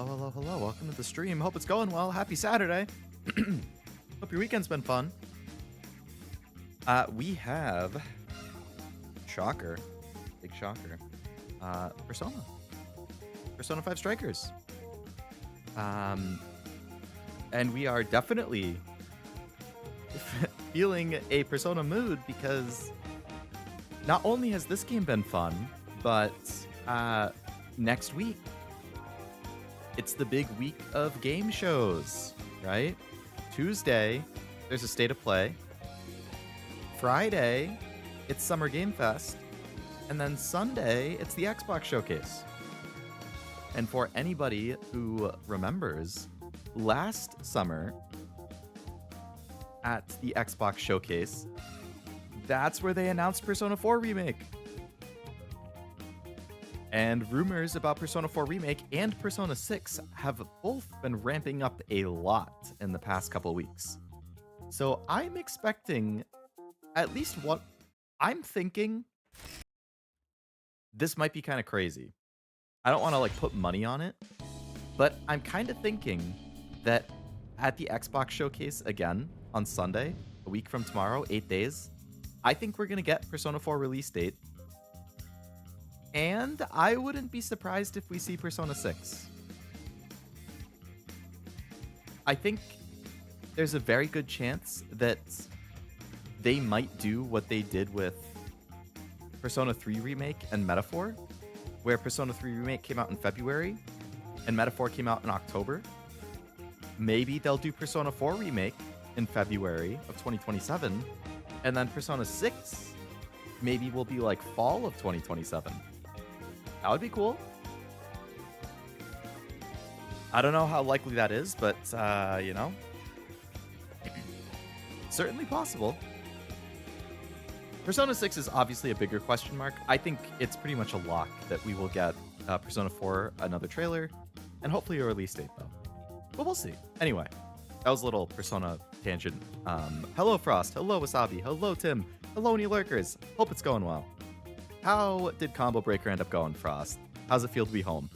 Hello, hello, hello. Welcome to the stream. Hope it's going well. Happy Saturday. Hope your weekend's been fun. We have shocker, big shocker. Persona 5 Strikers. And we are definitely feeling a Persona mood because not only has this game been fun, but next week it's the big week of game shows, right? Tuesday, there's a State of Play. Friday, it's Summer Game Fest. And then Sunday, it's the Xbox Showcase. And for anybody who remembers, last summer at the Xbox Showcase, that's where they announced Persona 4 Remake. And rumors about Persona 4 Remake and Persona 6 have both been ramping up a lot in the past couple weeks. So I'm expecting at least what I'm thinking. This might be kind of crazy. I don't want to put money on it, but I'm kind of thinking that at the Xbox Showcase again on Sunday, a week from tomorrow, 8 days, I think we're going to get Persona 4 release date. And I wouldn't be surprised if we see Persona 6. I think there's a very good chance that they might do what they did with Persona 3 Remake and Metaphor, where Persona 3 Remake came out in February and Metaphor came out in October. Maybe they'll do Persona 4 Remake in February of 2027, and then Persona 6 maybe will be fall of 2027. That would be cool. I don't know how likely that is, but, certainly possible. Persona 6 is obviously a bigger question mark. I think it's pretty much a lock that we will get Persona 4, another trailer, and hopefully a release date, though. But we'll see. Anyway, that was a little Persona tangent. Hello, Frost. Hello, Wasabi. Hello, Tim. Hello, New Lurkers. Hope it's going well. How did Combo Breaker end up going, Frost? How's it feel to be home?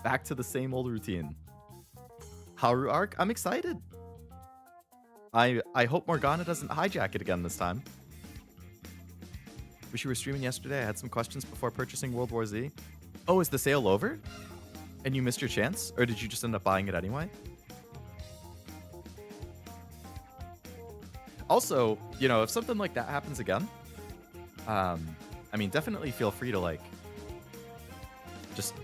Back to the same old routine. Haru arc? I'm excited. I hope Morgana doesn't hijack it again this time. Wish you were streaming yesterday. I had some questions before purchasing World War Z. Oh, is the sale over? And you missed your chance? Or did you just end up buying it anyway? Also, if something like that happens again, definitely feel free to, just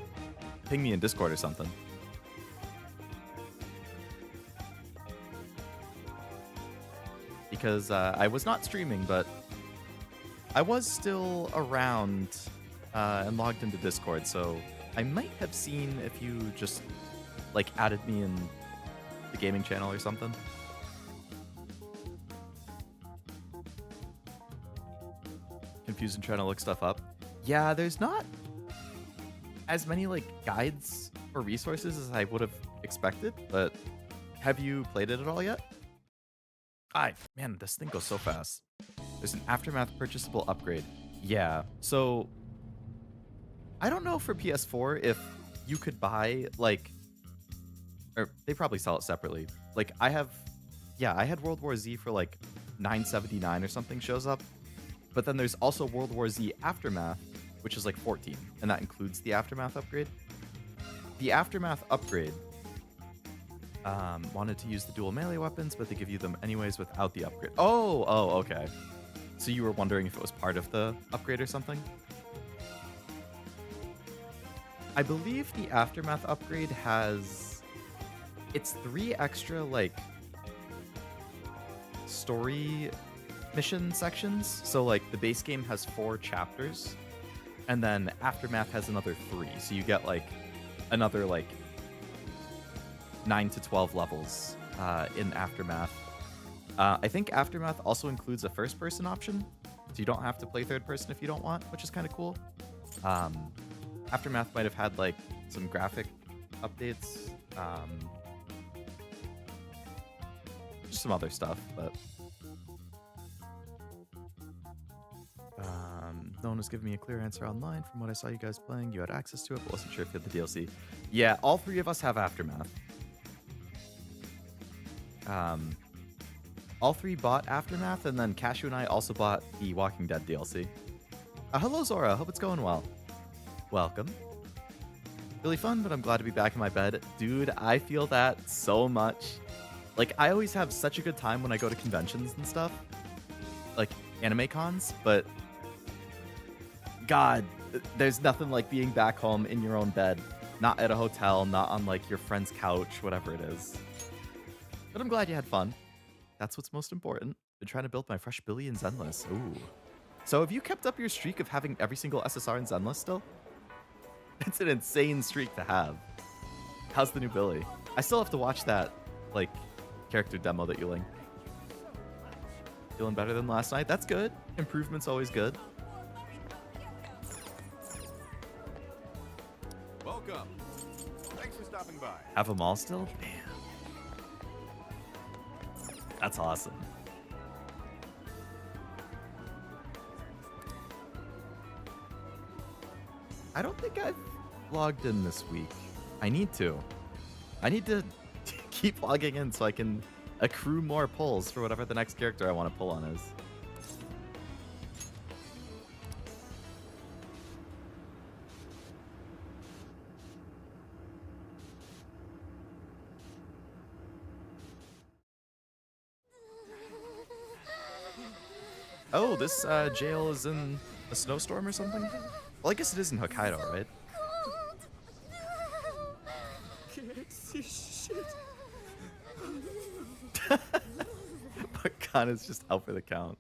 ping me in Discord or something. Because I was not streaming, but I was still around and logged into Discord, so I might have seen if you just, added me in the gaming channel or something. Confused and trying to look stuff up. Yeah, there's not as many guides or resources as I would have expected, but have you played it at all yet? Man, this thing goes so fast. There's an Aftermath purchasable upgrade. Yeah, so I don't know for PS4 if you could buy or they probably sell it separately. I had World War Z for $9.79 or something shows up. But then there's also World War Z Aftermath, which is $14, and that includes the Aftermath upgrade. The Aftermath upgrade wanted to use the dual melee weapons, but they give you them anyways without the upgrade. Oh, okay. So you were wondering if it was part of the upgrade or something? I believe the Aftermath upgrade has... It's 3 extra, story mission sections. So the base game has 4 chapters, and then Aftermath has another 3. So you get another 9 to 12 levels in Aftermath. I think Aftermath also includes a first person option, so you don't have to play third person if you don't want, which is kind of cool. Aftermath might have had some graphic updates, just some other stuff, but No one was giving me a clear answer online. From what I saw you guys playing, you had access to it, but wasn't sure if you had the DLC. Yeah, all three of us have Aftermath. All three bought Aftermath, and then Cashew and I also bought the Walking Dead DLC. Hello, Zora. Hope it's going well. Welcome. Really fun, but I'm glad to be back in my bed. Dude, I feel that so much. Like, I always have such a good time when I go to conventions and stuff. Like, anime cons, but... God, there's nothing like being back home in your own bed. Not at a hotel, not on, like, your friend's couch, whatever it is. But I'm glad you had fun. That's what's most important. Been trying to build my fresh Billy in Zenless. Ooh. So have you kept up your streak of having every single SSR in Zenless still? It's an insane streak to have. How's the new Billy? I still have to watch that, like, character demo that you linked. Feeling better than last night? That's good. Improvement's always good. Welcome. Thanks for stopping by. Have them all still? Man. That's awesome. I don't think I've logged in this week. I need to. I need to keep logging in so I can accrue more pulls for whatever the next character I want to pull on is. Oh, this jail is in a snowstorm or something? Well, I guess it is in Hokkaido, right? Can't see shit. But Khan is just out for the count.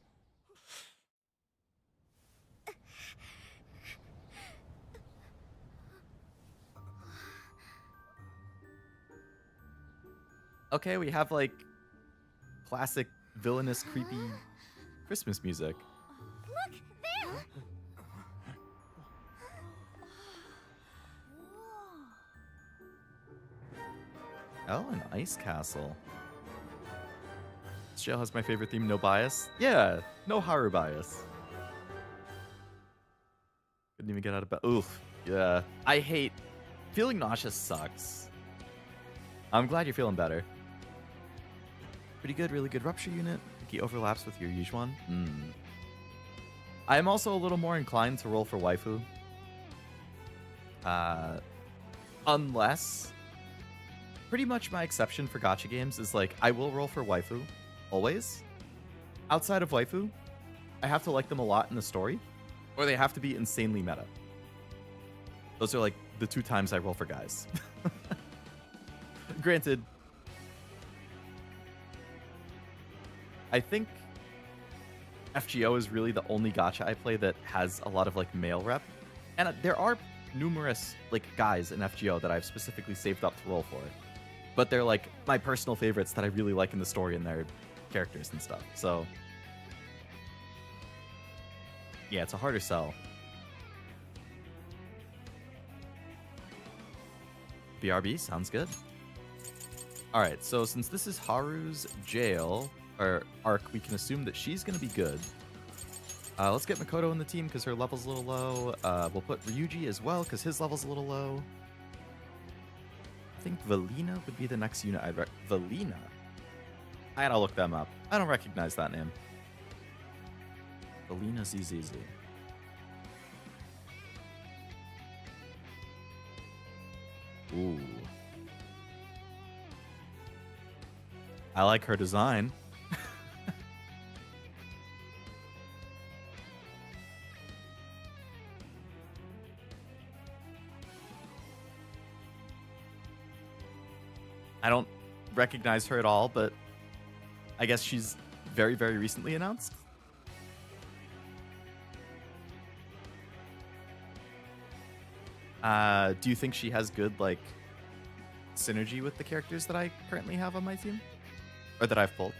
Okay, we have like classic villainous, creepy Christmas music. Look there! Oh, an ice castle. This jail has my favorite theme, no bias. Yeah, no Haru bias. Couldn't even get out of bed. Oof. Yeah. I hate... Feeling nauseous sucks. I'm glad you're feeling better. Pretty good, really good rupture unit. He overlaps with your Yujuan. I am also a little more inclined to roll for waifu. Unless... Pretty much my exception for gacha games is like, I will roll for waifu. Always. Outside of waifu, I have to like them a lot in the story. Or they have to be insanely meta. Those are like the 2 times I roll for guys. Granted, I think FGO is really the only gacha I play that has a lot of like male rep. And there are numerous like guys in FGO that I've specifically saved up to roll for. But they're like my personal favorites that I really like in the story and their characters and stuff. So yeah, it's a harder sell. BRB sounds good. All right, so since this is Haru's jail or arc, we can assume that she's gonna be good. Let's get Makoto in the team because her level's a little low. We'll put Ryuji as well because his level's a little low. I think Valina would be the next unit I'd Valina? I gotta look them up. I don't recognize that name. Valina ZZZ. Ooh. I like her design. I don't recognize her at all, but I guess she's very, very recently announced. Do you think she has good, like, synergy with the characters that I currently have on my team? Or that I've pulled?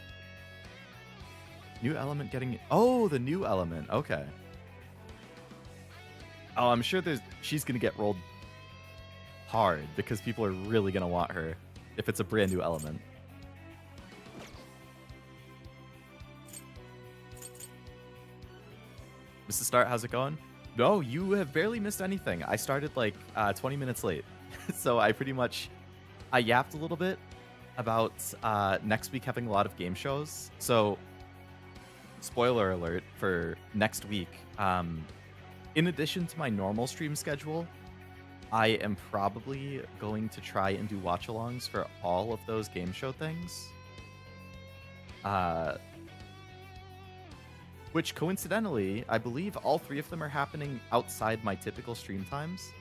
New element getting... Oh, the new element. Okay. Oh, I'm sure she's going to get rolled hard because people are really going to want her if it's a brand new element. Mr. Start, how's it going? No, you have barely missed anything. I started like 20 minutes late. So I yapped a little bit about next week having a lot of game shows. So spoiler alert for next week. In addition to my normal stream schedule, I am probably going to try and do watch-alongs for all of those game show things. Which coincidentally, I believe all 3 of them are happening outside my typical stream times.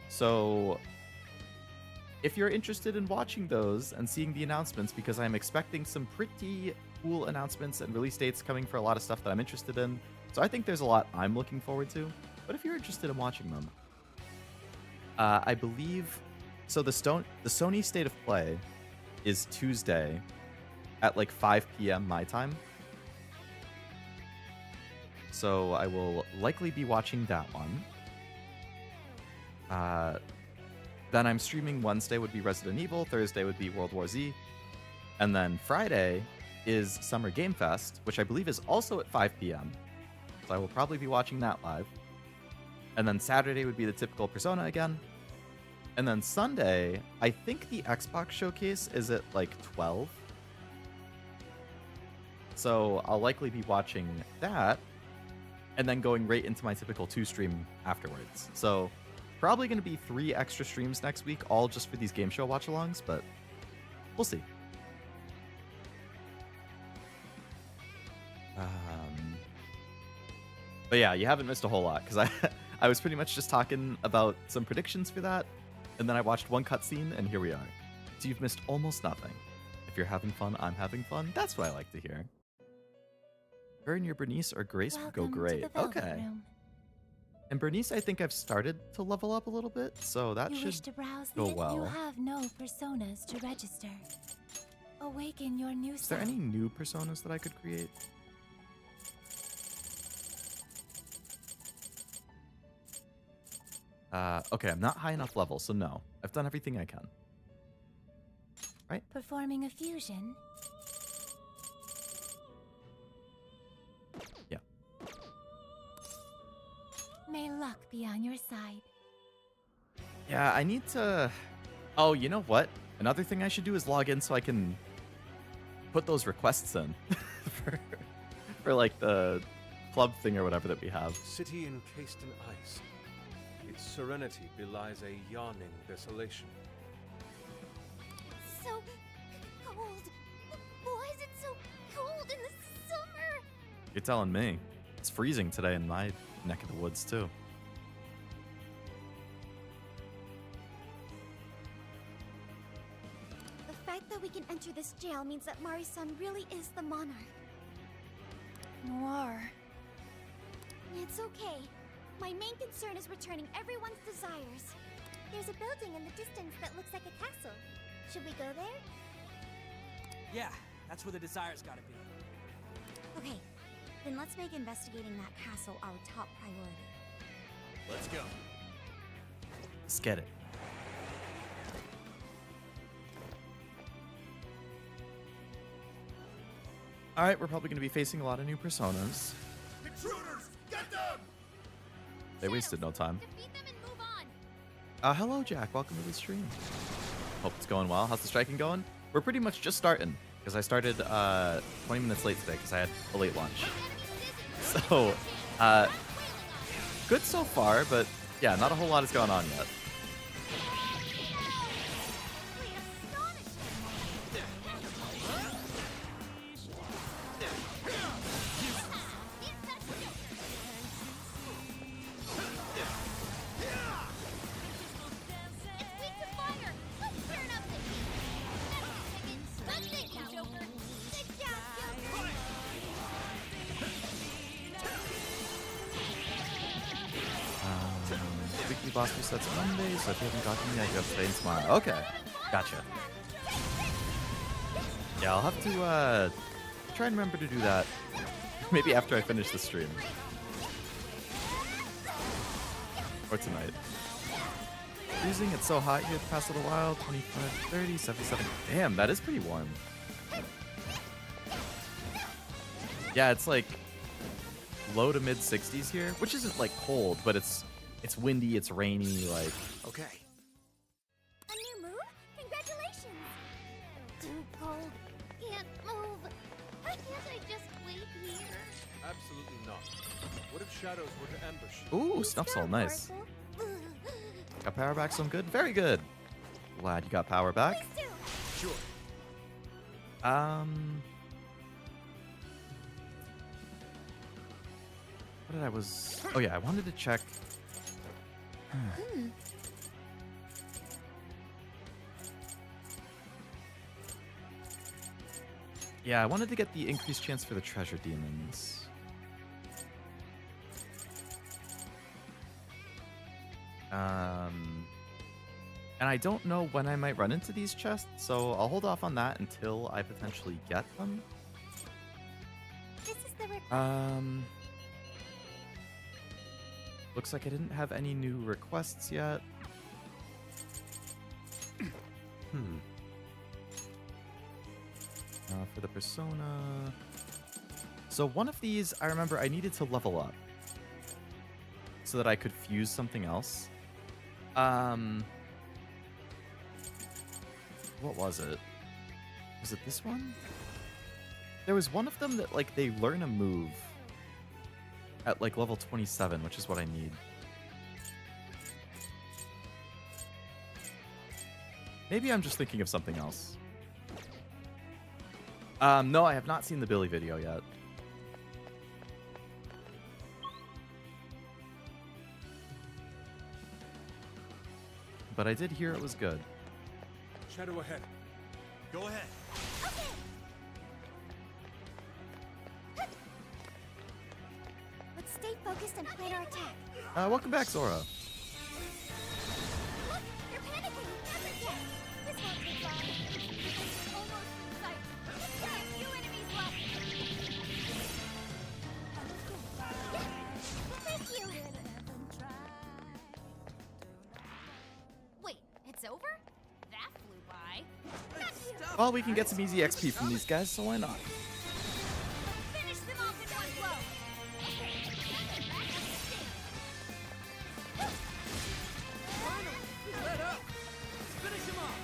So if you're interested in watching those and seeing the announcements, because I'm expecting some pretty cool announcements and release dates coming for a lot of stuff that I'm interested in. So I think there's a lot I'm looking forward to. But if you're interested in watching them, I believe so. The Sony State of Play is Tuesday at like 5 p.m. my time. So I will likely be watching that one. Then I'm streaming Wednesday would be Resident Evil, Thursday would be World War Z, and then Friday is Summer Game Fest, which I believe is also at 5 p.m. So I will probably be watching that live. And then Saturday would be the typical Persona again. And then Sunday, I think the Xbox showcase is at like 12. So I'll likely be watching that and then going right into my typical 2 stream afterwards. So probably going to be 3 extra streams next week, all just for these game show watch-alongs, but we'll see. But yeah, you haven't missed a whole lot, because I was pretty much just talking about some predictions for that, and then I watched one cutscene, and here we are. So you've missed almost nothing. If you're having fun, I'm having fun. That's what I like to hear. Her and your Bernice or Grace would go great. Okay. Room. And Bernice, I think I've started to level up a little bit, so that You should wish to browse go the well. You have no personas to register. Awaken your new Is there self. any new personas that I could create? Okay, I'm not high enough level, so no. I've done everything I can. Right? Performing a fusion. Yeah. May luck be on your side. Yeah, I need to... Oh, you know what? Another thing I should do is log in so I can put those requests in for like the club thing or whatever that we have. City encased in ice. Its serenity belies a yawning desolation. So cold. Why is it so cold in the summer? You're telling me. It's freezing today in my neck of the woods, too. The fact that we can enter this jail means that Mari-san really is the monarch. Noir. It's okay. My main concern is returning everyone's desires. There's a building in the distance that looks like a castle. Should we go there? Yeah, that's where the desires gotta be. Okay, then let's make investigating that castle our top priority. Let's go. Let's get it. Alright, we're probably going to be facing a lot of new personas. Intruders! Get them! They wasted no time. Defeat them and move on. Hello, Jack. Welcome to the stream. Hope it's going well. How's the striking going? We're pretty much just starting, because I started 20 minutes late today because I had a late lunch. So, good so far, but yeah, not a whole lot is going on yet. Weekly boss resets Monday, so if you haven't gotten yet, you have today and tomorrow. Okay, gotcha. Yeah, I'll have to try and remember to do that. Maybe after I finish the stream. Or tonight. Freezing, it's so hot here the past little while. 25, 30, 77. Damn, that is pretty warm. Yeah, it's like low to mid 60s here, which isn't like cold, but it's windy, it's rainy, like Okay. A new move? Congratulations! Too cold. Can't move. Can't I just wait here? Absolutely not. What if shadows were to ambush you? ooh, Snuff's all nice. Mariko. Got power back some good? Very good. Glad you got power back. Please do. Sure. What did I was... Oh yeah, I wanted to check... Yeah, I wanted to get the increased chance for the treasure demons. And I don't know when I might run into these chests, so I'll hold off on that until I potentially get them. This is the request. Looks like I didn't have any new requests yet. For the persona. So one of these, I remember I needed to level up so that I could fuse something else. What was it? Was it this one? There was one of them that like they learn a move at like level 27, which is what I need. Maybe I'm just thinking of something else. No, I have not seen the Billy video yet. But I did hear it was good. Shadow ahead. Go ahead. Let's stay focused and plan our attack. Welcome back, Zora. Look, you're panicking. That's it. This won't take long. We're almost in sight. Just got a few enemies left. Thank you. Wait, it's over? That flew by. Not you. Well, we can get some easy XP from these guys, so why not? Finish them off in one blow. Okay, back up the stage. Let up! Finish him off!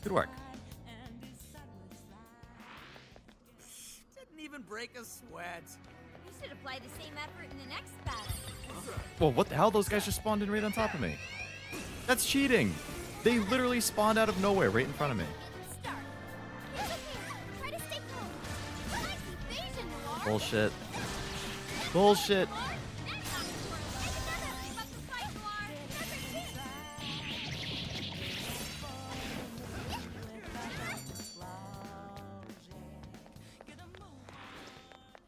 Good work. Didn't even break a sweat. You should apply the same effort in the next battle. Well, what the hell? Those guys just spawned in right on top of me. That's cheating. They literally spawned out of nowhere right in front of me. Start. It's okay. Try to stay calm. Nice evasion, Noir. Bullshit. Bullshit. Noir. Next up, take another. Give up the fight, Noir. Another chance.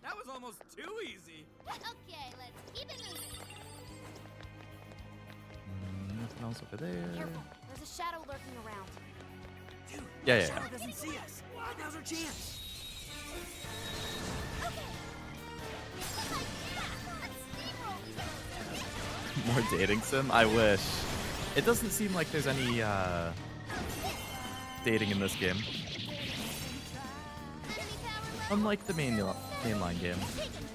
That was almost too easy. Okay, let's keep it moving. Nothing else over there. Careful. There's a shadow lurking around. Dude, Yeah, yeah. Shadow doesn't see us. Now's our chance. Okay. Let's steamroll. More dating sim? I wish. It doesn't seem like there's any dating in this game. Enemy power level. Unlike the mainline game. Take him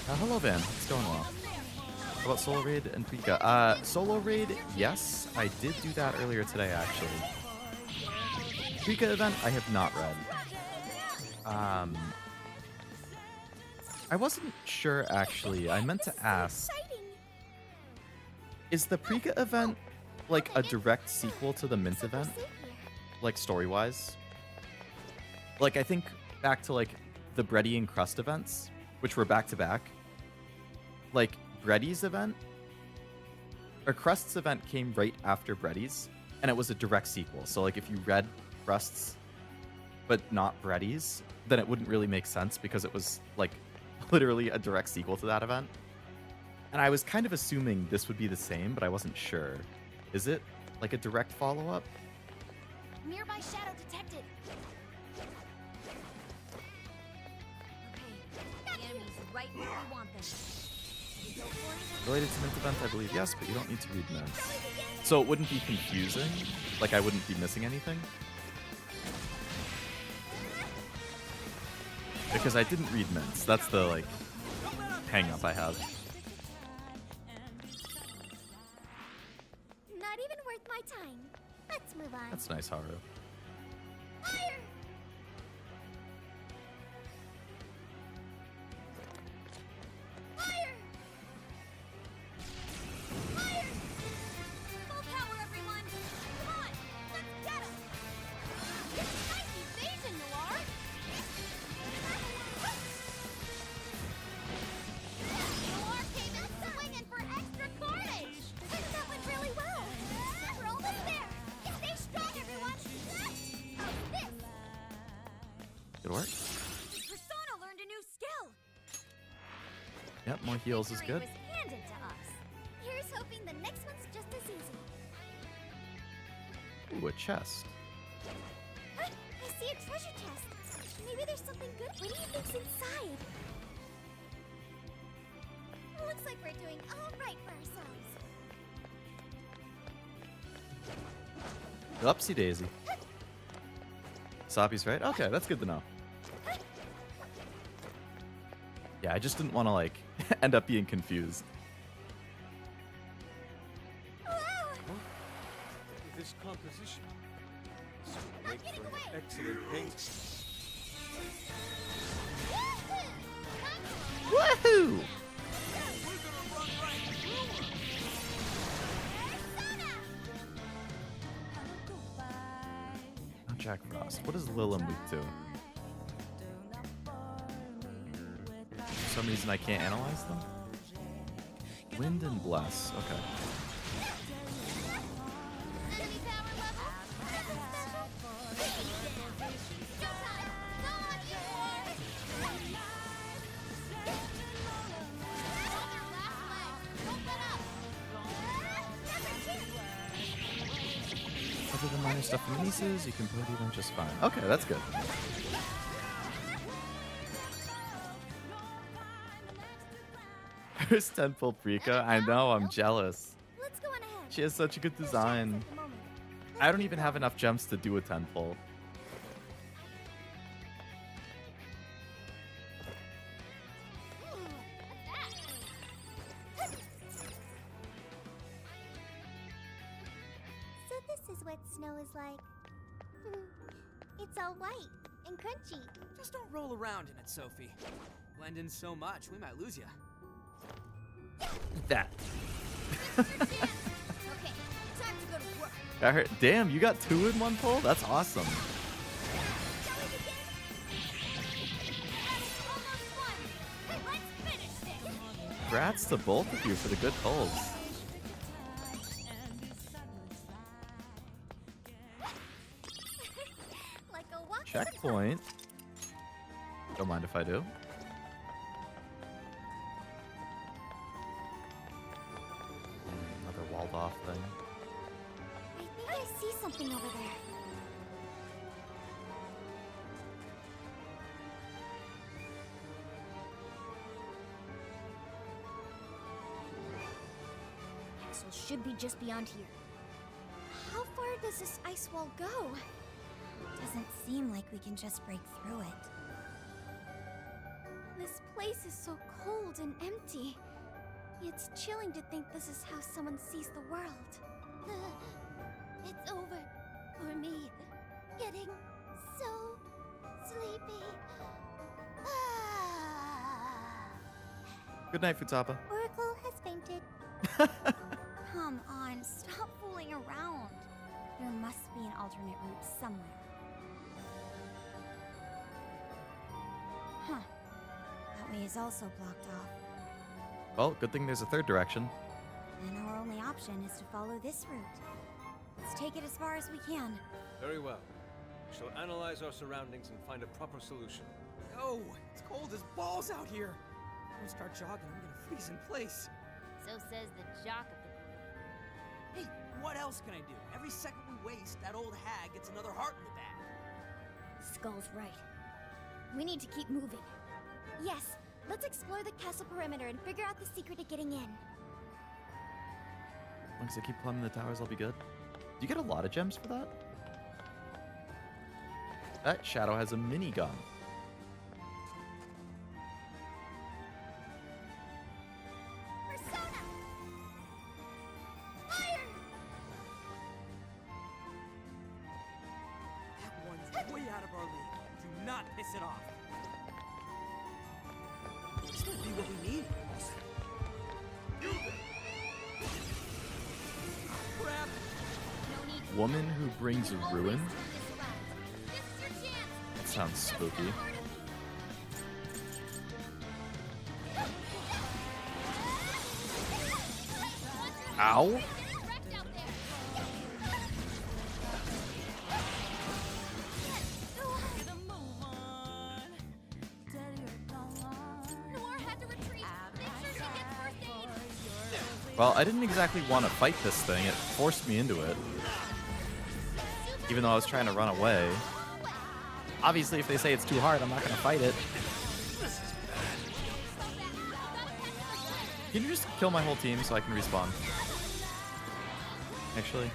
down. Hello, Van. What's going on? How about Solo Raid and Pika? Solo Raid, yes. I did do that earlier today, actually. Pika event, I have not read. I wasn't sure, actually. I meant to ask, Exciting. is the Pika event like a direct sequel to the Mint event? Safe here. Like, story-wise? Like, I think back to, like, the Bready and Crust events, which were back-to-back. Like, Bready's event, or Crust's event came right after Bready's, and it was a direct sequel. So, like, if you read Crust's, but not Bready's, then it wouldn't really make sense because it was, like, literally a direct sequel to that event. And I was kind of assuming this would be the same, but I wasn't sure. Is it, like, a direct follow-up? Nearby shadow detected. Okay, the enemy's right where we want them. You go for it. Related to Mint event, I believe, yes, but you don't need to read mints. So it wouldn't be confusing? Like, I wouldn't be missing anything? Because I didn't read mints. That's the, like, hang up I have. Not even worth my time. Let's move on. That's nice, Haru. Fire! Fire! Fire! Full power, everyone! Come on, let's get him! Nice evasion, Noir! Noir came in swinging for extra carnage! That went really well! We're almost there! Stay strong, everyone! Oh, this! Good work. Persona learned a new skill! Yep, more heals is good. Was handed to us. Here's hoping the next one's just as easy. Ooh, a chest. I see a treasure chest. Maybe there's something good. What do you think's inside? Looks like we're doing all right for ourselves. Oopsie daisy. Soppy's right? Okay, that's good to know. Yeah, I just didn't want to, like, end up being confused. Wow! This composition is to Not make getting for an away. excellent paint. Woohoo! Oh, Jack Frost. What is Lilum weak to? For some reason I can't analyze them? Wind and Bless. Okay. Enemy power level. Nothing special. Showtime. Go on, you four. Hold their last legs. Don't let up. Number two. Other than minor stuff and releases, you can play them just fine. Okay, that's good. First 10 pull Prika. I know, I'm jealous. Let's go on ahead. She has such a good No shadows design. at the moment. I don't even have enough gems to do a 10 pull. So this is what snow is like. It's all white and crunchy. Just don't roll around in it, Sophie. Blend in so much, we might lose you. That. Okay, time to go to work. Got her. Damn, you got 2 in 1 pull? That's awesome. Shall we begin? Almost won. Let's finish this. Congrats to both of you for the good pulls. Like a walk. Checkpoint. Don't mind if I do. Another walled off thing. I think I see something over there. Castle should be just beyond here. How far does this ice wall go? Doesn't seem like we can just break through it. This place is so cold and empty. It's chilling to think this is how someone sees the world. It's over for me. Getting so sleepy. Good night, Futaba. Oracle has fainted. Come on, stop fooling around. There must be an alternate route somewhere. Huh. That way is also blocked off. Well, good thing there's a third direction. Then our only option is to follow this route. Let's take it as far as we can. Very well. We shall analyze our surroundings and find a proper solution. Oh, it's cold as balls out here. If I start jogging, I'm gonna freeze in place. So says the jock of the group. Hey, what else can I do? Every second we waste, that old hag gets another heart in the bag. Skull's right. We need to keep moving. Yes, let's explore the castle perimeter and figure out the secret to getting in. As long as I keep climbing the towers, I'll be good. Do you get a lot of gems for that? That Shadow has a minigun. way out of our league. Do not piss it off. This might be what we need. Crap. Woman who brings ruin? This is your chance. That sounds spooky. Ow! Well, I didn't exactly want to fight this thing. It forced me into it. Even though I was trying to run away. Obviously, if they say it's too hard, I'm not going to fight it. Can you just kill my whole team so I can respawn? Actually.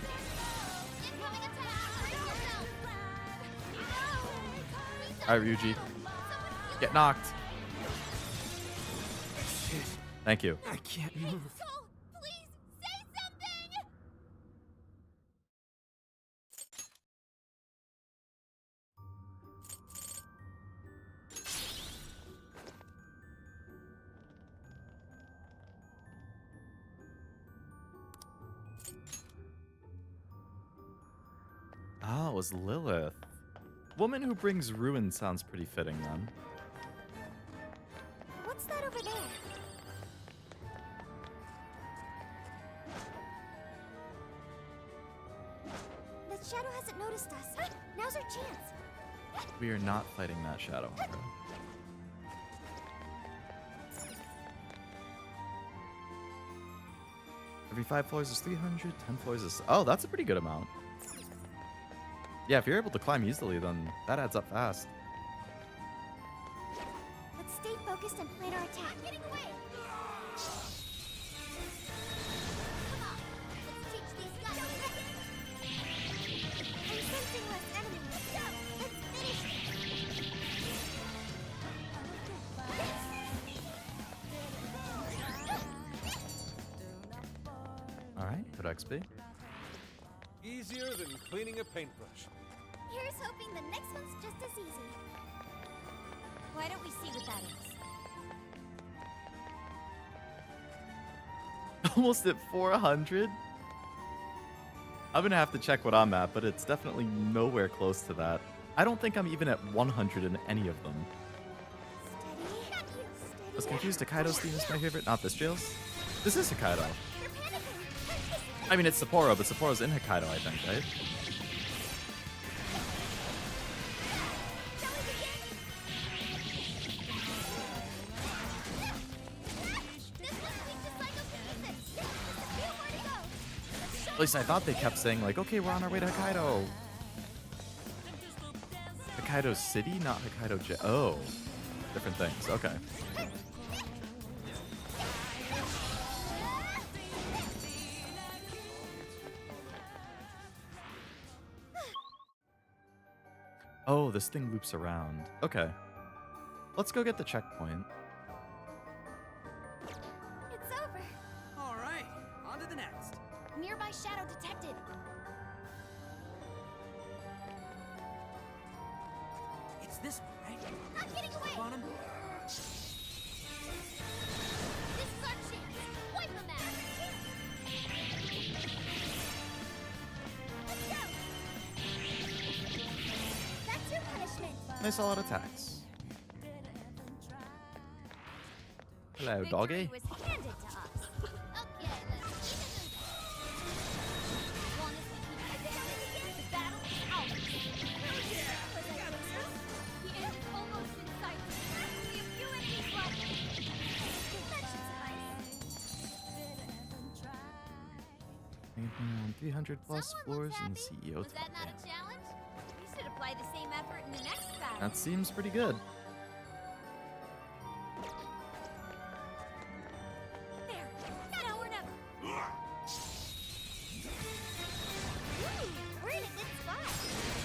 Alright, Ryuji. Get knocked. Thank you. I can't move. Soul, please say something. Oh, it was Lilith. Woman who brings ruin sounds pretty fitting then. What's that over there? The shadow hasn't noticed us. Now's our chance. We are not fighting that shadow. Bro. Every 5 floors is 300, 10 floors is... Oh, that's a pretty good amount. Yeah, if you're able to climb easily, then that adds up fast. Let's stay focused and plan our attack. I'm getting away. Come on, let's teach these guys. I'm sensing less enemies. Let's finish it. Alright, good XP. Easier than cleaning a paintbrush. Here's hoping the next one's just as easy. Why don't we see what that is? Almost at 400? I'm gonna have to check what I'm at, but it's definitely nowhere close to that. I don't think I'm even at 100 in any of them. Steady. I was confused. Hokkaido's theme is my favorite, not this jail's. This is Hokkaido. You're panicking. I mean, it's Sapporo, but Sapporo's in Hokkaido, I think, right? At least I thought they kept saying, like, okay, we're on our way to Hokkaido. Hokkaido City, not Hokkaido Jail. Oh, different things. Okay. Oh, this thing loops around. Okay. Let's go get the checkpoint. It's over. All right, on to the next. Nearby shadow detected. It's this one, right? I'm getting away. On him. This is our chance. Wipe them out. Let's go. That's your punishment. Nice all out attacks. Hello, doggy. Victory was handed to us. Okay, let's keep it moving. As long as we keep it the battle is ours. Hell yeah! Was I closer? The end is almost in sight. Only a few enemies left. That should suffice. 300 plus Someone floors looks in the happy. CEO Was that not top. a challenge? We should apply the same effort in the next battle. That seems pretty good. There. Now or never. Ooh, we're in a good spot.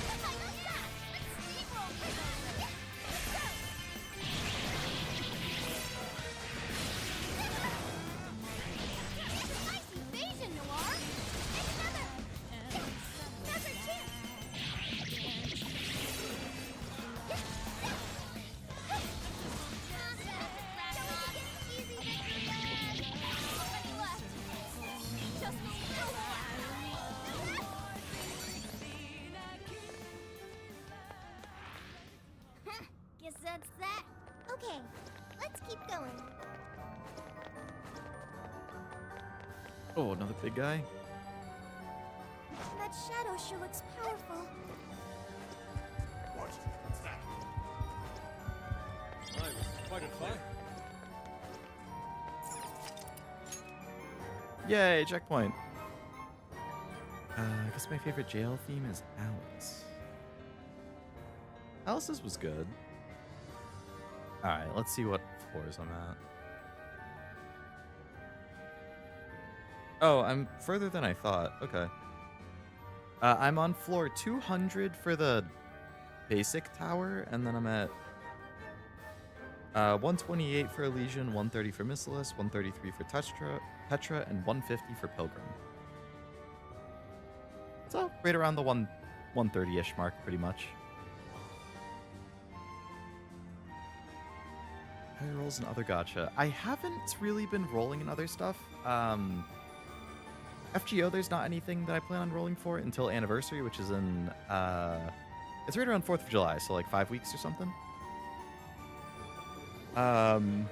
Let's steamroll for them. Let's go. Nice evasion, Noir. Take another. Now's our chance. Oh, another big guy. That shadow sure looks powerful. What? What's that? I was quite a fun. Yay, checkpoint. I guess my favorite jail theme is Alice. Alice's was good. Alright, let's see what floors I'm at. Oh, I'm further than I thought. Okay. I'm on floor 200 for the basic tower, and then I'm at 128 for Elysian, 130 for Missilus, 133 for Petra, and 150 for Pilgrim. So, right around the 130-ish mark, pretty much. Higher rolls and other gacha. I haven't really been rolling in other stuff. FGO, there's not anything that I plan on rolling for until Anniversary, which is in, it's right around 4th of July, so like 5 weeks or something. And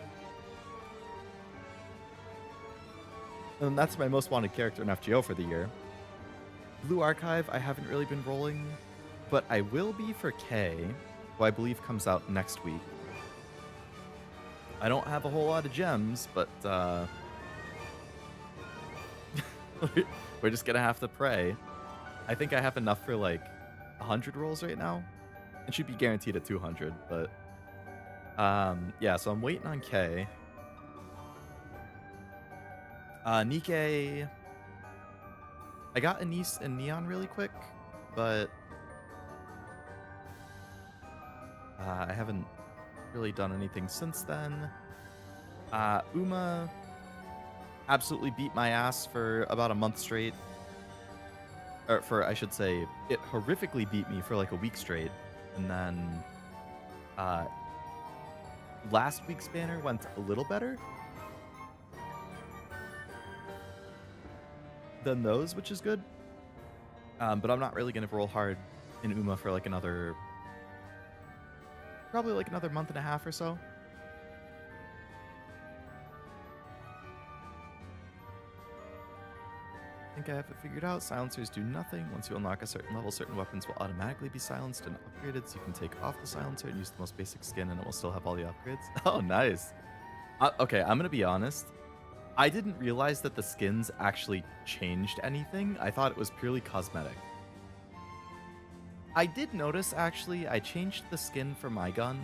that's my most wanted character in FGO for the year. Blue Archive, I haven't really been rolling, but I will be for K, who I believe comes out next week. I don't have a whole lot of gems, but we're just gonna have to pray. I think I have enough for like 100 rolls right now. It should be guaranteed at 200, but yeah, so I'm waiting on K. Nikkei, I got Anise and Neon really quick, but I haven't really done anything since then. Uma absolutely beat my ass for about a month straight. Or I should say, it horrifically beat me for like a week straight. And then last week's banner went a little better than those, which is good. But I'm not really going to roll hard in Uma for like probably like another month and a half or so. I think I have it figured out. Silencers do nothing. Once you unlock a certain level, certain weapons will automatically be silenced and upgraded, so you can take off the silencer and use the most basic skin and it will still have all the upgrades. Oh, nice. Okay, I'm going to be honest. I didn't realize that the skins actually changed anything. I thought it was purely cosmetic. I did notice, actually, I changed the skin for my gun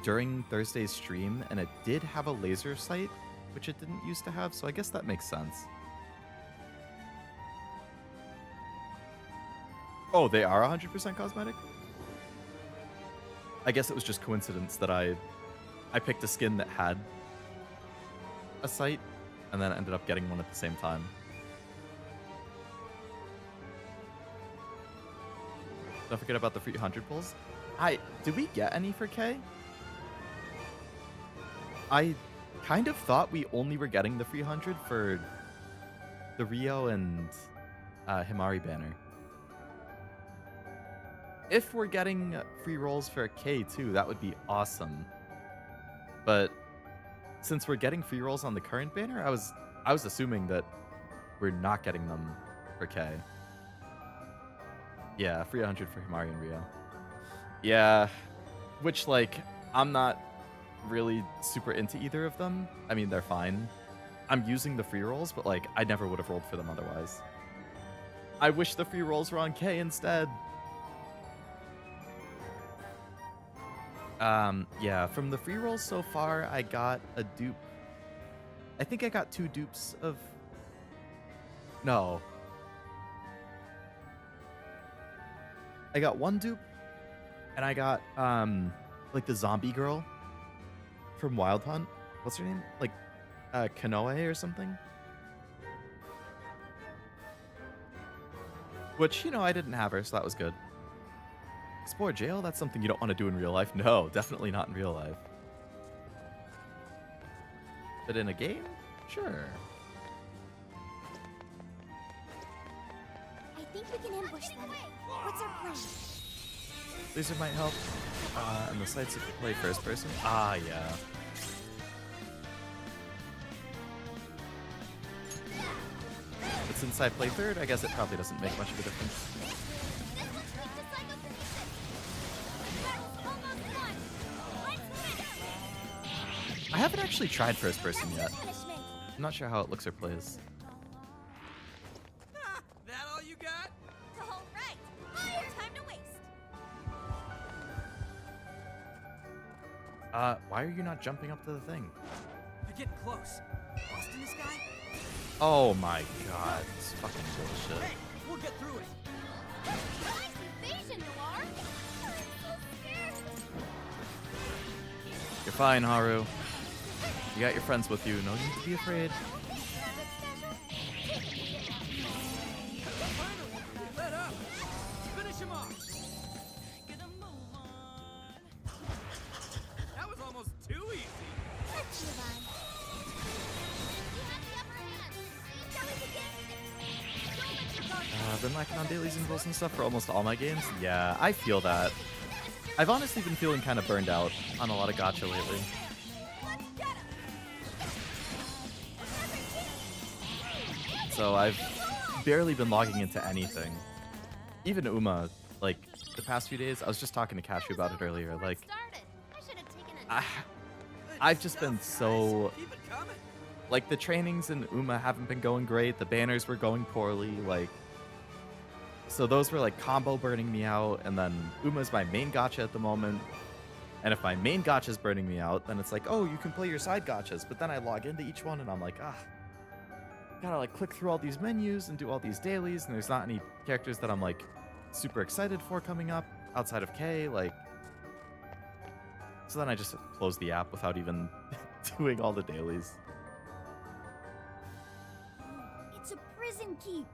during Thursday's stream, and it did have a laser sight, which it didn't used to have, so I guess that makes sense. Oh, they are 100% cosmetic? I guess it was just coincidence that I picked a skin that had a sight, and then ended up getting one at the same time. Don't forget about the free 100 pulls. Did we get any for K? I kind of thought we only were getting the free 100 for the Rio and Himari banner. If we're getting free rolls for K too, that would be awesome. But since we're getting free rolls on the current banner, I was assuming that we're not getting them for K. Yeah, free 100 for Himari and Rio. Yeah, which, like, I'm not really super into either of them. I mean, they're fine. I'm using the free rolls, but, like, I never would have rolled for them otherwise. I wish the free rolls were on K instead. Yeah, from the free rolls so far, I got a dupe. I think I got 2 dupes of... No. I got 1 dupe, and I got, like, the zombie girl from Wild Hunt. What's her name? Like, Kanoe or something? Which, you know, I didn't have her, so that was good. Explore jail? That's something you don't want to do in real life? No, definitely not in real life. But in a game? Sure. I think we can ambush them. What's our plan? Laser might help. And the sights if you play first person. Ah, yeah. since I play third, I guess it probably doesn't make much of a difference. This looks like the psychokinesis. The battle's almost won. Let's finish. I haven't actually tried first person That's yet. your punishment. I'm not sure how it looks or plays. Ah, that all you got? All right. No time to waste. Why are you not jumping up to the thing? You're getting close. Busting this guy? Oh my god, it's fucking bullshit. Hey, we'll get through it. Nice evasion, Noir. I'm so scared. You're fine, Haru. You got your friends with you, no need to be afraid. Finally, let up. Finish him off. That was almost too easy. Let's move on. You have the upper hand. Shall we begin? Don't let your guard down. I've been lacking on dailies and goals and stuff for almost all my games. Yeah, I feel that. I've honestly been feeling kind of burned out on a lot of gacha lately. Let's get him. So I've barely been logging into anything. Even Uma, like, the past few days, I was just talking to Cashew about it earlier, like, Started. I should have taken a I've just been so, Keep it coming. like, the trainings in Uma haven't been going great, the banners were going poorly, like, so those were, like, combo burning me out, and then Uma's my main gacha at the moment, and if my main gacha's burning me out, then it's like, oh, you can play your side gachas, but then I log into each one, and I'm like, gotta, like, click through all these menus and do all these dailies, and there's not any characters that I'm, like, super excited for coming up outside of K, like, so then I just closed the app without even doing all the dailies. It's a prison keep.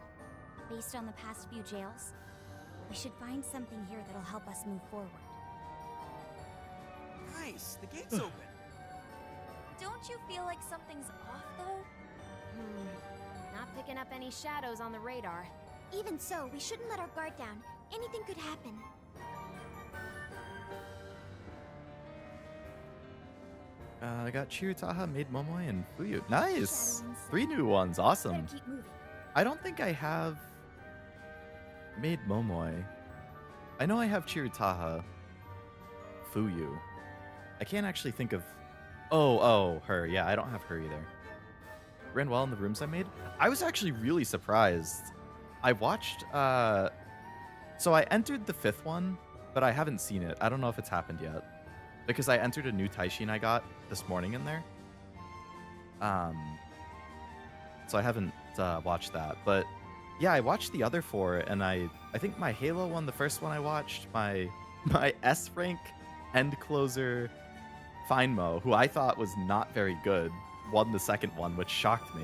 Based on the past few jails, we should find something here that'll help us move forward. Nice. The gate's open. Don't you feel like something's off, though? Not picking up any shadows on the radar. Even so, we shouldn't let our guard down. Anything could happen. I got Chirutaha, Maid Momoe, and Fuyu. Nice! Shadowing 3 new ones, Better awesome. keep moving. I don't think I have Maid Momoe. I know I have Chirutaha, Fuyu. I can't actually think of... Oh, her. Yeah, I don't have her either. Ran well in the rooms I made. I was actually really surprised. I watched... So I entered the 5th one, but I haven't seen it. I don't know if it's happened yet. Because I entered a new Taishin I got this morning in there. So I haven't watched that. But yeah, I watched the other 4, and I think my Halo one, the first one I watched, my S rank end closer Feinmo, who I thought was not very good, won the second one, which shocked me.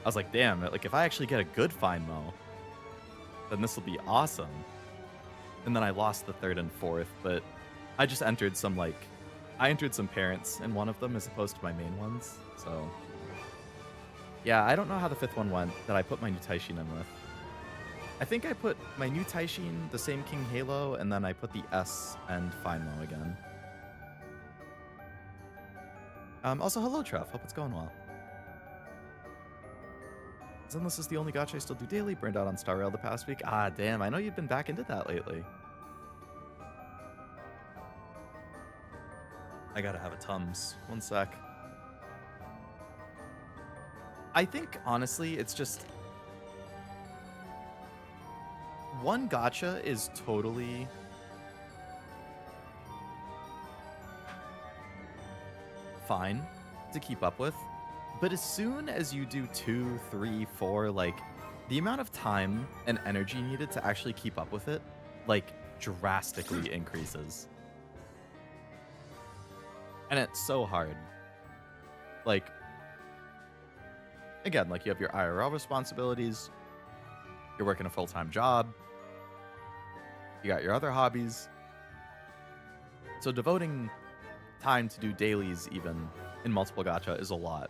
I was like, damn, like if I actually get a good Feinmo, then this will be awesome. And then I lost the 3rd and 4th, but I just entered some I entered some parents in one of them as opposed to my main ones, so. Yeah, I don't know how the 5th one went that I put my new Taishin in with. I think I put my new Taishin, the same King Halo, and then I put the S and Feinmo again. Also, hello, Treff. Hope it's going well. Zenless is the only gacha I still do daily. Burned out on Star Rail the past week. Ah, damn. I know you've been back into that lately. I gotta have a Tums. One sec. I think, honestly, it's just... One gacha is totally... fine to keep up with. But as soon as you do 2, 3, 4, like, the amount of time and energy needed to actually keep up with it, like, drastically increases. And it's so hard. Like, again, like, you have your IRL responsibilities, you're working a full-time job, you got your other hobbies. So devoting time to do dailies, even, in multiple gacha is a lot.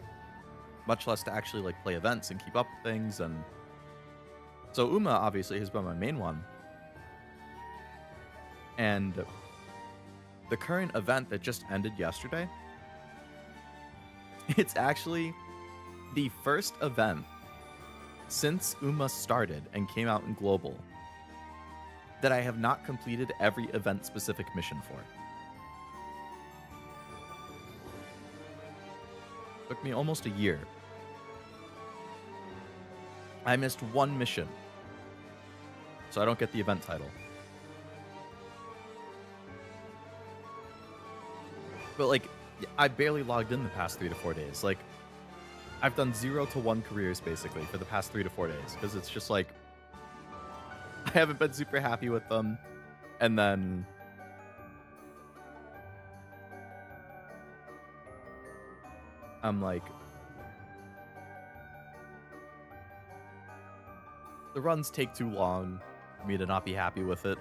Much less to actually, like, play events and keep up with things, and... So Uma, obviously, has been my main one. And the current event that just ended yesterday, it's actually the first event since UMA started and came out in Global that I have not completed every event-specific mission for. Took me almost a year. I missed one mission, so I don't get the event title. But, like, I barely logged in the past 3 to 4 days. Like, I've done 0 to 1 careers, basically, for the past 3 to 4 days. Because it's just, like, I haven't been super happy with them. And then I'm like, the runs take too long for me to not be happy with it.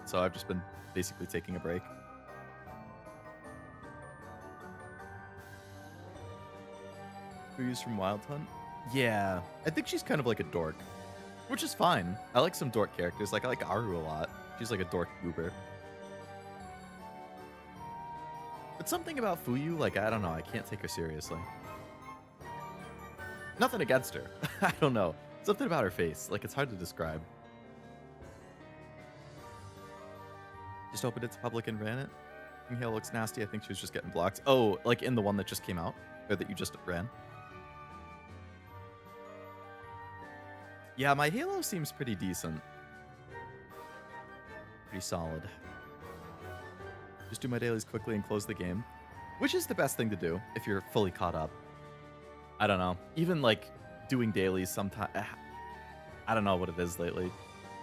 So I've just been basically taking a break. Who's from Wild Hunt? Yeah, I think she's kind of like a dork, which is fine. I like some dork characters. Like, I like Aru a lot. She's like a dork goober. But something about Fuyu, like, I don't know. I can't take her seriously. Nothing against her. I don't know. Something about her face. Like, it's hard to describe. Just opened it to public and ran it. Hale looks nasty. I think she was just getting blocked. Oh, like in the one that just came out? Or that you just ran? Yeah, my Halo seems pretty decent. Pretty solid. Just do my dailies quickly and close the game. Which is the best thing to do if you're fully caught up. I don't know. Even like doing dailies sometimes... I don't know what it is lately.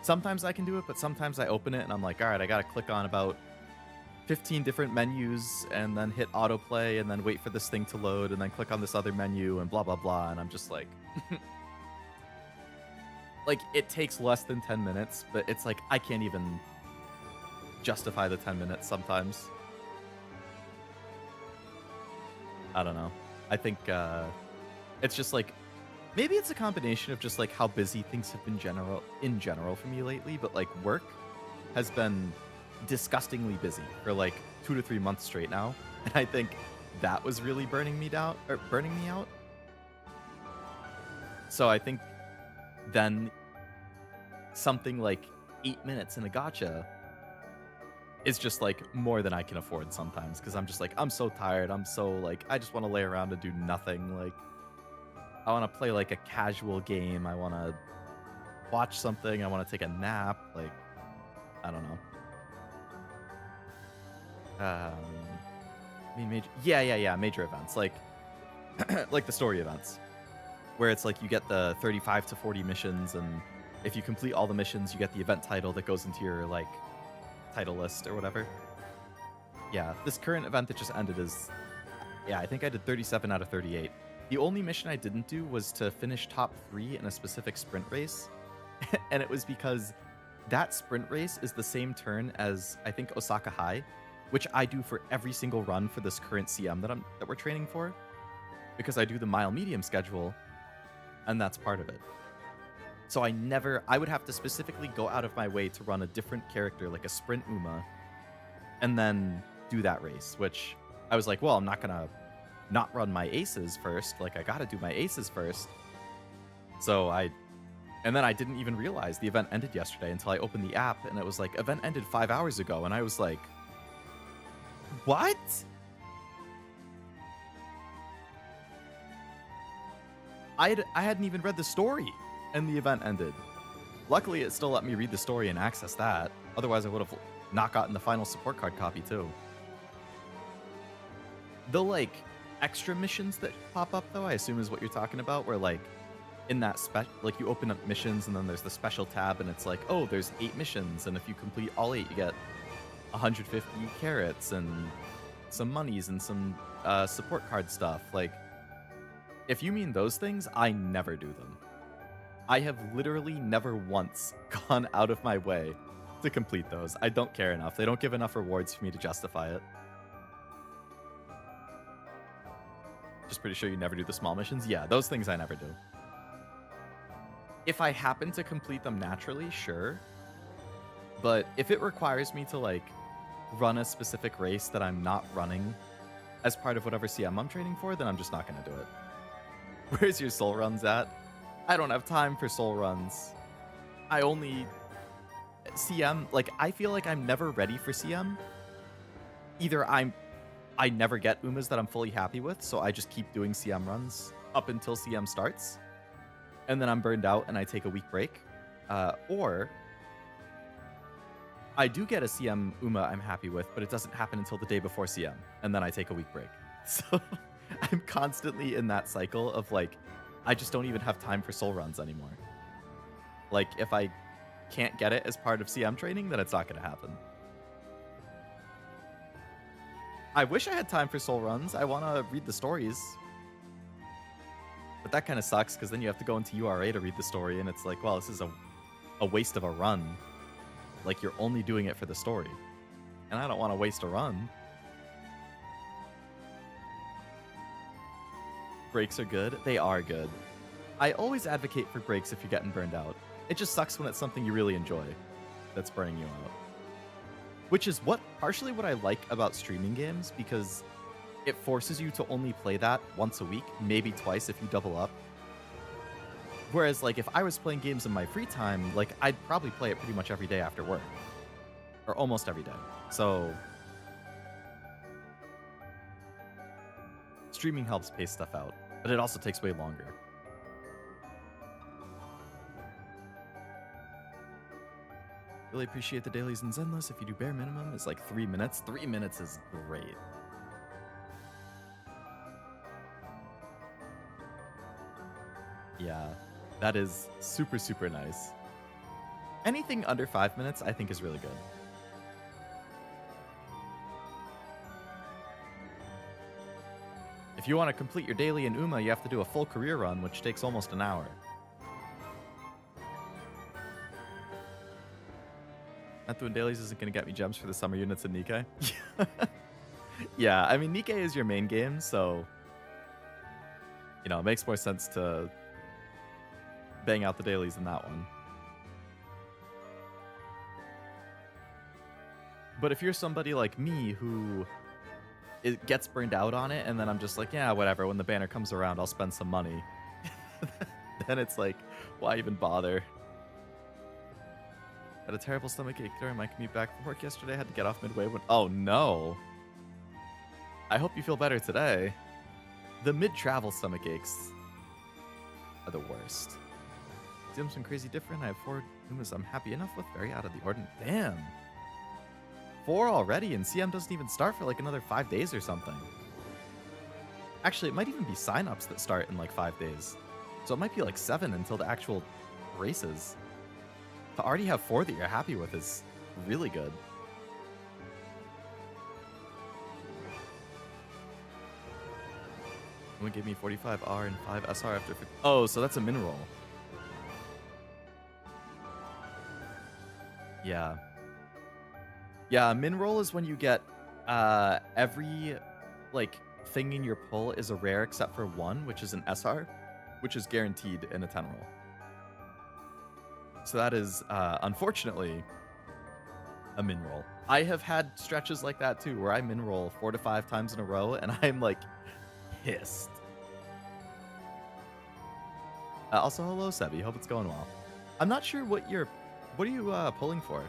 Sometimes I can do it, but sometimes I open it and I'm like, alright, I gotta click on about 15 different menus and then hit autoplay and then wait for this thing to load and then click on this other menu and blah, blah, blah. And I'm just like... Like, it takes less than 10 minutes, but it's like, I can't even justify the 10 minutes sometimes. I don't know. I think, it's just like, maybe it's a combination of just like how busy things have been in general for me lately, but like work has been disgustingly busy for like 2 to 3 months straight now. And I think that was really burning me out. So I think then something like 8 minutes in a gacha is just like more than I can afford sometimes, because I'm just like, I'm so tired. I'm so like, I just want to lay around and do nothing. Like, I want to play like a casual game. I want to watch something. I want to take a nap. Like, I don't know. I mean, major events, like like the story events, where it's like you get the 35 to 40 missions, and if you complete all the missions, you get the event title that goes into your like title list or whatever. Yeah, this current event that just ended is, yeah, I think I did 37 out of 38. The only mission I didn't do was to finish top 3 in a specific sprint race, and it was because that sprint race is the same turn as I think Osaka High, which I do for every single run for this current CM that we're training for, because I do the mile medium schedule, and that's part of it. So I would have to specifically go out of my way to run a different character, like a sprint Uma, and then do that race, which I was like, well, I'm not gonna not run my aces first. Like, I gotta do my aces first. And then I didn't even realize the event ended yesterday until I opened the app, and it was like, event ended 5 hours ago, and I was like, what? I hadn't even read the story, and the event ended. Luckily, it still let me read the story and access that. Otherwise, I would have not gotten the final support card copy, too. The, like, extra missions that pop up, though, I assume is what you're talking about, where, like, in that like, you open up missions, and then there's the special tab, and it's like, oh, there's 8 missions, and if you complete all 8, you get 150 carrots, and some monies, and some support card stuff. Like, if you mean those things, I never do them. I have literally never once gone out of my way to complete those. I don't care enough. They don't give enough rewards for me to justify it. Just pretty sure you never do the small missions? Yeah, those things I never do. If I happen to complete them naturally, sure. But if it requires me to, like, run a specific race that I'm not running as part of whatever CM I'm training for, then I'm just not going to do it. Where's your soul runs at? I don't have time for soul runs. I only CM, like I feel like I'm never ready for CM. Either I never get Umas that I'm fully happy with, so I just keep doing CM runs up until CM starts, and then I'm burned out and I take a week break. Or I do get a CM Uma I'm happy with, but it doesn't happen until the day before CM, and then I take a week break. So I'm constantly in that cycle of like, I just don't even have time for soul runs anymore. Like, if I can't get it as part of CM training, then it's not going to happen. I wish I had time for soul runs. I want to read the stories. But that kind of sucks, because then you have to go into URA to read the story, and it's like, well, this is a waste of a run. Like, you're only doing it for the story. And I don't want to waste a run. Breaks are good. They are good. I always advocate for breaks if you're getting burned out. It just sucks when it's something you really enjoy that's burning you out. Which is partially what I like about streaming games, because it forces you to only play that once a week, maybe twice if you double up. Whereas, like, if I was playing games in my free time, like, I'd probably play it pretty much every day after work. Or almost every day. So streaming helps pace stuff out, but it also takes way longer. Really appreciate the dailies and Zenless. If you do bare minimum, it's like 3 minutes. 3 minutes is great. Yeah, that is super, super nice. Anything under 5 minutes, I think, is really good. If you want to complete your daily in Uma, you have to do a full career run, which takes almost an hour. Not doing dailies isn't going to get me gems for the summer units in Nikkei. Yeah, I mean, Nikkei is your main game, so, you know, it makes more sense to bang out the dailies in that one. But if you're somebody like me who it gets burned out on it, and then I'm just like, yeah, whatever, when the banner comes around, I'll spend some money. Then it's like, why even bother? Had a terrible stomachache during my commute back from work yesterday. Had to get off midway when... Oh, no. I hope you feel better today. The mid-travel stomachaches are the worst. Doom's been crazy different. I have 4 Umas I'm happy enough with. Very out of the ordinary. Damn. 4 already, and CM doesn't even start for like another 5 days or something. Actually, it might even be sign-ups that start in like 5 days. So it might be like 7 until the actual races. To already have 4 that you're happy with is really good. Someone gave me 45R and 5 SR after 50. Oh, so that's a min roll. Yeah. Yeah, min roll is when you get every like thing in your pull is a rare except for 1, which is an SR, which is guaranteed in a 10 roll. So that is unfortunately a min roll. I have had stretches like that too, where I min roll 4 to 5 times in a row, and I'm like pissed. Also, hello Sebi. Hope it's going well. I'm not sure what are you pulling for?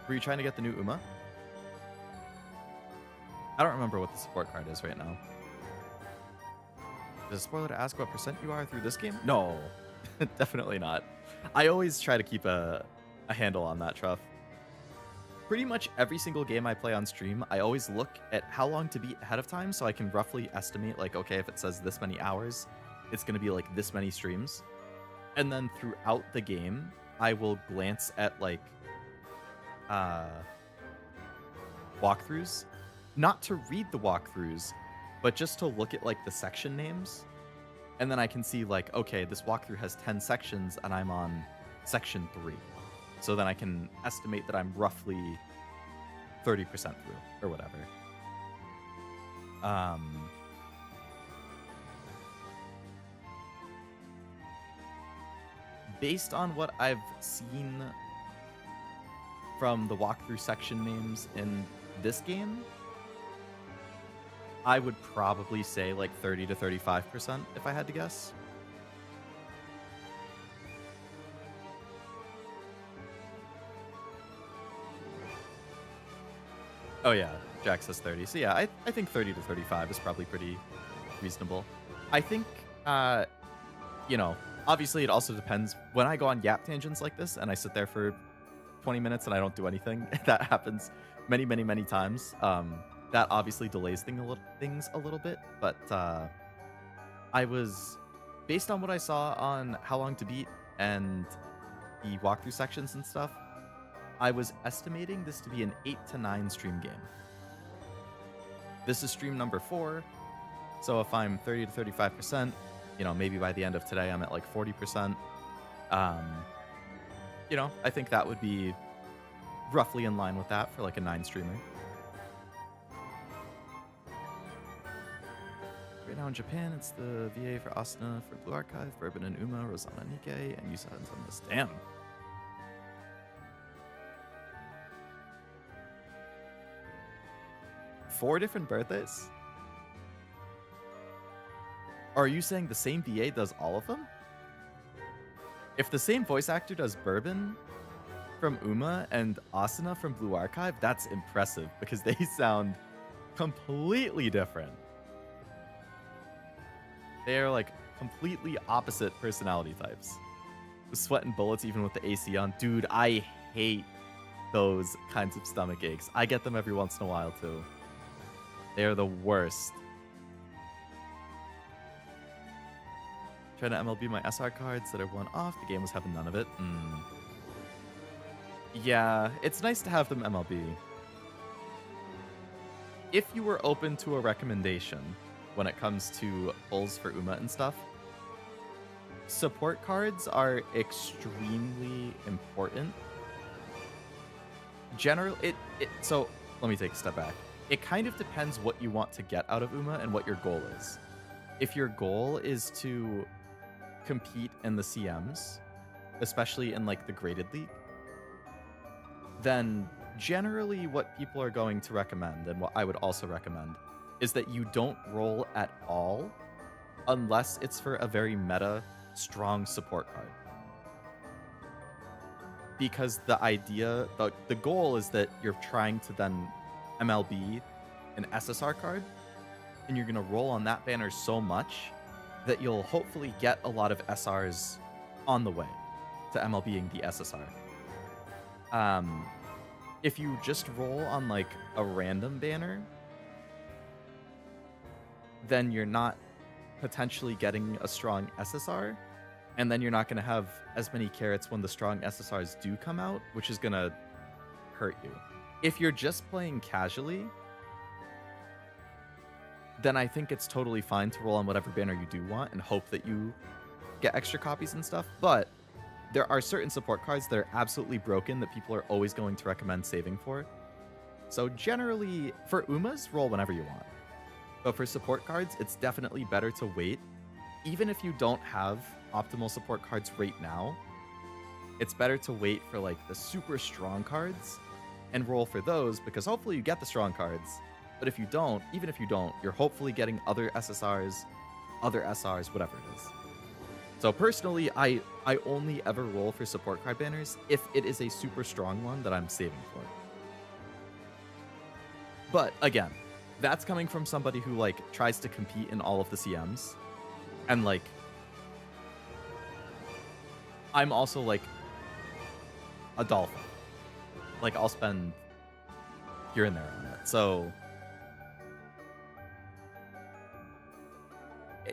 Were you trying to get the new Uma? I don't remember what the support card is right now. Is it a spoiler to ask what % you are through this game? No, definitely not. I always try to keep a handle on that, Truff. Pretty much every single game I play on stream, I always look at how long to beat ahead of time so I can roughly estimate, like, okay, if it says this many hours, it's going to be like this many streams. And then throughout the game, I will glance at like walkthroughs. Not to read the walkthroughs, but just to look at like the section names. And then I can see like, okay, this walkthrough has 10 sections and I'm on section 3. So then I can estimate that I'm roughly 30% through or whatever. Based on what I've seen from the walkthrough section names in this game, I would probably say like 30 to 35% if I had to guess. Oh yeah, Jack says 30. So yeah, I think 30 to 35 is probably pretty reasonable. I think, you know, obviously it also depends. When I go on yap tangents like this and I sit there for 20 minutes and I don't do anything, that happens many, many, many times. That obviously delays things a little bit, but I was, based on what I saw on How Long to Beat and the walkthrough sections and stuff, I was estimating this to be an 8 to 9 stream game. This is stream number 4, so if I'm 30 to 35%, you know, maybe by the end of today I'm at like 40%. You know, I think that would be roughly in line with that for like a 9 streamer. Right now in Japan, it's the VA for Asuna for Blue Archive, Bourbon and Uma, Rosanna Nikkei, and Yusa and Sunless. Damn. Four different birthdays? Are you saying the same VA does all of them? If the same voice actor does Bourbon from Uma and Asuna from Blue Archive, that's impressive because they sound completely different. They are like completely opposite personality types. The sweat and bullets, even with the AC on. Dude, I hate those kinds of stomach aches. I get them every once in a while too. They are the worst. Trying to MLB my SR cards that are one off. The game was having none of it. Yeah, it's nice to have them MLB. If you were open to a recommendation when it comes to pulls for Uma and stuff, support cards are extremely important. So let me take a step back. It kind of depends what you want to get out of Uma and what your goal is. If your goal is to compete in the CMs, especially in like the graded league, then generally what people are going to recommend, and what I would also recommend, is that you don't roll at all unless it's for a very meta, strong support card. Because the idea, the goal is that you're trying to then MLB an SSR card, and you're going to roll on that banner so much that you'll hopefully get a lot of SRs on the way to MLBing the SSR. If you just roll on like a random banner, then you're not potentially getting a strong SSR, and then you're not going to have as many carrots when the strong SSRs do come out, which is going to hurt you. If you're just playing casually, then I think it's totally fine to roll on whatever banner you do want and hope that you get extra copies and stuff. But there are certain support cards that are absolutely broken that people are always going to recommend saving for. So generally, for Umas, roll whenever you want. But for support cards, it's definitely better to wait. Even if you don't have optimal support cards right now, it's better to wait for like the super strong cards and roll for those, because hopefully you get the strong cards. But if you don't, even if you don't, you're hopefully getting other SSRs, other SRs, whatever it is. So personally, I only ever roll for support card banners if it is a super strong one that I'm saving for. But again, that's coming from somebody who like tries to compete in all of the CMs. And like, I'm also like a dolphin. Like I'll spend here and there on it. So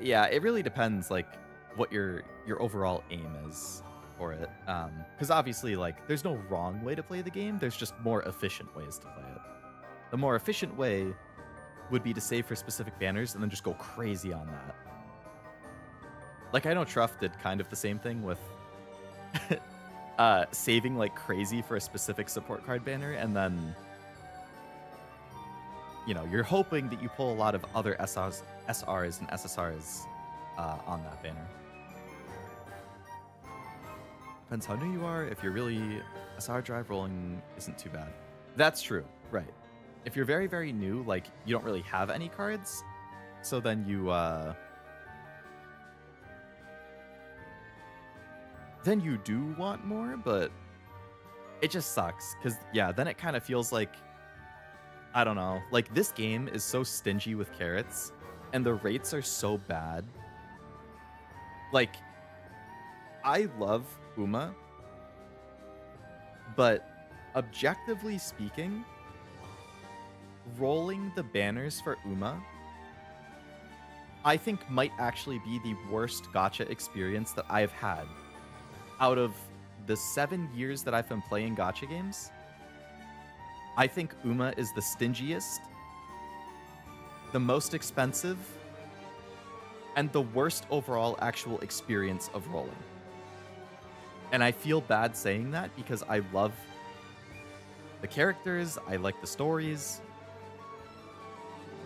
yeah, it really depends like what your overall aim is for it. Because obviously like there's no wrong way to play the game. There's just more efficient ways to play it. The more efficient way would be to save for specific banners and then just go crazy on that. Like I know Truff did kind of the same thing with saving like crazy for a specific support card banner, and then you know, you're hoping that you pull a lot of other SRs and SSRs on that banner. Depends how new you are. If you're really SR drive, rolling isn't too bad. That's true, right? If you're very, very new, like you don't really have any cards, so then you do want more, but it just sucks because yeah, then it kind of feels like I don't know. Like, this game is so stingy with carrots, and the rates are so bad. Like, I love Uma, but objectively speaking, rolling the banners for Uma, I think might actually be the worst gacha experience that I've had. Out of the 7 years that I've been playing gacha games, I think Uma is the stingiest, the most expensive, and the worst overall actual experience of rolling. And I feel bad saying that because I love the characters, I like the stories.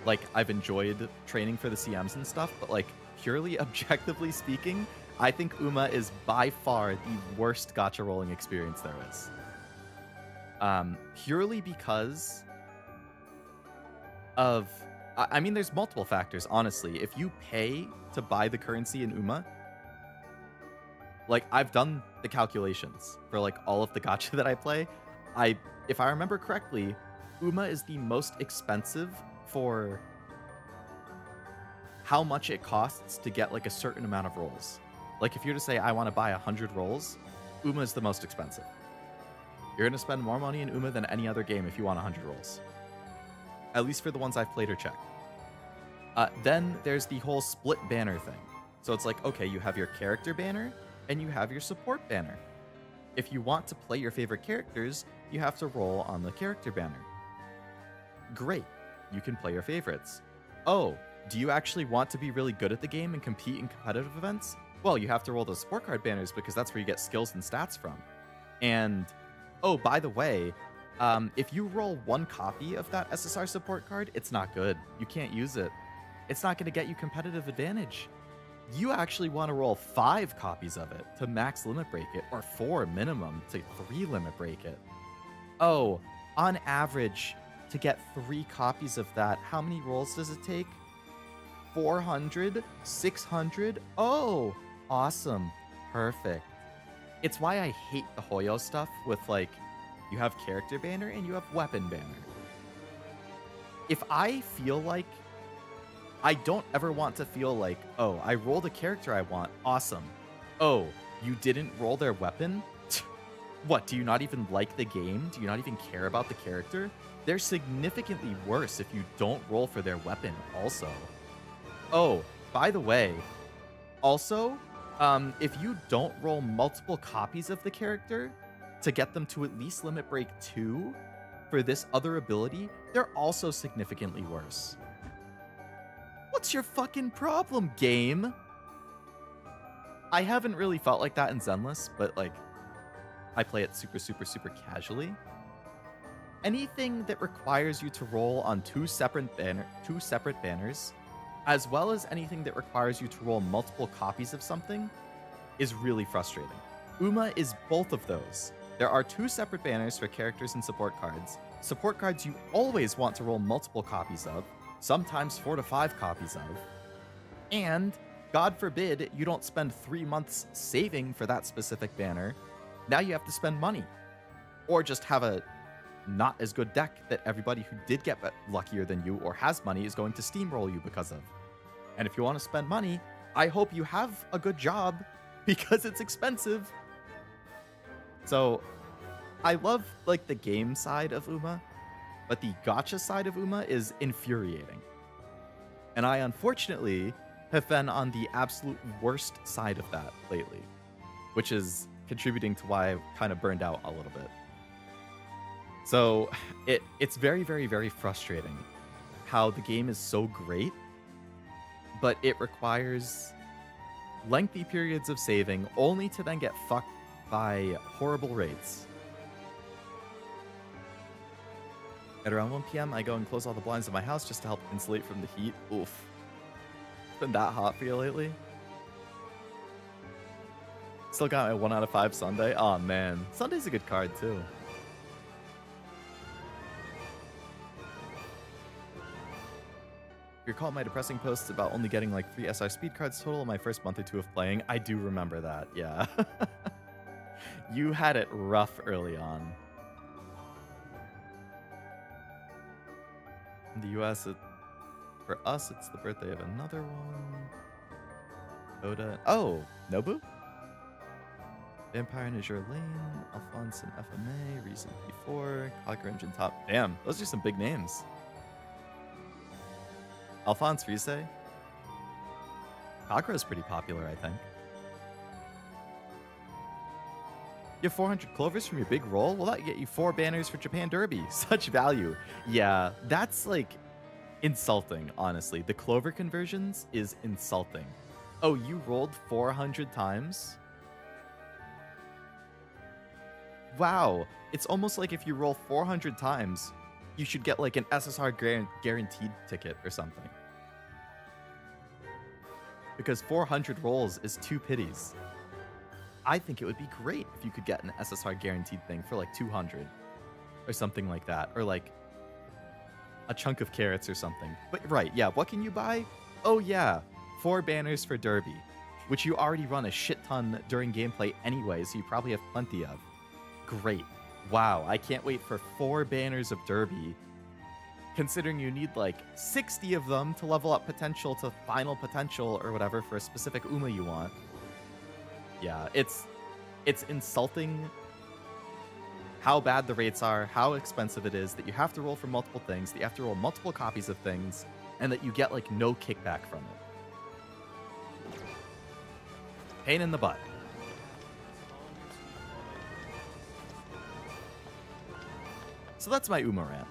Like, I've enjoyed training for the CMs and stuff, but like, purely objectively speaking, I think Uma is by far the worst gacha rolling experience there is. Purely because of, I mean, there's multiple factors, honestly. If you pay to buy the currency in Uma, like, I've done the calculations for like all of the gacha that I play. If I remember correctly, Uma is the most expensive for how much it costs to get like a certain amount of rolls. Like, if you're to say I want to buy 100 rolls, Uma is the most expensive. You're going to spend more money in Uma than any other game if you want 100 rolls. At least for the ones I've played or checked. Then there's the whole split banner thing. So it's like, okay, you have your character banner and you have your support banner. If you want to play your favorite characters, you have to roll on the character banner. Great. You can play your favorites. Oh, do you actually want to be really good at the game and compete in competitive events? Well, you have to roll those support card banners because that's where you get skills and stats from. And, oh, by the way, if you roll one copy of that SSR support card, it's not good. You can't use it. It's not going to get you competitive advantage. You actually want to roll 5 copies of it to max limit break it, or 4 minimum to 3 limit break it. Oh, on average, to get 3 copies of that, how many rolls does it take? 400? 600? Oh, awesome. Perfect. It's why I hate the Hoyo stuff with, like, you have character banner and you have weapon banner. If I feel like, I don't ever want to feel like, oh, I rolled a character I want. Awesome. Oh, you didn't roll their weapon? What, do you not even like the game? Do you not even care about the character? They're significantly worse if you don't roll for their weapon also. Oh, by the way, also, if you don't roll multiple copies of the character to get them to at least limit break 2 for this other ability, they're also significantly worse. What's your fucking problem, game? I haven't really felt like that in Zenless, but like, I play it super, super, super casually. Anything that requires you to roll on two separate banners, as well as anything that requires you to roll multiple copies of something, is really frustrating. Uma is both of those. There are 2 separate banners for characters and support cards. Support cards you always want to roll multiple copies of, sometimes 4 to 5 copies of. And, God forbid, you don't spend 3 months saving for that specific banner. Now you have to spend money. Or just have a not as good deck that everybody who did get luckier than you or has money is going to steamroll you because of. And if you want to spend money, I hope you have a good job because it's expensive. So, I love like the game side of Uma, but the gacha side of Uma is infuriating. And I unfortunately have been on the absolute worst side of that lately, which is contributing to why I've kind of burned out a little bit. So it's very, very, very frustrating how the game is so great, but it requires lengthy periods of saving only to then get fucked by horrible rates. At around 1 p.m., I go and close all the blinds in my house just to help insulate from the heat. Oof. It's been that hot for you lately? Still got my 1 out of 5 Sunday. Aw, man. Sunday's a good card, too. You recall my depressing posts about only getting like 3 SR speed cards total in my first month or 2 of playing? I do remember that, yeah. You had it rough early on. In the US, for us, it's the birthday of another one. Oda. Oh, Nobu? Vampire in Azure Lane, Alphonse and FMA, Recent P4, Clocker Engine Top. Damn, those are some big names. Alphonse Rise. Kakuro's pretty popular, I think. You have 400 clovers from your big roll? Well, that get you 4 banners for Japan Derby. Such value. Yeah, that's like insulting, honestly. The clover conversions is insulting. Oh, you rolled 400 times? Wow. It's almost like if you roll 400 times, you should get like an SSR guaranteed ticket or something. Because 400 rolls is 2 pities. I think it would be great if you could get an SSR guaranteed thing for like 200 or something like that. Or like a chunk of carrots or something. But right, yeah, what can you buy? Oh yeah, 4 banners for Derby, which you already run a shit ton during gameplay anyway, so you probably have plenty of. Great. Wow, I can't wait for 4 banners of Derby, considering you need like 60 of them to level up potential to final potential or whatever for a specific Uma you want. Yeah, it's insulting how bad the rates are, how expensive it is, that you have to roll for multiple things, that you have to roll multiple copies of things, and that you get like no kickback from it. Pain in the butt. So that's my Uma rant.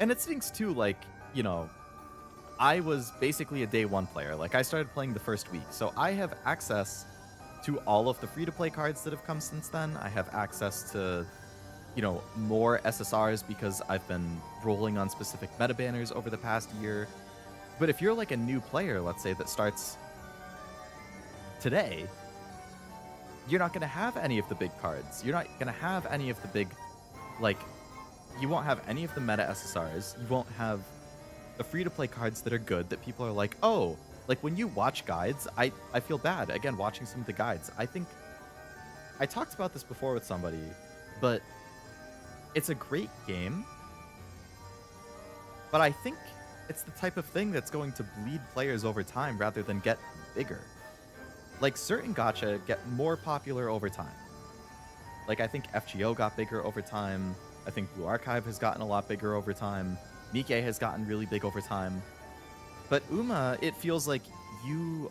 And it stinks too, like, you know, I was basically a day 1 player. Like, I started playing the first week, so I have access to all of the free-to-play cards that have come since then. I have access to, you know, more SSRs because I've been rolling on specific meta banners over the past year. But if you're like a new player, let's say, that starts today, you're not going to have any of the big cards. You're not going to have any of the big, like, you won't have any of the meta SSRs. You won't have the free-to-play cards that are good, that people are like, oh, like when you watch guides, I feel bad, again, watching some of the guides. I think, I talked about this before with somebody, but it's a great game, but I think it's the type of thing that's going to bleed players over time rather than get bigger. Like, certain gacha get more popular over time. Like, I think FGO got bigger over time. I think Blue Archive has gotten a lot bigger over time. Nikkei has gotten really big over time. But Uma, it feels like you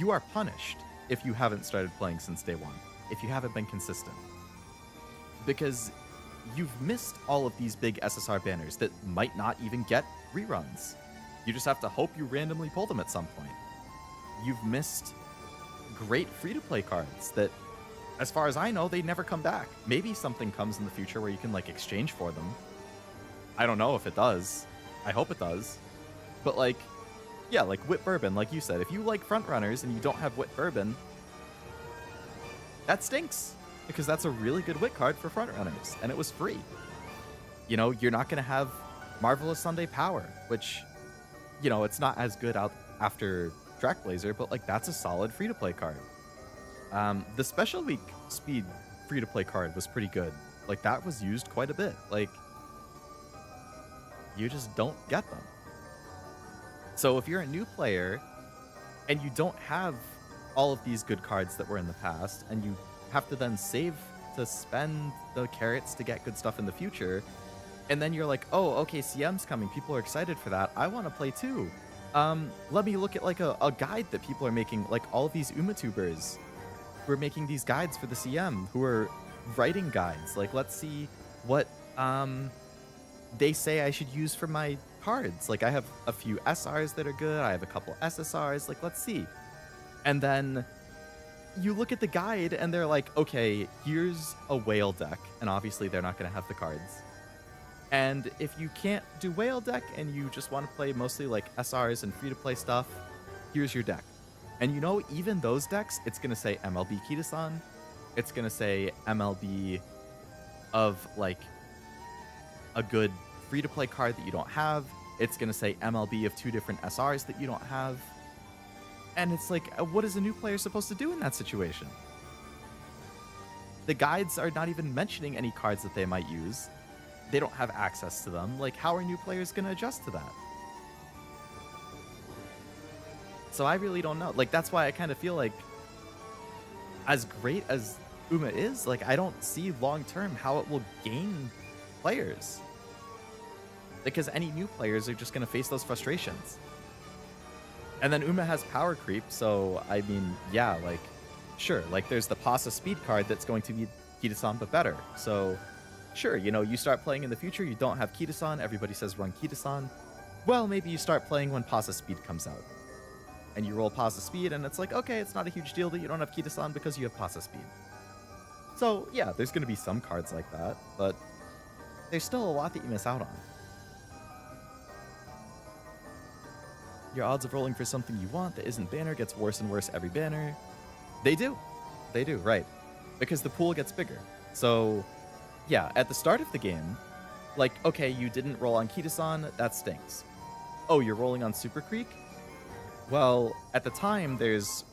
are punished if you haven't started playing since day 1, if you haven't been consistent. Because you've missed all of these big SSR banners that might not even get reruns. You just have to hope you randomly pull them at some point. You've missed great free-to-play cards that, as far as I know, they never come back. Maybe something comes in the future where you can, like, exchange for them. I don't know if it does. I hope it does. But, like, yeah, like Wit Bourbon, like you said. If you like Frontrunners and you don't have Wit Bourbon, that stinks. Because that's a really good Wit card for Frontrunners, and it was free. You know, you're not going to have Marvelous Sunday Power, which, you know, it's not as good out after Trackblazer, but, like, that's a solid free-to-play card. The Special Week Speed free-to-play card was pretty good. Like, that was used quite a bit. Like, you just don't get them. So if you're a new player and you don't have all of these good cards that were in the past, and you have to then save to spend the carrots to get good stuff in the future, and then you're like, oh, okay, CM's coming, people are excited for that, I want to play too. Let me look at like a guide that people are making, like all of these vtubers who are making these guides for the CM, who are writing guides. Like, let's see what they say I should use for my cards. Like, I have a few SRs that are good, I have a couple SSRs, like, let's see. And then you look at the guide and they're like, okay, here's a whale deck, and obviously they're not going to have the cards. And if you can't do whale deck and you just want to play mostly like SRs and free-to-play stuff, here's your deck. And you know, even those decks, it's going to say MLB Kitasan, it's going to say MLB of like a good free-to-play card that you don't have, it's going to say MLB of 2 different SRs that you don't have. And it's like, what is a new player supposed to do in that situation? The guides are not even mentioning any cards that they might use. They don't have access to them. Like, how are new players going to adjust to that? So I really don't know. Like, that's why I kind of feel like, as great as Uma is, like, I don't see long-term how it will gain players. Because any new players are just going to face those frustrations. And then Uma has power creep, so, I mean, yeah, like, sure, like, there's the Pasa speed card that's going to be Kitasan, but better. So, sure, you know, you start playing in the future, you don't have Kitasan, everybody says run Kitasan. Well, maybe you start playing when Pasa speed comes out. And you roll Pasa speed, and it's like, okay, it's not a huge deal that you don't have Kitasan because you have Pasa speed. So, yeah, there's going to be some cards like that, but there's still a lot that you miss out on. Your odds of rolling for something you want that isn't banner gets worse and worse every banner. They do. They do, right. Because the pool gets bigger. So, yeah, at the start of the game, like, okay, you didn't roll on Kitasan, that stinks. Oh, you're rolling on Super Creek? Well, at the time, there's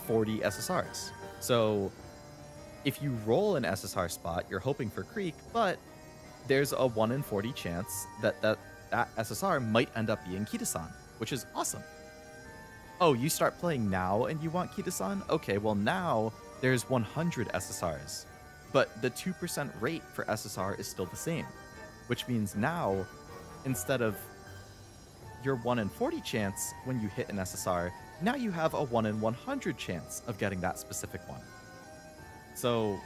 40 SSRs. So, if you roll an SSR spot, you're hoping for Creek, but there's a 1 in 40 chance that SSR might end up being Kitasan, which is awesome. Oh, you start playing now and you want Kitasan? Okay, well now there's 100 SSRs, but the 2% rate for SSR is still the same, which means now, instead of your 1 in 40 chance when you hit an SSR, now you have a 1 in 100 chance of getting that specific one. So,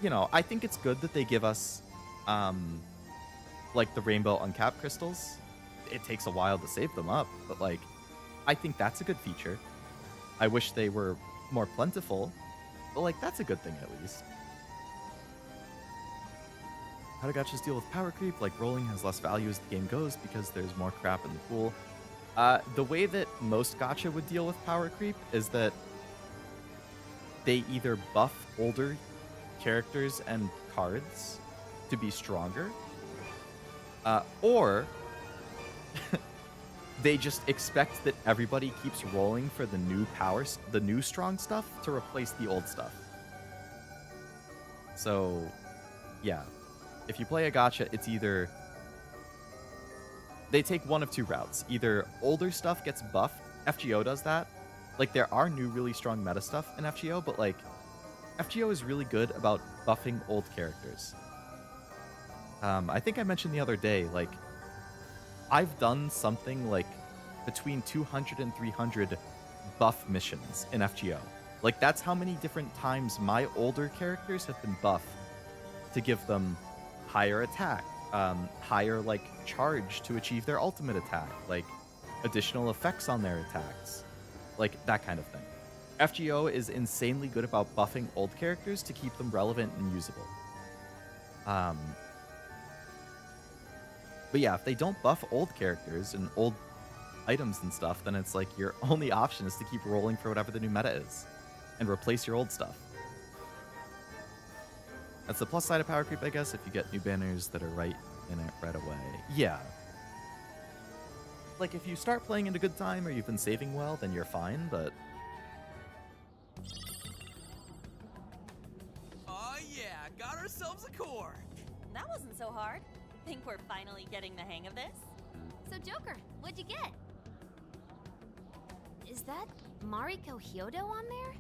you know, I think it's good that they give us, like, the rainbow uncapped crystals. It takes a while to save them up, but, like, I think that's a good feature. I wish they were more plentiful, but, like, that's a good thing at least. How do gachas deal with power creep? Like, rolling has less value as the game goes because there's more crap in the pool. The way that most gacha would deal with power creep is that they either buff older characters and cards to be stronger, or they just expect that everybody keeps rolling for the new powers, the new strong stuff, to replace the old stuff. So, yeah. If you play a gacha, it's either... They take one of two routes. Either older stuff gets buffed. FGO does that. Like, there are new really strong meta stuff in FGO, but, like, FGO is really good about buffing old characters. I think I mentioned the other day, like, I've done something like between 200 and 300 buff missions in FGO. Like, that's how many different times my older characters have been buffed to give them higher attack, higher, like, charge to achieve their ultimate attack, like, additional effects on their attacks, like, that kind of thing. FGO is insanely good about buffing old characters to keep them relevant and usable. But yeah, if they don't buff old characters and old items and stuff, then it's like your only option is to keep rolling for whatever the new meta is and replace your old stuff. That's the plus side of power creep, I guess, if you get new banners that are right in it right away. Yeah. Like, if you start playing in a good time or you've been saving well, then you're fine, but... Oh yeah, got ourselves a core. That wasn't so hard. Think we're finally getting the hang of this? So, Joker, what'd you get? Is that Mariko Hyodo on there?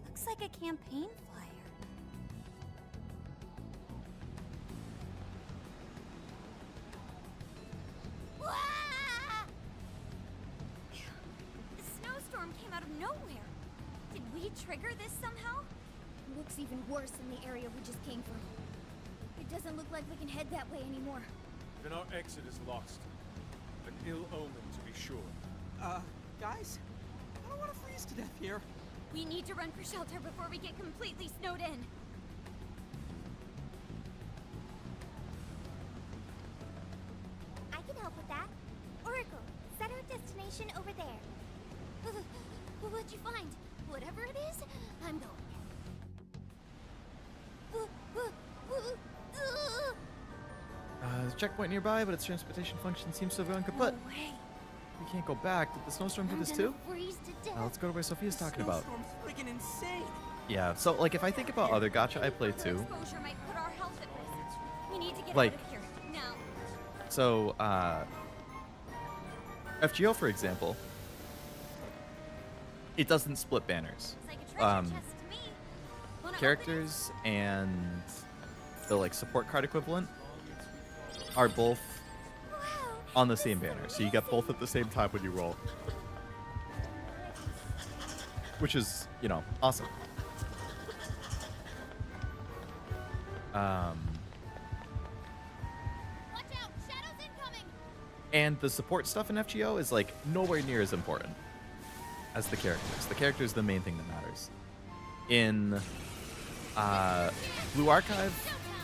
Looks like a campaign flyer. Wah! The snowstorm came out of nowhere. Did we trigger this somehow? Looks even worse than the area we just came from. It doesn't look like we can head that way anymore. Even our exit is lost. An ill omen, to be sure. Guys? I don't want to freeze to death here. We need to run for shelter before we get completely snowed in. I can help with that. Oracle, set our destination over there. What'd you find? Whatever it is, I'm going. There's a checkpoint nearby, but its transportation function seems to have gone kaput. No way. We can't go back. Did the snowstorm do I'm this gonna too? freeze to death. Now let's go to where Sophia's talking about. Snowstorm's freaking insane. Yeah, so like if I think about other gacha I play too, Exposure might put our health at risk. We need to get Like- out of here now. so FGO for example, it doesn't split banners. It's like a treasure chest to me. Wanna open Characters and the like support card equivalent are both Wow. on the same banner, so you get both at the same time when you roll, which is, you know, awesome. Watch out! Shadows incoming! And the support stuff in FGO is like nowhere near as important as the characters. The character is the main thing that matters. In Blue Archive,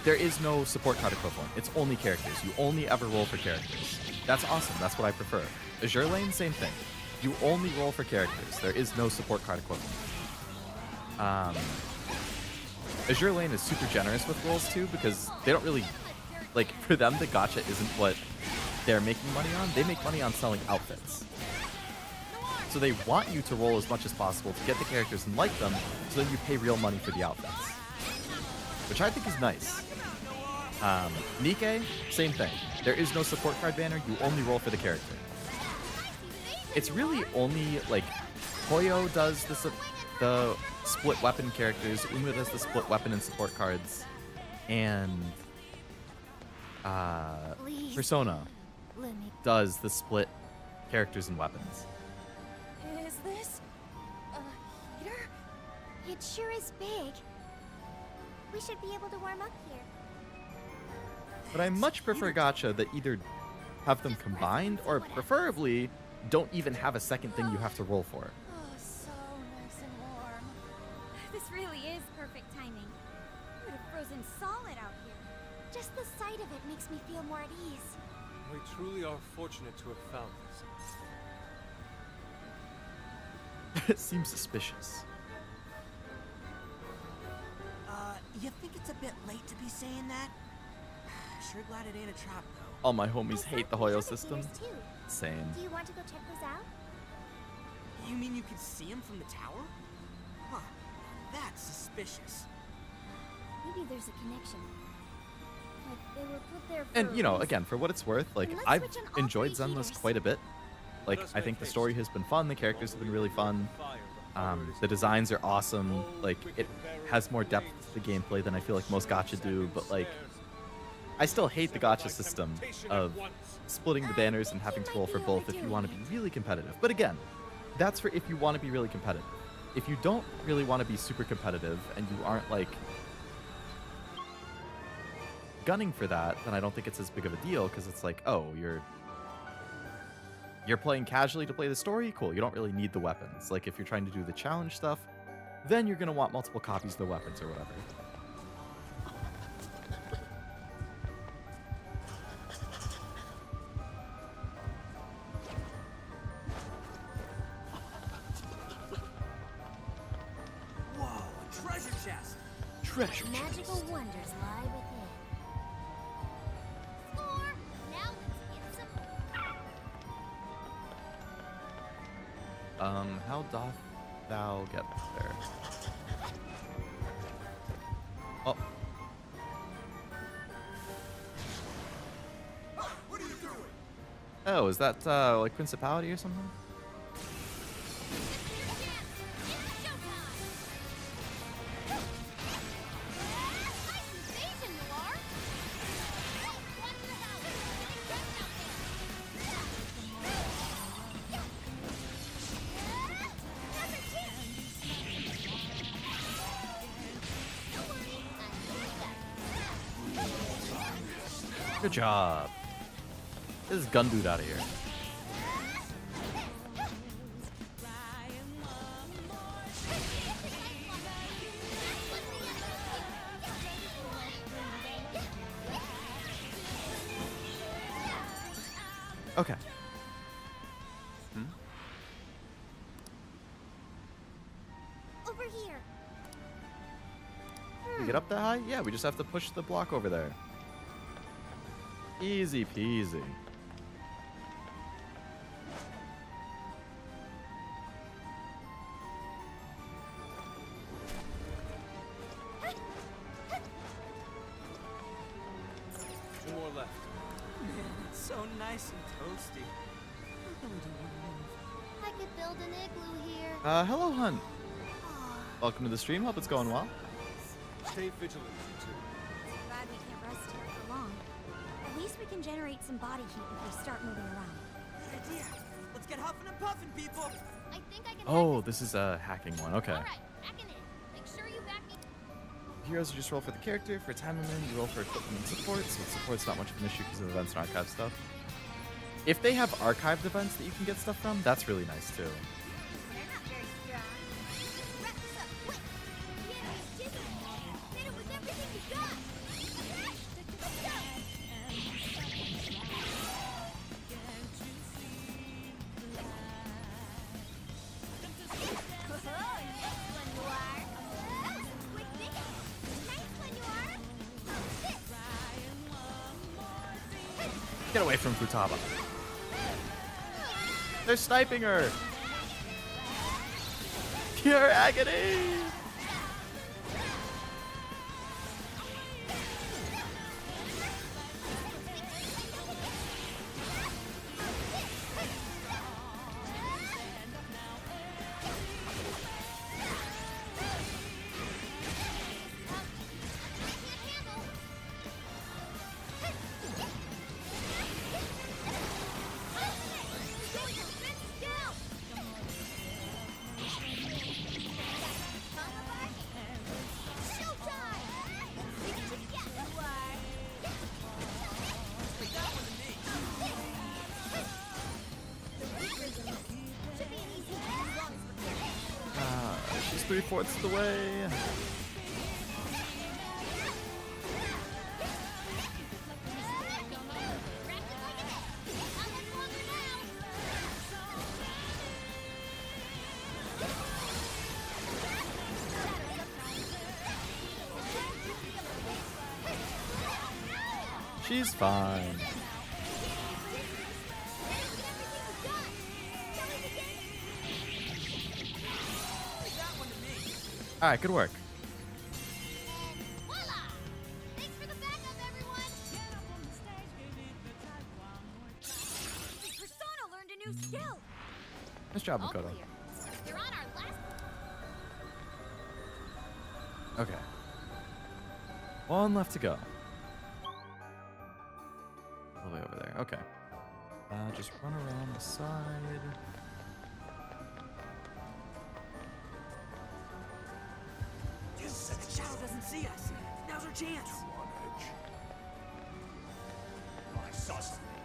there is no support card equivalent. It's only characters. You only ever roll for characters. That's awesome. That's what I prefer. Azure Lane, same thing. You only roll for characters. There is no support card equivalent. Azure Lane is super generous with rolls too because they don't really, like, for them the gacha isn't what they're making money on. They make money on selling outfits. So they want you to roll as much as possible to get the characters and like them, so then you pay real money for the outfits. Which I think is nice. Nikkei, same thing. There is no support card banner, you only roll for the character. It's really only, like, Hoyo does the split weapon characters, Uma does the split weapon and support cards, and Please. Persona Let me. does the split characters and weapons. Is this a heater? It sure is big. We should be able to warm up here. But I much prefer gacha that either have them combined or preferably don't even have a second thing you have to roll for. Oh, so nice and warm. This really is perfect timing. We would have frozen solid out here. Just the sight of it makes me feel more at ease. We truly are fortunate to have found this. It seems suspicious. You think it's a bit late to be saying that? Sure glad it ain't a trap, though. All my homies I hate the thought we Hoyo had system. heaters too. Same. Do you want to go check those out? You mean you could see him from the tower? Huh. That's suspicious. Maybe there's a connection. Like they were put there for And, a you know, reason. again, for what it's worth, like, Let's I've switch on all enjoyed three Zenless heaters. quite a bit. Like, Let us I think make the haste. story has been fun, the characters have been really fun. Fire, the horror is The designs are awesome. Like, it has more depth to the gameplay than I feel like most gacha do, but, like, I still hate the gacha system of splitting the banners and having to roll for both if you want to be really competitive. But again, that's for if you want to be really competitive. If you don't really want to be super competitive and you aren't, like, gunning for that, then I don't think it's as big of a deal because it's like, oh, you're playing casually to play the story? Cool, you don't really need the weapons. Like, if you're trying to do the challenge stuff, then you're going to want multiple copies of the weapons or whatever. Whoa, a treasure chest! Treasure Magical wonders lie within. Score! Now let's get some. How doth thou get there? Oh, What are you doing? oh, is that like Principality or something? Good job. This is gun dude out of here. Okay. Over here. We get up that high? Yeah, we just have to push the block over there. Easy peasy. so nice and toasty. I really don't want to move. I could build an igloo here. Hello, Hunt. Welcome to the stream. Hope it's going well. Stay vigilant, too. Glad we can't rest here for long. At least we can generate some body heat if we start moving around. Good idea. Let's get huffing and puffing, people. I think I can. Oh, this is a hacking one. Okay. All right, hacking in. Make sure you back me. Heroes, you just roll for the character. For time limit, you roll for equipment and support. So support's not much of an issue because of events and archive stuff. If they have archived events that you can get stuff from, that's really nice too. They're not very strong. Wrap this up quick. The enemy's dizzy. Hit it with everything you got. Let's go. Get away from Futaba. They're sniping her. Pure agony. She's 3/4 of the way. She's fine. All right, good work. Voila! Thanks for the backup, everyone. Persona learned a new skill. Nice job, All Makoto. clear. You're on our last. Okay. One left to go. All the way over there. Okay. Just run around the side. The Shadow doesn't see us. Now's our chance. I saw something.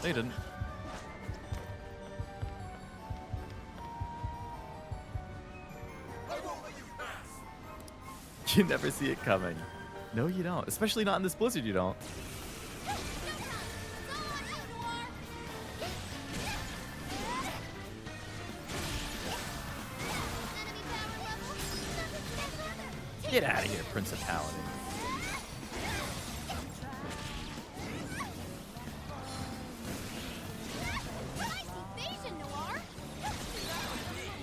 They didn't. I won't let you pass. You never see it coming. No, you don't. Especially not in this blizzard, you don't. Get out of here, Principality.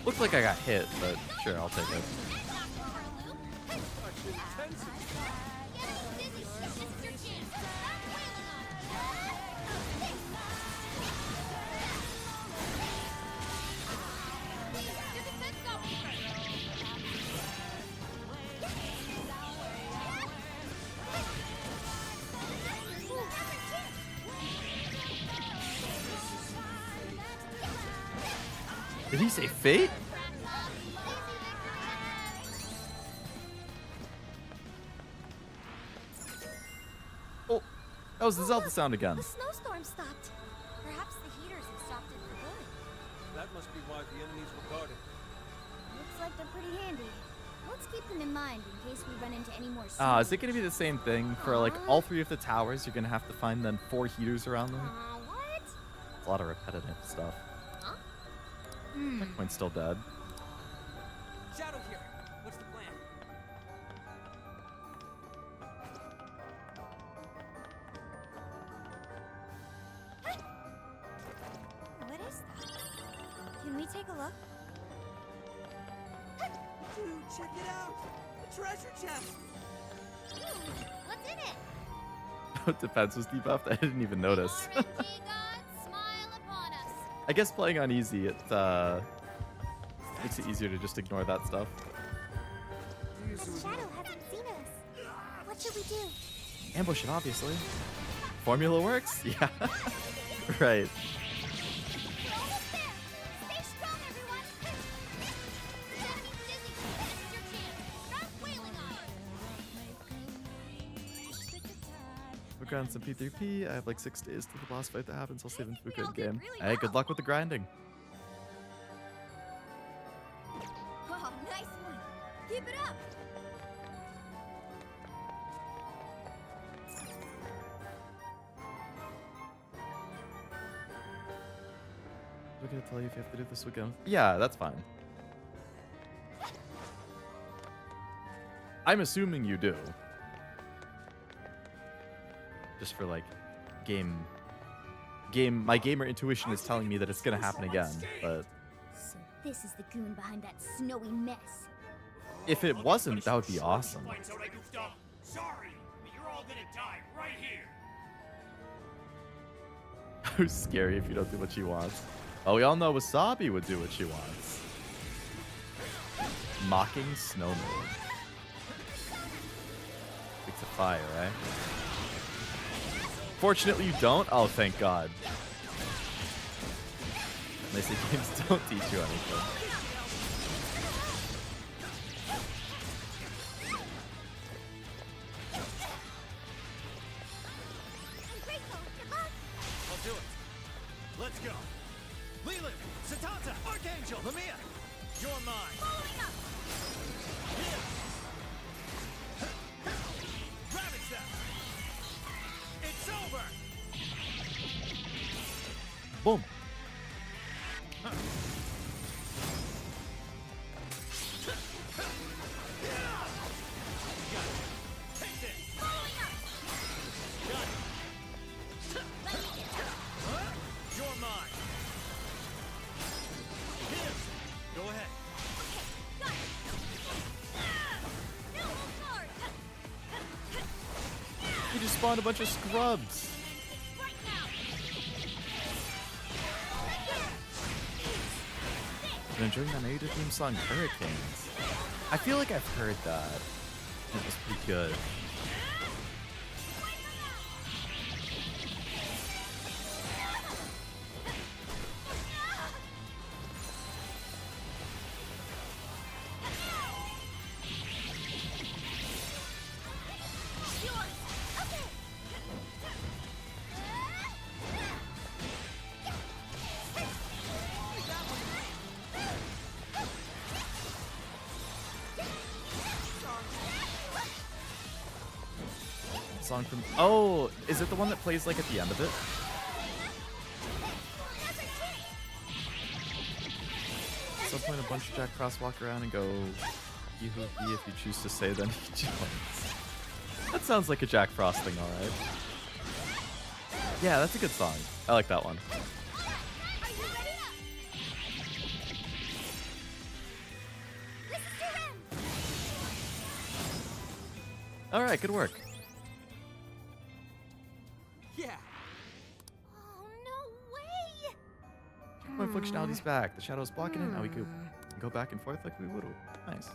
Looks like I got hit, but sure, I'll take it. Did he say fate? Oh, that was the Zelda sound again. The snowstorm stopped. Perhaps the heaters have stopped it for good. That must be why the enemies were guarded. Looks like they're pretty handy. Let's keep them in mind in case we run into any more. Is it going to be the same thing for like all 3 of the towers? You're going to have to find then 4 heaters around them. What? It's a lot of repetitive stuff. Huh? Checkpoint's still dead. Shadow here. What's the plan? What is that? Can we take a look? Dude, check it out. A treasure chest. What's in it? Defense was debuffed. I didn't even notice. RNG gods, smile upon us. I guess playing on easy, it makes it easier to just ignore that stuff. The shadow hasn't seen us. What should we do? Ambush it, obviously. Formula works? Yeah. Right. We're almost there. Stay strong, everyone. The enemy's dizzy. This is your chance. Start wailing on it. We're grinding some P3P. I have like 6 days to the boss fight that happens. I'll save Fuka We all in did game. really Hey, good well. luck with the grinding. Oh, nice one. Keep it up. I'm gonna tell you if you have to do this weekend. Yeah, that's fine. I'm assuming you do. Just for like my gamer intuition is telling me that it's gonna happen again, but So this is the goon behind that snowy mess. if it wasn't, that would be awesome. Fights out I goofed up. Sorry, but you're all gonna die right here. How scary if you don't do what she wants. Well, we all know Wasabi would do what she wants. Mocking snowman. It's a fire, right? Fortunately, you don't. Oh, thank God. They say games don't teach you anything. Mariko, good luck. I'll do it. Let's go. Leland, Satanta, Archangel, Lamia, you're mine. Following up. Ravage them. It's over. Boom. Take this. Following up. Got it. Let me get it. Huh? You're mine. Here. Go ahead. Okay, got it. No, hold hard. You just spawned a bunch of scrubs. Right now. I'm enjoying that Naruto theme song, Hurricanes. I feel like I've heard that. It was pretty good. Song from is it the one that plays like at the end of it? At some point a bunch of Jack Frost walk around and go he who he if you choose to say then he joins. That sounds like a Jack Frost thing, alright. Yeah, that's a good song. I like that one. Are you ready? This is your end. Alright, good work. Yeah. Oh, no way. My functionality's back. The shadow's blocking it. Now we can go back and forth like we would. Nice.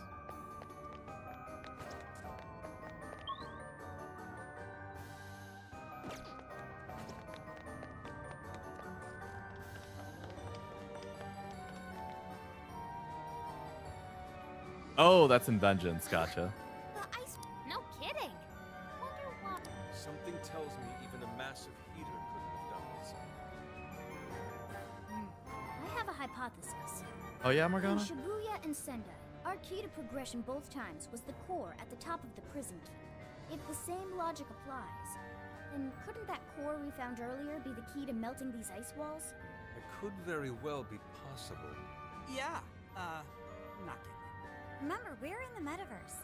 Oh, that's in Vengeance. Gotcha. The ice. No kidding. Wonder why. Something tells me even a massive heater couldn't have done this. I have a hypothesis. Oh yeah, In Morgana? Shibuya and Sendai, our key to progression both times was the core at the top of the prison key. If the same logic applies, then couldn't that core we found earlier be the key to melting these ice walls? It could very well be possible. Yeah. Not kidding. Remember, we're in the metaverse.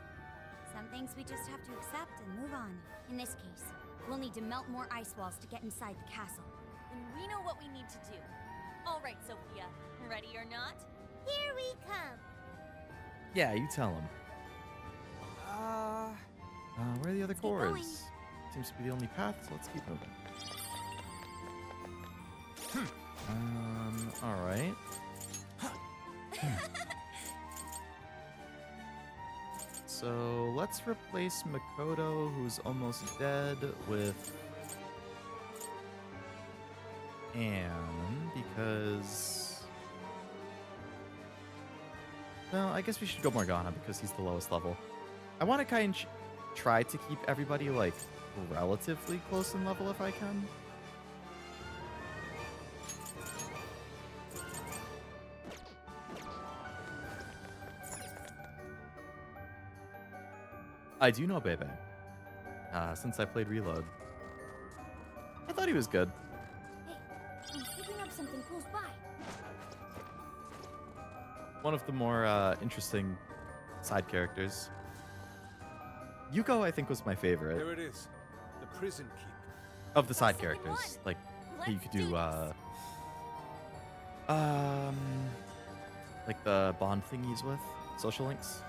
Some things we just have to accept and move on. In this case, we'll need to melt more ice walls to get inside the castle. And we know what we need to do. All right, Sophia. Ready or not? Here we come. Yeah, you tell him. Uh, Where are the other Let's keep going. cores? seems to be the only path, so let's keep moving. Alright. So let's replace Makoto, who's almost dead, with Anne, because... No, I guess we should go Morgana, because he's the lowest level. I want to kind of try to keep everybody, like, relatively close in level if I can. I do know Bebe, since I played Reload. I thought he was good. Hey, I'm picking up something close by. One of the more interesting side characters. Yuko, I think, was my favorite. Here it is. The prison keep. Of the side Second characters. one. Like, you could do, like the bond thingies with social links.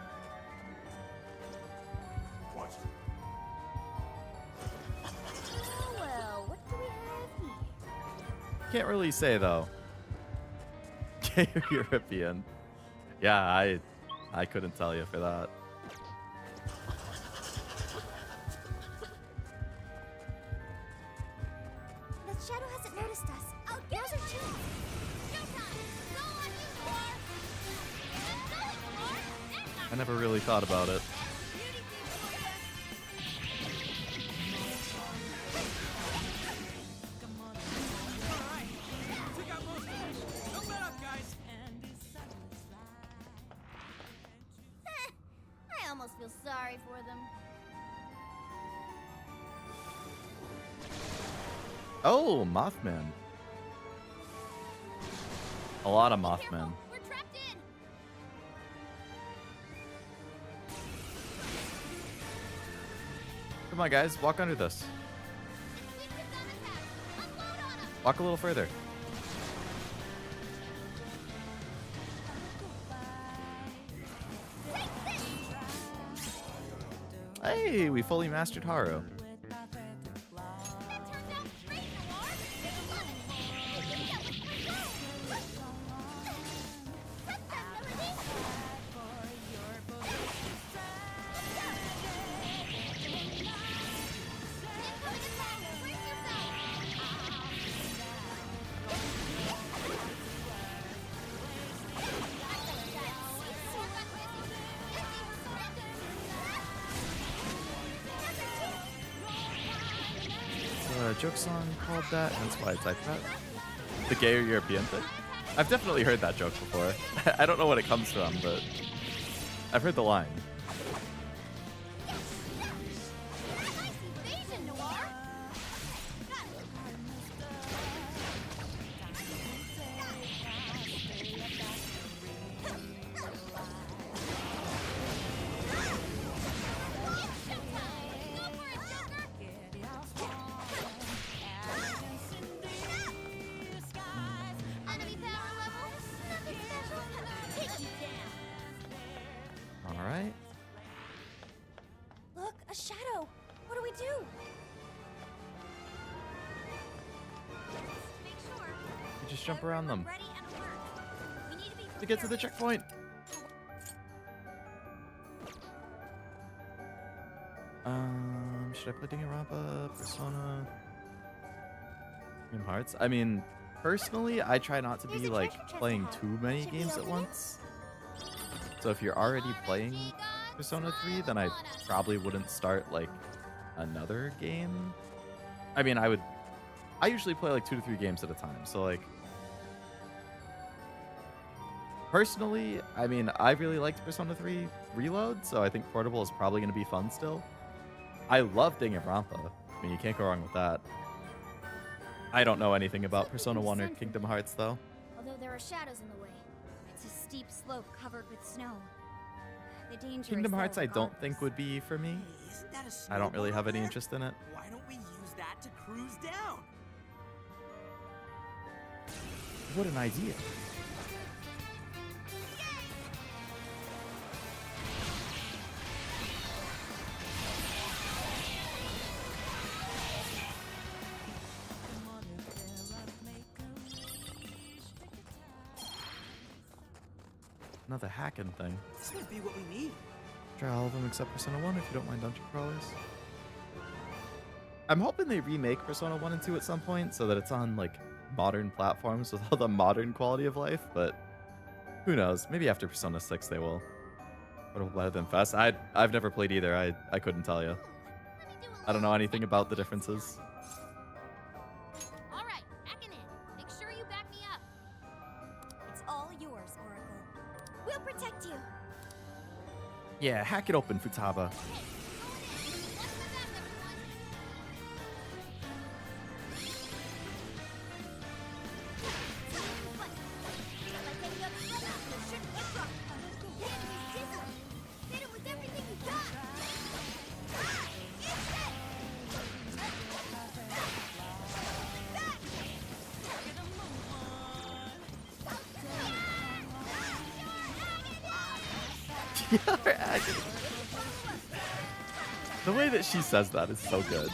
Oh, well, what do we have here? Can't really say, though. European. Yeah, I couldn't tell you for that. The shadow hasn't noticed us. I'll get her too. Showtime! Go on, you Noir! Let's go, Noir! I never really thought about it. Alright. Took out most of it. Don't let up, guys. I almost feel sorry for them. Oh, Mothman. A lot of Mothman. Careful, we're trapped in. Come on, guys. Walk under this. Keep this on attack. Unload on 'em. Walk a little further. Hey, we fully mastered Haru. That turned out great, Noir. Love it. Hey, that was pretty good. Press that, Melody. Incoming attack. Brace Joke song called that, that's why I typed that. The gay or European thing? I've definitely heard that joke before. I don't know what it comes from, but I've heard the line. Nice evasion, Noir. Got it. Enemy power level, nothing special. Take you down. All right. Look, a shadow. What do we do? Make sure. You just jump around them Ready and alert. We need to be to get to the checkpoint. Should I play Danganronpa, Persona, Kingdom Hearts? I mean, personally, I try not to There's be a like treasure chest playing ahead. too many Should we games at open it? once. So if you're already playing Persona 3, then I probably wouldn't start like another game. I mean, I usually play like 2 to 3 games at a time. So like, personally, I mean, I really liked Persona 3 Reload, so I think Portable is probably going to be fun still. I love Danganronpa. I mean, you can't go wrong with that. I don't know anything about Persona 1 or Kingdom Hearts, though. Although there are shadows in the way. It's a steep slope covered with snow. The danger Kingdom is Hearts there I don't think regardless. would be for me. Hey, isn't that a I don't really snowboard have any there? interest in it. Why don't we use that to cruise down? What an idea. Another hacking thing. This might be what we need. Try all of them except Persona 1 if you don't mind dungeon crawlers. I'm hoping they remake Persona 1 and 2 at some point so that it's on like modern platforms with all the modern quality of life, but who knows? Maybe after Persona 6 they will. But better than Fest. I've never played either. I couldn't tell you. I don't know anything about the differences. All right, hacking in. Make sure you back me up. It's all yours, Oracle. We'll protect you. Yeah, hack it open, Futaba. The way that she says that is so good.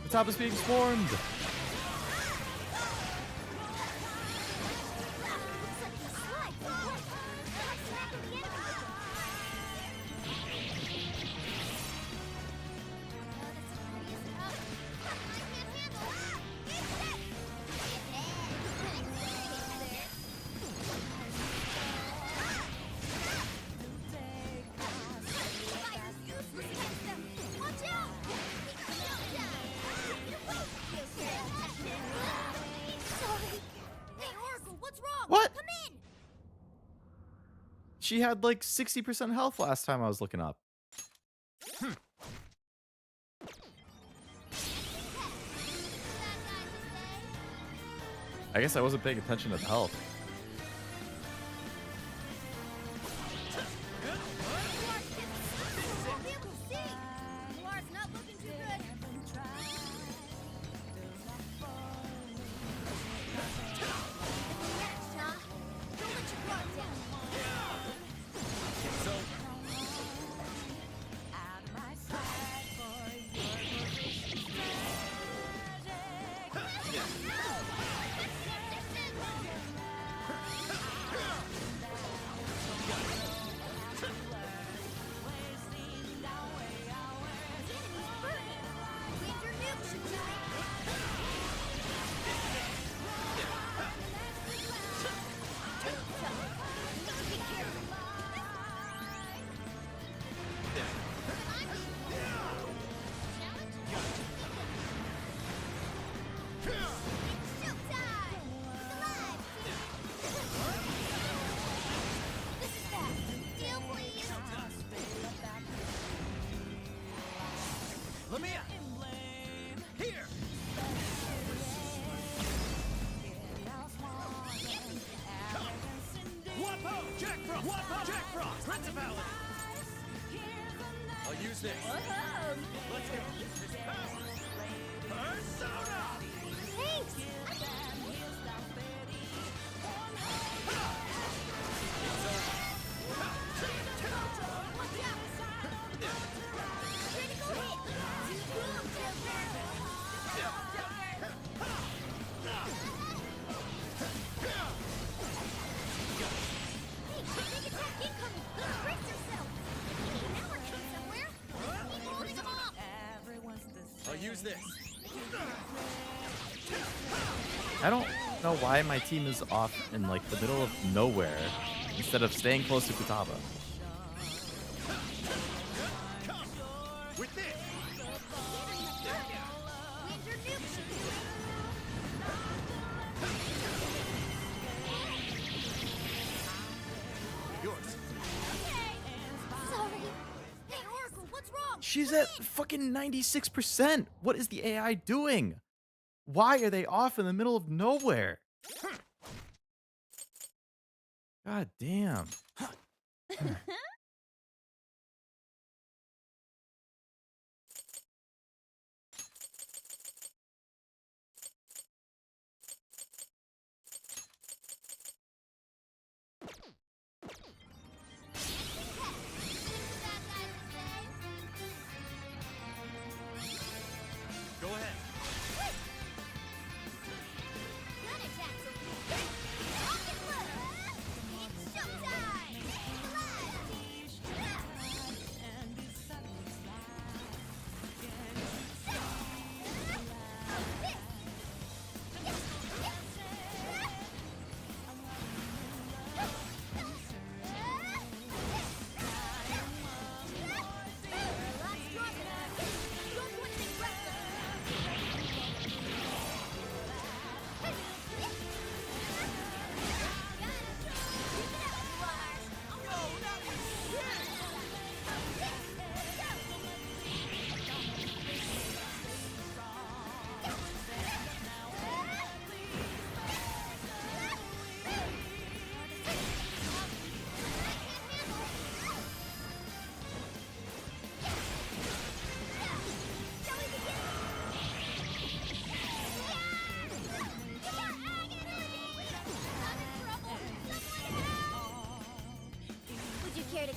The top is being swarmed. What? She had like 60% health last time I was looking up. I guess I wasn't paying attention to the health. Lamia! Here! Wapo! Jack Frost! Wapo! Jack Frost! Principality! I'll use this. Let's go. Persona! Thanks. I'll use this. I don't know why my team is off in like the middle of nowhere instead of staying close to Futaba. With this. Yours. Sorry. Hey, Oracle, what's wrong? She's at fucking 96%. What is the AI doing? Why are they off in the middle of nowhere? God damn.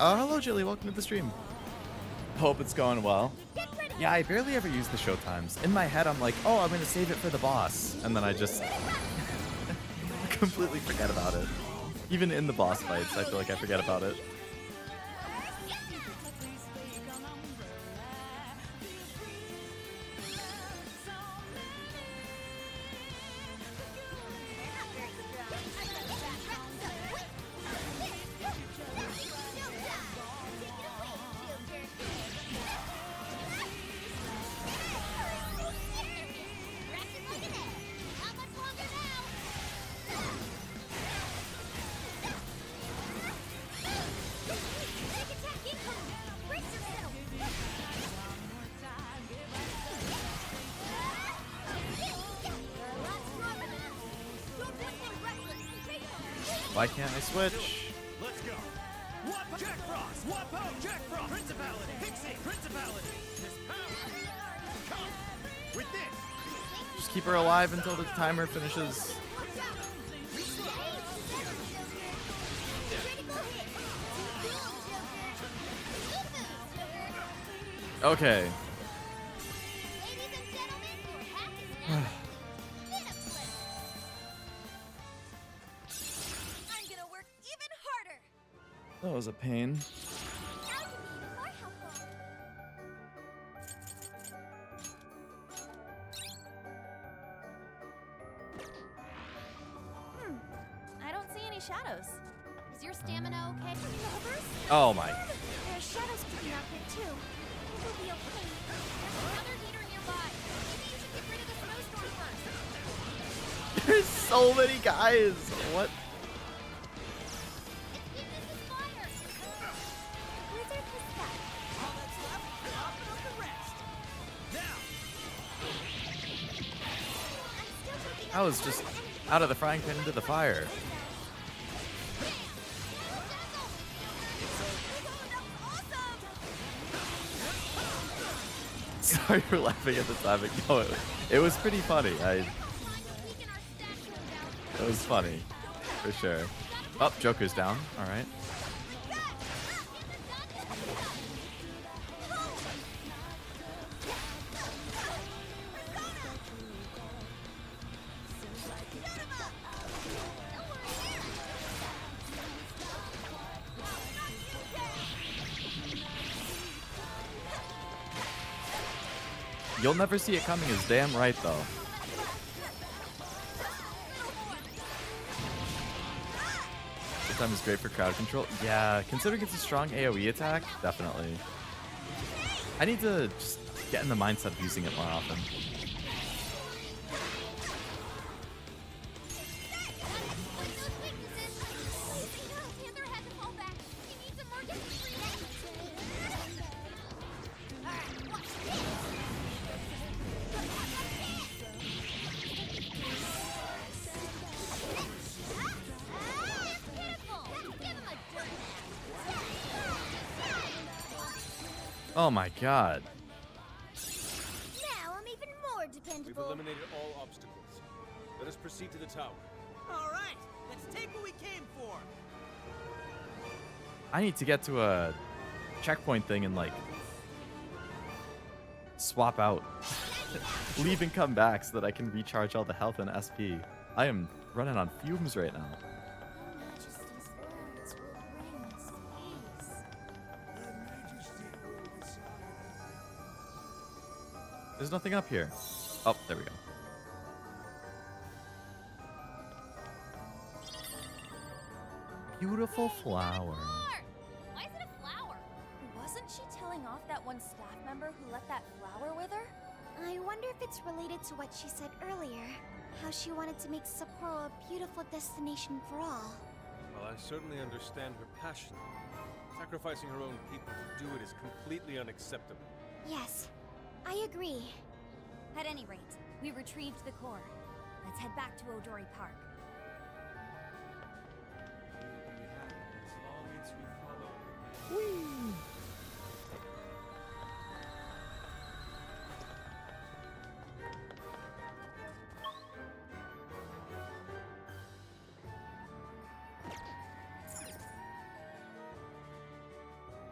Hello, Jilly. Welcome to the stream. Hope it's going well. Yeah, I barely ever use the showtimes. In my head, I'm like, oh, I'm going to save it for the boss. And then I just completely forget about it. Even in the boss fights, I feel like I forget about it. Why can't I switch? Let's go. Wapo, Jack Frost. Wapo, Jack Frost. Principality. Pixie. Principality. This power. Come. With this. Just keep her alive until the timer finishes. Okay. That was a pain. I don't see any shadows. Is your stamina okay? Lovers? Oh my. There's shadows creeping out here too. It'll be okay. There's another heater nearby. Maybe you should get rid of the snowstorm first. There's so many guys. What? I was just out of the frying pan into the fire. Sorry for laughing at the time, but no, it was pretty funny. It was funny, for sure. Oh, Joker's down. All right. You'll never see it coming is damn right, though. This time is great for crowd control. Yeah, considering it's a strong AoE attack, definitely. I need to just get in the mindset of using it more often. Oh my god. Now I'm even more We've dependable. eliminated all obstacles. Let us proceed to the tower. All right, let's take what we came for. I need to get to a checkpoint thing and like swap out. Leave and come back so that I can recharge all the health and SP. I am running on fumes right now. Majesty's words will bring us peace. There's nothing up here. Oh, there we go. Beautiful flower. Why is it a flower? Wasn't she telling off that one staff member who left that flower with her? I wonder if it's related to what she said earlier. How she wanted to make Sapporo a beautiful destination for all. Well, I certainly understand her passion. Sacrificing her own people to do it is completely unacceptable. Yes, I agree. At any rate, we retrieved the core. Let's head back to Odori Park.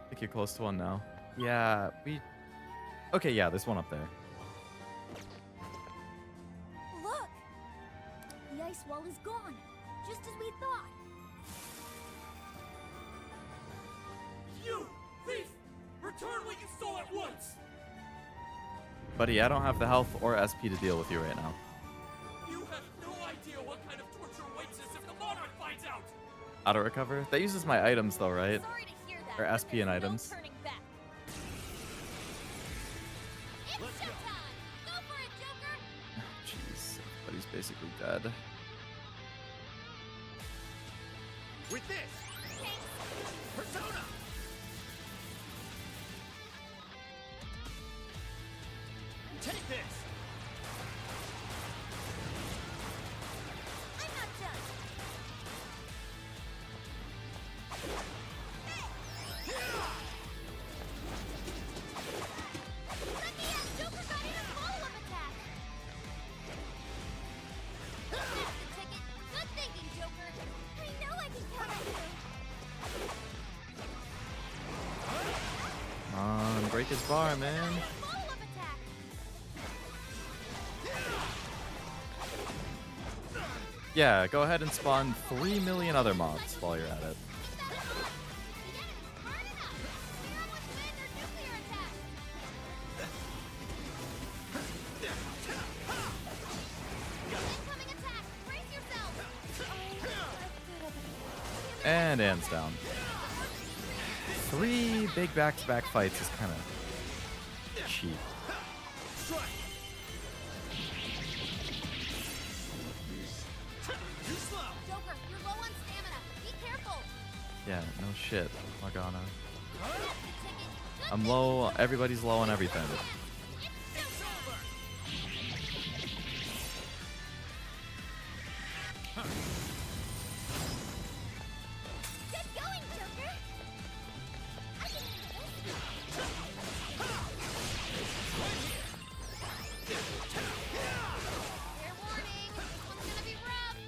think you're close to one now. Yeah, we... Okay, yeah, there's one up there. Look! The ice wall is gone, just as we thought. You thief! Return what you stole at once! Buddy, I don't have the health or SP to deal with you right now. You have no idea what kind of torture awaits us if the monarch finds out! Auto recover? That uses my items though, right? Sorry to hear that. Or but SP and there's no items. turning back. It's showtime! Go for it, Joker! Jeez, buddy's basically dead. With this! Persona! Take this! I'm not done. Let me in! Joker got in a follow-up attack! That's the ticket! Good thinking, Joker! I know I can count on you! Come on, break his bar, man. Follow-up attack! Yeah, go ahead and spawn 3 million other mobs while you're at it. And Anne's down. 3 big back-to-back fights is kind of cheap. Strike! Too slow! Joker, you're low on stamina. Be careful. Yeah, no shit, Morgana. That's the ticket. Good I'm low, everybody's low on everything. It's over! Get going, Joker. I can handle this. Fair warning. This one's gonna be rough.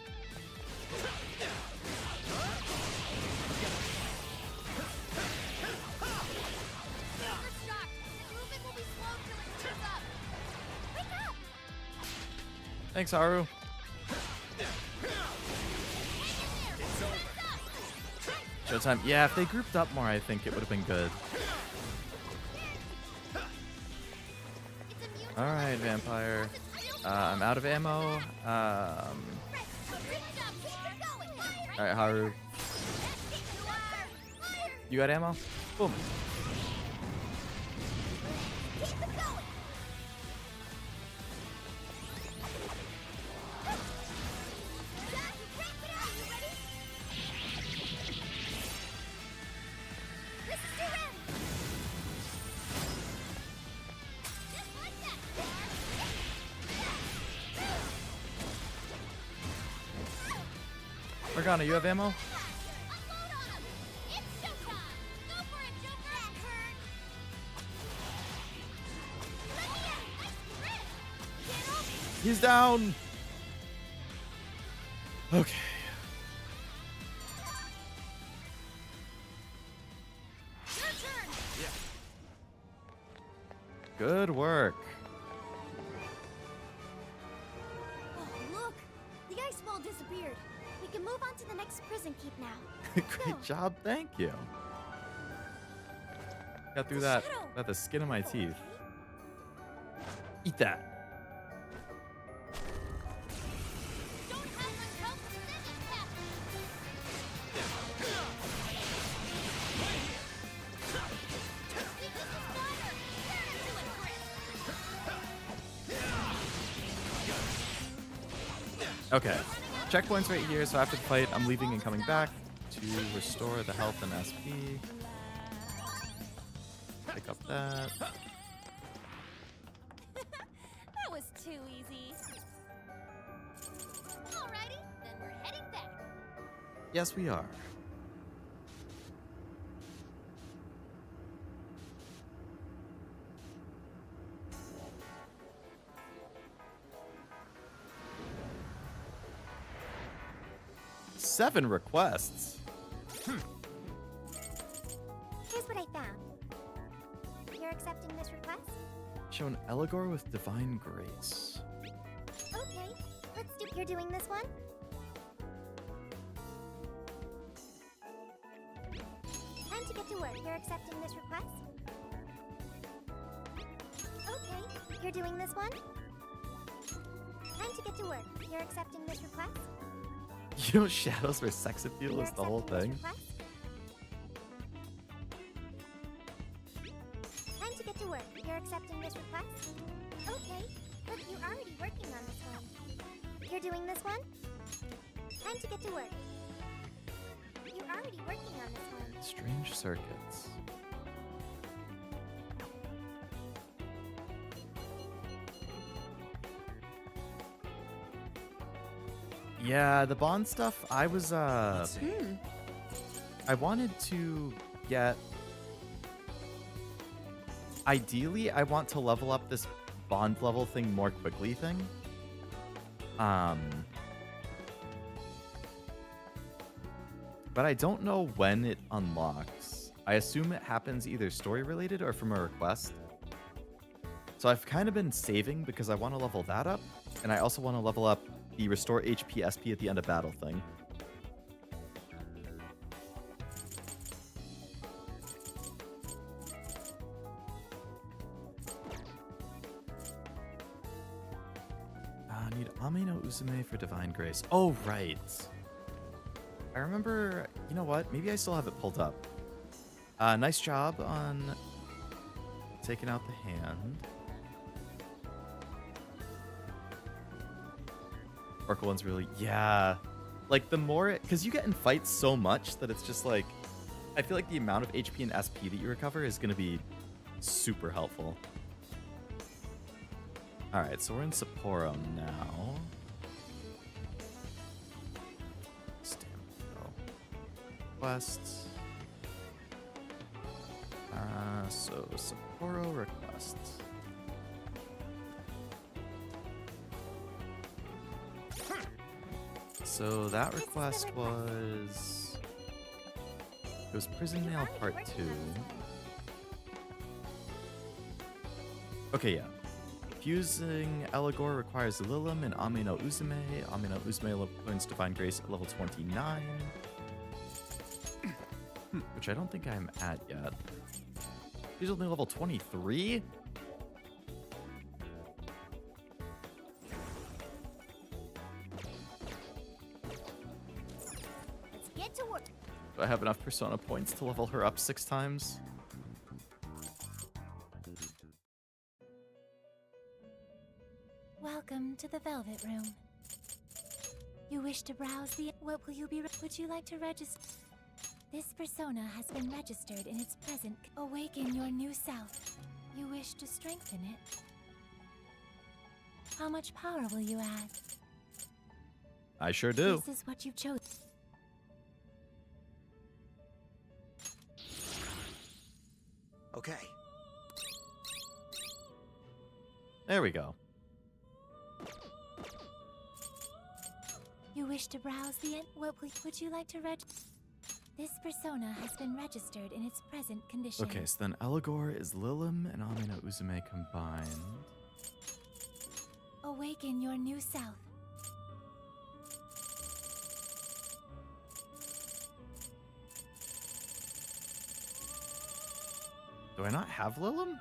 Joker's shocked. His movement will be slow till it catches up. Wake up! Thanks, Haru. Showtime. Yeah, if they grouped up more, I think it would have been good. Alright, Vampire. I'm out of ammo. Alright, Haru. You got ammo? Boom. Morgana, you have ammo? He's down! Okay. Good work. Oh, look! The ice wall disappeared. We can move on to the next prison keep now. Great job, thank you. Got through that at the skin of my teeth. Eat that. Okay. Checkpoint's right here, so after the fight, I'm leaving and coming back to restore the health and SP. Pick up that. That was too easy. Alrighty, then we're heading back. Yes, we are. Seven requests. His what I found. You're accepting this request? Show an Eligor with divine grace. Okay, let's do. You're doing this one? Time to get to work. You're accepting this request? Okay, you're doing this one? Time to get to work. You're accepting this request? You know, shadows where sex appeal You're is the whole accepting this thing. request? Time to get to work. You're accepting this request? Okay, but you're already working on this one. You're doing this one? Time to get to work. You're already working on this one. Strange circuits. Yeah, the bond stuff, I was, Let's see. I wanted to get... Ideally, I want to level up this bond level thing more quickly thing. But I don't know when it unlocks. I assume it happens either story related or from a request. So I've kind of been saving because I want to level that up. And I also want to level up the restore HP SP at the end of battle thing. I need Ame no Uzume for Divine Grace. Oh, right. I remember, you know what? Maybe I still have it pulled up. Nice job on taking out the hand. Oracle one's really, yeah. Like the more, because you get in fights so much that it's just like, I feel like the amount of HP and SP that you recover is going to be super helpful. All right, so we're in Sapporo now. Stamp requests. So Sapporo requests. So that request was... It was Prison Mail Part 2. Okay, yeah. Fusing Eligor requires Lilim and Ame no Uzume. Ame no Uzume learns Divine Grace at level 29. Which I don't think I'm at yet. He's only level 23? Let's get to work. Do I have enough Persona points to level her up 6 times? Welcome to the Velvet Room. You wish to browse the... What will you be... Would you like to register? This persona has been registered in its present... Awaken your new self. You wish to strengthen it? How much power will you add? I sure do. This is what you've chosen. Okay. There we go. You wish to browse the... What will... Would you like to This persona has been registered in its present condition. Okay, so then Eligor is Lilim and Ame no Uzume combined. Awaken your new self. Do I not have Lilim?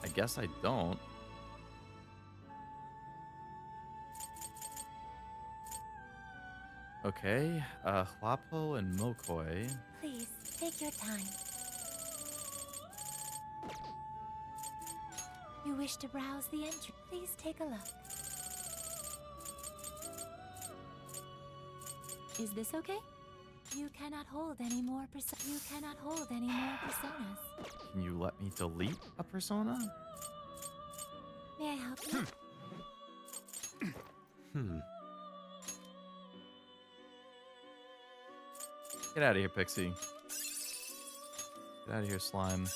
I guess I don't. Okay, Hlapo and Mokoi. Please, take your time. You wish to browse the entry. Please take a look. Is this okay? You cannot hold any more You cannot hold any more personas. Can you let me delete a persona? May I help you? Get out of here, Pixie. Get out of here, slime.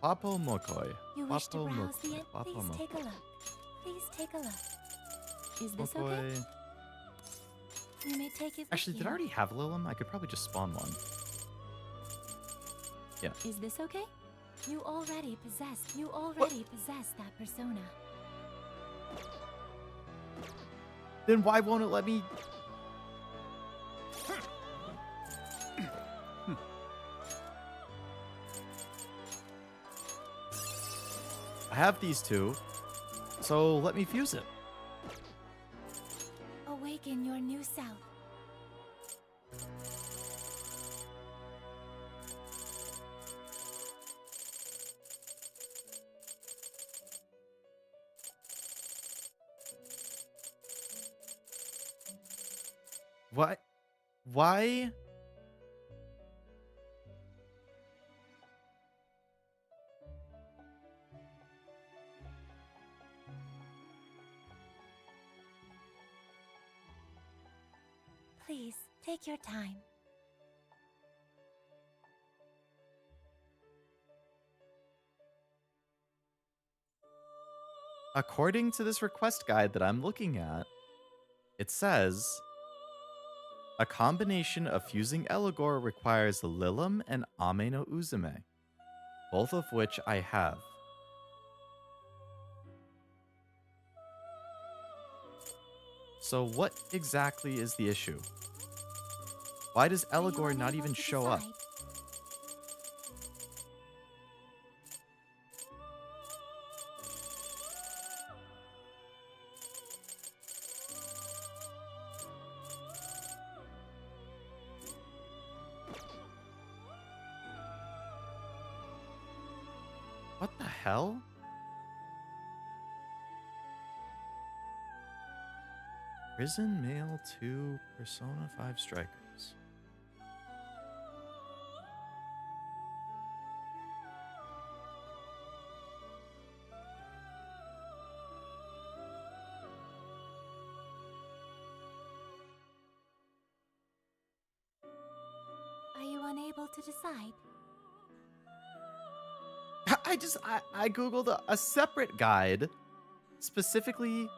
Papo Mokoi. You wish to Papo browse the Mokoi. Papo Please Mokoi. take a look. Please take a look. Is this okay? Mokoi. You may take it with Actually, did I you. already have Lilum? I could probably just spawn one. Yeah. Is this okay? You already possess that persona. Then why won't it let me? I have these two, so let me fuse it. Awaken your new self. What? Why? Please, take your time. According to this request guide that I'm looking at, it says a combination of fusing Eligor requires Lilum and Ame no Uzume, both of which I have. So what exactly is the issue? Why does Are you Eligor not unable even to show up? decide? What the hell? Prison Mail 2 Persona 5 Strikers. Are you unable to decide? I googled a separate guide specifically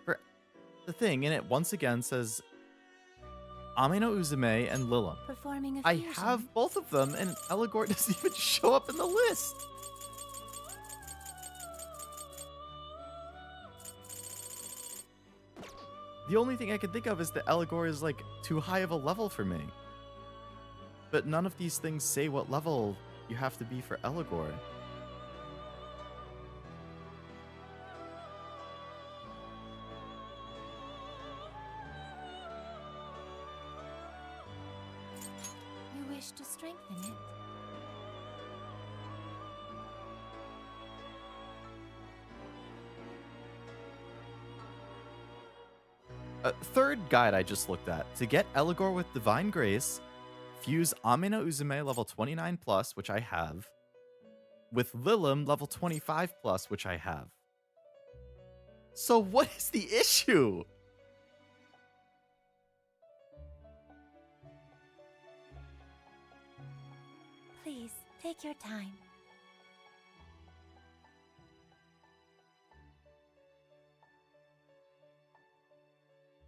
for the thing, and it once again says Ame no Uzume and Lilum. Performing a I fusion? have both of them, and Eligor doesn't even show up in the list. The only thing I can think of is that Eligor is like too high of a level for me. But none of these things say what level you have to be for Eligor. You wish to strengthen it? Third guide I just looked at. To get Eligor with Divine Grace, fuse Ame no Uzume level 29 plus, which I have, with Lilum level 25 plus, which I have. So what is the issue? Please, take your time.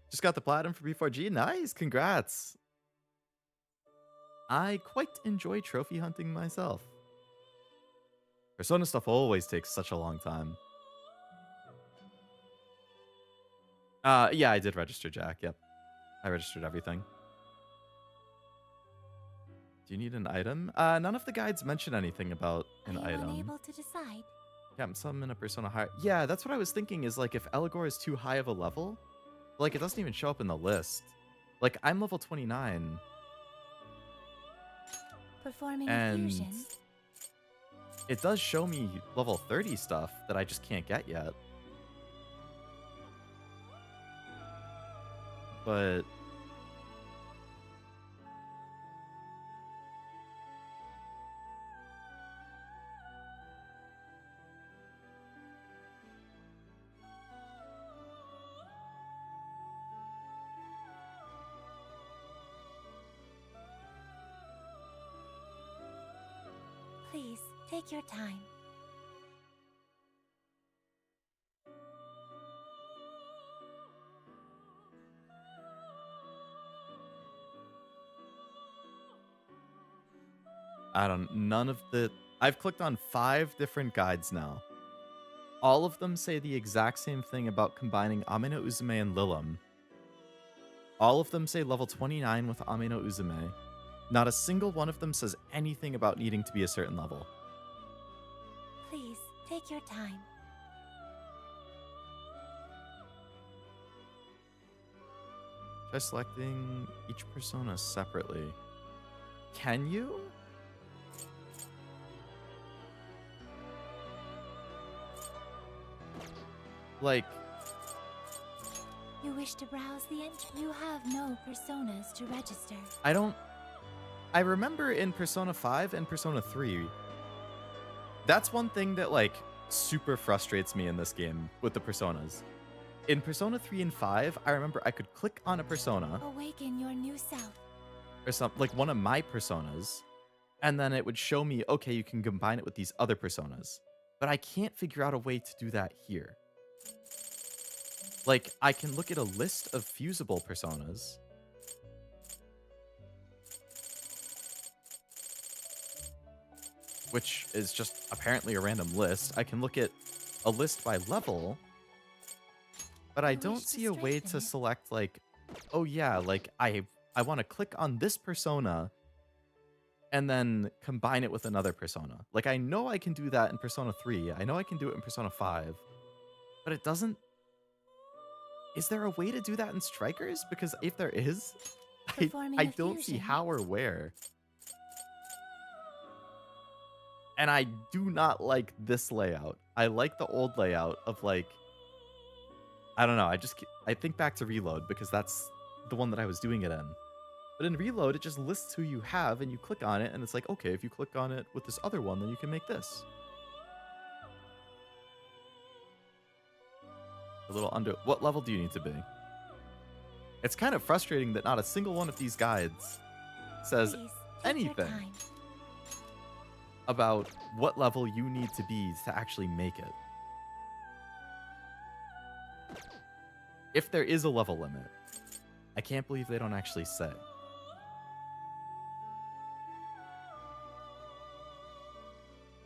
Just got the platinum for B4G. Nice, congrats. I quite enjoy trophy hunting myself. Persona stuff always takes such a long time. Yeah, I did register, Jack. Yep. I registered everything. Do you need an item? None of the guides mention anything about an Are you item. unable to decide? Yeah, some in a Persona higher. Yeah, that's what I was thinking is like if Eligor is too high of a level, like it doesn't even show up in the list. Like I'm level 29 Performing a and fusion? it does show me level 30 stuff that I just can't get yet. But Please, take your time. I've clicked on 5 different guides now. All of them say the exact same thing about combining Ame no Uzume and Lilim. All of them say level 29 with Ame no Uzume. Not a single one of them says anything about needing to be a certain level. Please, take your time. Try selecting each persona separately. Can you? Like, You wish to browse the entry? You have no personas to register. I remember in Persona 5 and Persona 3, that's one thing that, like, super frustrates me in this game with the personas. In Persona 3 and 5, I remember I could click on a persona, Awaken your new self. or something, like one of my personas, and then it would show me, okay, you can combine it with these other personas. But I can't figure out a way to do that here. Like, I can look at a list of fusible personas, which is just apparently a random list. I can look at a list by level, but I don't see a way to select, like, oh yeah, like I want to click on this persona and then combine it with another persona. Like, I know I can do that in Persona 3. I know I can do it in Persona 5, but it doesn't. Is there a way to do that in Strikers? Because if there is, Performing I a don't see fusion. how or where. And I do not like this layout. I like the old layout of, like, I don't know. I think back to Reload because that's the one that I was doing it in. But in Reload, it just lists who you have and you click on it and it's like, okay, if you click on it with this other one, then you can make this. A little under. What level do you need to be? It's kind of frustrating that not a single one of these guides says Please, take your anything time. about what level you need to be to actually make it. If there is a level limit, I can't believe they don't actually say.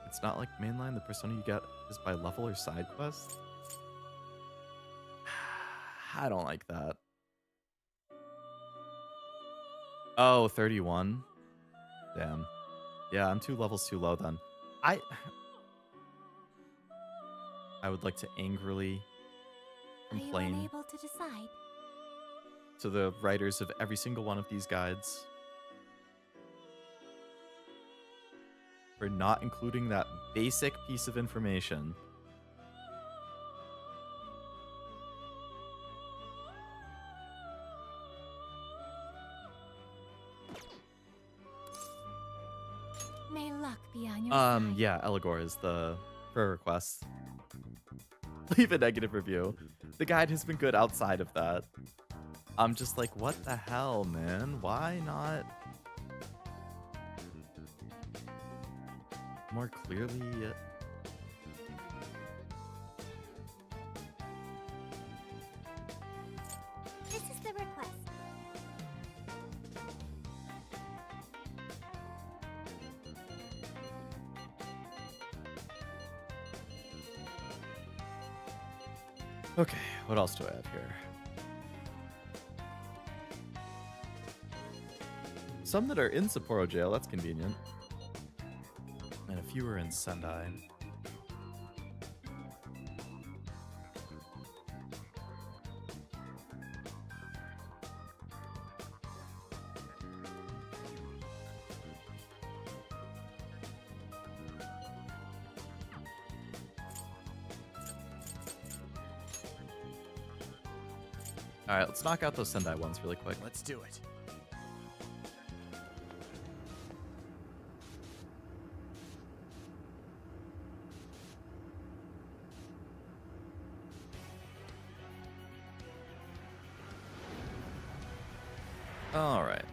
It's not like mainline, the persona you get is by level or side quest. I don't like that. Oh, 31. Damn. Yeah, I'm 2 levels too low then. I would like to angrily Are you complain unable to decide? to the writers of every single one of these guides for not including that basic piece of information. May luck be on your side. Yeah, Eligor is the prayer request. Leave a negative review. The guide has been good outside of that. I'm just like, what the hell, man? Why not more clearly? This is the request. Okay, what else do I have here? Some that are in Sapporo jail, that's convenient. And a few are in Sendai. Alright, let's knock out those Sendai ones really quick. Let's do it. Alright.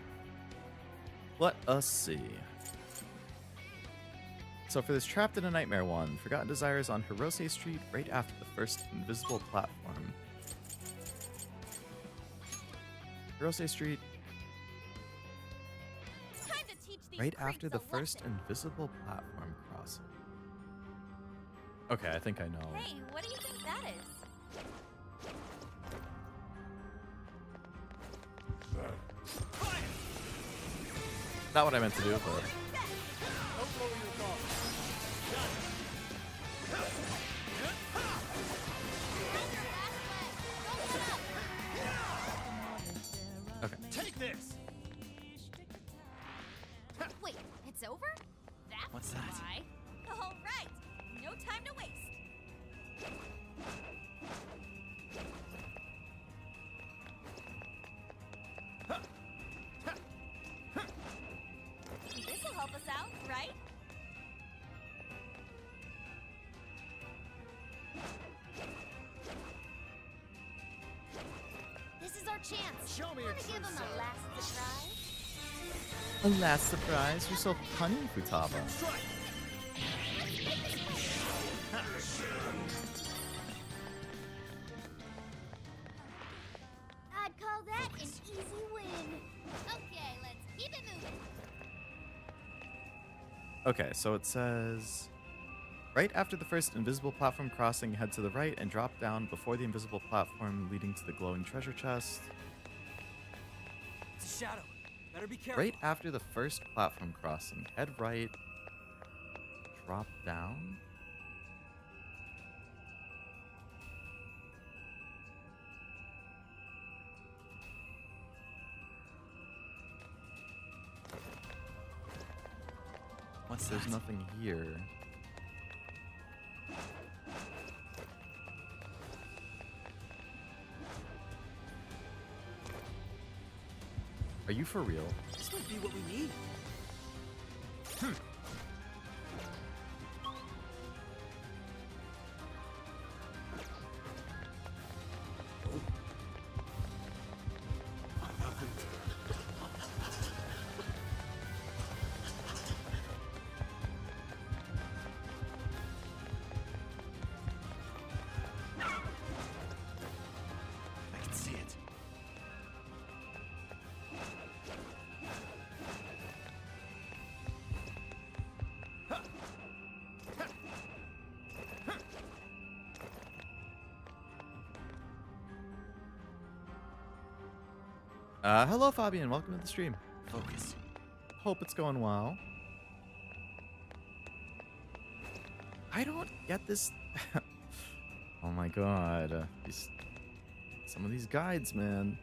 Let us see. So for this Trapped in a Nightmare one, Forgotten Desires on Hirose Street right after the first invisible platform. Hirose Street Time to teach these right creeps after the a first lesson. invisible platform crossing. Okay, I think I know. Hey, what do you think that is? Not what I meant to do, but Don't lower your guard. okay. Take this! Wait, it's over? That's What's that? why. All right, no time to waste. This'll help us out, right? This is our chance. Show me your Wanna true give him self. a last surprise? A last surprise, you're so punny, Futaba. Strike! I'd call that an easy win. Okay, let's keep it moving. Okay, so it says right after the first invisible platform crossing, head to the right and drop down before the invisible platform leading to the glowing treasure chest. It's a shadow. Better be careful. Right after the first platform crossing, head right, drop down. What's There's that? nothing here. Are you for real? This might be what we need. I can see it. Hello, Fabian. Welcome to the stream. Focus. Hope it's going well. I don't get this. Oh my god. Some of these guides, man.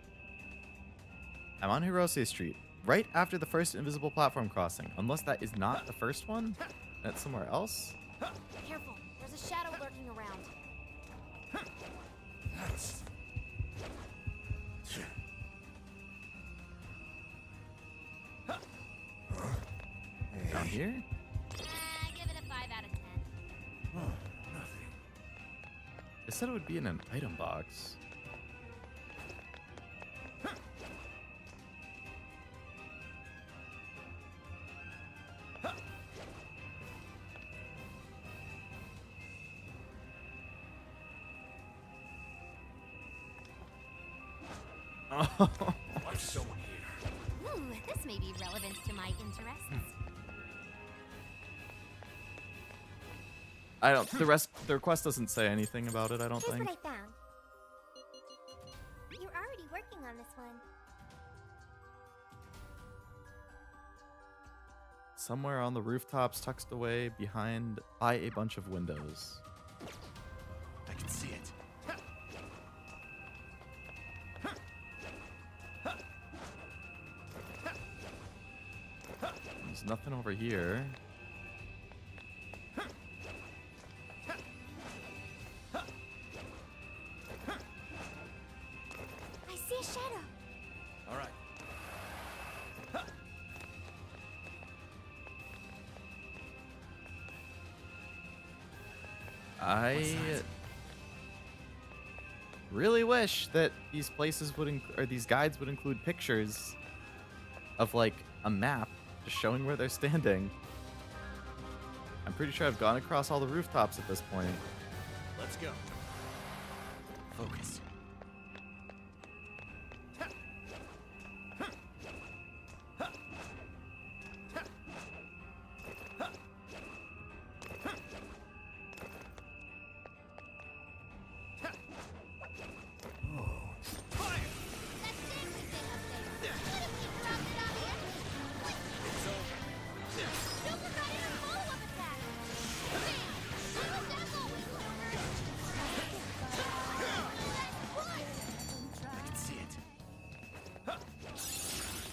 I'm on Hirose Street, right after the first invisible platform crossing. Unless that is not the first one, that's somewhere else. Careful, there's a shadow lurking around. That's... Down here? Give it a 5 out of 10. Oh, nothing. It said it would be in an item box. Oh. What's someone here? Ooh, this may be relevant to my interests. I don't. The request doesn't say anything about it. I don't Here's think. what I found. You're already working on this one. Somewhere on the rooftops, tucked away behind by a bunch of windows. I can see it. There's nothing over here. I see a shadow. All right. I really wish that these places would or these guides would include pictures of like a map just showing where they're standing. I'm pretty sure I've gone across all the rooftops at this point. Let's go. Focus.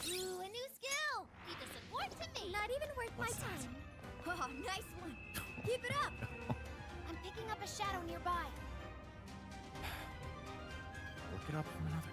Ooh, a new skill! Be the support to me! Not even worth my time. Oh, nice one. Keep it up! I'm picking up a shadow nearby. Look it up from another guy.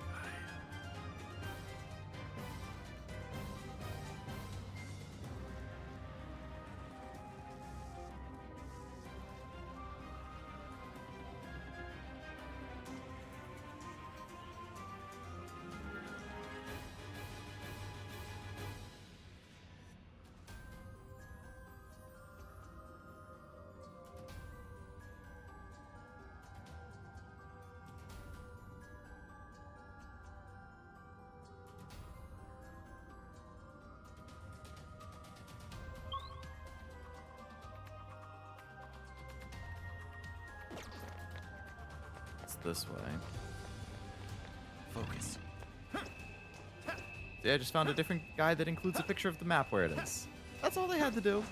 It's this way. Focus. Yeah, I just found a different guide that includes a picture of the map where it is. That's all they had to do.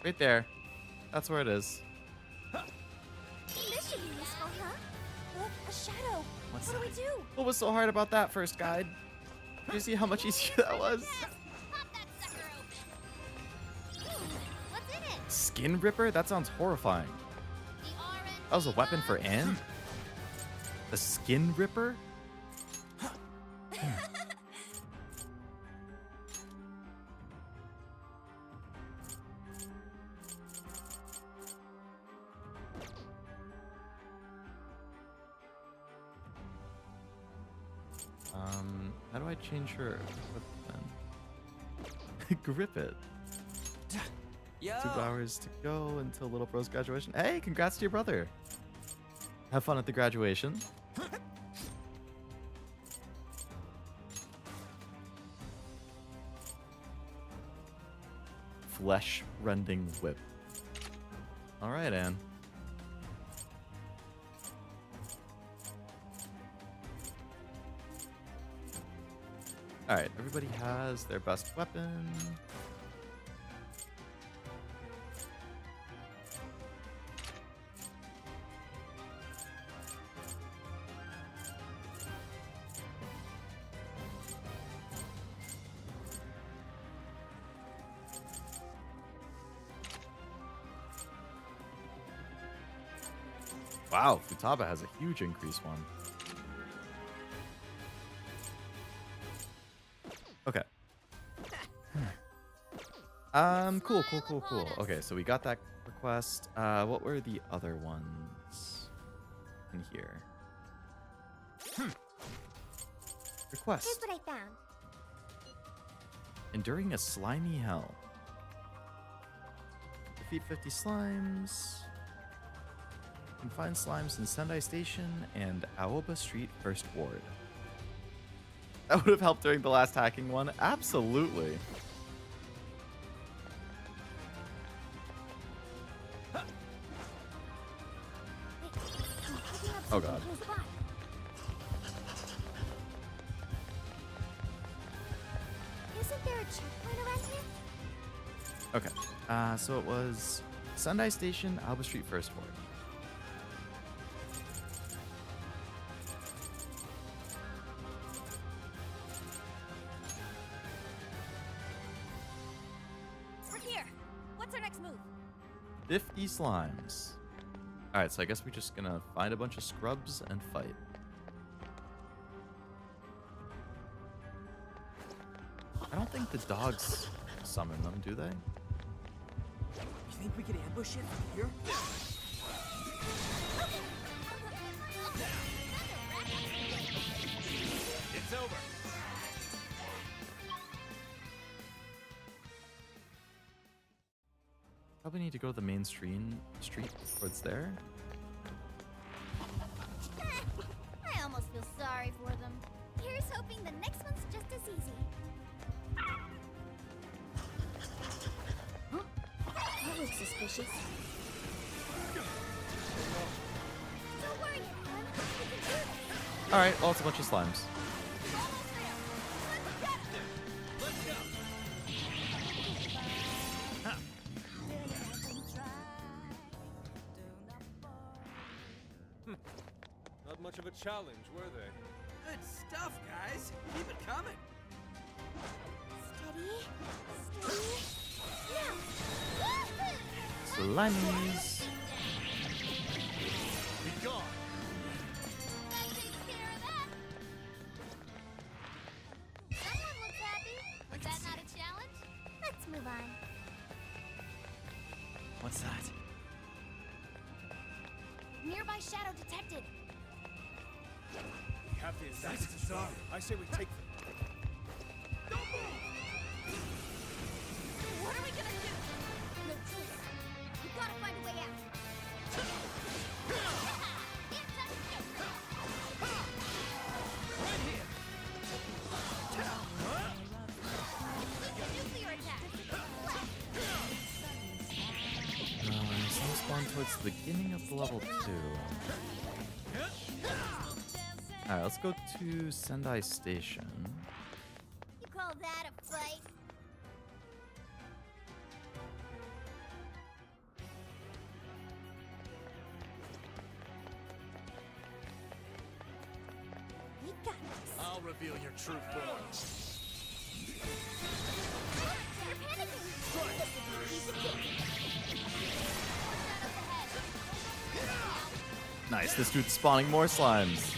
Right there. That's where it is. This should be useful, huh? Look, a shadow. What's what do that? we do? What was so hard about that first guide? Did you see how much easier that was? Pop that sucker open. What's in it? Skin Ripper? That sounds horrifying. The orange. That was a weapon for Anne? The Skin Ripper? How do I change her weapon? Grip it. Yo. 2 hours to go until Little Bro's graduation. Hey, congrats to your brother. Have fun at the graduation. Flesh rending whip. All right, Anne. All right, everybody has their best weapon. Wow, Futaba has a huge increase one. Okay. Cool. Okay, so we got that request. What were the other ones in here? Request. Here's what I found. Enduring a slimy hell. Defeat 50 slimes. You can find slimes in Sendai Station and Aoba Street First Ward. That would have helped during the last hacking one. Absolutely. Oh god. Isn't there a checkpoint around here? Okay. So it was Sendai Station, Aoba Street First Ward. We're here. What's our next move? 50 slimes. Alright, so I guess we're just gonna find a bunch of scrubs and fight. I don't think the dogs summon them, do they? You think we could ambush it from here? It's over. Probably need to go to the main street towards there. I almost feel sorry for them. Here's hoping the next one's just as easy. Huh? That looks suspicious. Don't worry, everyone. We can do this. Alright, well, it's a bunch of slimes. Almost there. Let's get 'em. Let's go. Not much of a challenge, were they? Good stuff, guys. Keep it coming. Steady. Now. Slimies. Be gone. That takes care of that. Someone looks happy. Was that not a challenge? Let's move on. What's that? Nearby shadow detected. We have the Strikers Haru. I say we take them. Don't move. What are we gonna do? No choice. We gotta find a way out. Right here. Nuclear attack. Some spawn towards the beginning of the level 2. Alright, let's go to Sendai Station. You call that a fight? We got this. I'll reveal your true form. You're panicking. This is a piece of cake. Nice, this dude's spawning more slimes.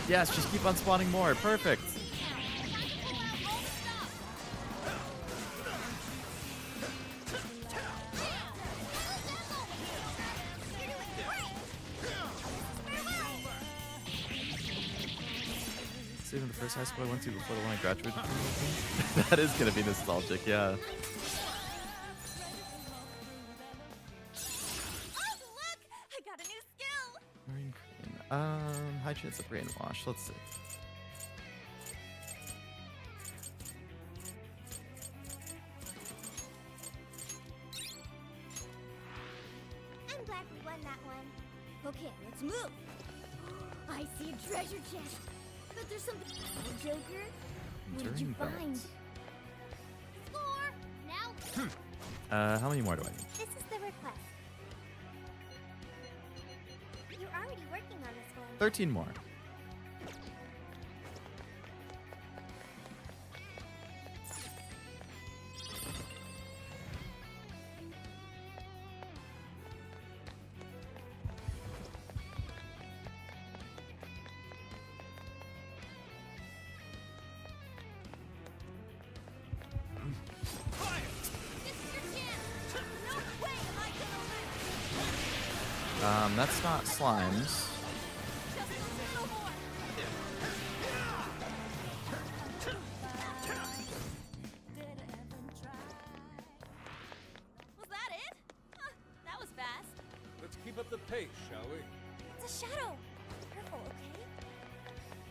Yes, just keep on spawning more. Perfect. Saving the first high school I went to before the one I graduated from. That is gonna be nostalgic, yeah. Marine Queen. High chance of brainwash. Let's see. I'm glad we won that one. Okay, let's move. I see a treasure chest. But there's something. Oh, Joker, what did you Enduring belt. find? Score! Now. How many more do I need? This is the request. You're already working on this one. 13 more. That's not slimes. Was that it? Huh, that was fast. Let's keep up the pace, shall we? It's a shadow. Careful, okay?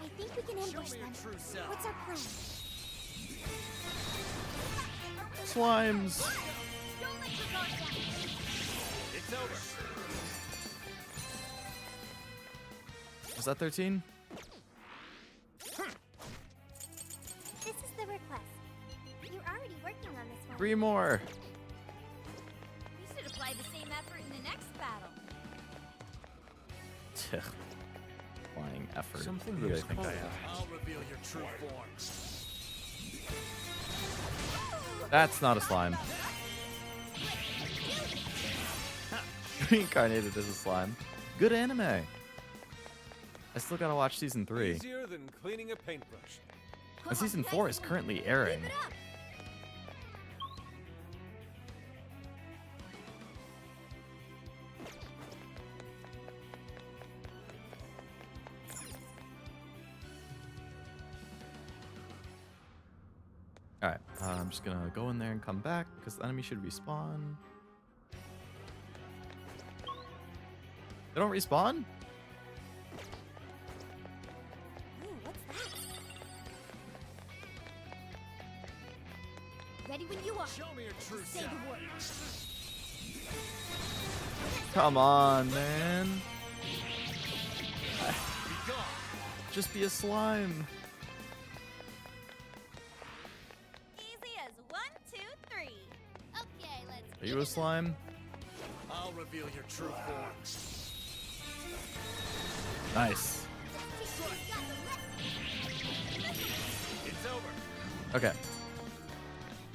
I think we can ambush me your them. true self. What's our plan? Slimes. Don't let your guard down. It's over. Was that 13? This is the request. You're already working on this one. 3 more. You should apply the same effort in the next battle. Flying effort. Something Who do here's they think I cold. am? I'll reveal your true form. That's not a slime. Reincarnated as a slime. Good anime. I still gotta watch season 3. Easier than cleaning a paintbrush. And season 4 is currently airing. Keep it up. Alright, I'm just gonna go in there and come back, because the enemy should respawn. They don't respawn? Ooh, what's that? Ready when you are. Show me your true Say self. the word. Come on, man. Be gone. Just be a slime. Easy as 1, 2, 3. Okay, let's. Are you a slime? I'll reveal your true form. Nice. It's over. Okay.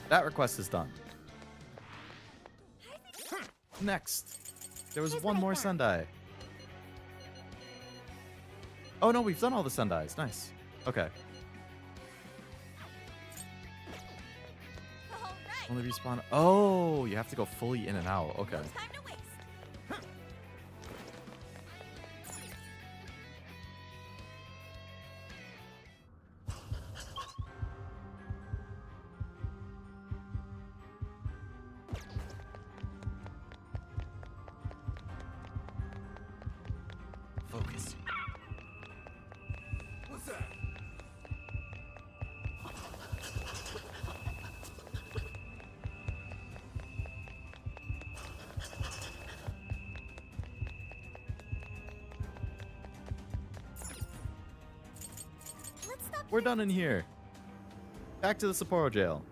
That request is done. Next. There was Here's one what I more found. Sendai. Oh no, we've done all the Sendais. Nice. Okay. All right. Only respawn. Oh, you have to go fully in and out. Okay. No time to waste. Focus. What's that? Let's stop. We're done in here. Back to the Sapporo jail.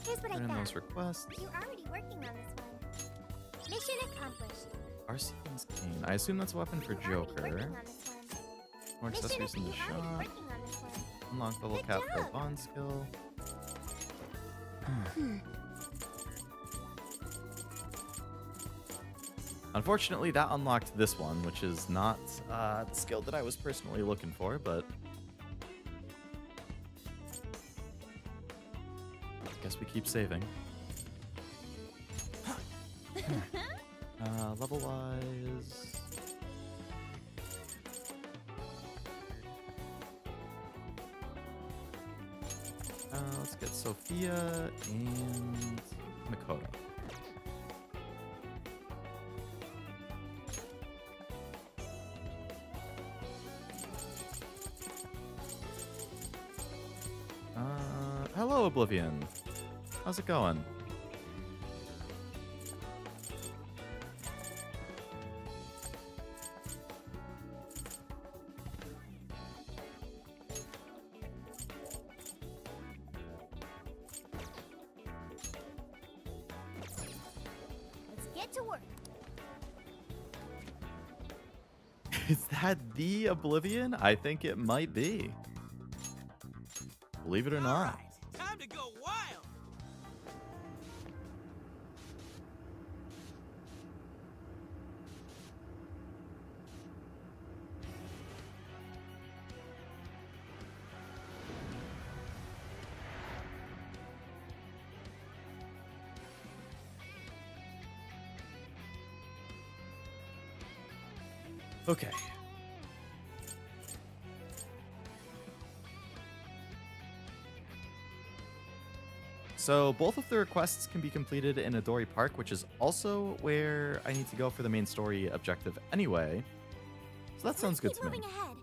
Here's what I Turn in found. those requests. You're already working on this one. Mission accomplished. Arsenal's Cane. I assume that's a weapon for You're already Joker. working on this one. More Mission accessories in the you're already shop. working on this one. Unlock level Good cap for a job. bond skill. Unfortunately, that unlocked this one, which is not the skill that I was personally looking for, but I guess we keep saving. Level-wise... let's get Sophia and Makoto. Hello, Oblivion. How's it going? Let's get to work. Is that the Oblivion? I think it might be. Believe it or not. Alright, time to go wild! Okay. So both of the requests can be completed in Adori Park, which is also where I need to go for the main story objective anyway. So that sounds good Let's to keep me. moving ahead.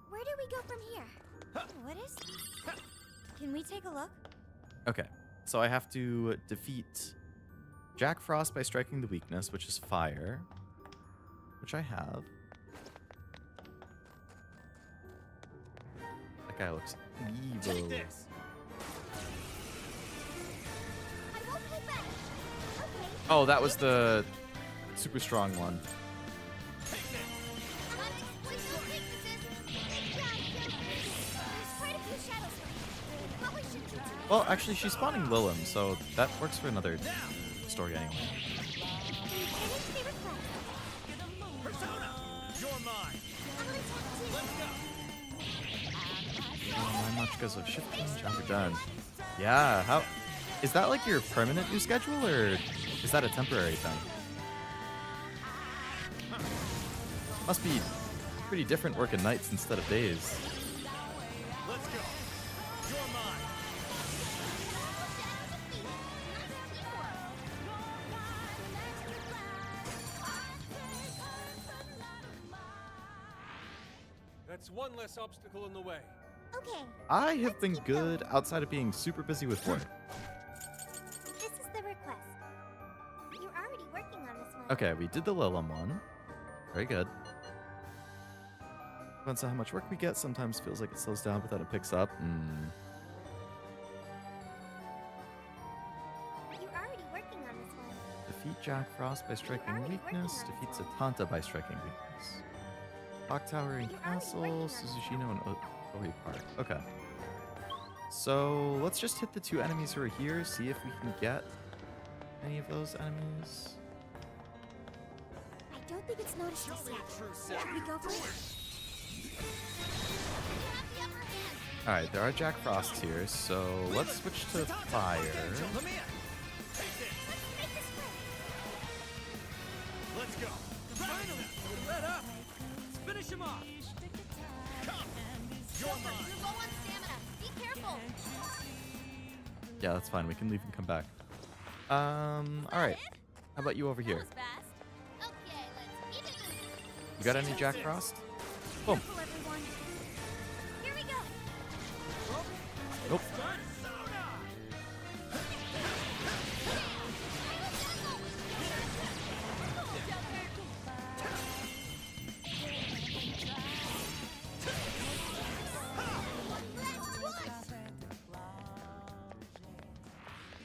Where do we go from here? What is? Can we take a look? Okay, so I have to defeat Jack Frost by striking the weakness, which is fire, which I have. That guy looks evil. Take this. I won't hold back. Okay. Oh, that was the super strong one. Take this. I'm exploiting those weaknesses. Yeah, there's quite a few shadows here. But we should do too. Well, actually, she's spawning Lilum, so that works for another story anyway. Finish the request. Persona, you're mine. I'll attack too. because of shift change after done. Yeah, how is that like your permanent new schedule or is that a temporary thing? Must be pretty different working nights instead of days. Let's go. You're mine. That's one less obstacle in the way. Okay, I have been good outside of being super busy with work. this is the request. You're already working on this one. Okay, we did the Lilum one. Very good. Depends on how much work we get. Sometimes feels like it slows down, but then it picks up. You're already working on this one. Defeat Jack Frost by striking weakness. Defeat Satanta by striking weakness. Clock Tower and Castle, Suzushino and Oi Park. Okay. So let's just hit the two enemies who are here, see if we can get any of those enemies. I don't think it's noticed us yet. Should we go for it? Alright, there are Jack Frosts here, so let's switch to fire. Let me in. Take this. Let's go. Finally! Let up! Let's finish him off! Come. You're mine. You're low on stamina. Be careful. Yeah, that's fine. We can leave and come back. Alright. How about you over That here? was fast. Okay, let's eat it. You got any Jack Frost? Boom. Careful, everyone. Here we go. Nope.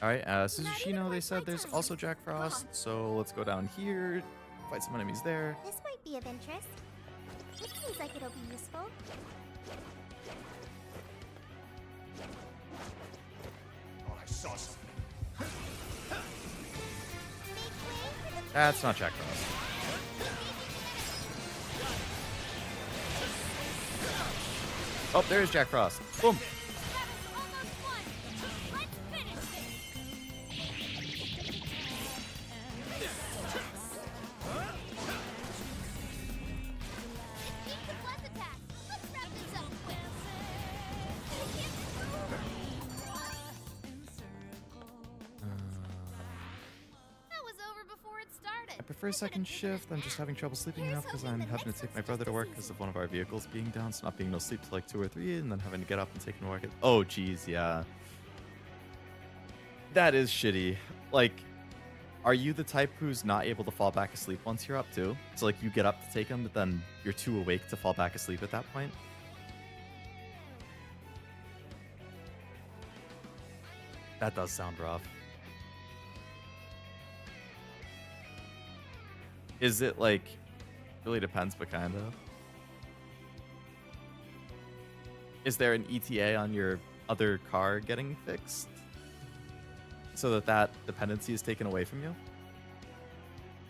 Alright, Suzushino, they said there's also Jack Frost, so let's go down here, fight some enemies there. This might be of interest. It seems like it'll be useful. Oh, I saw something. That's not Jack Frost. Oh, there's Jack Frost. Boom. Almost won. Let's finish this. It's the bless attack. Let's wrap this up. That was over before it started. I prefer second shift. I'm just having trouble sleeping enough because I'm having to take my brother to work because of one of our vehicles being down, so not being able to sleep till like 2 or 3, and then having to get up and take him to work. Oh, geez, yeah. That is shitty. Like, are you the type who's not able to fall back asleep once you're up too? So like you get up to take him, but then you're too awake to fall back asleep at that point? That does sound rough. Is it like, really depends, but kind of. Is there an ETA on your other car getting fixed? So that that dependency is taken away from you?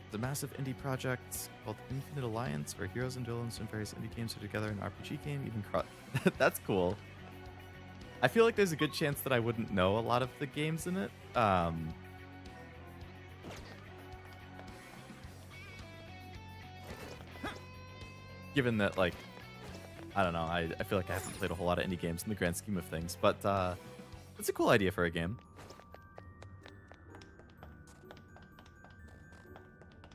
It's a massive indie project called Infinite Alliance, where heroes and villains from various indie games are together in an RPG game, even That's cool. I feel like there's a good chance that I wouldn't know a lot of the games in it. Given that, like, I don't know, I feel like I haven't played a whole lot of indie games in the grand scheme of things, but it's a cool idea for a game.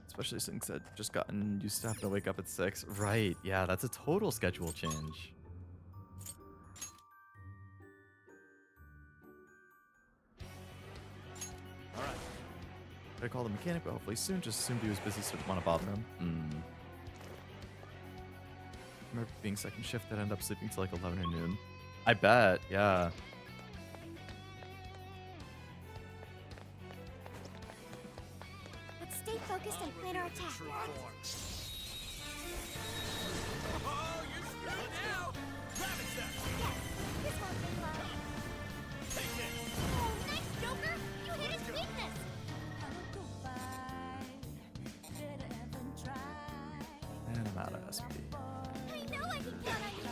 Especially since I've just gotten used to having to wake up at 6. Right, yeah, that's a total schedule change. Alright. I call the mechanic, but hopefully soon. Just assumed he was busy, so didn't want to bother him. Remember being second shift, I'd end up sleeping till like 11 or noon. I bet, yeah. Let's stay focused and plan our attack. Oh, you're screwed now. Rabbit step. This won't take long. Take this. Oh, nice, Joker. You hit his weakness. And I'm out of SP. I know I can count on you.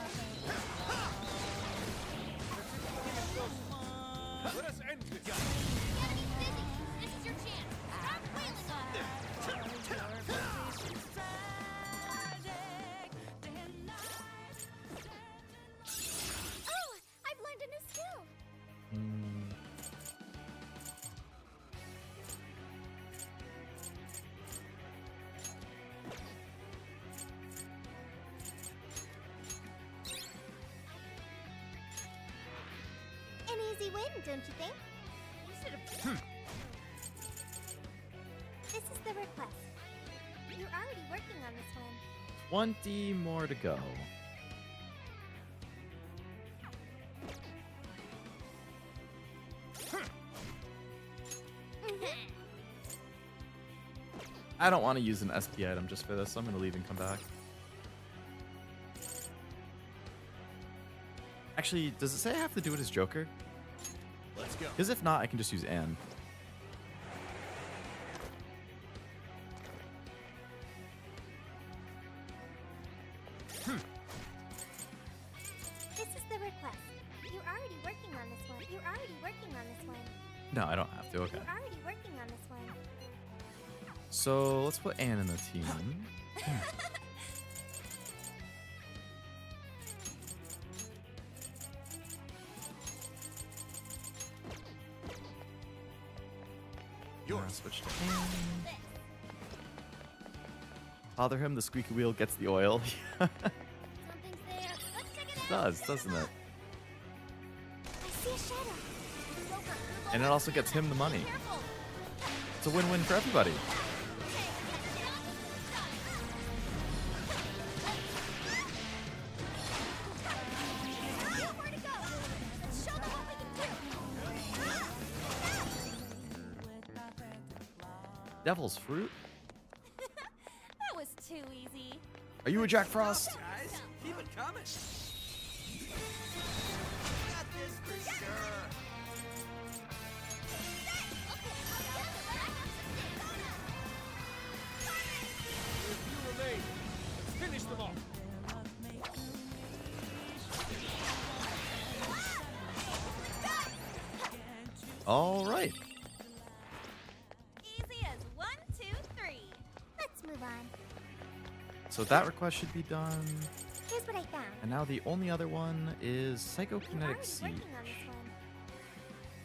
gun. The enemy's busy. This is your chance. Start wailing on them. Oh, I've learned a new skill. Hmm. An easy win, don't you think? You should have. This is the request. You're already working on this one. 20 more to go. I don't want to use an SP item just for this, so I'm going to leave and come back. Actually, does it say I have to do it as Joker? Let's go. Because if not, I can just use Anne. This is the request. You're already working on this one. You're already working on this one. No, I don't have to. Okay. You're already working on this one. So let's put Anne in the team. Switch to Anne. Bother him, the squeaky wheel gets the oil. Something's there. Let's check it It does, doesn't it? I see a shadow. And it also gets him the money. Careful. It's a win-win for everybody. Where to go? Let's show them what we can do. Devil's fruit? That was too easy. Are you a Jack Frost? Guys, keep it coming. Got this for sure. If you remain, let's finish them off. All right. Easy as 1, 2, 3. Let's move on. So that request should be done. Here's what I found. And now the only other one is You're Psychokinetic already Siege. working on this one.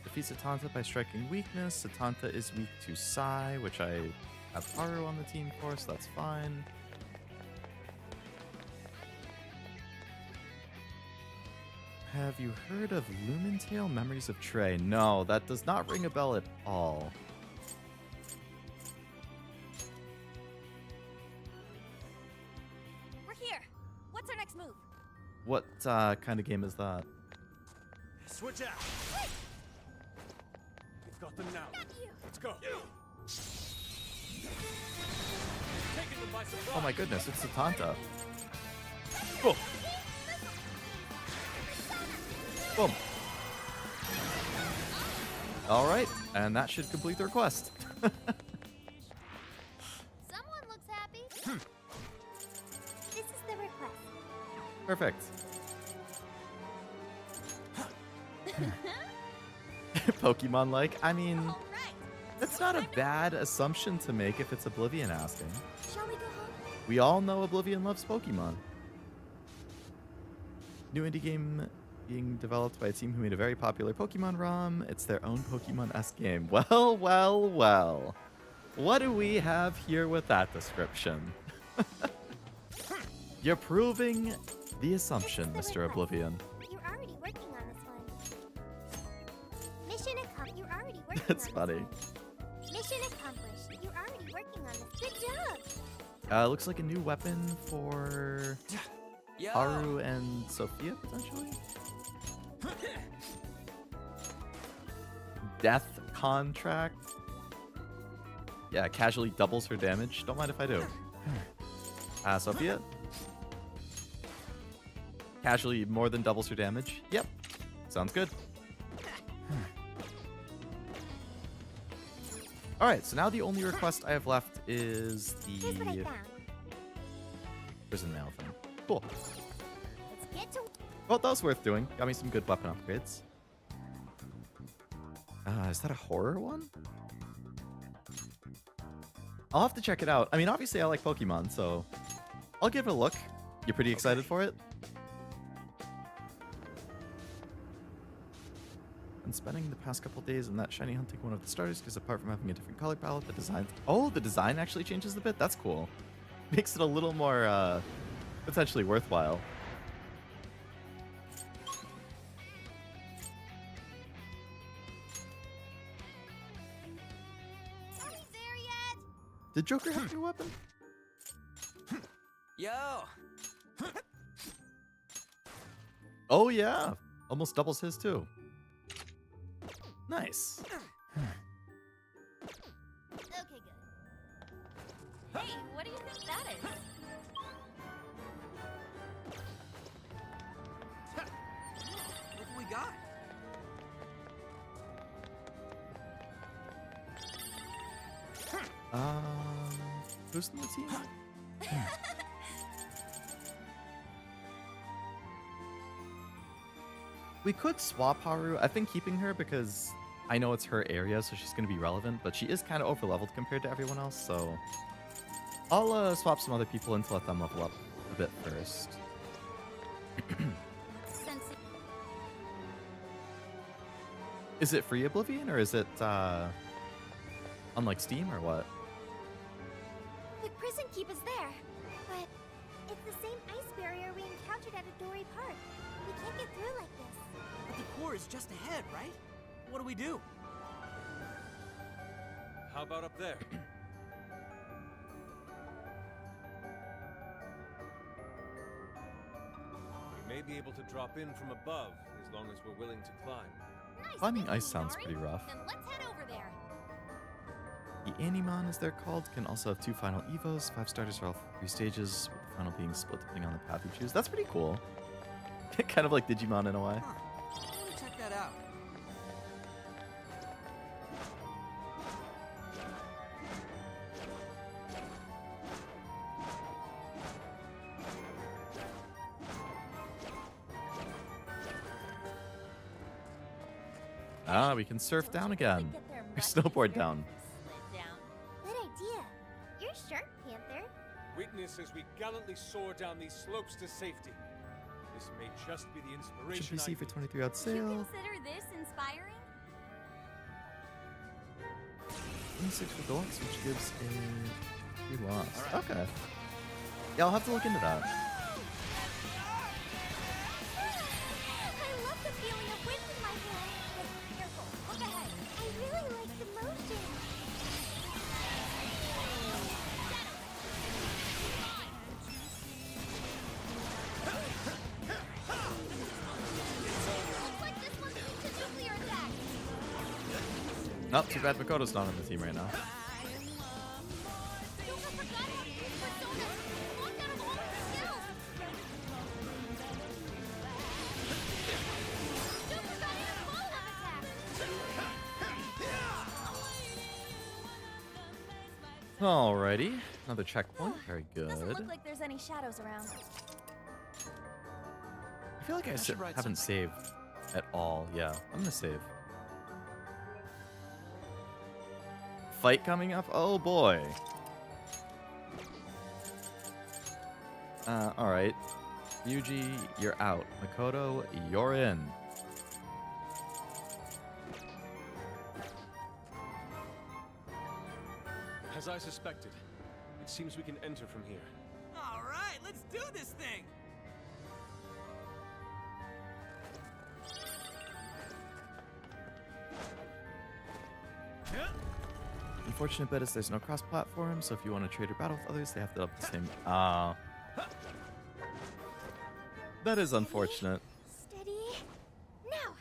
Defeats Satanta by striking weakness. Satanta is weak to Sai, which I have Haru on the team for, so that's fine. Have you heard of Lumentail Memories of Trey? No, that does not ring a bell at all. We're here. What's our next move? What kind of game is that? Switch out. We've got them now. Not you. Let's go. Taking them by surprise. Oh my goodness, it's Satanta. Oh. Boom. All right, and that should complete the request. Someone looks happy. This is the request. Perfect. Pokemon-like? I mean, All right. that's not a bad assumption to make if it's Oblivion asking. Shall we go home? We all know Oblivion loves Pokemon. New indie game being developed by a team who made a very popular Pokemon ROM. It's their own Pokemon-esque game. Well, well, well. What do we have here with that description? You're proving the assumption, This is the Mr. request. Oblivion. You're already working on this one. Mission accomplished. You're already working That's on funny. this one. Mission accomplished. You're already working on this. Good job. Looks like a new weapon for Yo. Haru and Sophia, potentially? Death contract. Yeah, casually doubles her damage. Don't mind if I do. Sophia? Casually more than doubles her damage. Yep. Sounds good. Alright, so now the only request I have left is Here's what I the found. prison mail thing. Cool. Let's get to. Well, that was worth doing. Got me some good weapon upgrades. Is that a horror one? I'll have to check it out. I mean, obviously I like Pokemon, so I'll give it a look. You pretty excited for it? Been spending the past couple days in that shiny hunting one of the starters because apart from having a different color palette, the design... Oh, the design actually changes a bit? That's cool. Makes it a little more potentially worthwhile. There yet? Did Joker have your weapon? Yo! Oh yeah, almost doubles his too. Nice. Okay, good. Hey, what do you think that is? Look what we got. Who's in the team? We could swap Haru. I've been keeping her because I know it's her area, so she's going to be relevant, but she is kind of over-leveled compared to everyone else, so I'll swap some other people in to let them level up a bit first. Is it free Oblivion, or is it on like Steam, or what? The prison keep is there, but it's the same ice barrier we encountered at Adori Park. We can't get through like this. But the core is just ahead, right? What do we do? How about up there? We may be able to drop in from above as long as we're willing to climb. Nice Climbing thinking, ice sounds Nori. pretty rough. Then let's head over there. The Animon, as they're called, can also have 2 final Evos. 5 starters for all 3 stages, with the final being split depending on the path you choose. That's pretty cool. Kind of like Digimon in a way. Huh. Let me check that out. Ah, we can surf down again. Get there Or much snowboard easier. down. Slid down. Good idea. You're sharp, Panther. Witness as we gallantly soar down these slopes to safety. This may just be the inspiration Should I PC for need. 23 out You sale. consider this inspiring? 26 for Deluxe, which gives a 3 loss. Okay. Yeah, I'll have to look into that. I love the feeling of wind in my hair. But careful, look ahead. I really like the motion. Looks like this one's weak to nuclear attack. Not too bad Makoto's not on the team right now. Don't forget how to use personas. Locked out of all her skills. Don't forget her follow-up attack. Alrighty. Another checkpoint. Very Doesn't good. look like there's any shadows around. I feel like I should write haven't saved at all. Yeah, I'm gonna save. Fight coming up? Oh boy. Alright. Ryuji, you're out. Makoto, you're in. As I suspected, it seems we can enter from here. All right, let's do this thing. Unfortunate bit is there's no cross-platform, so if you want to trade or battle with others, they have to have the same. That is unfortunate. Steady. Now.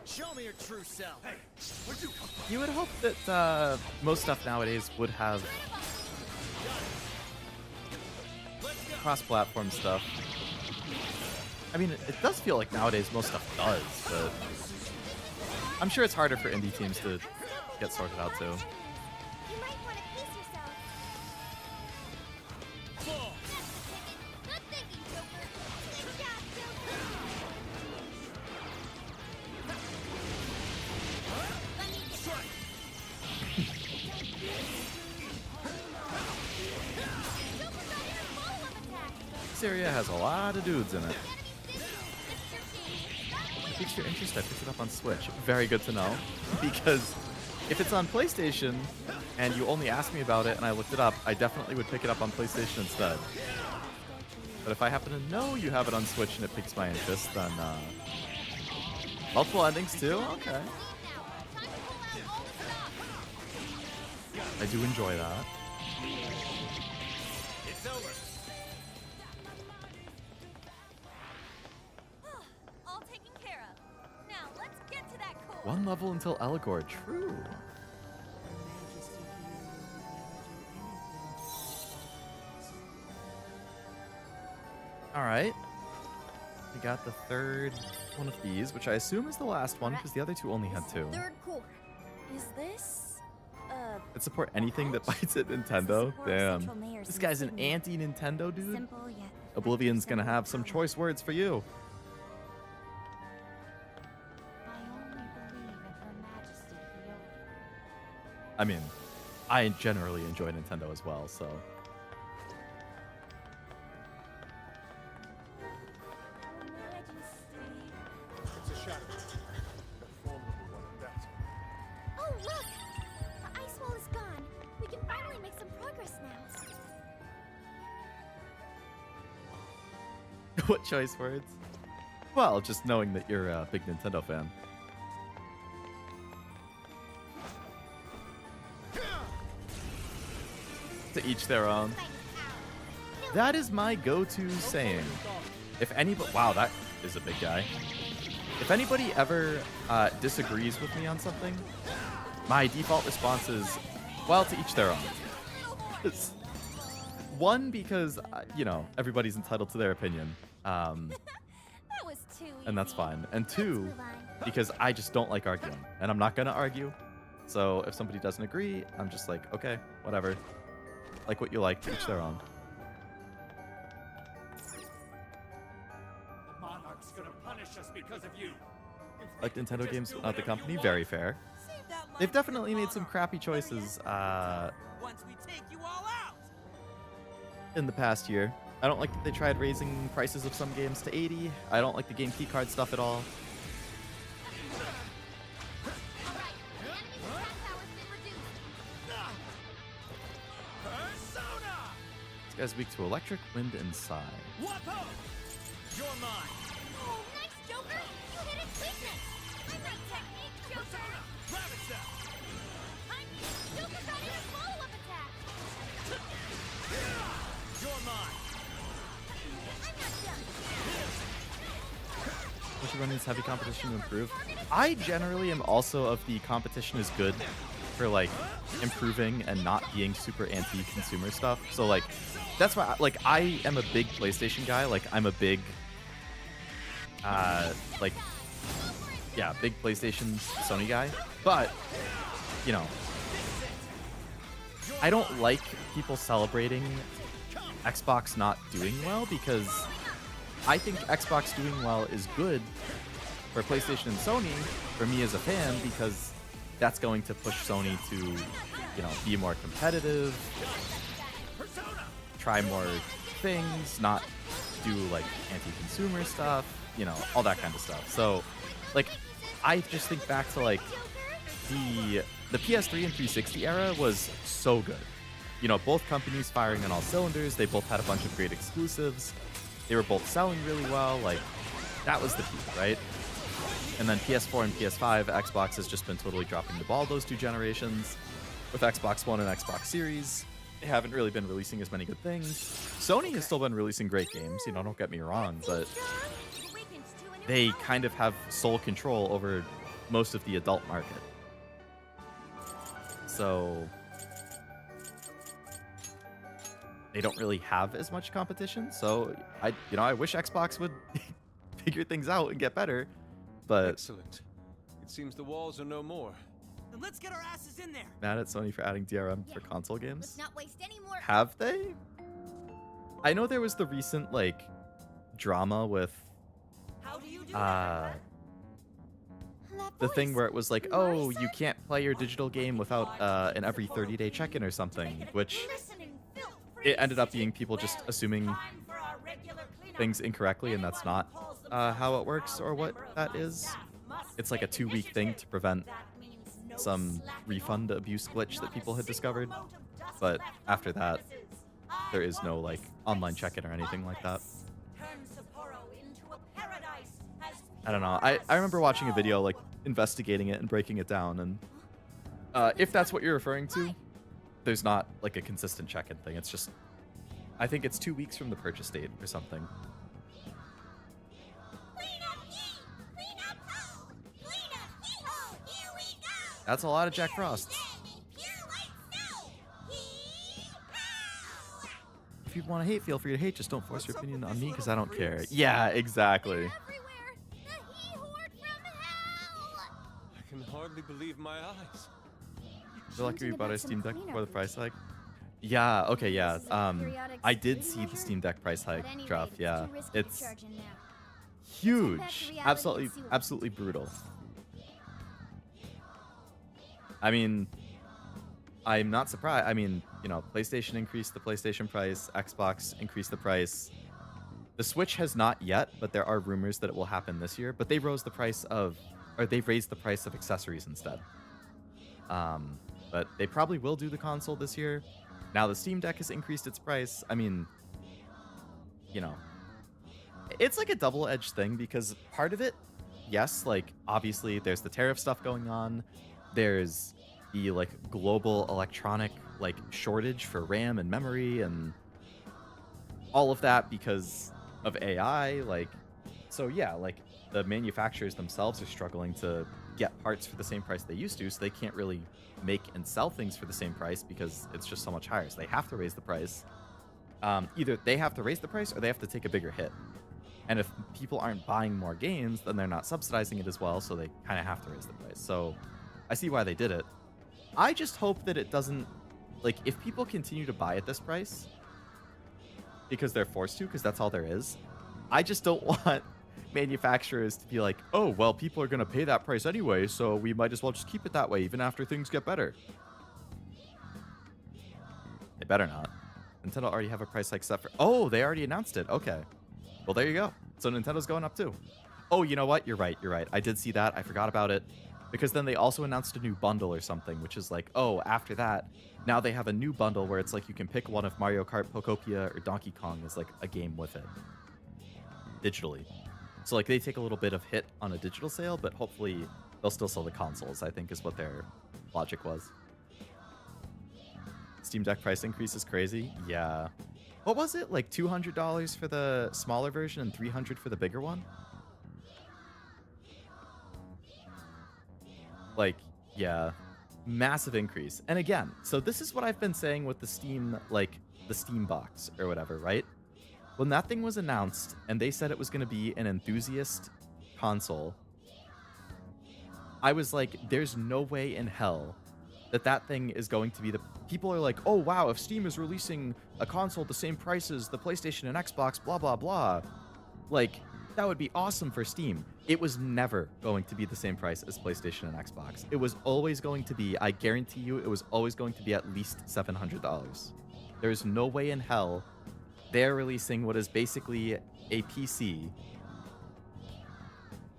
Show me your true self. Hey, where'd you come from? You would hope that most stuff nowadays would have cross-platform stuff. I mean, it does feel like nowadays most stuff does, but I'm sure it's harder for indie teams to get sorted out too. You might want to pace yourself. area has a lot of dudes in it. If it piques your interest, I picked it up on Switch. Very good to know, because if it's on PlayStation and you only asked me about it and I looked it up, I definitely would pick it up on PlayStation instead. But if I happen to know you have it on Switch and it piques my interest, then multiple endings too? Okay. I do enjoy that. It's over. All taken care of. Now let's get to that core. One level until Eligor. True. Alright. We got the third one of these, which I assume is the last one, because the other two only had two. Third core. Is this It support anything that bites at Nintendo? Damn. This guy's an anti-Nintendo dude? Simple yet Oblivion's gonna have some choice words for you. I only believe in Her Majesty Viola. I mean, I generally enjoy Nintendo as well, so... It's a shadow. A formidable one at that. Oh, look! The ice wall is gone. We can finally make some progress now. What choice words? Well, just knowing that you're a big Nintendo fan. To each their own. That is my go-to saying. If anybody... Wow, that is a big guy. If anybody ever disagrees with me on something, my default response is, well, to each their own. One, because, you know, everybody's entitled to their opinion. That was too easy. And that's fine. And two, move on. because I just don't like arguing. And I'm not going to argue. So if somebody doesn't agree, I'm just like, okay, whatever. Like what you like, to each their own. The monarch's gonna punish us because of you. Like Nintendo games, not the company, very fair. They've definitely made some crappy choices Once we take you all out. in the past year. I don't like that they tried raising prices of some games to 80. I don't like the game keycard stuff at all. Persona! This guy's weak to electric, wind, and psi. Wapo! You're mine. Oh, nice, Joker! You hit its weakness! I like technique, Joker! Persona! Rabbit Cell! Joker got in a follow-up attack! You're mine. I'm not done! Don't you run this heavy competition to improve? I generally am also of the competition is good for like improving and not being super anti-consumer stuff. So like that's why like I am a big PlayStation guy. Like I'm a big like yeah, big PlayStation Sony guy. But you know, I don't like people celebrating Xbox not doing well because I think Xbox doing well is good for PlayStation and Sony, for me as a fan, because that's going to push Sony to, you know, be more competitive, try more things, not do like anti-consumer stuff, you know, all that kind of stuff. So, like, I just think back to like the PS3 and 360 era was so good. You know, both companies firing on all cylinders. They both had a bunch of great exclusives. They were both selling really well. Like, that was the peak, right? And then PS4 and PS5, Xbox has just been totally dropping the ball those two generations. With Xbox One and Xbox Series, they haven't really been releasing as many good things. Sony has still been releasing great games, you know, don't get me wrong, but they kind of have sole control over most of the adult market. So they don't really have as much competition. So I wish Xbox would figure things out and get better. But Excellent. It seems the walls are no more. Then let's get our asses in there. mad at Sony for adding DRM for console games. Let's not waste any more. Have they? I know there was the recent like drama with How do you do the That thing voice. where it was like, oh, you can't play your digital game without an every 30-day check-in or something, which Listening filth. it ended up being people just assuming things incorrectly, and that's not how it works or what that is. It's like a 2-week thing to prevent some refund abuse glitch that people had discovered. But after that, there is no like online check-in or anything like that. I don't know. I remember watching a video like investigating it and breaking it down, and if that's what you're referring to, there's not like a consistent check-in thing. It's just, I think it's 2 weeks from the purchase date or something. That's a lot of Jack Frost. If you want to hate, feel free to hate. Just don't force your opinion on me because I don't care. Yeah, exactly. I can hardly believe my eyes. Feel like we bought a Steam Deck before the price hike. Yeah, okay, yeah. I did see the Steam Deck price hike drop. Yeah, it's huge. Absolutely brutal. I mean, I'm not surprised. I mean, you know, PlayStation increased the PlayStation price, Xbox increased the price. The Switch has not yet, but there are rumors that it will happen this year. But they've raised the price of accessories instead. But they probably will do the console this year. Now the Steam Deck has increased its price. I mean, you know, it's like a double-edged thing because part of it, yes, like obviously there's the tariff stuff going on. There's the like global electronic like shortage for RAM and memory and all of that because of AI. Like, so yeah, like the manufacturers themselves are struggling to get parts for the same price they used to, so they can't really make and sell things for the same price because it's just so much higher. So they have to raise the price. Either they have to raise the price or they have to take a bigger hit. And if people aren't buying more games, then they're not subsidizing it as well, so they kind of have to raise the price. So I see why they did it. I just hope that it doesn't, like, if people continue to buy at this price because they're forced to, because that's all there is, I just don't want manufacturers to be like, oh, well, people are going to pay that price anyway, so we might as well just keep it that way even after things get better. They better not. Nintendo already have a price hike set for... Oh, they already announced it. Okay. Well, there you go. So Nintendo's going up too. Oh, you know what? You're right. You're right. I did see that. I forgot about it. Because then they also announced a new bundle or something, which is like, oh, after that, now they have a new bundle where it's like you can pick one of Mario Kart, Pokopia, or Donkey Kong as like a game with it. Digitally. So like they take a little bit of hit on a digital sale, but hopefully they'll still sell the consoles, I think is what their logic was. Steam Deck price increase is crazy. Yeah. What was it? Like $200 for the smaller version and $300 for the bigger one? Like, yeah, massive increase. And again, so this is what I've been saying with the Steam, like the Steam box or whatever, right? When that thing was announced and they said it was going to be an enthusiast console, I was like, there's no way in hell that that thing is going to be the... People are like, oh, wow, if Steam is releasing a console at the same price as the PlayStation and Xbox, blah, blah, blah. Like, that would be awesome for Steam. It was never going to be the same price as PlayStation and Xbox. It was always going to be, I guarantee you, it was always going to be at least $700. There's no way in hell they're releasing what is basically a PC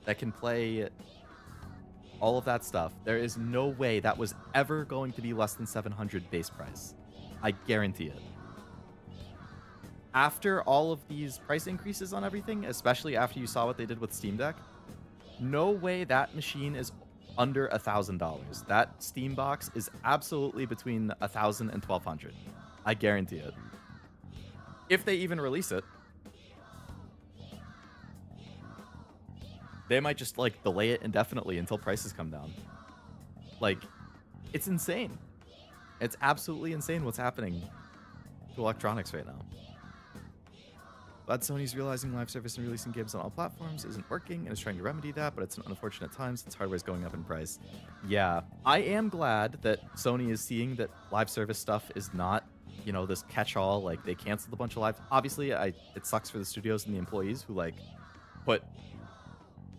that can play all of that stuff. There is no way that was ever going to be less than $700 base price. I guarantee it. After all of these price increases on everything, especially after you saw what they did with Steam Deck, no way that machine is under $1,000. That Steam box is absolutely between $1,000 and $1,200. I guarantee it. If they even release it. They might just, like, delay it indefinitely until prices come down. Like, it's insane. It's absolutely insane what's happening to electronics right now. Glad Sony's realizing live service and releasing games on all platforms isn't working and is trying to remedy that, but it's an unfortunate time since hardware's going up in price. Yeah, I am glad that Sony is seeing that live service stuff is not, you know, this catch-all, like, they canceled a bunch of live... Obviously, it sucks for the studios and the employees who, like, put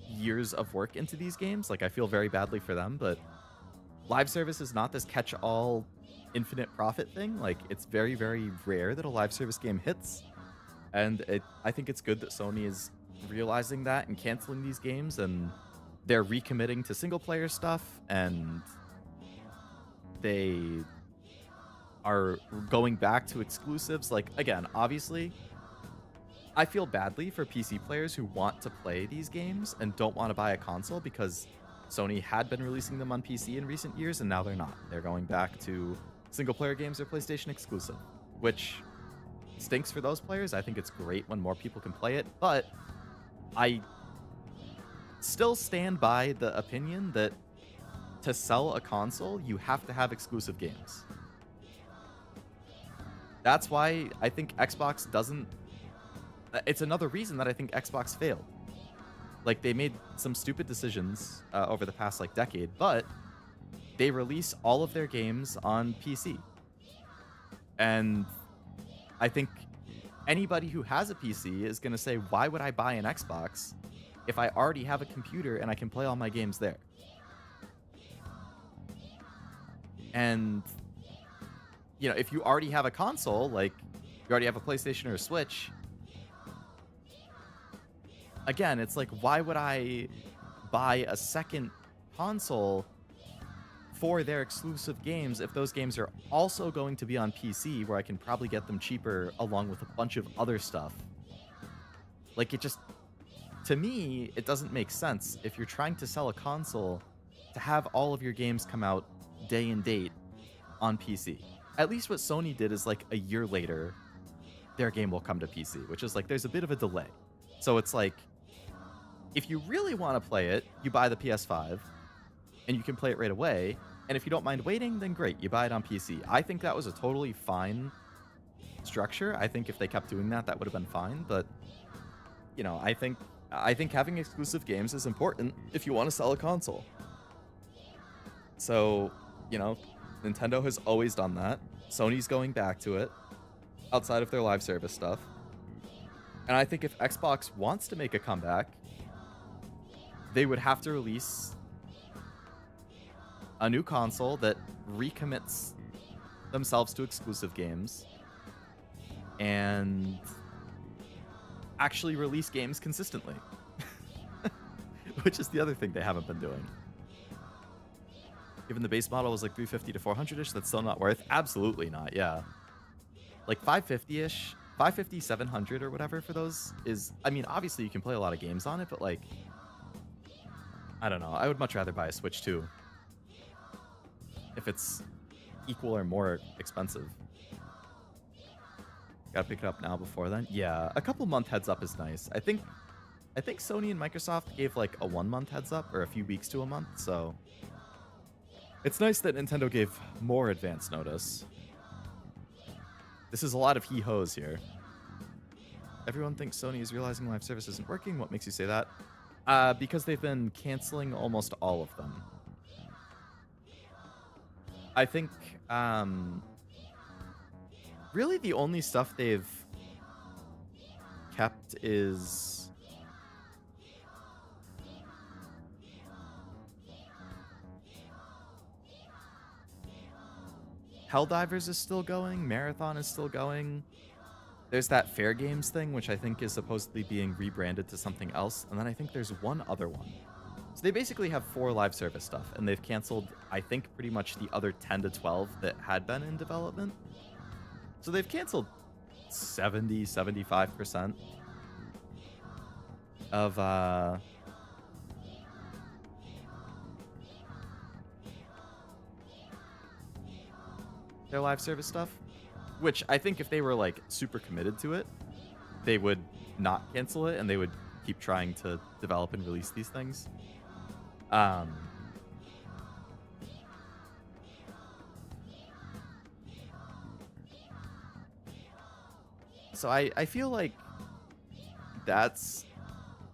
years of work into these games. Like, I feel very badly for them, but live service is not this catch-all infinite profit thing. Like, it's very, very rare that a live service game hits. And I think it's good that Sony is realizing that and canceling these games, and they're recommitting to single player stuff, and they are going back to exclusives. Like, again, obviously, I feel badly for PC players who want to play these games and don't want to buy a console, because Sony had been releasing them on PC in recent years, and now they're not. They're going back to single player games or PlayStation exclusive, which stinks for those players. I think it's great when more people can play it, but I still stand by the opinion that to sell a console, you have to have exclusive games. That's why I think Xbox doesn't... It's another reason that I think Xbox failed. Like, they made some stupid decisions over the past, like, decade, but they release all of their games on PC. And I think anybody who has a PC is going to say, why would I buy an Xbox if I already have a computer and I can play all my games there? And, you know, if you already have a console, like, you already have a PlayStation or a Switch, again, it's like, why would I buy a second console for their exclusive games if those games are also going to be on PC, where I can probably get them cheaper along with a bunch of other stuff? Like, it just, to me, it doesn't make sense if you're trying to sell a console to have all of your games come out day and date on PC. At least what Sony did is, like, a year later, their game will come to PC, which is like, there's a bit of a delay. So it's like, if you really want to play it, you buy the PS5 and you can play it right away. And if you don't mind waiting, then great, you buy it on PC. I think that was a totally fine structure. I think if they kept doing that, that would have been fine. But, you know, I think having exclusive games is important if you want to sell a console. So, you know, Nintendo has always done that. Sony's going back to it outside of their live service stuff. And I think if Xbox wants to make a comeback, they would have to release a new console that recommits themselves to exclusive games and actually release games consistently. Which is the other thing they haven't been doing. Given the base model was like 350 to 400-ish, that's still not worth. Absolutely not, yeah. Like 550-ish, 550, 700 or whatever for those is, I mean, obviously you can play a lot of games on it, but like, I don't know. I would much rather buy a Switch 2 if it's equal or more expensive. Gotta pick it up now before then. Yeah, a couple month heads up is nice. I think Sony and Microsoft gave like a 1 month heads up, or a few weeks to a month, so it's nice that Nintendo gave more advance notice. This is a lot of hee-hoes here. Everyone thinks Sony is realizing live service isn't working. What makes you say that? Because they've been canceling almost all of them. I think, really the only stuff they've kept is Helldivers is still going, Marathon is still going. There's that Fair Games thing, which I think is supposedly being rebranded to something else. And then I think there's one other one. So they basically have 4 live service stuff, and they've canceled, I think, pretty much the other 10 to 12 that had been in development. So they've canceled 70, 75% of their live service stuff. Which I think if they were like super committed to it, they would not cancel it and they would keep trying to develop and release these things. So I feel like that's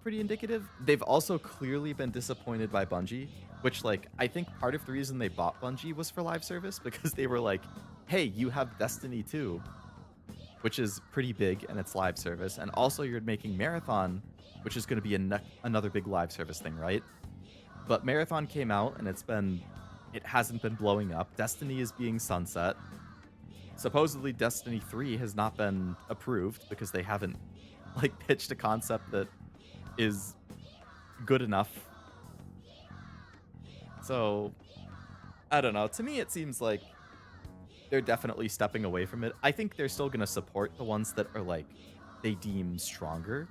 pretty indicative. They've also clearly been disappointed by Bungie, which, like, I think part of the reason they bought Bungie was for live service, because they were like, hey, you have Destiny 2, which is pretty big and it's live service, and also you're making Marathon, which is going to be another big live service thing, right? But Marathon came out and it hasn't been blowing up. Destiny is being sunset. supposedly Destiny 3 has not been approved because they haven't like pitched a concept that is good enough. So, I don't know. To me, it seems like they're definitely stepping away from it. I think they're still going to support the ones that are like they deem stronger.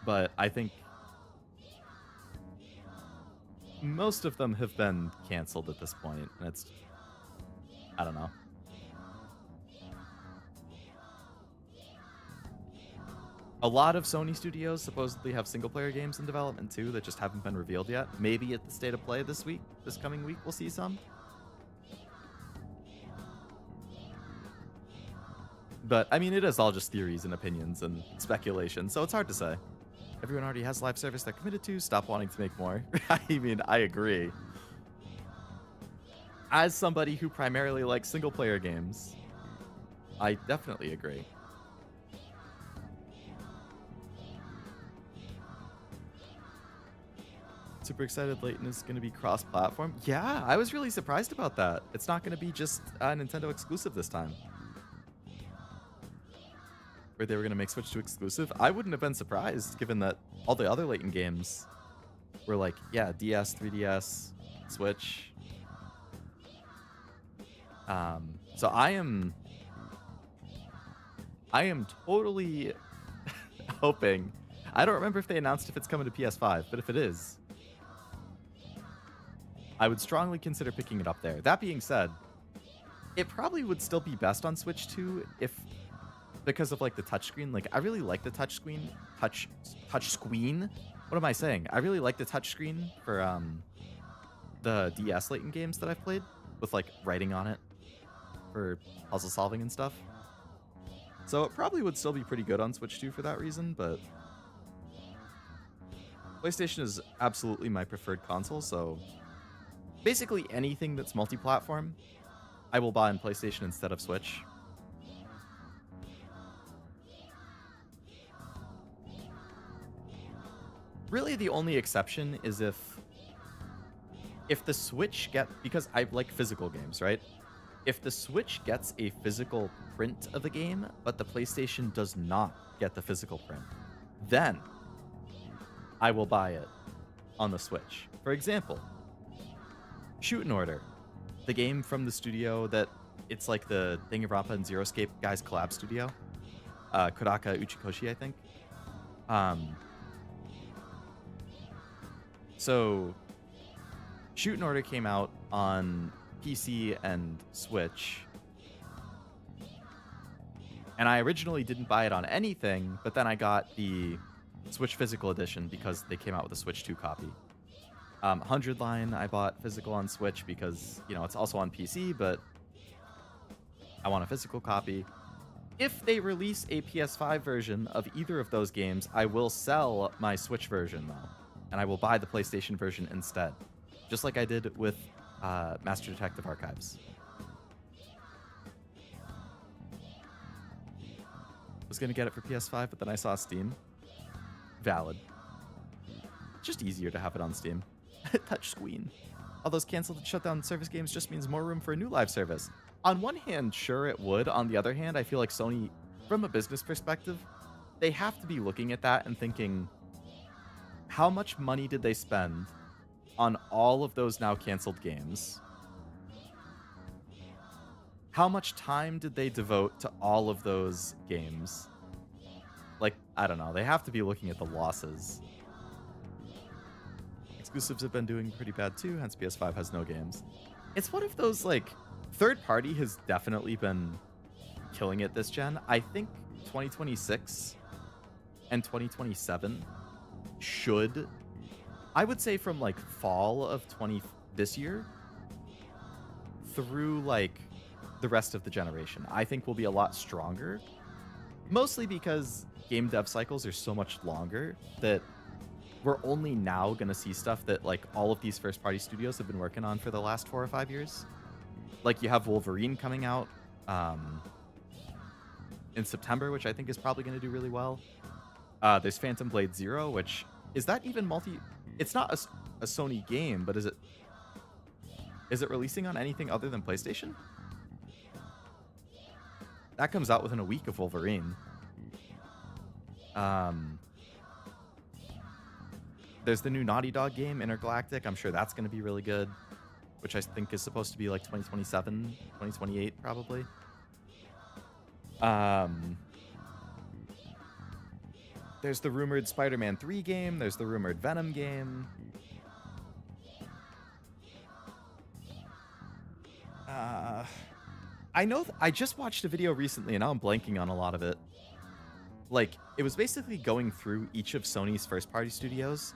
But I think most of them have been canceled at this point, and it's, I don't know. A lot of Sony studios supposedly have single-player games in development too that just haven't been revealed yet. Maybe at the State of Play this coming week, we'll see some. But, I mean, it is all just theories and opinions and speculation, so it's hard to say. Everyone already has live service they're committed to. Stop wanting to make more. I mean, I agree. As somebody who primarily likes single-player games, I definitely agree. Super excited Layton is going to be cross-platform. Yeah, I was really surprised about that. It's not going to be just a Nintendo exclusive this time. Where they were going to make Switch to exclusive. I wouldn't have been surprised, given that all the other Layton games were like, yeah, DS, 3DS, Switch. So I am totally hoping. I don't remember if they announced if it's coming to PS5, but if it is, I would strongly consider picking it up there. That being said, it probably would still be best on Switch 2 because of like the touchscreen. Like I really like the touchscreen. Touchscreen? What am I saying? I really like the touchscreen for the DS Layton games that I've played with like writing on it for puzzle solving and stuff. So it probably would still be pretty good on Switch 2 for that reason, but PlayStation is absolutely my preferred console, so basically anything that's multi-platform, I will buy on PlayStation instead of Switch. Really, the only exception is if the Switch because I like physical games, right? If the Switch gets a physical print of the game, but the PlayStation does not get the physical print, then I will buy it on the Switch. For example, Shoot in Order, the game from the studio that it's like the Danganronpa and Zero Escape guys collab studio, Kodaka Uchikoshi, I think. So Shoot in Order came out on PC and Switch, and I originally didn't buy it on anything, but then I got the Switch physical edition because they came out with a Switch 2 copy. 100 Line I bought physical on Switch because, you know, it's also on PC, but I want a physical copy. If they release a PS5 version of either of those games, I will sell my Switch version, though, and I will buy the PlayStation version instead, just like I did with Master Detective Archives. Was going to get it for PS5, but then I saw Steam. Valid. Just easier to have it on Steam. Touchscreen. All those canceled and shut down service games just means more room for a new live service. On one hand, sure it would. On the other hand, I feel like Sony, from a business perspective, they have to be looking at that and thinking, how much money did they spend on all of those now canceled games? How much time did they devote to all of those games? Like, I don't know. They have to be looking at the losses. Exclusives have been doing pretty bad too, hence PS5 has no games. It's one of those, like, third party has definitely been killing it this gen. I think 2026 and 2027 should, I would say from like fall of this year through like the rest of the generation, I think will be a lot stronger. Mostly because game dev cycles are so much longer that we're only now going to see stuff that like all of these first party studios have been working on for the last 4 or 5 years. Like you have Wolverine coming out in September, which I think is probably going to do really well. There's Phantom Blade Zero, which is that even it's not a Sony game, but is it releasing on anything other than PlayStation? that comes out within a week of Wolverine. There's the new Naughty Dog game, Intergalactic. I'm sure that's going to be really good, which I think is supposed to be like 2027, 2028 probably. There's the rumored Spider-Man 3 game. There's the rumored Venom game. I know I just watched a video recently, and now I'm blanking on a lot of it. Like, it was basically going through each of Sony's first-party studios,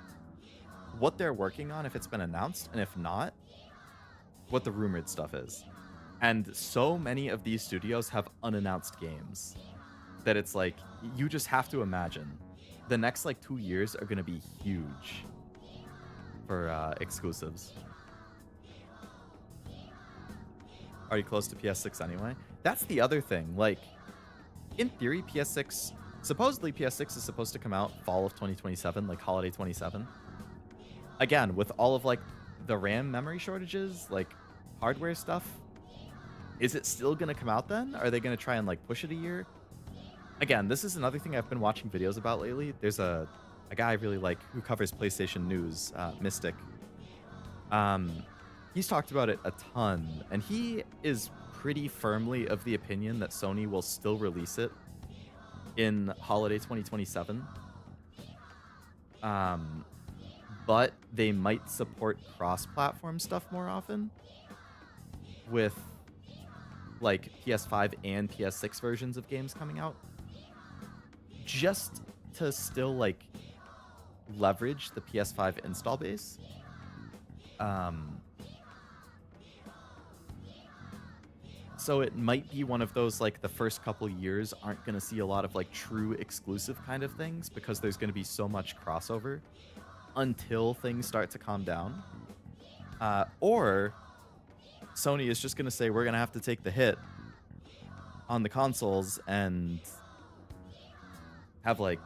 what they're working on if it's been announced, and if not, what the rumored stuff is. And so many of these studios have unannounced games that it's like, you just have to imagine the next like 2 years are going to be huge for exclusives. Are you close to PS6 anyway? That's the other thing. Like, in theory, PS6, supposedly PS6 is supposed to come out fall of 2027, like holiday 27. Again, with all of like the RAM memory shortages, like hardware stuff, is it still going to come out then? Are they going to try and like push it a year? Again, this is another thing I've been watching videos about lately. There's a guy I really like who covers PlayStation news, Mystic. He's talked about it a ton, and he is pretty firmly of the opinion that Sony will still release it in holiday 2027. But they might support cross-platform stuff more often with like PS5 and PS6 versions of games coming out, just to still like leverage the PS5 install base. So it might be one of those, like, the first couple years aren't going to see a lot of like true exclusive kind of things because there's going to be so much crossover until things start to calm down. Or Sony is just going to say, we're going to have to take the hit on the consoles and have like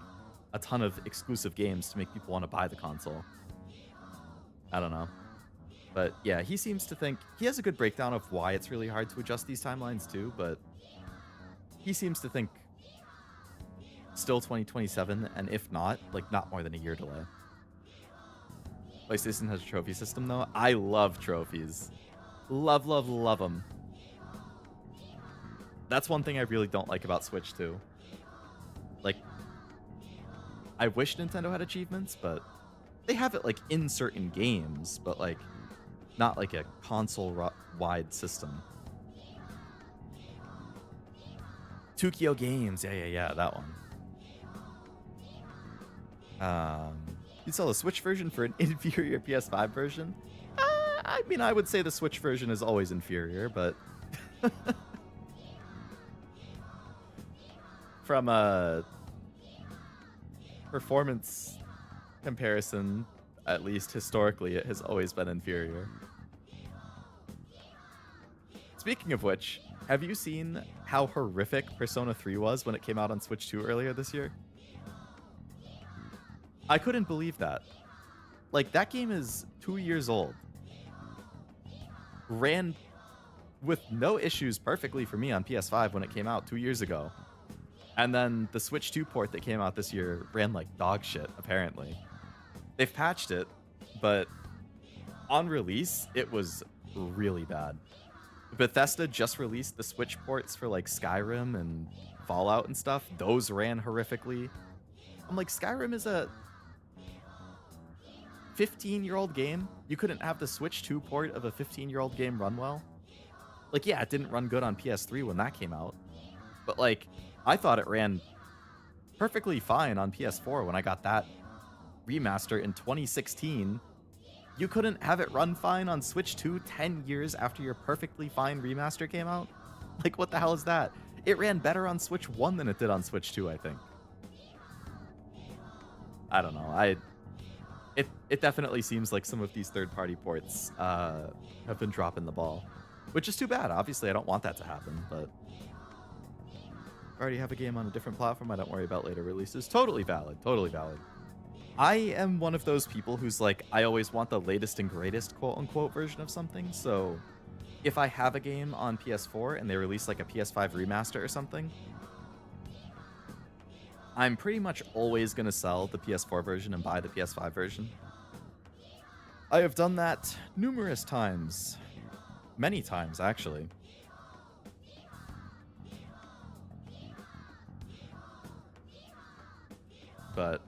a ton of exclusive games to make people want to buy the console. I don't know. But yeah, he seems to think, he has a good breakdown of why it's really hard to adjust these timelines too, but he seems to think still 2027, and if not, like not more than a year delay. PlayStation has a trophy system though. I love trophies. Love, love, love them. That's one thing I really don't like about Switch too. Like, I wish Nintendo had achievements, but they have it like in certain games, but like not like a console-wide system. Tokyo Games, yeah, that one. You'd sell a Switch version for an inferior PS5 version? I mean, I would say the Switch version is always inferior, but from a performance comparison, at least historically, it has always been inferior. Speaking of which, have you seen how horrific Persona 3 was when it came out on Switch 2 earlier this year? I couldn't believe that. Like, that game is 2 years old. Ran with no issues perfectly for me on PS5 when it came out 2 years ago. And then the Switch 2 port that came out this year ran like dog shit, apparently. They've patched it, but on release, it was really bad. Bethesda just released the Switch ports for like Skyrim and Fallout and stuff. Those ran horrifically. I'm like, Skyrim is a 15-year-old game. You couldn't have the Switch 2 port of a 15-year-old game run well? Like, yeah, it didn't run good on PS3 when that came out. But like, I thought it ran perfectly fine on PS4 when I got that remaster in 2016. You couldn't have it run fine on Switch 2 10 years after your perfectly fine remaster came out? Like, what the hell is that? It ran better on Switch 1 than it did on Switch 2, I think. I don't know. It definitely seems like some of these third-party ports have been dropping the ball, which is too bad. Obviously, I don't want that to happen, but if I already have a game on a different platform, I don't worry about later releases. Totally valid. Totally valid. I am one of those people who's like, I always want the latest and greatest quote-unquote version of something, so if I have a game on PS4 and they release like a PS5 remaster or something, I'm pretty much always going to sell the PS4 version and buy the PS5 version. I have done that numerous times. Many times, actually. But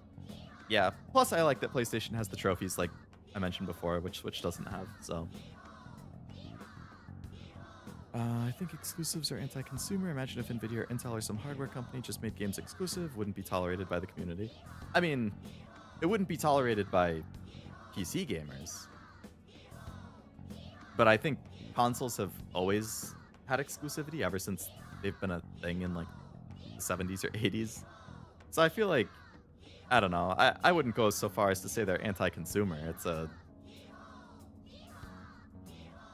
yeah, plus I like that PlayStation has the trophies like I mentioned before, which Switch doesn't have, so. I think exclusives are anti-consumer. Imagine if Nvidia or Intel or some hardware company just made games exclusive, wouldn't be tolerated by the community. I mean, it wouldn't be tolerated by PC gamers. But I think consoles have always had exclusivity ever since they've been a thing in like the 70s or 80s. So I feel like, I don't know, I wouldn't go so far as to say they're anti-consumer. It's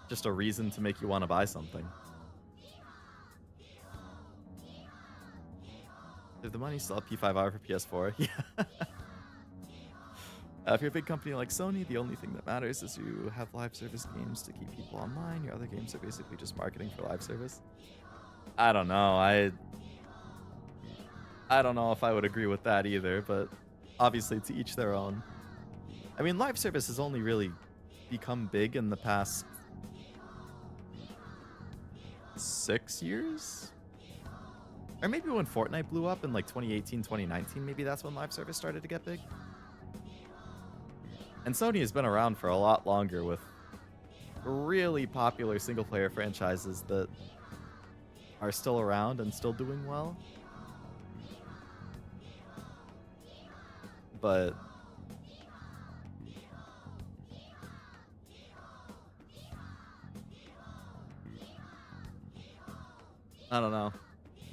just a reason to make you want to buy something. If the money still P5R for PS4, yeah. If you're a big company like Sony, the only thing that matters is you have live service games to keep people online. Your other games are basically just marketing for live service. I don't know. I don't know if I would agree with that either, but obviously to each their own. I mean, live service has only really become big in the past 6 years? Or maybe when Fortnite blew up in like 2018, 2019, maybe that's when live service started to get big. And Sony has been around for a lot longer with really popular single-player franchises that are still around and still doing well. But I don't know.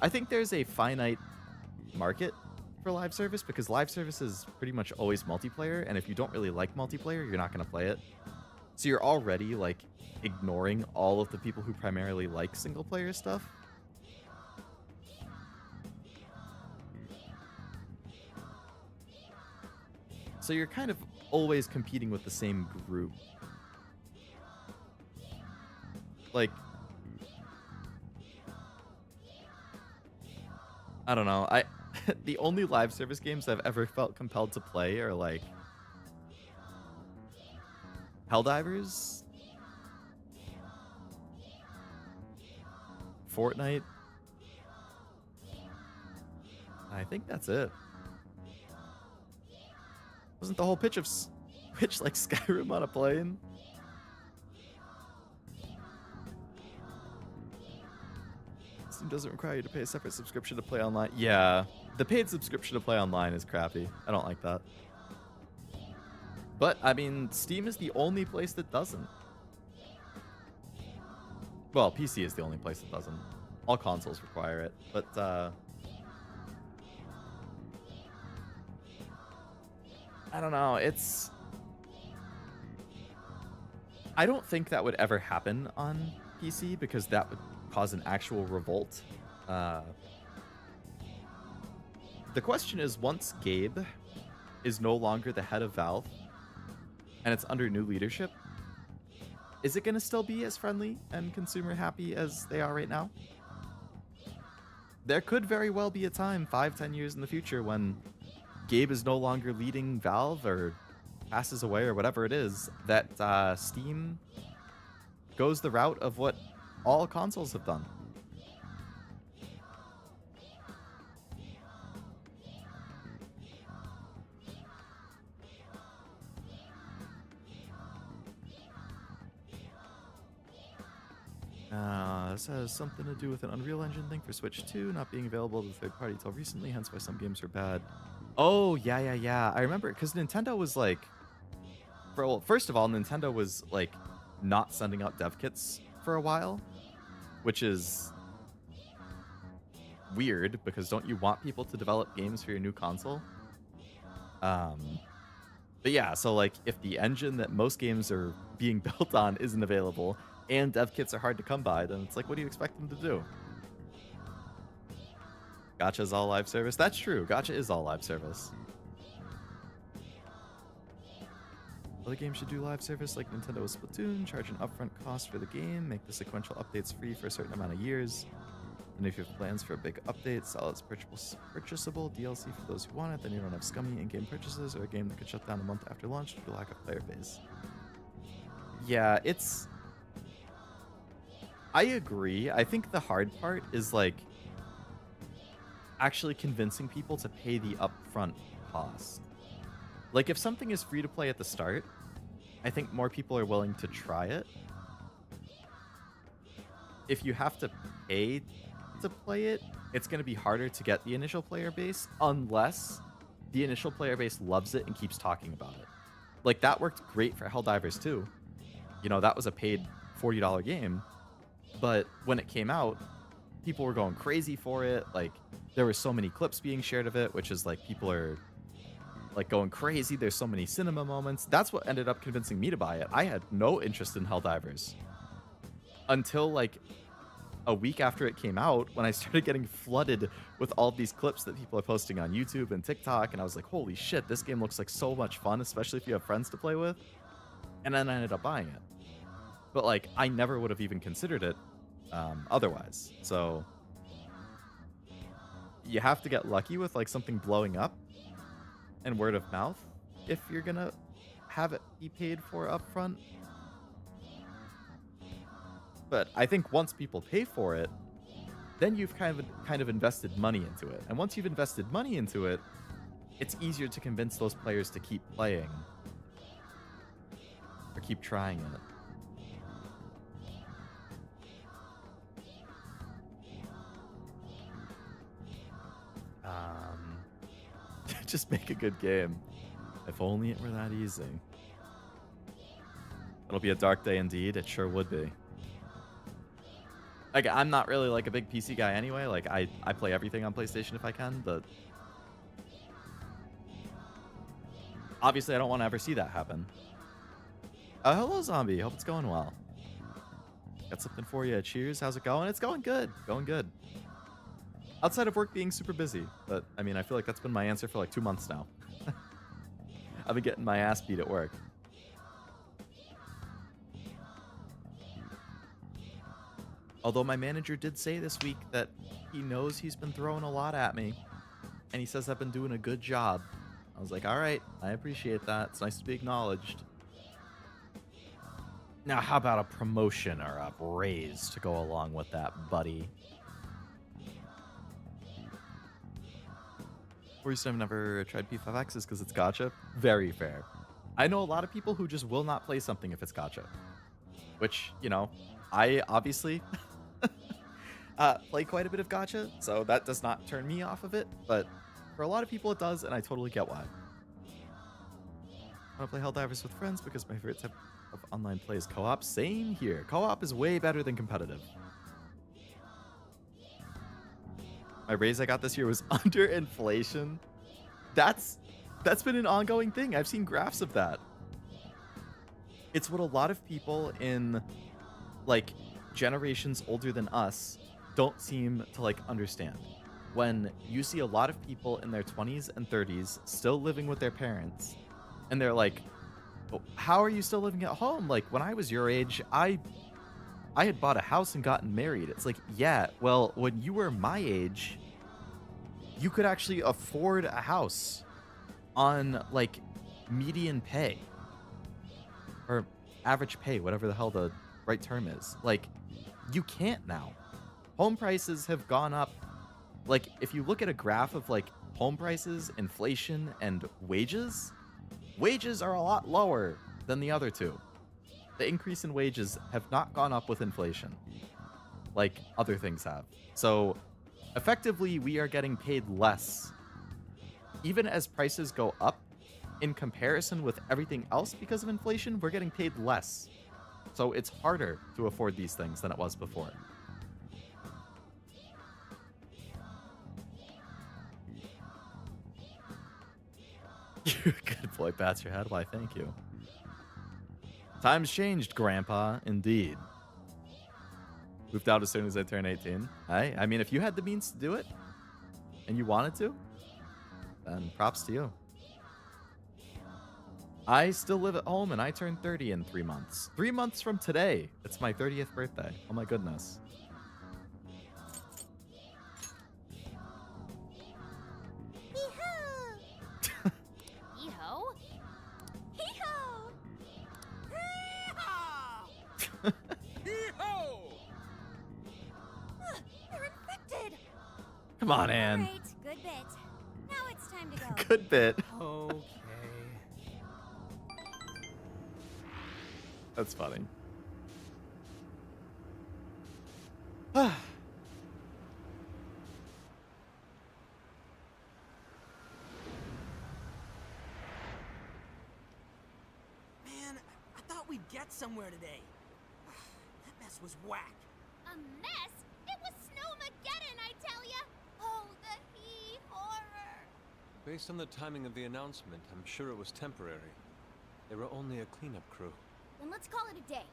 I think there's a finite market for live service because live service is pretty much always multiplayer, and if you don't really like multiplayer, you're not going to play it. So you're already like ignoring all of the people who primarily like single player stuff. So you're kind of always competing with the same group. Like, I don't know. The only live service games I've ever felt compelled to play are like Helldivers, Fortnite. I think that's it. Wasn't the whole pitch like Skyrim on a plane? Steam doesn't require you to pay a separate subscription to play online. Yeah, the paid subscription to play online is crappy. I don't like that. But, I mean, Steam is the only place that doesn't. Well, PC is the only place that doesn't. All consoles require it, but, I don't know, I don't think that would ever happen on PC because that would cause an actual revolt. The question is, once Gabe is no longer the head of Valve and it's under new leadership, is it going to still be as friendly and consumer happy as they are right now? There could very well be a time 5-10 years in the future when Gabe is no longer leading Valve or passes away or whatever it is, that Steam goes the route of what all consoles have done. This has something to do with an Unreal Engine thing for Switch 2 not being available to third party until recently, hence why some games are bad. Oh, yeah. I remember, because Nintendo was like... First of all, Nintendo was like not sending out dev kits for a while, which is weird, because don't you want people to develop games for your new console? But yeah, so like if the engine that most games are being built on isn't available, and dev kits are hard to come by, then it's like, what do you expect them to do? Gacha's all live service? That's true. Gacha is all live service. Other games should do live service like Nintendo with Splatoon, charge an upfront cost for the game, make the sequential updates free for a certain amount of years. And if you have plans for a big update, sell its purchasable DLC for those who want it, then you don't have scummy in-game purchases or a game that could shut down a month after launch due to lack of player base. Yeah, it's... I agree. I think the hard part is, like, actually convincing people to pay the upfront cost. Like, if something is free to play at the start, I think more people are willing to try it. If you have to pay to play it, it's going to be harder to get the initial player base unless the initial player base loves it and keeps talking about it. Like, that worked great for Helldivers 2. You know, that was a paid $40 game, but when it came out, people were going crazy for it. Like, there were so many clips being shared of it, which is like, people are like going crazy. There's so many cinema moments. That's what ended up convincing me to buy it. I had no interest in Helldivers until like a week after it came out, when I started getting flooded with all these clips that people are posting on YouTube and TikTok, and I was like, holy shit, this game looks like so much fun, especially if you have friends to play with. And then I ended up buying it. But like, I never would have even considered it otherwise. So you have to get lucky with like something blowing up and word of mouth if you're gonna have it be paid for upfront. But I think once people pay for it, then you've kind of invested money into it. And once you've invested money into it, it's easier to convince those players to keep playing or keep trying it. Just make a good game. If only it were that easy. It'll be a dark day indeed. It sure would be. Like, I'm not really like a big PC guy anyway. Like, I play everything on PlayStation if I can, but obviously I don't want to ever see that happen. Hello, Zombie. Hope it's going well. Got something for you. Cheers. How's it going? It's going good. Going good. Outside of work being super busy. But, I mean, I feel like that's been my answer for like 2 months now. I've been getting my ass beat at work. Although my manager did say this week that he knows he's been throwing a lot at me. And he says I've been doing a good job. I was like, all right, I appreciate that. It's nice to be acknowledged. Now, how about a promotion or a raise to go along with that, buddy? Reason I've never tried P5X is because it's gacha. Very fair. I know a lot of people who just will not play something if it's gacha. Which, you know, I obviously play quite a bit of gacha, so that does not turn me off of it. But for a lot of people it does, and I totally get why. I want to play Helldivers with friends because my favorite type of online play is co-op. Same here. Co-op is way better than competitive. My raise I got this year was under inflation. That's been an ongoing thing. I've seen graphs of that. It's what a lot of people in like generations older than us don't seem to like understand. When you see a lot of people in their 20s and 30s still living with their parents, and they're like, oh, how are you still living at home? Like, when I was your age, I had bought a house and gotten married. It's like, yeah, well, when you were my age, you could actually afford a house on like median pay or average pay, whatever the hell the right term is. Like, you can't now. Home prices have gone up. Like, if you look at a graph of like home prices, inflation, and wages are a lot lower than the other two. The increase in wages have not gone up with inflation like other things have. So effectively, we are getting paid less. Even as prices go up, in comparison with everything else because of inflation, we're getting paid less. So it's harder to afford these things than it was before. You're a good boy, pats your head. Why, thank you. Times changed, Grandpa. Indeed. Moved out as soon as I turned 18. I mean, if you had the means to do it, and you wanted to, then props to you. I still live at home and I turn 30 in 3 months. 3 months from today. It's my 30th birthday. Oh my goodness. Hee-ho? Hee-ho! Hee-ho! They're infected! Come on, Anne. Great, good bit. Now it's time to go. Good bit. Okay. That's funny. Man, I thought we'd get somewhere today. That mess was whack. A mess? It was Snowmageddon, I tell ya! Oh, the horror! Based on the timing of the announcement, I'm sure it was temporary. They were only a cleanup crew. Then let's call it a day.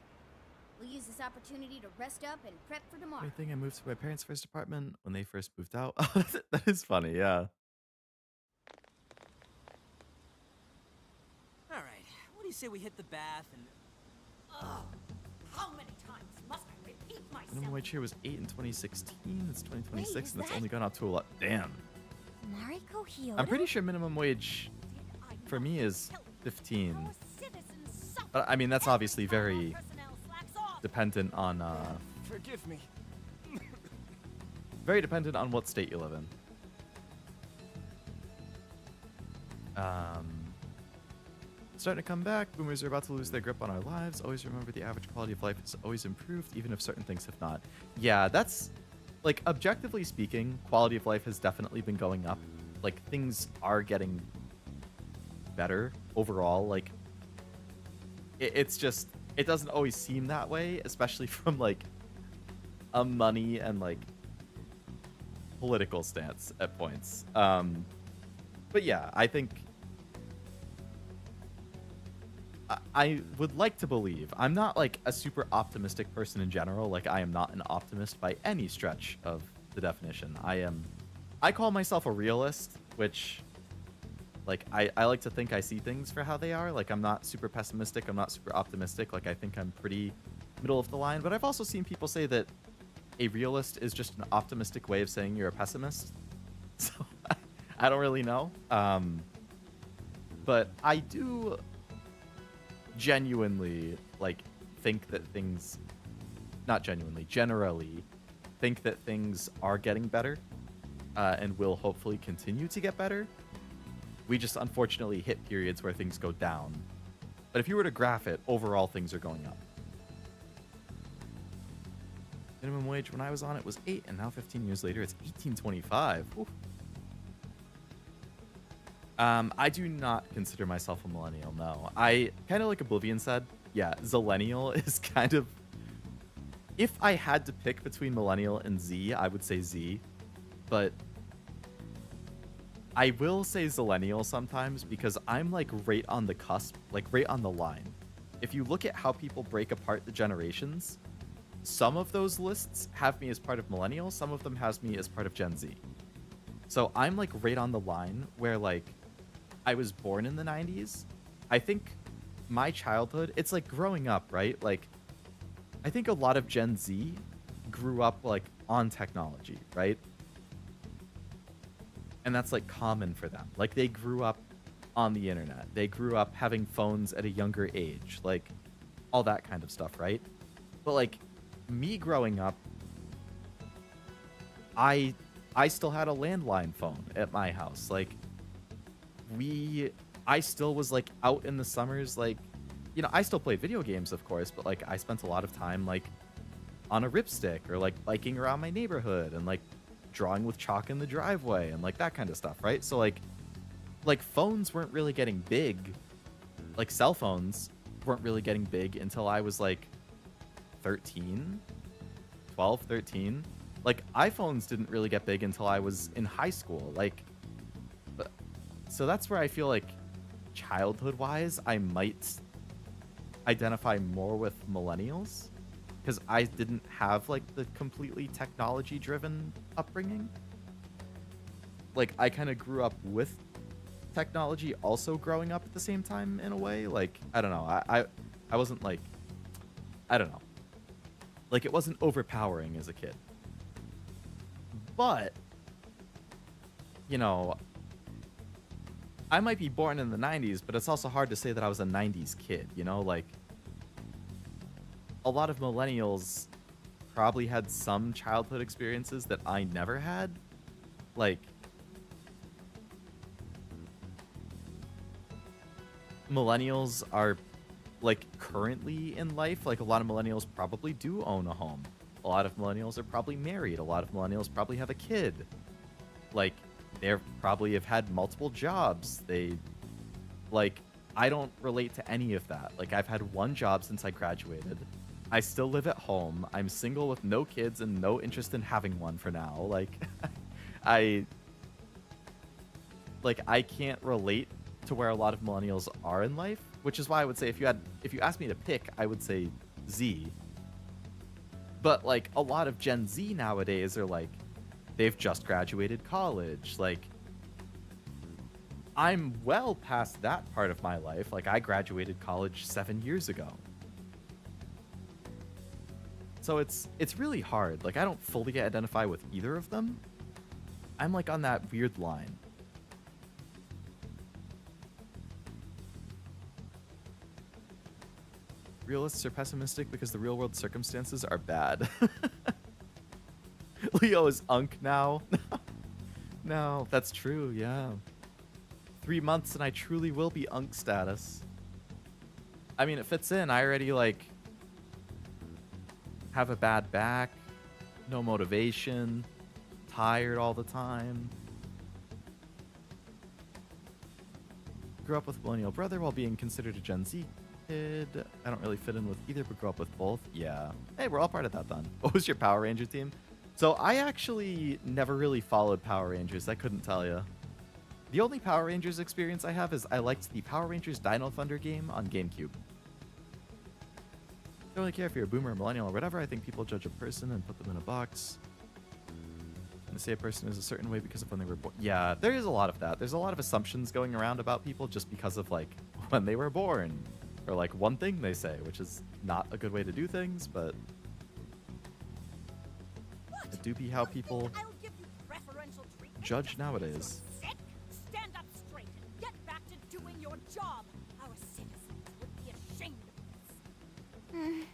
We'll use this opportunity to rest up and prep for tomorrow. I think I moved to my parents' first apartment when they first moved out. Oh, that is funny, yeah. All right, what do you say we hit the bath and... Ugh, how many times must I repeat Minimum myself? wage here was 8 in 2016. It's 2026, Wait, is and it's that- only gone up to a lot. Damn. Mariko Hyodo? I'm pretty sure minimum wage for me is 15. Our citizens suffer. But I mean, that's obviously very Personnel slacks off. dependent on Forgive me. very dependent on what state you live in. Starting to come back. Boomers are about to lose their grip on our lives. Always remember the average quality of life has always improved, even if certain things have not. Yeah, that's like objectively speaking, quality of life has definitely been going up. Like things are getting better overall. Like it's just it doesn't always seem that way, especially from like a money and like political stance at points. But yeah, I think I would like to believe. I'm not like a super optimistic person in general. Like I am not an optimist by any stretch of the definition. I call myself a realist, which like I like to think I see things for how they are. Like I'm not super pessimistic, I'm not super optimistic. Like I think I'm pretty middle of the line, but I've also seen people say that a realist is just an optimistic way of saying you're a pessimist. So I don't really know. But I do genuinely like think that things, not genuinely, generally think that things are getting better and will hopefully continue to get better. We just unfortunately hit periods where things go down. But if you were to graph it, overall things are going up. Minimum wage when I was on it was 8, and now 15 years later it's 18.25. Ooh. I do not consider myself a millennial, no. I kind of like Oblivion said, yeah, Zillennial is kind of... If I had to pick between millennial and Z, I would say Z. But I will say Zillennial sometimes because I'm like right on the cusp, like right on the line. If you look at how people break apart the generations, some of those lists have me as part of millennial, some of them has me as part of Gen Z. So I'm like right on the line where like I was born in the 90s. I think my childhood, it's like growing up, right? Like I think a lot of Gen Z grew up like on technology, right? And that's like common for them. Like they grew up on the internet. They grew up having phones at a younger age, like all that kind of stuff, right? But like me growing up, I still had a landline phone at my house. Like I still was like out in the summers, like, you know, I still played video games, of course, but like I spent a lot of time like on a ripstick or like biking around my neighborhood and like drawing with chalk in the driveway and like that kind of stuff, right? So like phones weren't really getting big. Like cell phones weren't really getting big until I was like 13. Like iPhones didn't really get big until I was in high school. Like, so that's where I feel like childhood wise, I might identify more with millennials because I didn't have like the completely technology driven upbringing. Like I kind of grew up with technology also growing up at the same time in a way. Like, I don't know. I wasn't like, I don't know. Like, it wasn't overpowering as a kid. But, you know, I might be born in the 90s, but it's also hard to say that I was a 90s kid, you know? Like, a lot of millennials probably had some childhood experiences that I never had. Like, millennials are, like, currently in life. Like, a lot of millennials probably do own a home. A lot of millennials are probably married. A lot of millennials probably have a kid. Like, they probably have had multiple jobs. They, like, I don't relate to any of that. Like, I've had one job since I graduated. I still live at home. I'm single with no kids and no interest in having one for now. Like, I can't relate to where a lot of millennials are in life, which is why I would say if you asked me to pick, I would say Z. But like a lot of Gen Z nowadays are like, they've just graduated college. Like, I'm well past that part of my life. Like, I graduated college 7 years ago. So it's really hard. Like, I don't fully identify with either of them. I'm like on that weird line. Realists are pessimistic because the real world circumstances are bad. Leo is Unk now. No, that's true, yeah. 3 months and I truly will be Unk status. I mean, it fits in. I already, like, have a bad back, no motivation, tired all the time. Grew up with millennial brother while being considered a Gen Z kid. I don't really fit in with either, but grew up with both. Yeah. Hey, we're all part of that then. What was your Power Ranger team? So I actually never really followed Power Rangers. I couldn't tell you. The only Power Rangers experience I have is I liked the Power Rangers Dino Thunder game on GameCube. Don't really care if you're a boomer or millennial or whatever. I think people judge a person and put them in a box. And say a person is a certain way because of when they were born. Yeah, there is a lot of that. There's a lot of assumptions going around about people just because of, like, when they were born. Or, like, one thing they say, which is not a good way to do things, but it do be how people judge nowadays. Stand up straight and get back to doing your job. Our citizens would be ashamed of this.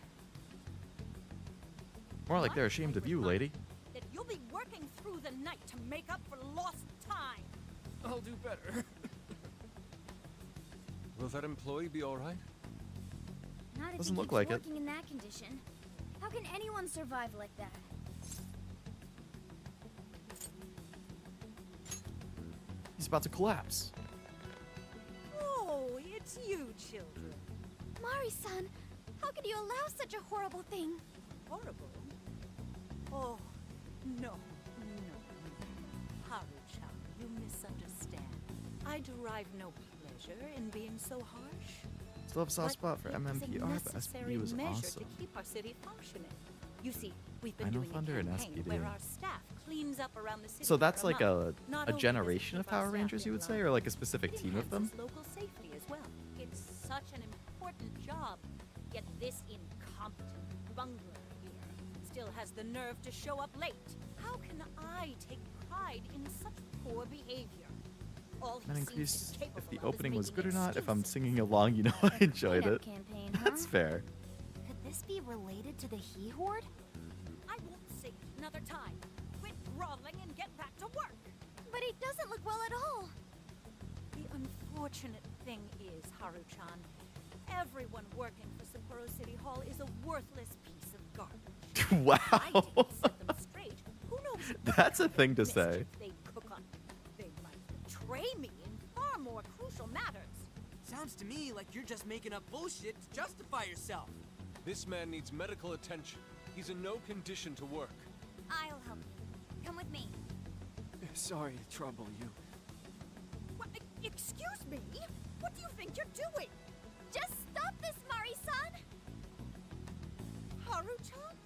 More like they're ashamed of you, lady. That you'll be working through the night to make up for lost time. I'll do better. Will that employee be all right? Not if Doesn't he look keeps like it. working in that condition. How can anyone survive like that? He's about to collapse. Oh, it's you, children. Mari-san, how could you allow such a horrible thing? Horrible? Oh, no. Haru-chan, you misunderstand. I derive no pleasure in being so harsh. Still have a soft spot for But it is a MMPR, but necessary SPD was measure awesome. to keep our city functioning. You see, we've been Dino doing Thunder a and campaign SPD. where our staff cleans up around the city. So that's for like month. Not a only does it generation of keep our Power staff Rangers, you in would say, line, or like a specific it team of them? enhances local safety as well. It's such an important job. Yet this incompetent bungler here still has the nerve to show up late. How can I take pride in such poor behavior? All he That seems increased capable if the of is opening was making good or not. If I'm excuses. singing along, you know I enjoyed Cleanup it. campaign, That's huh? fair. Could this be related to the He Horde? I won't say it another time. Quit groveling and get back to work. But he doesn't look well at all. The unfortunate thing is, Haru-chan, everyone working for Sapporo City Hall is a worthless piece of garbage. Wow. I didn't set them straight. Who knows what That's a kind of thing to say. mischief they'd cook up. They might betray me in far more crucial matters. Sounds to me like you're just making up bullshit to justify yourself. This man needs medical attention. He's in no condition to work. I'll help you. Come with me. Sorry to trouble you. What, excuse me? What do you think you're doing? Just stop this, Mari-san! Haru-chan?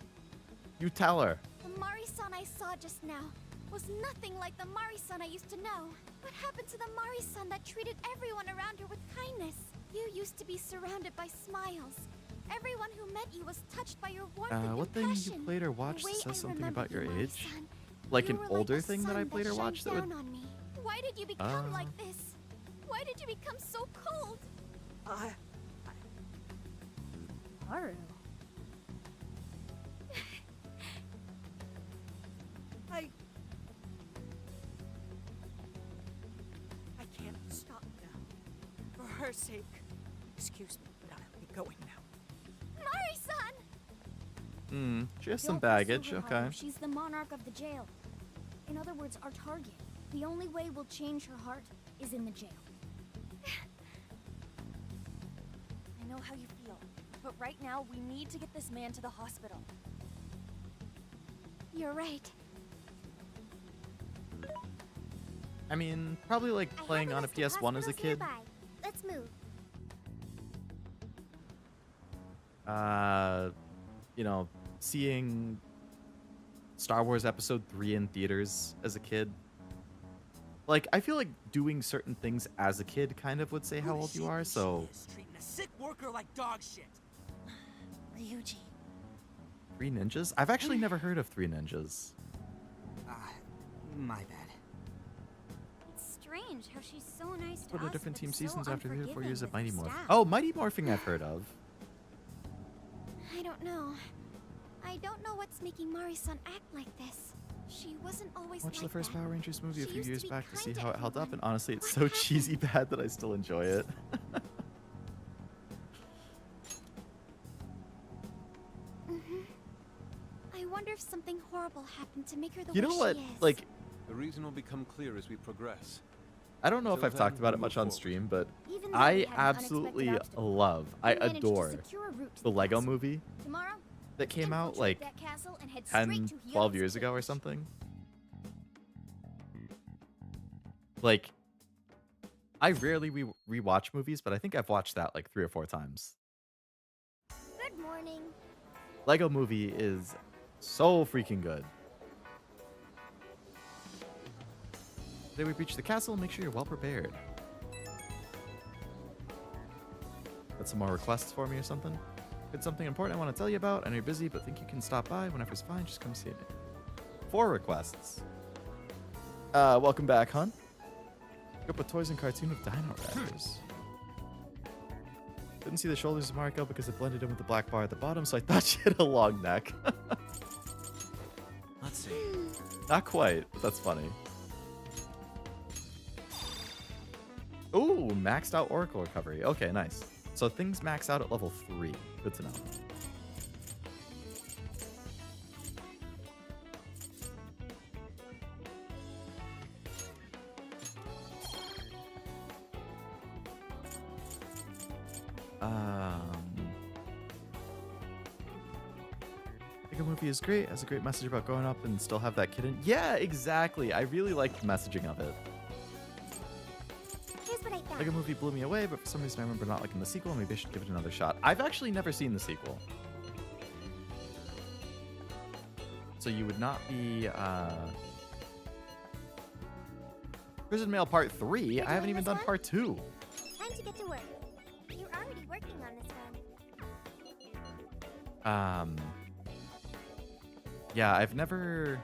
You tell her. The Mari-san I saw just now was nothing like the Mari-san I used to know. What happened to the Mari-san that treated everyone around her with kindness? You used to be surrounded by smiles. Everyone who met you was touched by your warmth and What thing compassion. you played or watched The way says I something remember about your you, age? Mari-san. Like You an were older the thing that I sun played or shines watched that would... down on me. Why did you become like this? Why did you become so cold? Haru. I can't stop now. For her sake. Excuse me, but I'll be going now. Mari-san! She has some Don't be baggage, sober, okay. Haru. She's the monarch of the jail. In other words, our target. The only way we'll change her heart is in the jail. I know how you feel, but right now we need to get this man to the hospital. You're right. I mean, probably like I have playing on a list of PS1 as a hospitals kid. nearby. Let's move. You know, seeing Star Wars Episode 3 in theaters as a kid. Like, I feel like doing certain things as a kid kind of would say how old you are, so... Treating a sick worker like dog shit. Ryuji. 3 Ninjas? I've actually never heard of 3 Ninjas. My bad. It's strange how she's so nice to What us, are different but team so seasons after 3 or 4 unforgiving years of with Mighty the Morph? staff. Oh, Mighty Morphing I've heard of. I don't know. I don't know what's making Mari-san act like this. She wasn't always Watched like the first that. Power Rangers movie a She few used to years be back to see kind to how it held up, everyone. and honestly, it's What so happened? cheesy bad that I still enjoy it. I wonder if something horrible happened to make her the You way know what? she is. Like, The reason will become clear as we progress. I don't know if Till I've talked then, about it we much move on forward. stream, but Even though we I had an absolutely unexpected obstacle, love, I we managed to adore secure a route to the Lego castle. movie Tomorrow, that came out infiltrate like that castle and head 10, straight to 12 Hyo's years ago or cage. something. Like, I rarely rewatch movies, but I think I've watched that like 3 or 4 times. Good morning. Lego movie is so freaking good. Today we reach the castle, make sure you're well prepared. Got some more requests for me or something? Got something important I want to tell you about. I know you're busy, but think you can stop by whenever's fine. Just come see me. 4 requests. Welcome back, hon. Pick up a toys and cartoon of Dino Riders. Didn't see the shoulders of Mariko because it blended in with the black bar at the bottom, so I thought she had a long neck. Let's see. Not quite, but that's funny. Ooh, maxed out Oracle recovery. Okay, nice. So things max out at level 3. Good to know. Lego movie is great. Has a great message about growing up and still have that kid in. Yeah, exactly. I really liked the messaging of it. Here's what I found. Lego movie blew me away, but for some reason I remember not liking the sequel. Maybe I should give it another shot. I've actually never seen the sequel. So you would not be Prison Mail Part 3? You're I haven't doing even this done one? Part 2. Time to get to work. You're already working on this one. Yeah, I've never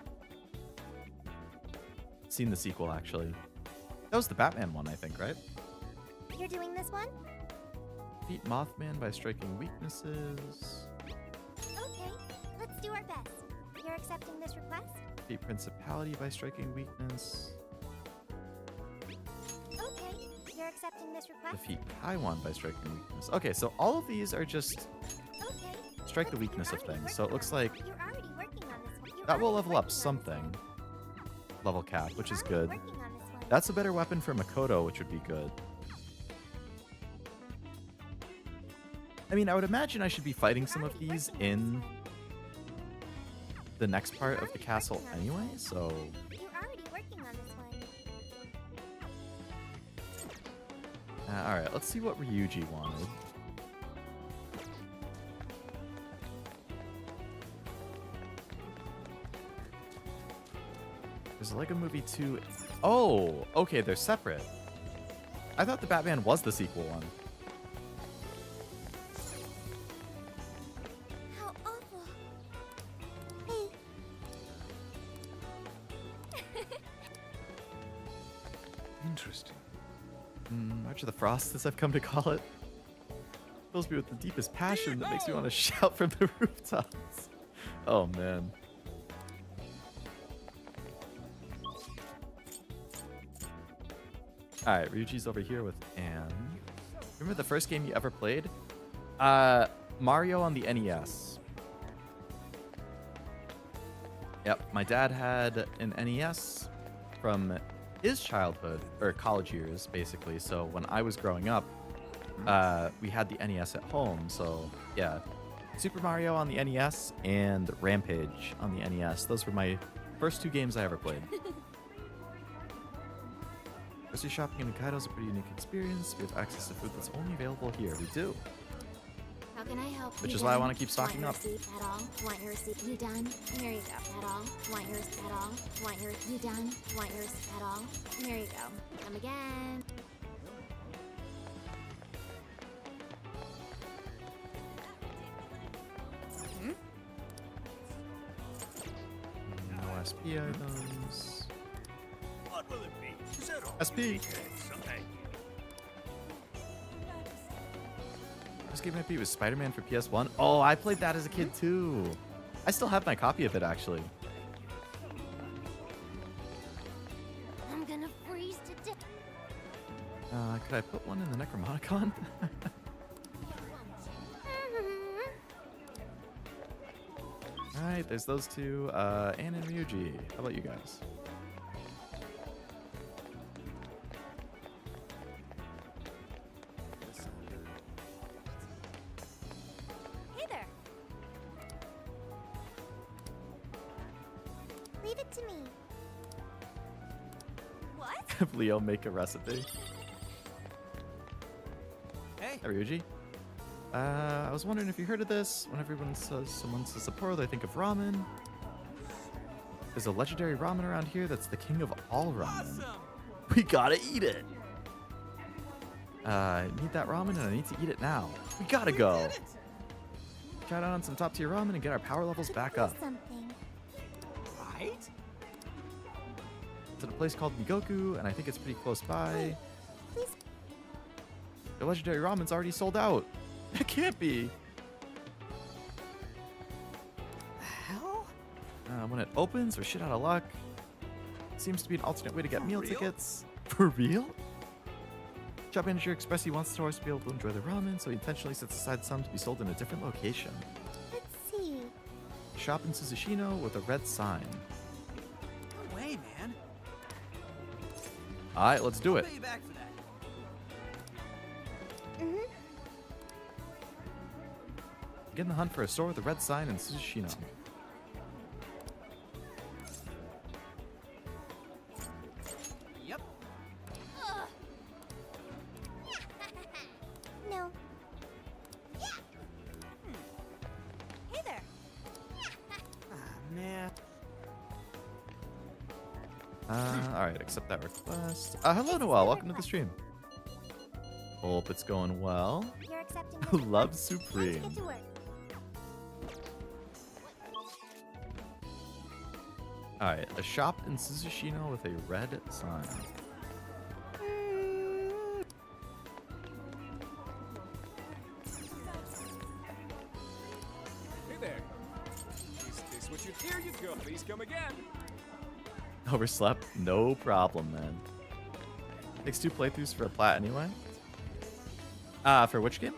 seen the sequel, actually. That was the Batman one, I think, right? You're doing this one? Beat Mothman by striking weaknesses. Okay, let's do our best. You're accepting this request? Beat Principality by striking weakness. Okay, you're accepting this request? Defeat Kaiwan by striking weakness. Okay, so all of these are just Okay. strike the But you're weakness of already things. So it working looks on like this one. You're already working on this one. You're that will already level up working on this something. one. Level cap, You're which is already good. working on this one. That's a better weapon for Makoto, which would be good. I mean, I would imagine I should be fighting some of these in the next part of the castle anyway, so... You're already working on this one. Alright, let's see what Ryuji wanted. There's a Lego Movie 2. Oh, okay, they're separate. I thought the Batman was the sequel one. How awful. Interesting. March of the Frost, as I've come to call it. Fills me with the deepest passion that makes me want to shout from the rooftops. Oh, man. Alright, Ryuji's over here with Anne. Remember the first game you ever played? Mario on the NES. Yep, my dad had an NES from his childhood, or college years, basically. So when I was growing up, we had the NES at home. So yeah, Super Mario on the NES and Rampage on the NES. Those were my first two games I ever played. Grocery shopping in Hokkaido is a pretty unique experience. We have access to food that's only available here. We do. How can I help? Which You is why I done? want to keep stocking Want up. your receipt at all? Want your receipt? You done? Here you go. At all? Want yours at all? Want your? You done? Want yours at all? Here you go. Come again. No SP items. What will it be? Zero. SP. Thank you. First game I beat was Spider-Man for PS1. Oh, I played that as a kid too. I still have my copy of it actually. I'm gonna freeze to death. Could I put one in the Necromonicon? Alright, there's those two. Anne and Ryuji. How about you guys? Hey there. Leave it to me. What? Have Leo make a recipe. Hey. Hey, Ryuji. I was wondering if you heard of this. When everyone says someone says Sapporo, they think of ramen. There's a legendary ramen around here that's the king of all ramen. Awesome. We gotta eat it. I need that ramen and I need to eat it now. We gotta go. Did it. Try it on some top tier ramen and get our power levels back up. Something. Right? It's at a place called Migoku, and I think it's pretty close by. Please. The legendary ramen's already sold out. It can't be. Hell? When it opens, we're shit out of luck. Seems to be an alternate way to get For meal real? tickets. For real? Shop manager expressed he wants tourists to be able to enjoy the ramen, so he intentionally sets aside some to be sold in a different location. Let's see. Shop in Suzushino with a red sign. No way, man. Alright, let's do it. Pay you back for that. Get in the hunt for a store with a red sign in Suzushino. Yep. No. Hey there. Ah, man. Alright, accept that request. Hello, Noel. Welcome to the stream. Hope it's going well. You're accepting this Love request? Supreme. Let's get to work. Alright, a shop in Suzushino with a red sign. Hey there. Is this what you Here you go. Please come again. Overslept? No problem, man. Takes 2 playthroughs for a plat anyway. For which game?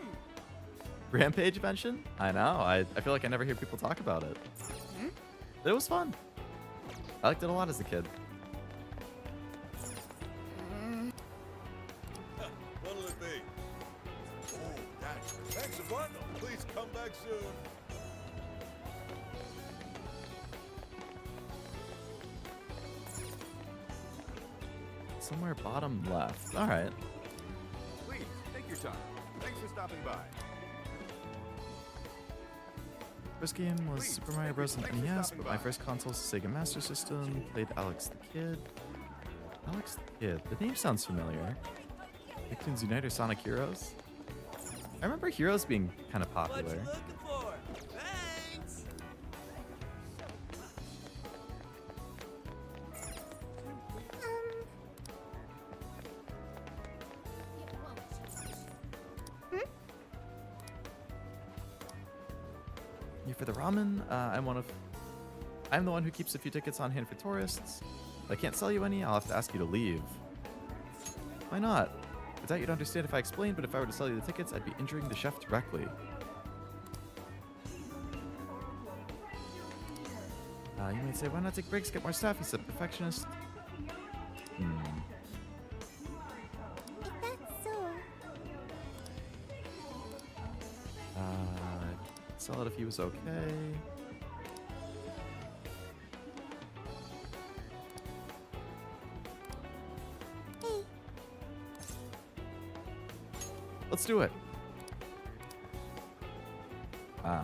Rampage mention? I know. I feel like I never hear people talk about it. It was fun. I liked it a lot as a kid. What'll it be? Oh, that's thanks a bundle. Please come back soon. Somewhere bottom left. Alright. Please, take your time. Thanks for stopping by. First game was Super Mario Bros. On NES, but my first console was the Sega Master System. Played Alex the Kid. Alex the Kid. The name sounds familiar. Nicktoons Unite or Sonic Heroes? I remember Heroes being kind of popular. What you looking for? Thanks. You for the ramen? I'm the one who keeps a few tickets on hand for tourists. If I can't sell you any, I'll have to ask you to leave. Why not? I doubt you'd understand if I explained, but if I were to sell you the tickets, I'd be injuring the chef directly. You might say, why not take breaks, get more staff? He's a perfectionist. If that's so, Sell it if he was okay. hey, Let's do it.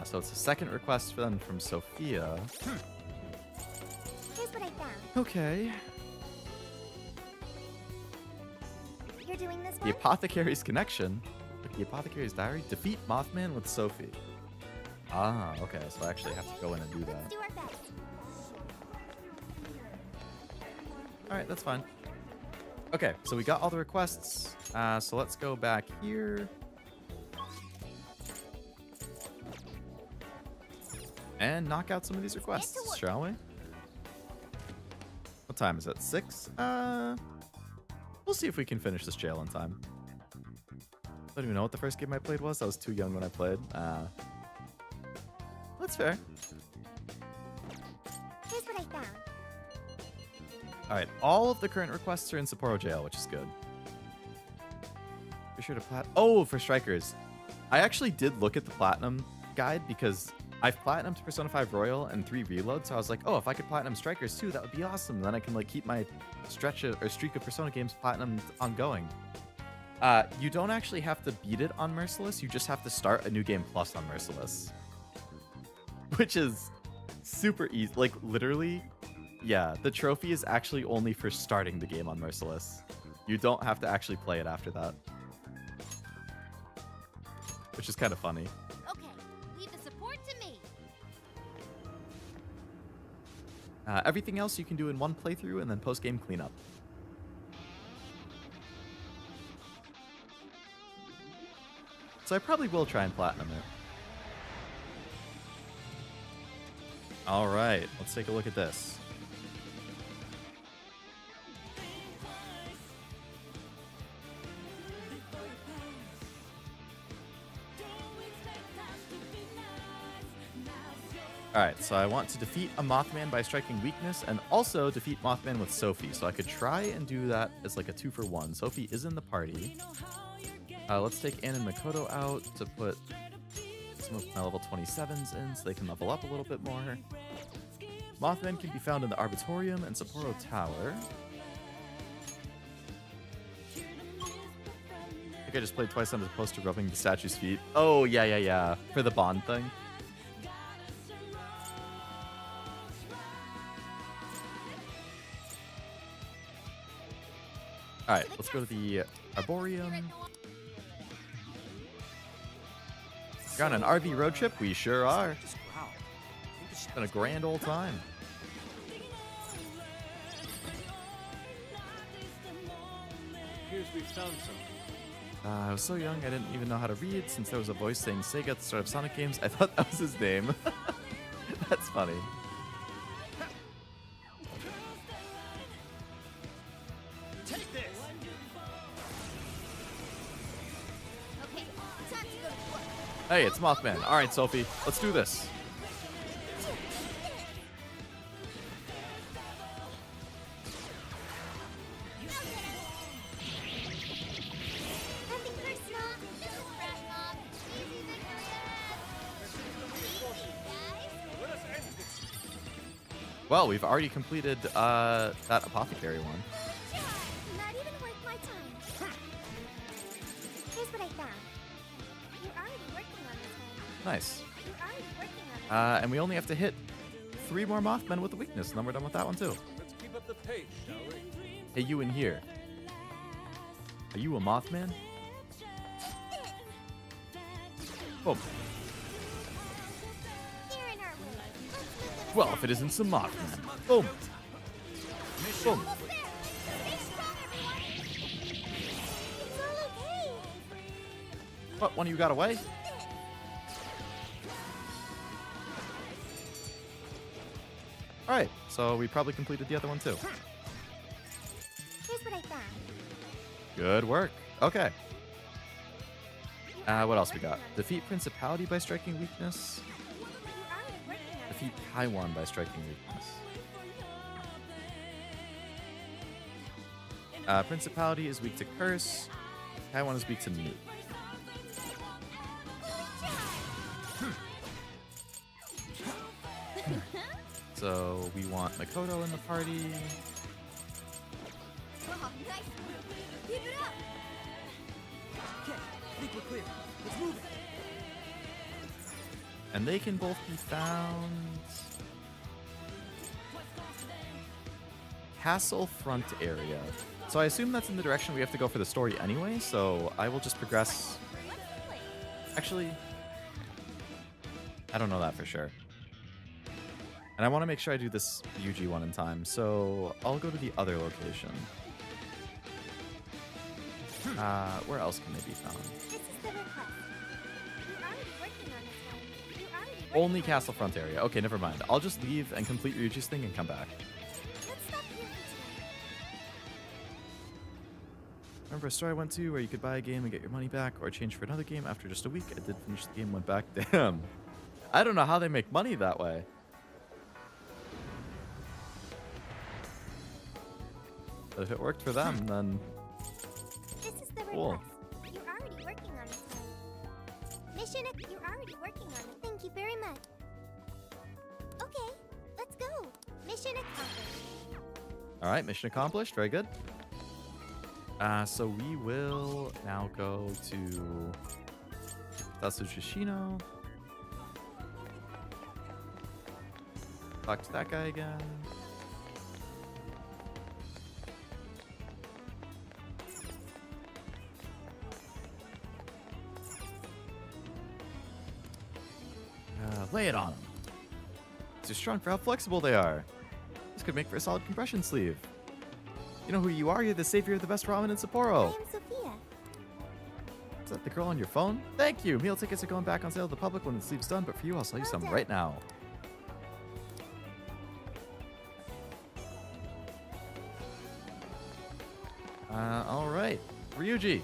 So it's a second request then from Sophia. here's what I found. Okay. You're doing this The one? Apothecary's Connection. Look, the Apothecary's Diary. Defeat Mothman with Sophie. Ah, okay. So I actually have to go in and do Let's that. do our best. Alright, that's fine. Okay, so we got all the requests. So let's go back here. And knock out some of these requests, shall we? What time is it? 6? We'll see if we can finish this jail in time. I don't even know what the first game I played was. I was too young when I played. That's fair. Here's what I found. Alright, all of the current requests are in Sapporo Jail, which is good. Be sure to Oh, for Strikers. I actually did look at the Platinum guide because I've Platinumed Persona 5 Royal and 3 Reload, so I was like, oh, if I could Platinum Strikers too, that would be awesome. And then I can like keep my streak of Persona games Platinum ongoing. You don't actually have to beat it on Merciless, you just have to start a new game plus on Merciless. Which is super easy. Like, literally, yeah, the trophy is actually only for starting the game on Merciless. You don't have to actually play it after that. Which is kind of funny. Okay, leave the support to me. Everything else you can do in one playthrough and then post-game cleanup. So I probably will try and platinum it. Alright, let's take a look at this. Alright, so I want to defeat a Mothman by striking weakness and also defeat Mothman with Sophie. So I could try and do that as like a 2-for-1. Sophie is in the party. Let's take Ann and Makoto out to put some of my level 27s in so they can level up a little bit more. Mothman can be found in the Arbitorium and Sapporo Tower. I think I just played twice on the poster rubbing the statue's feet. Oh, yeah. For the Bond thing. Alright, let's go to the Arboreum. We're on an RV road trip? We sure are. It's been a grand old time. Here's we found something. I was so young I didn't even know how to read since there was a voice saying Sega at the start of Sonic games. I thought that was his name. That's funny. Take this. Okay, time to go to work. Hey, it's Mothman. Alright, Sophie, let's do this. Nothing personal. Just a crash mob. Easy victory ahead. Easy, guys. Let us end this. Well, we've already completed that apothecary one. Not even worth my time. Here's what I found. You're already working on this one. Nice. You're already working on And we only have to hit 3 more Mothmen with the weakness, and then we're done with that one too. Let's keep up the pace, shall we? Hey, you in here. Are you a Mothman? Boom. Here in our way. Let's move them Well, if it isn't some Mothman. Boom. Boom. almost there. Stay strong, everyone. It's all okay. What, one of you got away? Alright, so we probably completed the other one too. Here's what I found. Good work. Okay. What else we got? Defeat Principality by striking weakness. You're already working on it. Defeat Taiwan by striking weakness. Principality is weak to curse. Taiwan is weak to mute. So we want Makoto in the party. Oh, nice. Keep it up. Okay, I think we're clear. Let's move it. And they can both be found. Castle front area. So I assume that's in the direction we have to go for the story anyway, so I will just progress. Actually, I don't know that for sure. And I want to make sure I do this UG one in time, so I'll go to the other location. Where else can they be found? This is the request. You're already working on this one. You're already working Only on it. castle front area. Okay, never mind. I'll just leave and complete Ryuji's thing and come back. Let's stop here for today. Remember a store I went to where you could buy a game and get your money back or change for another game after just a week? I did finish the game, went back. Damn. I don't know how they make money that way. But if it worked for them, then This is the Cool. request. You're already working on this one. Mission. You're already working on it. Thank you very much. Okay, let's go. Mission accomplished. all right, mission accomplished. Very good. So we will now go to Tatsushishino. Talk to that guy again. Lay it on them. Too strong for how flexible they are. This could make for a solid compression sleeve. You know who you are? You're the savior of the best ramen in Sapporo. I am Sophia. Is that the girl on your phone? Thank you. Meal tickets are going back on sale to the public when the sleeve's done, but for you, I'll sell you Well some done. right now. All right. Ryuji.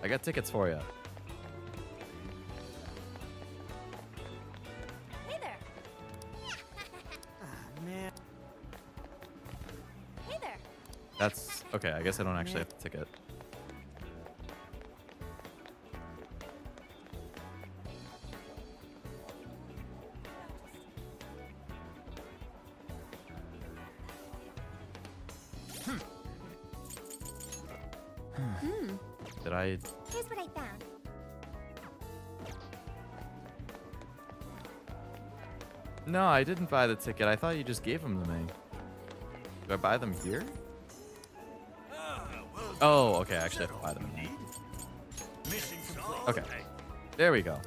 I got tickets for you. Hey there. Ah, man. Hey there. That's okay. I guess I don't actually have the ticket. Did I? Here's what I found. No, I didn't buy the ticket. I thought you just gave them to me. Do I buy them here? Oh, okay. I actually have to buy them. Now. Mission complete. Okay. There we go.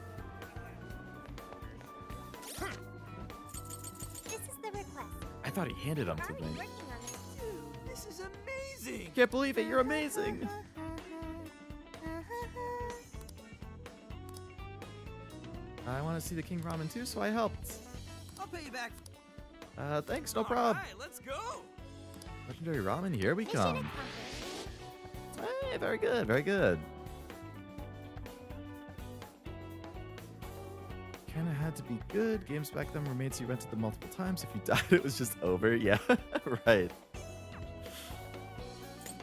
This is the request. I thought he handed them to Already me. working on this. Dude, this is amazing. Can't believe it. You're amazing. I want to see the King Ramen too, so I helped. I'll pay you back. Thanks. No problem. All right, let's go. Legendary Ramen. Here we Mission come. accomplished. Hey, very good. Very good. Kind of had to be good. Games back then were made so you rented them multiple times. If you died, it was just over. Yeah, right.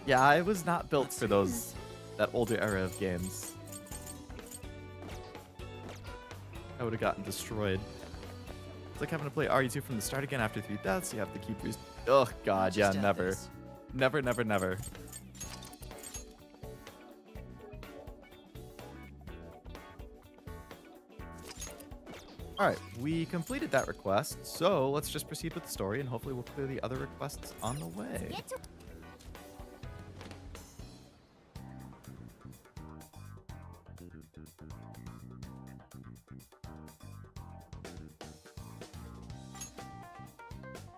Yeah, I was not built for that older era of games. I would have gotten destroyed. It's like having to play RE2 from the start again after 3 deaths. You have to keep oh god, yeah, Just add never. this. Never, never, never. Alright, we completed that request, so let's just proceed with the story and hopefully we'll clear the other requests on the way. Get to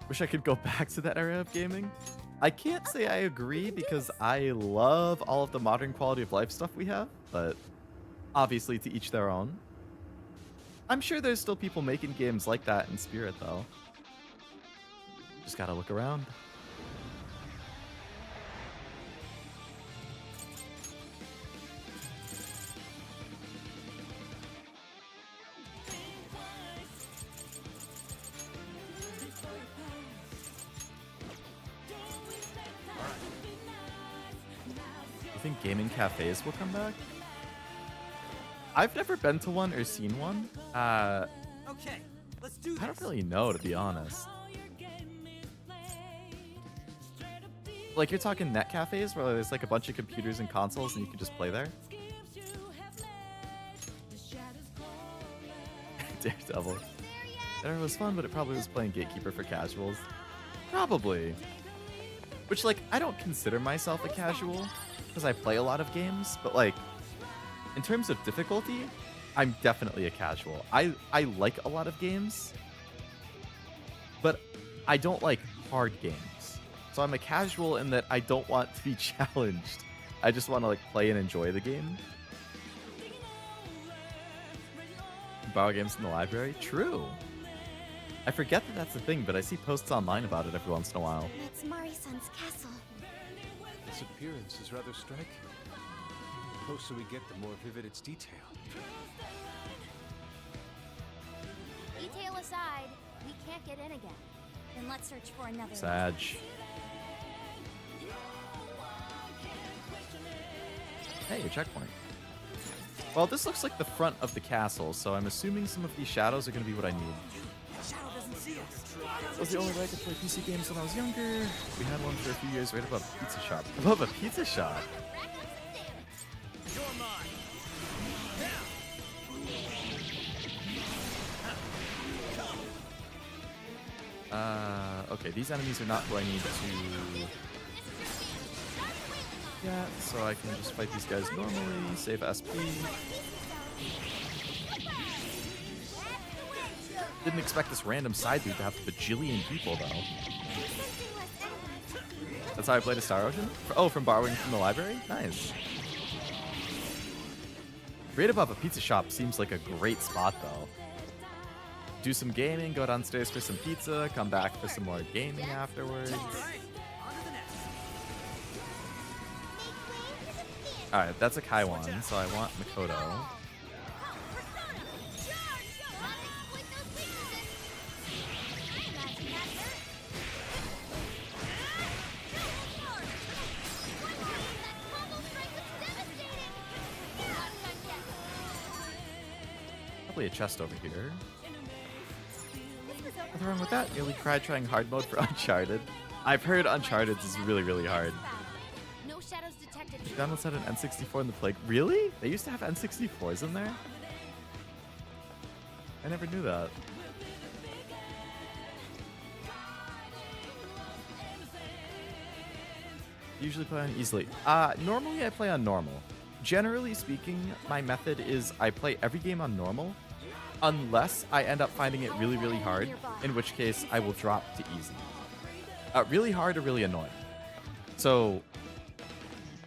Wish I could go back to that era of gaming. I can't say I agree because I love all of the modern quality of life stuff we have, but obviously to each their own. I'm sure there's still people making games like that in spirit though. Just gotta look around. I think gaming cafes will come back. I've never been to one or seen one. Okay, let's do this. I don't really know, to be honest. Like, you're talking net cafes where there's like a bunch of computers and consoles and you can just play there? Daredevil. That was fun, but it probably was playing Gatekeeper for casuals. Probably. Which, like, I don't consider myself a casual because I play a lot of games, but like, in terms of difficulty, I'm definitely a casual. I like a lot of games, but I don't like hard games. So I'm a casual in that I don't want to be challenged. I just want to like play and enjoy the game. Borrow games from the library? True. I forget that that's the thing, but I see posts online about it every once in a while. It's Mari-san's castle. Its appearance is rather striking. The closer we get, the more vivid its detail. Detail aside, we can't get in again. Then let's search for another. Sag. Hey, a checkpoint. Well, this looks like the front of the castle, so I'm assuming some of these shadows are going to be what I need. Shadow doesn't see us. That was the only way I could play PC games when I was younger. We had one for a few years right above a pizza shop. Above a pizza shop? You're mine. Okay, these enemies are not who I need to get, so I can just fight these guys normally, save SP. Didn't expect this random side dude to have a bajillion people, though. That's how I played a Star Ocean? Oh, from borrowing from the library? Nice. Right above a pizza shop seems like a great spot, though. Do some gaming, go downstairs for some pizza, come back for some more gaming afterwards. Alright, that's a Kaiwan, so I want Makoto. Probably a chest over here. What's wrong with that? Nearly cried trying hard mode for Uncharted. I've heard Uncharted is really, really hard. No shadows detected. McDonald's had an N64 in the plague. Really? They used to have N64s in there? I never knew that. Usually play on easily. Normally I play on normal. Generally speaking, my method is I play every game on normal, unless I end up finding it really, really hard, in which case I will drop to easy. Really hard or really annoying. So,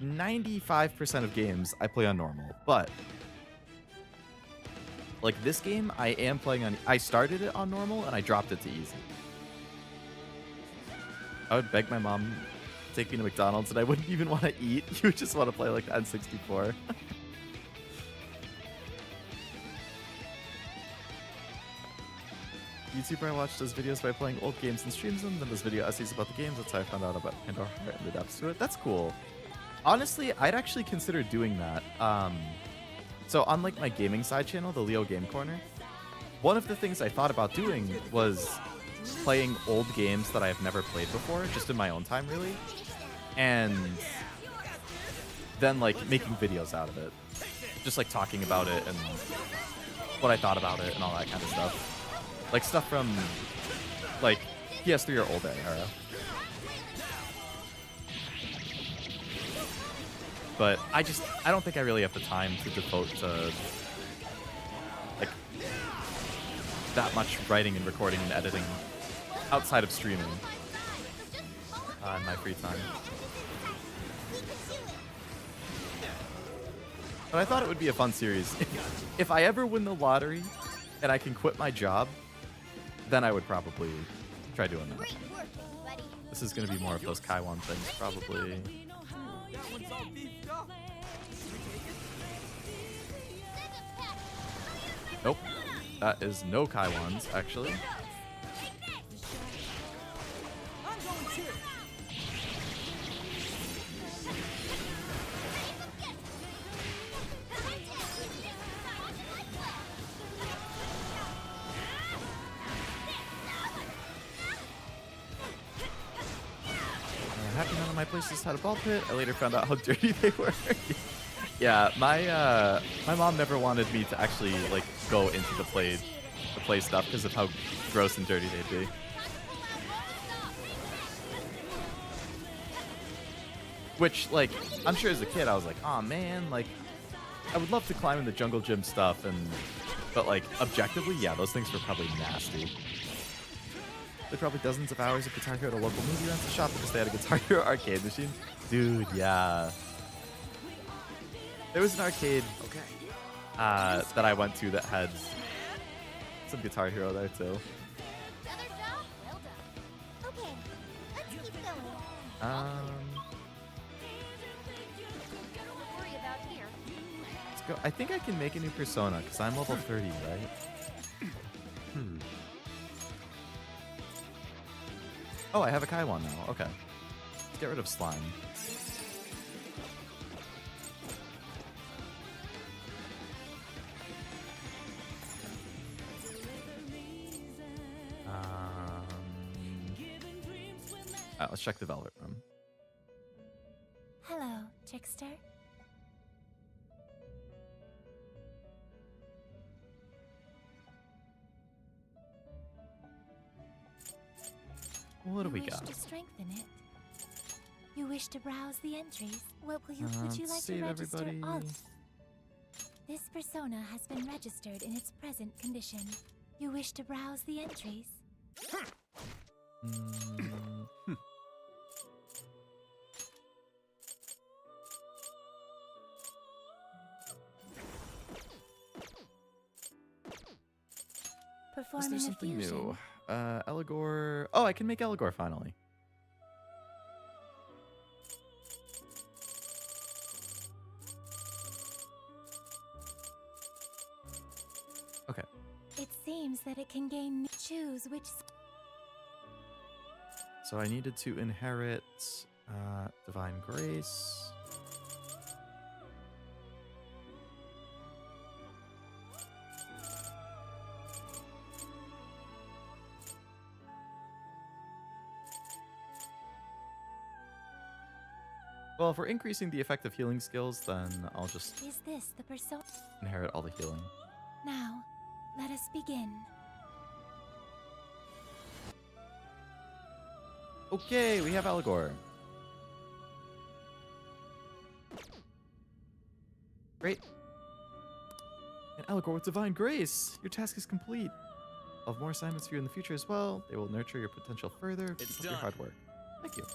95% of games I play on normal, but like this game, I am playing on. I started it on normal and I dropped it to easy. I would beg my mom to take me to McDonald's and I wouldn't even want to eat. You would just want to play like the N64. YouTuber I watched does videos by playing old games and streams them, then does video essays about the games. That's how I found out about Pandora Heart and the depths to it. That's cool. Honestly, I'd actually consider doing that. So on like my gaming side channel, the Leo Game Corner, one of the things I thought about doing was playing old games that I've never played before, just in my own time really, and then like making videos out of it. Just like talking about it and what I thought about it and all that kind of stuff. Like stuff from like PS3 or older era. But I don't think I really have the time to devote to like that much writing and recording and editing outside of streaming in my free time. But I thought it would be a fun series. If I ever win the lottery and I can quit my job, then I would probably try doing that. Great work, everybody. This is going to be more of those Kaiwan things, probably. That one's all beefed up. Nope. That is no Kaiwans, actually. I'm going too. Happy none of my places had a ball pit. I later found out how dirty they were. Yeah, my mom never wanted me to actually like go into the play stuff because of how gross and dirty they'd be. Which, like, I'm sure as a kid I was like, oh man, like, I would love to climb in the jungle gym stuff, but like objectively, yeah, those things were probably nasty. There's probably dozens of hours of Guitar Hero at a local movie rental shop because they had a Guitar Hero arcade machine. Dude, yeah. There was an arcade that I went to that had some Guitar Hero there too. Another job? Well done. Okay, let's keep going. Don't worry about here. Let's go. I think I can make a new persona because I'm level 30, right? Oh, I have a Kaiwan now. Okay. Let's get rid of slime. Alright, let's check the Velvet Room. Hello, trickster. What do we You got? wish to strengthen it. You wish to browse the entries. What would you like to Save register everybody. all? This persona has been registered in its present condition. You wish to browse the entries. Is Performing there a something fusion. new? Eligor. Oh, I can make Eligor finally. Okay. It seems that it can gain. Choose which. So I needed to inherit Divine Grace. Well, if we're increasing the effective healing skills, then I'll just Is this the persona? inherit all the healing. Now, let us begin. Okay, we have Eligor. Great. And Eligor with Divine Grace. Your task is complete. I'll have more assignments for you in the future as well. They will nurture your potential further because of your done. hard work. Thank you.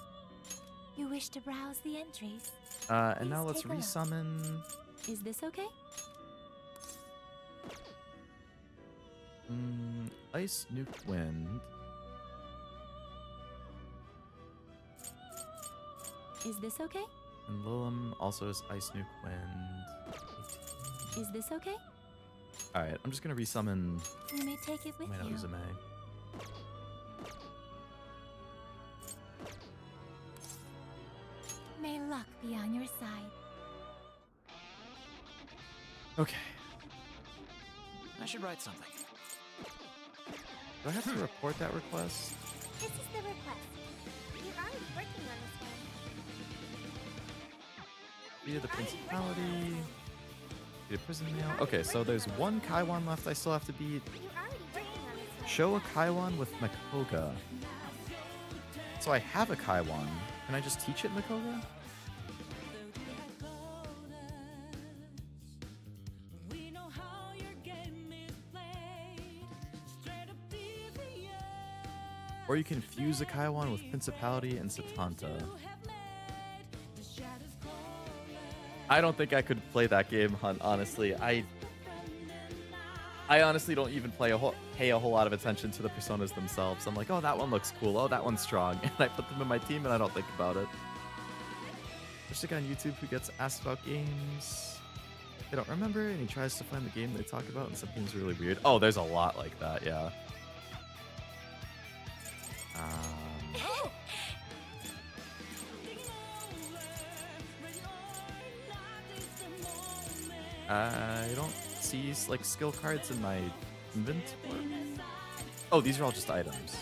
You wish to browse the entries. And now Please let's take a look. resummon. Is this okay? Ice Nuke Wind. Is this okay? And Lilim also has Ice Nuke Wind. Is this okay? Alright, I'm just gonna resummon You may take it with my you. Natsume. May luck be on your side. Okay. I should write something. Do I have to report that request? This is the request. You're already working on this one. Via the Principality. Beat a prison mail. Okay, so there's one Kaiwan left I still have to beat. You're already working on this one. Show a Kaiwan with Makoga. So I have a Kaiwan. Can I just teach it Makoga? Or you can fuse a Kaiwan with Principality and Satanta. I don't think I could play that game, honestly. I honestly don't even pay a whole lot of attention to the personas themselves. I'm like, oh, that one looks cool. Oh, that one's strong. And I put them in my team and I don't think about it. There's a guy on YouTube who gets asked about games they don't remember, and he tries to find the game they talk about, and something's really weird. Oh, there's a lot like that, yeah. I don't see like skill cards in my inventory. Oh, these are all just items.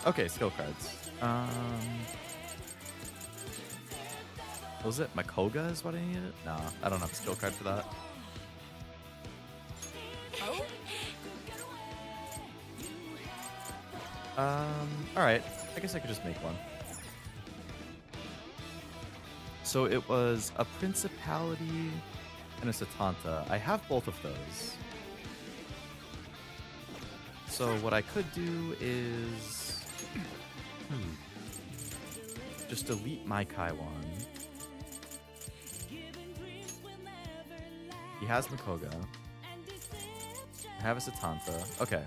Okay, skill cards. Was it Makoga is what I needed? No, I don't have a skill card for that. Alright. I guess I could just make one. So it was a Principality and a Satanta. I have both of those. So what I could do is just delete my Kaiwan. He has Makoga. I have a Satanta. Okay.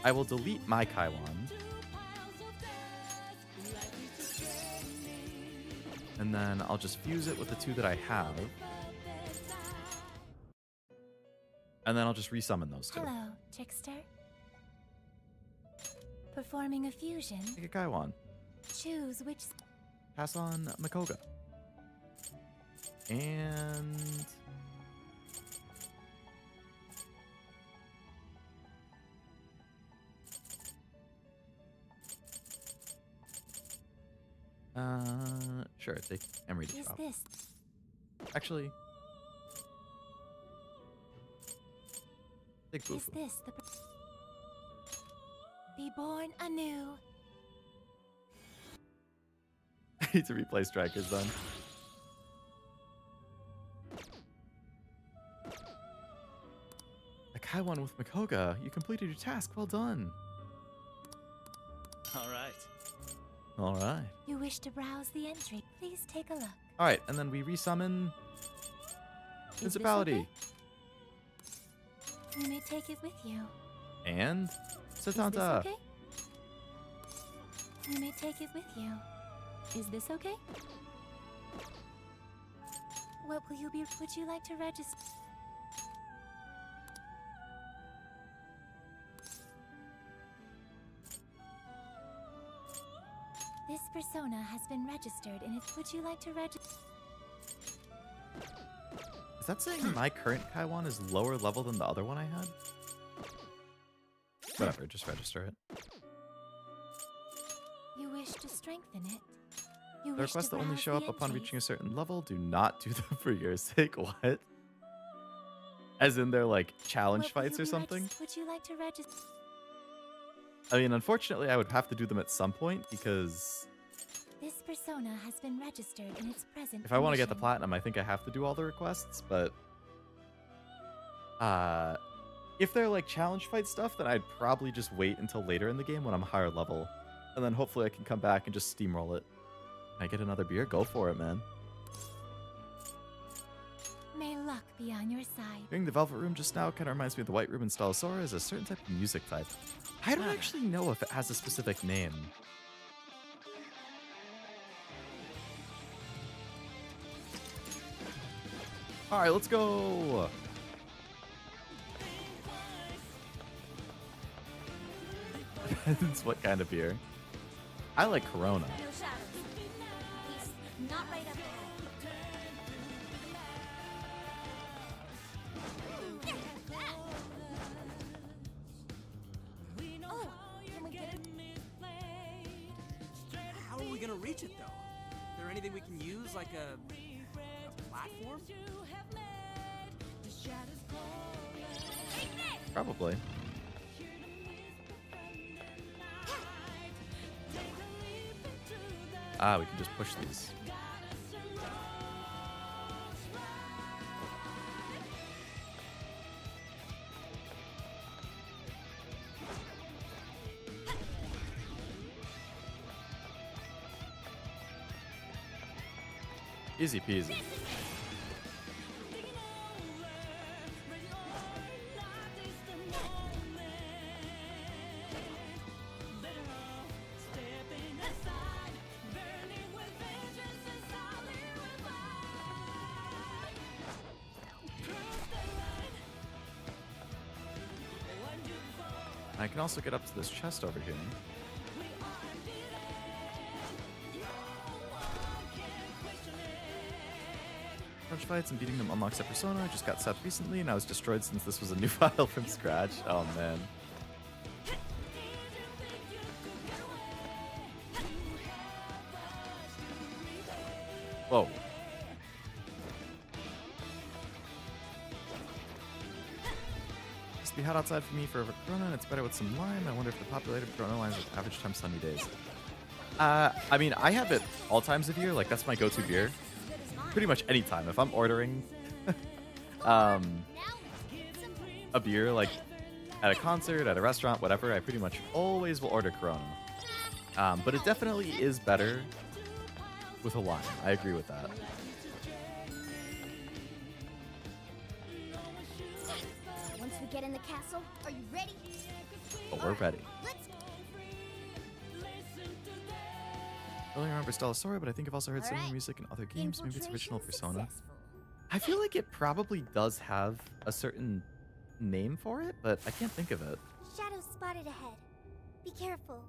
I will delete my Kaiwan. And then I'll just fuse it with the two that I have. And then I'll just resummon those two. Hello, Trickster. Performing a fusion. Take a Kaiwan. Choose which. Pass on Makoga. And sure, take Emery to Is shop. this? Actually, take Is Bufu. this the? Be born anew. I need to replay Strikers then. A Kaiwan with Makoga. You completed your task. Well done. All right. All right. You wish to browse the entry? Please take a look. All right, and then we resummon Is this Principality okay? You may take it with you. and Is this Satanta. okay? You may take it with you. Is this okay? What will you be? Would you like to register? This persona has been registered and it. Would you like to register? Is that saying my current Kaiwan is lower level than the other one I had? Whatever, just register it. You wish to strengthen it. You The wish requests to that only browse show the up upon entries. reaching a certain level. Do not do them for your sake. What? As in they're like challenge What will fights you or be something? Would you like to register? I mean, unfortunately, I would have to do them at some point because This persona has been registered in its present. if I want to get the condition. platinum, I think I have to do all the requests. But if they're like challenge fight stuff, then I'd probably just wait until later in the game when I'm higher level, and then hopefully I can come back and just steamroll it. Can I get another beer? Go for it, man. May luck be on your side. Hearing the Velvet Room just now kind of reminds me of the White Room in Stellasaura as a certain type of music type. I don't actually know if it has a specific name. Alright, let's go! Depends what kind of beer. I like Corona. No shadows. He's not right up ahead. gonna reach it though? Is there anything we can use, like a platform? Probably. Ah, we can just push these. Easy peasy. I can also get up to this chest over here. Crunch fights and beating them unlocks a persona. I just got sapped recently and I was destroyed since this was a new file from scratch. Oh man. Whoa. Be hot outside for me for a Corona, and it's better with some lime. I wonder if the populated Corona limes with average time sunny days. I mean, I have it all times of year. Like, that's my go-to beer. Pretty much any time. If I'm ordering a beer, like, at a concert, at a restaurant, whatever, I pretty much always will order Corona. But it definitely is better with a lime. I agree with that. Get in the castle. Are you ready? Oh, we're ready. I only remember Stella Story, but I think I've also heard similar music in other games. Maybe it's original Persona. I feel like it probably does have a certain name for it, but I can't think of it. Shadows spotted ahead. Be careful.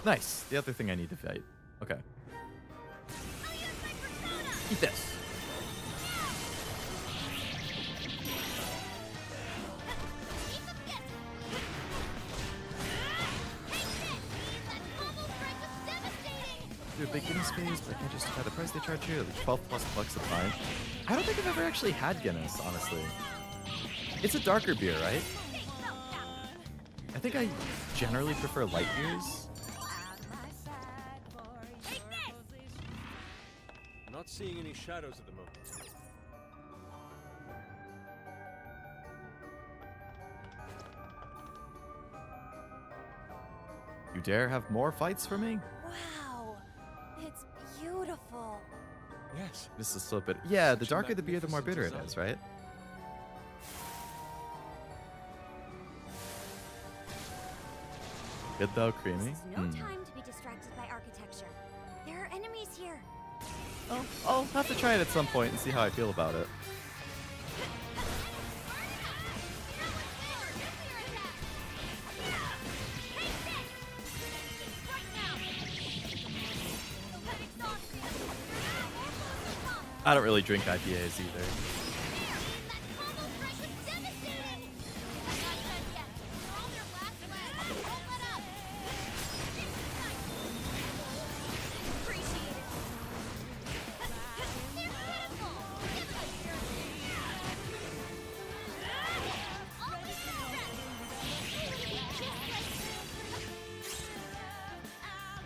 Nice. The other thing I need to fight. Okay. Eat this. Do a big Guinness phase, but I can't justify the price they charge you. Like 12+ bucks a pint. I don't think I've ever actually had Guinness, honestly. It's a darker beer, right? I think I generally prefer light beers. Not seeing any shadows at the moment. You dare have more fights for me? Wow, it's beautiful. Yes. This is so bitter. Yeah, the darker the beer, the more bitter it is, right? Good though, creamy. This is no time to be distracted by architecture. There are enemies here. Oh, I'll have to try it at some point and see how I feel about it. I don't really drink IPAs either.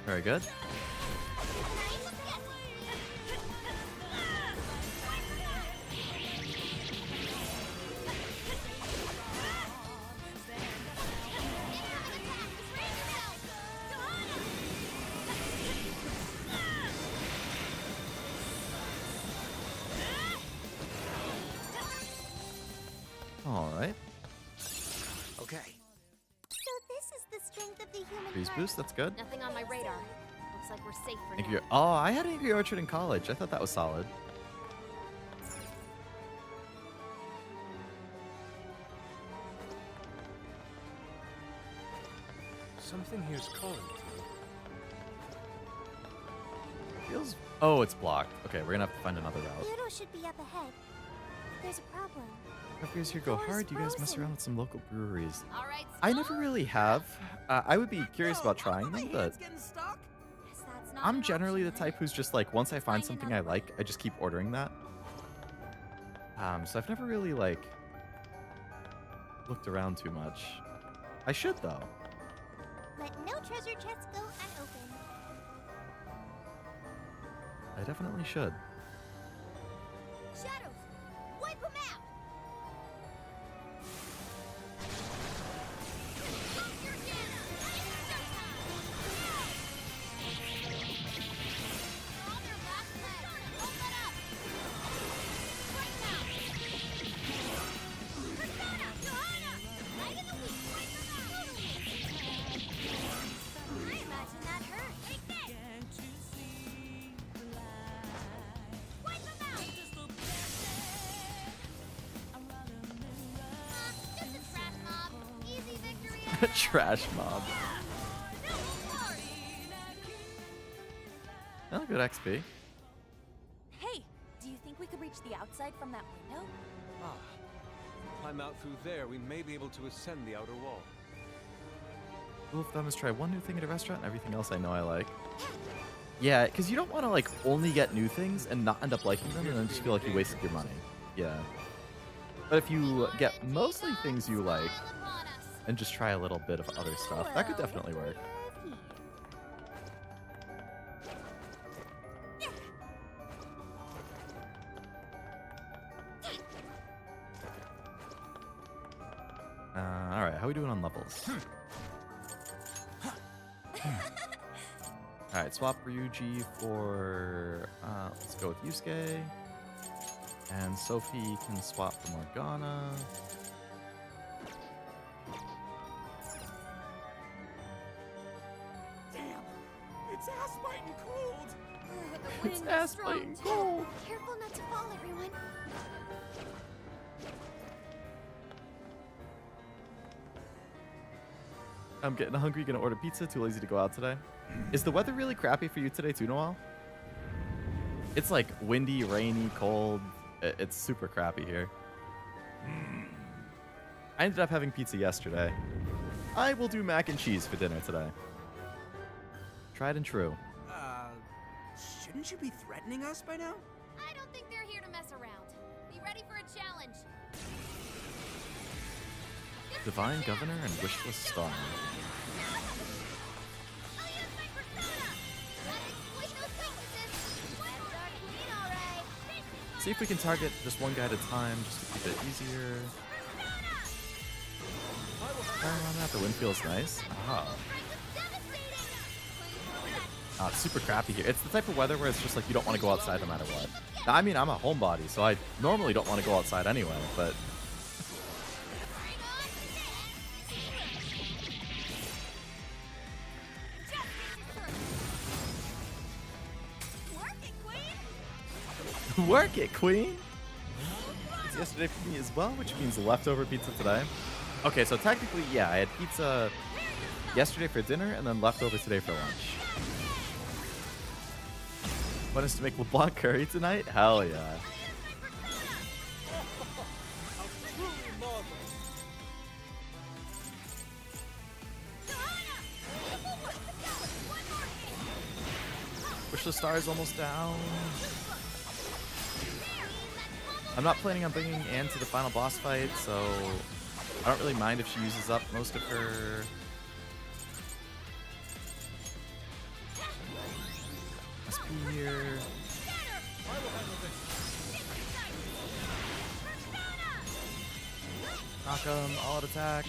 Very good. All right. Okay. So this is the strength of the human Freeze heart. boost, that's good. Nothing on my radar. Looks like we're safe for Angry now. Oh, I had Angry Orchard in college. I thought that was solid. Something here's calling to me. Feels. Oh, it's blocked. Okay, we're gonna have to find another route. Pluto should be up ahead. There's a problem. Craft beers here go hard. You guys mess around with some local breweries. All right, I never really have. I would be curious about trying them, but getting stuck? Guess that's not I'm an generally the option, type who's just like, once I find Find something another I like, I just keep ordering that. So I've never really like looked around too much. I should though. Let no treasure chests go unopened. I definitely should. Shadows, wipe them out! Trash mob. Oh, good XP. Hey, do you think we could reach the outside from that window? Ah. Climb out through there, we may be able to ascend the outer wall. Rule of thumb is try one new thing at a restaurant and everything else I know I like. Yeah, because you don't want to like only get new things and not end up liking them and then just feel like you wasted your money. Yeah. But if you get mostly things you like and just try a little bit of other stuff, that could definitely work. Alright, how are we doing on levels? Alright, swap Ryuji for, let's go with Yusuke. And Sophie can swap for Morgana. Damn, it's ass-biting cold. It's ass-biting cold. Careful not to fall, everyone. I'm getting hungry, gonna order pizza, too lazy to go out today. Is the weather really crappy for you today too, Noel? It's like windy, rainy, cold. It's super crappy here. I ended up having pizza yesterday. I will do mac and cheese for dinner today. Tried and true. Shouldn't you be threatening us by now? I don't think they're here to mess around. Be ready for a challenge. Divine Governor and Wishless Star. See if we can target just one guy at a time, just to keep it easier. Firing on that, the wind feels nice. Ah. It's super crappy here. It's the type of weather where it's just like you don't want to go outside no matter what. Now, I mean, I'm a homebody, so I normally don't want to go outside anyway, but... Work it, queen! It's yesterday for me as well, which means leftover pizza today. Okay, so technically, yeah, I had pizza yesterday for dinner and then leftover today for lunch. Want us to make LeBlanc curry tonight? Hell yeah. Wish the Star is almost down. I'm not planning on bringing Anne to the final boss fight, so I don't really mind if she uses up most of her... SP here. Knock him, all out attack.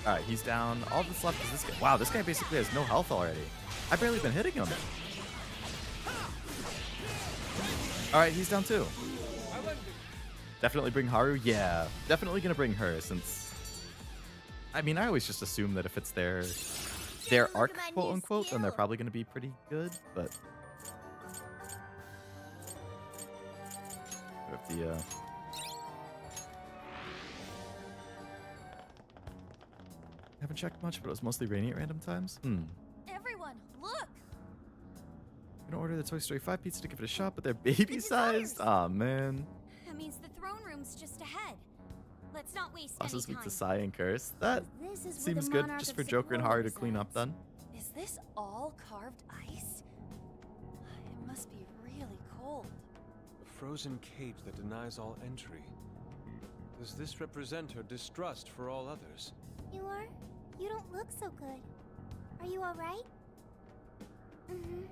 Alright, he's down. All that's left is this guy. Wow, this guy basically has no health already. I've barely been hitting him. Alright, he's down too. Definitely bring Haru? Yeah, definitely gonna bring her since... I mean, I always just assume that if it's their arc, quote unquote, then they're probably gonna be pretty good, but... We have the, haven't checked much, but it was mostly rainy at random times. Everyone, look! I'm gonna order the Toy Story 5 pizza to give it a shot, but they're baby-sized? Aw, man. That means the throne room's just ahead. Let's not waste any Bosses meet time. to Sigh and Curse. That This is where seems the good monarch just of for Joker and Sapporo Haru to clean up resides. then. Is this all carved ice? It must be really cold. A frozen cage that denies all entry. Does this represent her distrust for all others? You are? You don't look so good. Are you alright? Mm-hmm.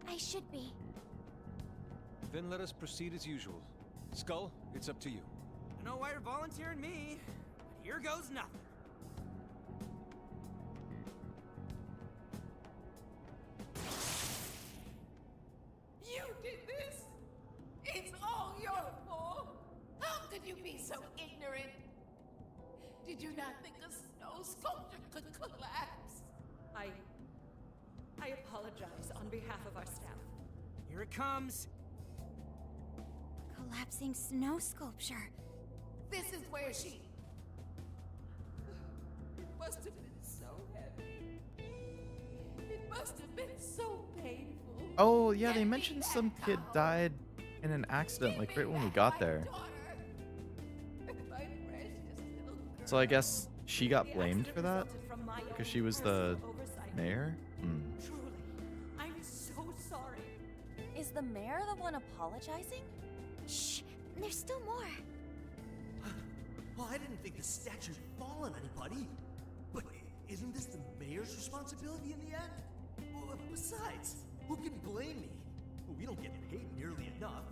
I should be. Then let us proceed as usual. Skull, it's up to you. I don't know why you're volunteering me, but here goes nothing. You did this? It's all your fault. How could you be so ignorant? Did you not think a snow sculpture could collapse? I apologize on behalf of our staff. Here it comes. Collapsing snow sculpture. This is where she... It must have been so heavy. It must have been so painful. Oh, yeah, they Get me mentioned that some kid power. died in an accident, like Give me right when we back got my there. daughter. My precious little girl. So I guess she got The blamed accident for that? resulted from my Because own she was the personal oversight. mayor? Hmm. Truly, I'm so sorry. Is the mayor the one apologizing? Shh, there's still more. Well, I didn't think the statue'd fall on anybody. But isn't this the mayor's responsibility in the end? Well, besides, who can blame me? Well, we don't get paid nearly enough.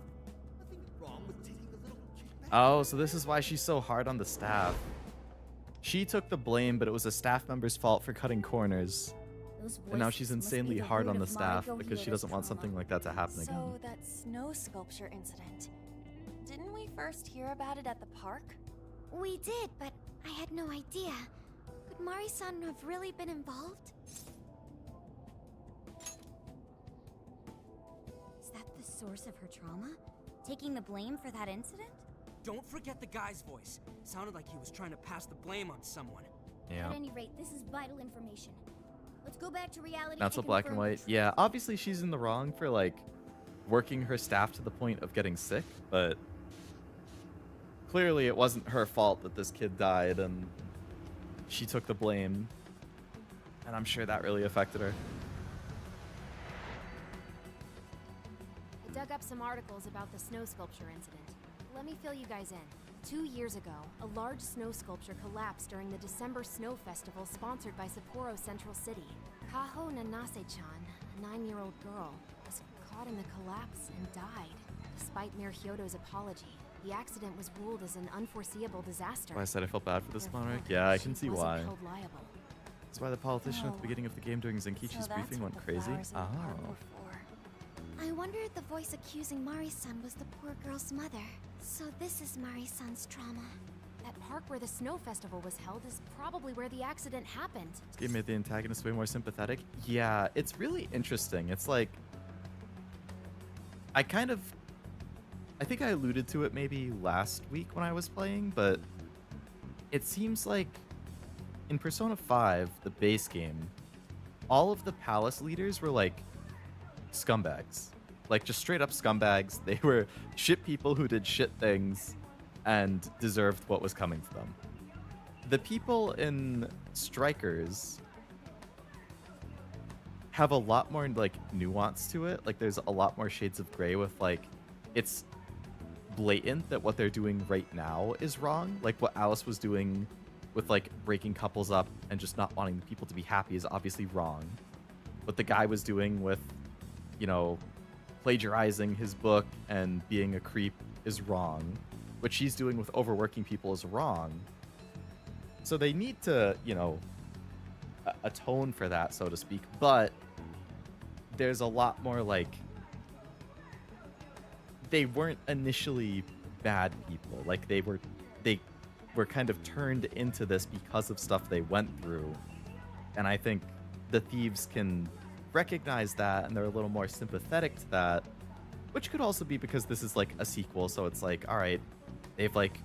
Nothing wrong with taking a little kickback. Oh, so this is why she's so hard on the staff. She took the blame, but it was a staff member's fault for cutting corners. Those And now voices she's must be insanely the hard root on the of staff Mariko because she Hyoda's doesn't want trauma. something like that to happen again. So that snow sculpture incident. Didn't we first hear about it at the park? We did, but I had no idea. Could Mari-san have really been involved? Is that the source of her trauma? Taking the blame for that incident? Don't forget the guy's voice. Sounded like he was trying to pass the blame on someone. Yeah. At any rate, this is vital information. Let's go back to reality. Not so black and white. Yeah, obviously she's in the wrong for like working her staff to the point of getting sick, but clearly it wasn't her fault that this kid died and she took the blame. And I'm sure that really affected her. I dug up some articles about the snow sculpture incident. Let me fill you guys in. 2 years ago, a large snow sculpture collapsed during the December Snow Festival sponsored by Sapporo Central City. Kaho Nanase-chan, a 9-year-old girl, was caught in the collapse and died. Despite Mayor Hyodo's apology, the accident was ruled as an unforeseeable disaster. Why I said I felt bad for this Therefore, monarch? Yeah, I she can see wasn't why. held liable. That's why the politician at the Oh. beginning of the game during Zenkichi's So that's briefing what went the crazy. flowers in the park Oh. were for. I wonder if the voice accusing Mari-san was the poor girl's mother. So this is Mari-san's trauma. That park where the snow festival was held is probably where the accident happened. This game made the antagonist way more sympathetic. Yeah, it's really interesting. It's like I think I alluded to it maybe last week when I was playing, but it seems like in Persona 5, the base game, all of the palace leaders were like scumbags. Like just straight up scumbags. They were shit people who did shit things and deserved what was coming to them. The people in Strikers have a lot more like nuance to it. Like there's a lot more shades of gray with like it's blatant that what they're doing right now is wrong. Like what Alice was doing with like breaking couples up and just not wanting the people to be happy is obviously wrong. What the guy was doing with, you know, plagiarizing his book and being a creep is wrong. What she's doing with overworking people is wrong. So they need to, you know, atone for that, so to speak. But there's a lot more like they weren't initially bad people. Like they were kind of turned into this because of stuff they went through. And I think the thieves can recognize that and they're a little more sympathetic to that, which could also be because this is like a sequel. So it's like, all right, they've like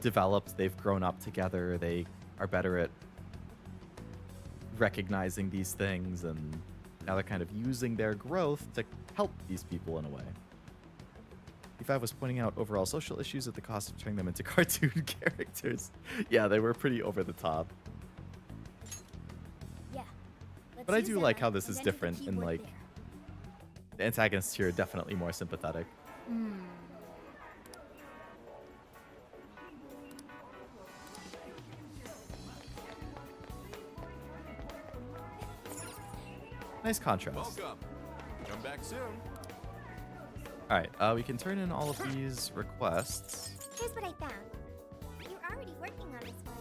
developed, they've grown up together, they are better at recognizing these things, and now they're kind of using their growth to help these people in a way. P5 was pointing out overall social issues at the cost of turning them into cartoon characters. Yeah, they were pretty over the top. Yeah. But I do like how this is different and like the antagonists here are definitely more sympathetic. Nice contrast. Welcome. Come back soon. All right, we can turn in all of these requests. Here's what I found. You're already working on this one.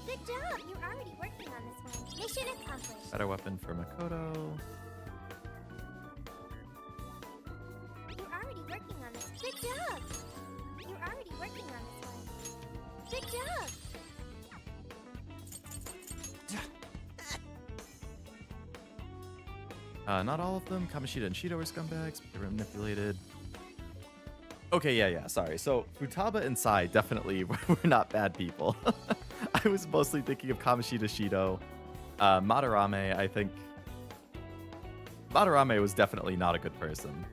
Good job! You're already working on this one. Mission accomplished. Better weapon for Makoto. You're already working on this. Good job! You're already working on this one. Good job! Not all of them. Kamoshida and Shido were scumbags, but they were manipulated. Okay, yeah, sorry. So, Futaba and Sai definitely were not bad people. I was mostly thinking of Kamoshida, Shido. Madarame, I think... Madarame was definitely not a good person.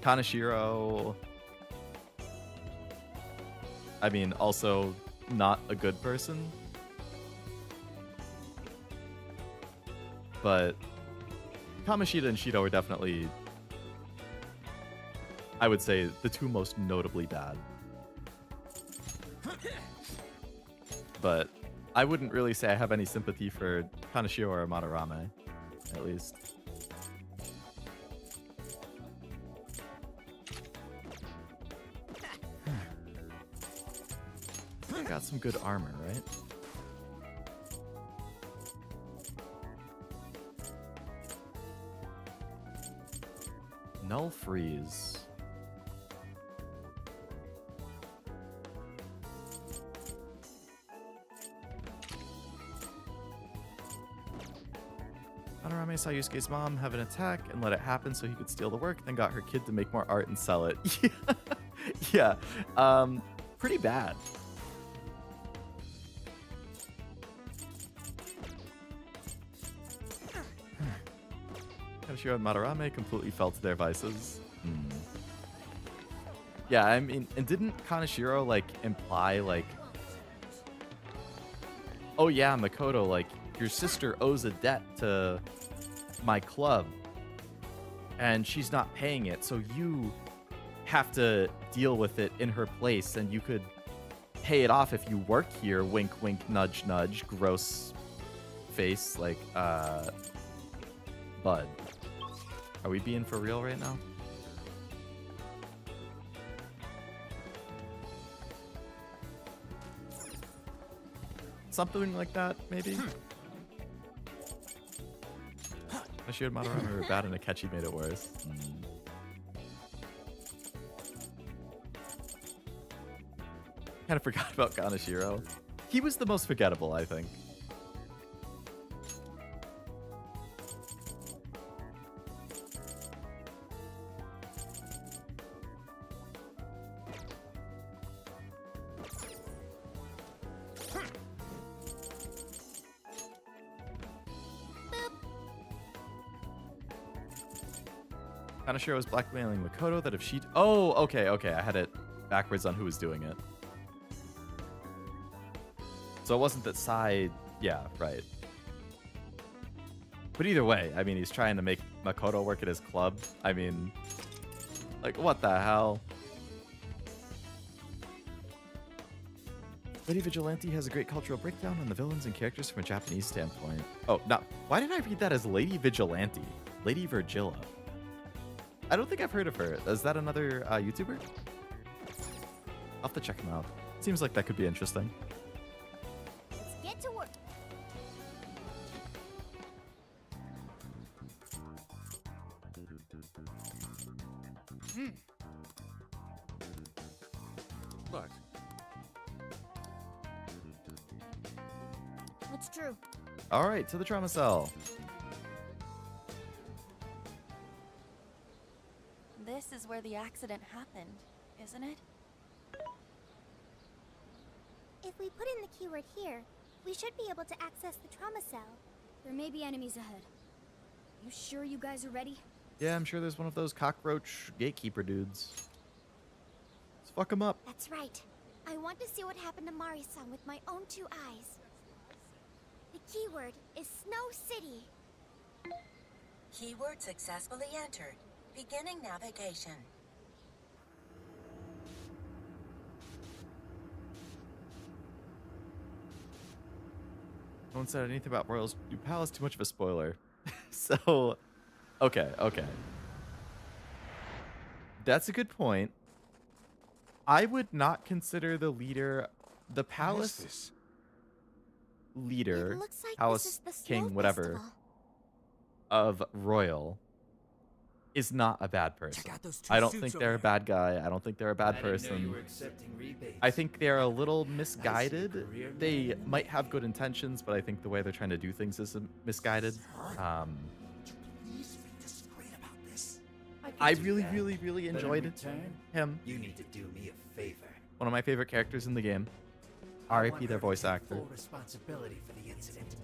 Kaneshiro... I mean, also not a good person. But Kamoshida and Shido are definitely, I would say, the two most notably bad. But I wouldn't really say I have any sympathy for Kaneshiro or Madarame, at least. I got some good armor, right? Null freeze. Madarame saw Yusuke's mom have an attack and let it happen so he could steal the work, then got her kid to make more art and sell it. Yeah. Pretty bad. Kaneshiro and Madarame completely fell to their vices. Yeah, I mean, and didn't Kaneshiro, like, imply, like, oh yeah, Makoto, like, your sister owes a debt to my club, and she's not paying it, so you have to deal with it in her place, and you could pay it off if you work here, wink, wink, nudge, nudge, gross face, like, bud. Are we being for real right now? Something like that, maybe? Kaneshiro and Madarame were bad and Akechi made it worse. Kind of forgot about Kaneshiro. He was the most forgettable, I think. Kaneshiro was blackmailing Makoto that if she... Oh, okay. I had it backwards on who was doing it. So it wasn't that Sai... Yeah, right. But either way, I mean, he's trying to make Makoto work at his club. I mean, like, what the hell? Lady Vigilante has a great cultural breakdown on the villains and characters from a Japanese standpoint. Oh, no. Why did I read that as Lady Vigilante? Lady Virgilla. I don't think I've heard of her. Is that another YouTuber? I'll have to check him out. Seems like that could be interesting. Let's get to work. What? It's true. All right, to the trauma cell. This is where the accident happened, isn't it? If we put in the keyword here, we should be able to access the trauma cell. There may be enemies ahead. You sure you guys are ready? Yeah, I'm sure there's one of those cockroach gatekeeper dudes. Let's fuck him up. That's right. I want to see what happened to Mari-san with my own 2 eyes. The keyword is Snow City. Keyword successfully entered. Beginning navigation. No one said anything about Royal's new palace. Too much of a spoiler. So, okay. That's a good point. I would not consider the leader, the palace leader, It looks like palace this is the king, Snow whatever, Festival. of Royal is not a bad person. Check out those 2 I don't suits think over they're a there. bad guy. I don't think they're a bad person. I think they're a little misguided. They might have good intentions, but I think the way they're trying to do things is misguided. Please be discreet about this. I really enjoyed him. You need to do me a favor. One of my favorite characters in the game. R.I.P. their voice actor. Full responsibility for the incident.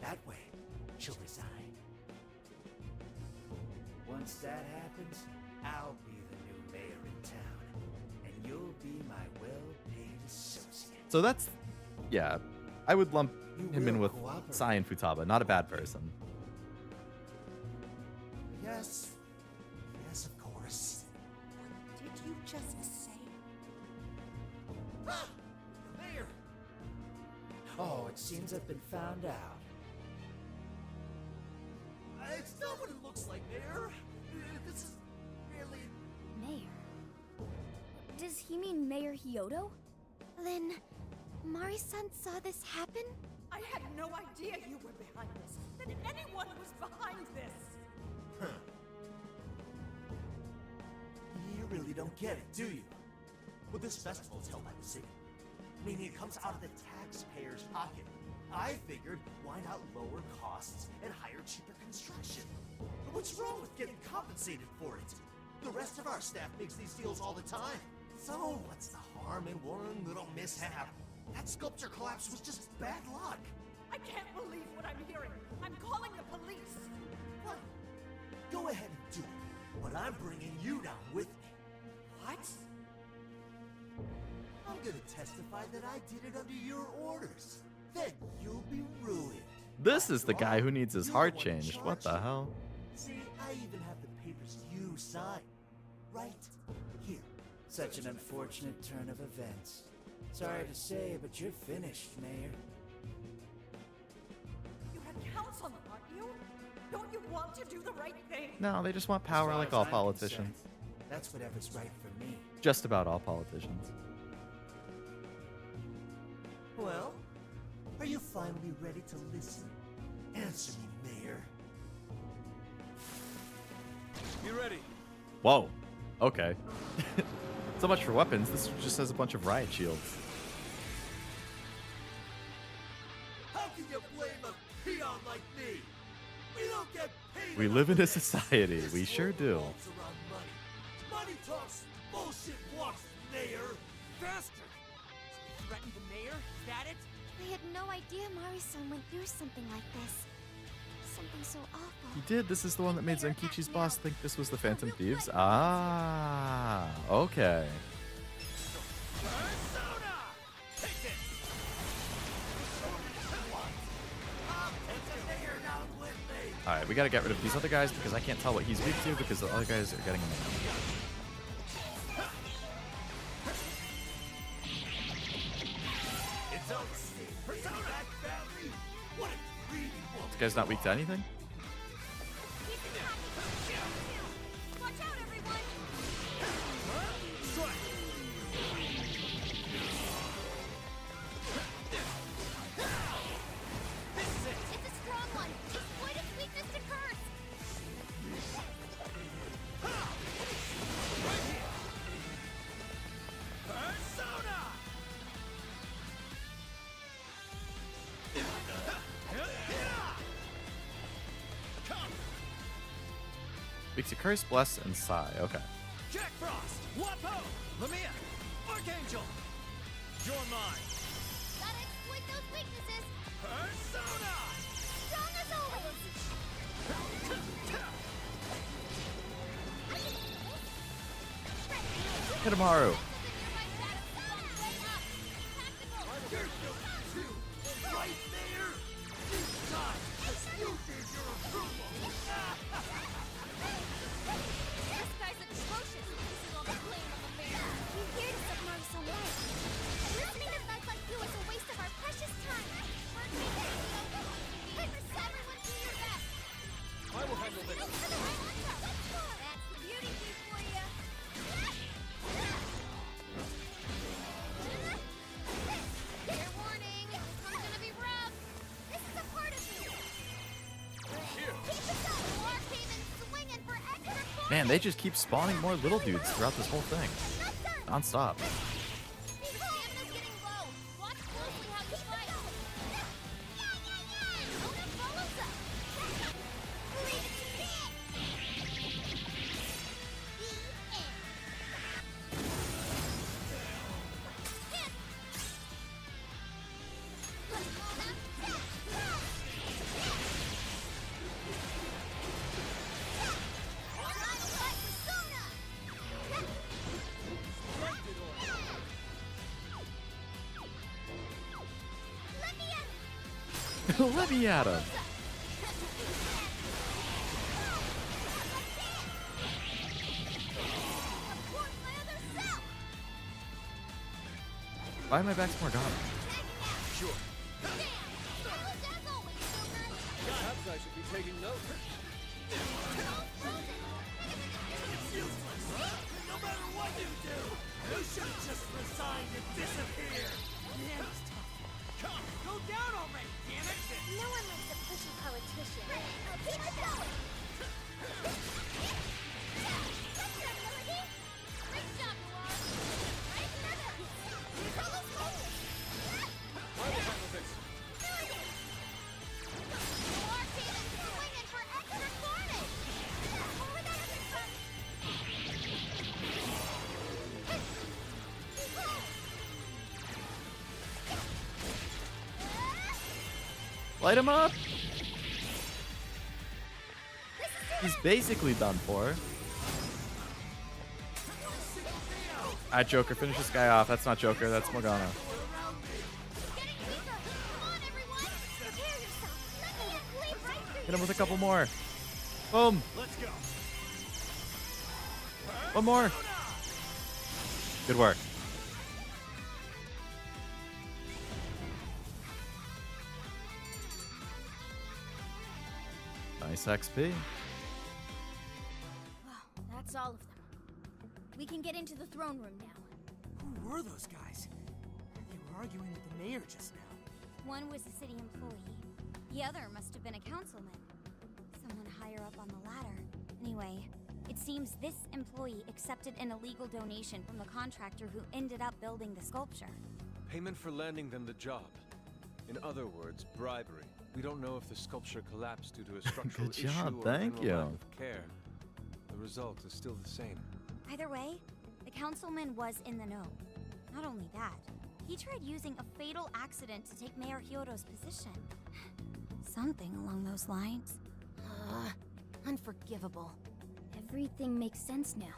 That way, she'll resign. Once that happens, I'll be the new mayor in town, and you'll be my well-paid associate. So that's, yeah, I would lump him in with Sai and Futaba. Not a bad person. Yes, of course. What did you just say? Ah! The mayor! Oh, it seems I've been found out. It's not what it looks like, Mayor. This is really... Mayor? Does he mean Mayor Hyodo? Then, Mari-san saw this happen? I had no idea you were behind this. That anyone was behind this. You really don't get it, do you? Well, this festival is held by the city, meaning it comes out of the taxpayer's pocket. I figured, why not lower costs and hire cheaper construction? What's wrong with getting compensated for it? The rest of our staff makes these deals all the time. So, what's the harm in one little mishap? That sculpture collapse was just bad luck. I can't believe what I'm hearing. I'm calling the police. What? Go ahead and do it, but I'm bringing you down with me. What? I'm gonna testify that I did it under your orders. Then you'll be ruined. This is the guy who needs his heart changed. What the hell? See, I even have the papers you signed. Right here. Such an unfortunate turn of events. Sorry to say, but you're finished, Mayor. You had counts on them, aren't you? Don't you want to do the right thing? No, they just want power like all I'm politicians. concerned, that's whatever's right for me. Just about all politicians. Well, are you finally ready to listen? Answer me, Mayor. Be ready. Whoa. Okay. So much for weapons. This just has a bunch of riot shields. How can you blame a peon like me? We don't get paid. We live in a society. We sure do. Revolves around money. Money talks, bullshit walks, Mayor. Bastard! Threatened the mayor? Is that it? I had no idea Mari-san went through something like this. Something so awful. He did. This is the one that made Zenkichi's boss think this was the Phantom Thieves. Ah, okay. Persona! Take this! I'll take the mayor down with me! Alright, we gotta get rid of these other guys because I can't tell what he's weak to because the other guys are getting him. It's over. Persona! That family? What a greedy woman! This guy's not weak to anything? Watch out, everyone! Strike! This is it! It's a strong one! Exploit its weakness to curse! Right here! Persona! Come! Weak to Curse, Bless, and Sigh. Okay. Jack Frost! Wapo! Lamia! Archangel! You're mine! Gotta exploit those weaknesses! Persona! Strong as always! Hit him, Haru. Man, they just keep spawning more little dudes throughout this whole thing. Non-stop. Let me at him. Why am I back to Morgana? Sure. Perhaps I should be taking notes. It's useless. No matter what you do, you should just resign and disappear. Man, it's tough. Come, go down already, damn it! No one likes a pushy politician. I'll keep it going. Good job, Melody. Great job, Noir. Right another. Here's all those focus. I will handle this. Melody. Noir team is swinging for extra carnage. Over that other front. Light him up! He's basically done for. Alright, Joker, finish this guy off. That's not Joker, that's Morgana. Hit him with a couple more. Boom! Let's go. One more. Good work. Nice XP. Well, that's all of them. We can get into the throne room now. Who were those guys? They were arguing with the mayor just now. One was a city employee. The other must have been a councilman. Someone higher up on the ladder. Anyway, it seems this employee accepted an illegal donation from the contractor who ended up building the sculpture. Payment for landing them the job. In other words, bribery. We don't know if the sculpture collapsed due to a structural Good issue job, or thank general you. lack of care. The result is still the same. Either way, the councilman was in the know. Not only that, he tried using a fatal accident to take Mayor Hyodo's position. Something along those lines. Unforgivable. Everything makes sense now.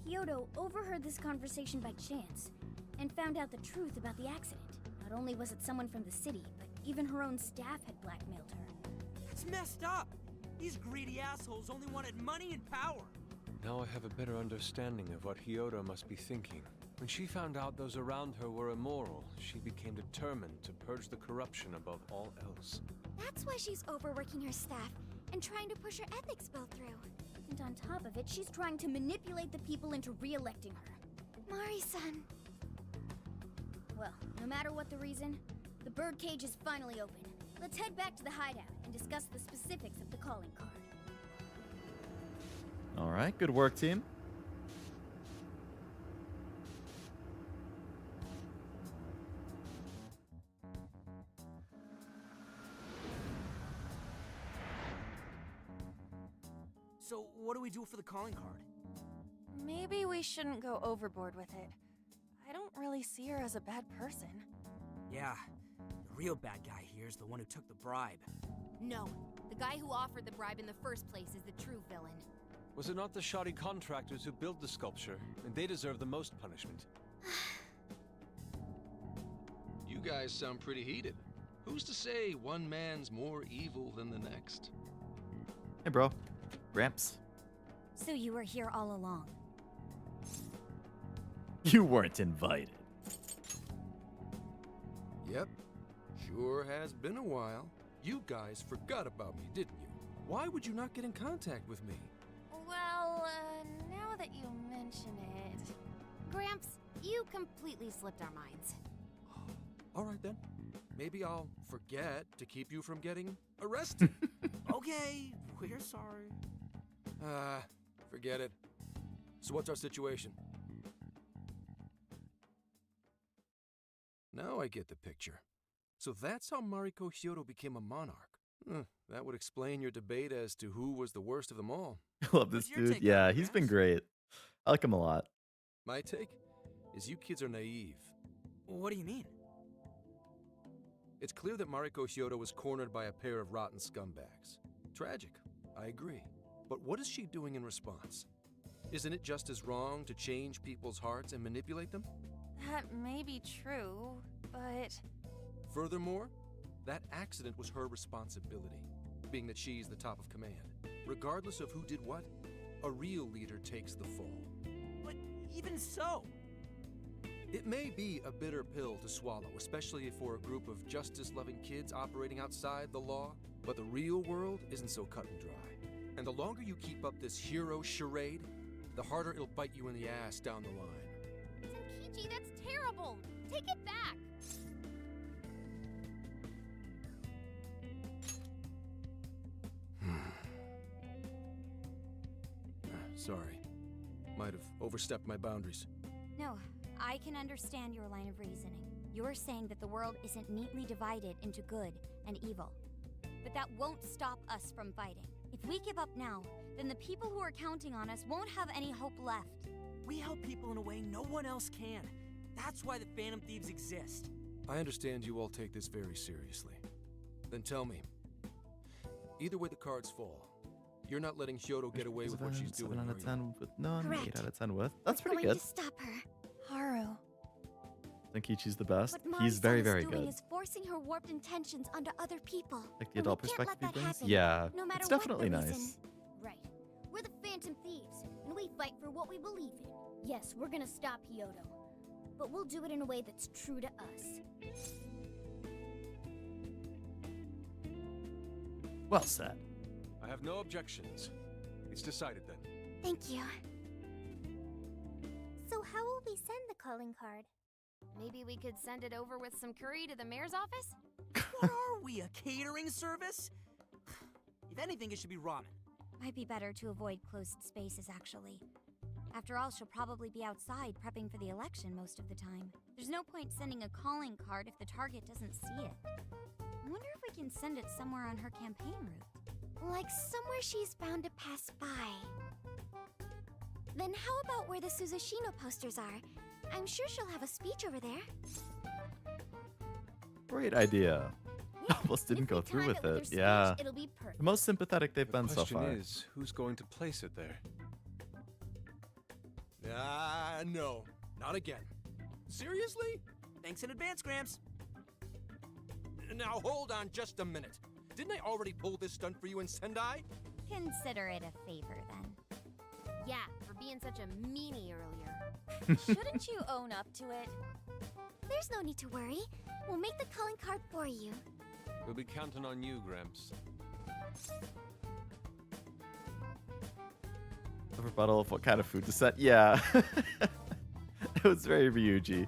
Hyodo overheard this conversation by chance, and found out the truth about the accident. Not only was it someone from the city, but even her own staff had blackmailed her. That's messed up. These greedy assholes only wanted money and power. Now I have a better understanding of what Hyodo must be thinking. When she found out those around her were immoral, she became determined to purge the corruption above all else. That's why she's overworking her staff and trying to push her ethics bill through. And on top of it, she's trying to manipulate the people into re-electing her. Mari-san. Well, no matter what the reason, the birdcage is finally open. Let's head back to the hideout and discuss the specifics of the calling card. Alright, good work, team. So, what do we do for the calling card? Maybe we shouldn't go overboard with it. I don't really see her as a bad person. Yeah, The real bad guy here is the one who took the bribe. No, the guy who offered the bribe in the first place is the true villain. Was it not the shoddy contractors who built the sculpture? And they deserve the most punishment. You guys sound pretty heated. Who's to say one man's more evil than the next? Hey, bro. Gramps. So you were here all along. You weren't invited. Yep. Sure has been a while. You guys forgot about me, didn't you? Why would you not get in contact with me? Well, now that you mention it... Gramps, you completely slipped our minds. All right then. Maybe I'll forget to keep you from getting arrested. Okay, we're sorry. Forget it. So what's our situation? Now I get the picture. So that's how Mariko Hyodo became a monarch. That would explain your debate as to who was the worst of them all. I love this dude. Yeah, he's been great. I like him a lot. My take is you kids are naive. What do you mean? It's clear that Mariko Hyodo was cornered by a pair of rotten scumbags. Tragic, I agree. But what is she doing in response? Isn't it just as wrong to change people's hearts and manipulate them? That may be true, but... Furthermore, that accident was her responsibility, being that she's the top of command. Regardless of who did what, a real leader takes the fall. But even so... It may be a bitter pill to swallow, especially for a group of justice-loving kids operating outside the law, but the real world isn't so cut and dry. And the longer you keep up this hero charade, the harder it'll bite you in the ass down the line. Senkichi, that's terrible! Take it back! Sorry. Might have overstepped my boundaries. No, I can understand your line of reasoning. You're saying that the world isn't neatly divided into good and evil. But that won't stop us from fighting. If we give up now, then the people who are counting on us won't have any hope left. We help people in a way no one else can. That's why the Phantom Thieves exist. I understand you all take this very seriously. Then tell me, either way the cards fall, you're not letting Hyodo get away with what she's doing, 7 out of 10 with none, Correct. 8 out of 10 with. That's We're pretty going good. to stop her. Haru. Senkichi's the best. What He's very, Mari-san very is doing good. is forcing her warped intentions onto other people. Like the And adult we can't perspective let that things? happen, Yeah, no matter it's what definitely the nice. reason. Right. We're the Phantom Thieves, and we fight for what we believe in. Yes, we're gonna stop Hyodo, but we'll do it in a way that's true to us. Well said. I have no objections. It's decided then. Thank you. So how will we send the calling card? Maybe we could send it over with some curry to the mayor's office? What are we, a catering service? If anything, it should be ramen. Might be better to avoid closed spaces, actually. After all, she'll probably be outside prepping for the election most of the time. There's no point sending a calling card if the target doesn't see it. I wonder if we can send it somewhere on her campaign route. Like somewhere she's bound to pass by. Then how about where the Suzushino posters are? I'm sure she'll have a speech over there. Great idea. Almost didn't go through with it. Yeah. It'll be perfect. The most sympathetic they've been The so question far. is, who's going to place it there? No. Not again. Seriously? Thanks in advance, Gramps. Now hold on just a minute. Didn't I already pull this stunt for you in Sendai? Consider it a favor, then. Yeah, for being such a meanie earlier. Shouldn't you own up to it? There's no need to worry. We'll make the calling card for you. We'll be counting on you, Gramps. A rebuttal of what kind of food to set? Yeah. It was very Ryuji.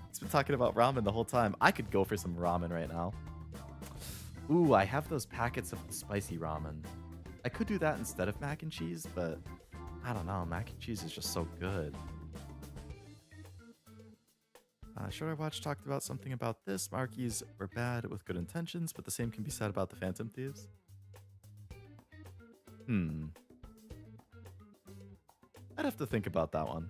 He's been talking about ramen the whole time. I could go for some ramen right now. Ooh, I have those packets of the spicy ramen. I could do that instead of mac and cheese, but I don't know. Mac and cheese is just so good. Short I Watch talked about something about this. Markies were bad with good intentions, but the same can be said about the Phantom Thieves. I'd have to think about that one.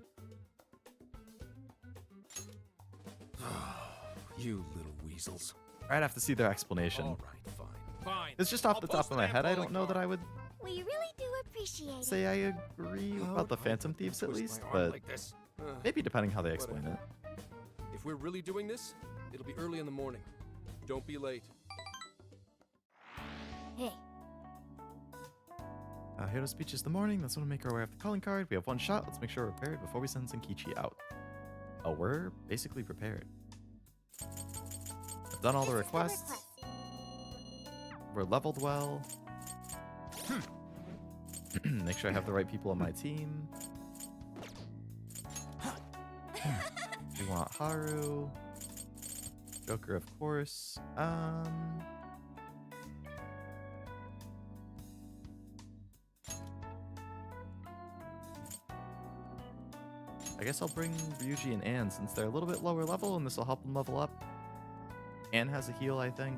You little weasels. I'd have to see their explanation. All right, fine. It's just off the top of my head. I don't know that I would We really do appreciate it. say I agree about the Phantom Thieves at Twist least, my arm but like this. maybe depending how they explain it. If we're really doing this, it'll be early in the morning. Don't be late. Hey. Hero's speech is the morning. That's when we make our way off the calling card. We have one shot. Let's make sure we're prepared before we send Senkichi out. Oh, we're basically prepared. I've done all the requests. We're leveled well. Make sure I have the right people on my team. We want Haru. Joker, of course. I guess I'll bring Ryuji and Anne since they're a little bit lower level, and this will help them level up. Anne has a heal, I think.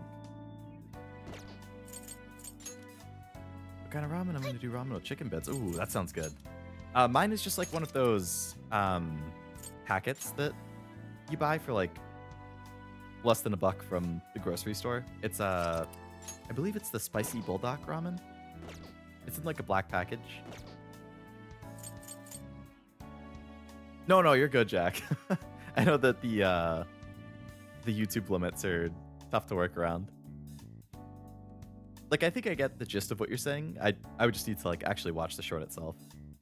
What kind of ramen? I'm gonna do ramen with chicken bits. Ooh, that sounds good. Mine is just like one of those packets that you buy for like less than $1 from the grocery store. It's I believe it's the spicy bulldog ramen. It's in like a black package. No, you're good, Jack. I know that the YouTube limits are tough to work around. Like, I think I get the gist of what you're saying. I would just need to like actually watch the short itself.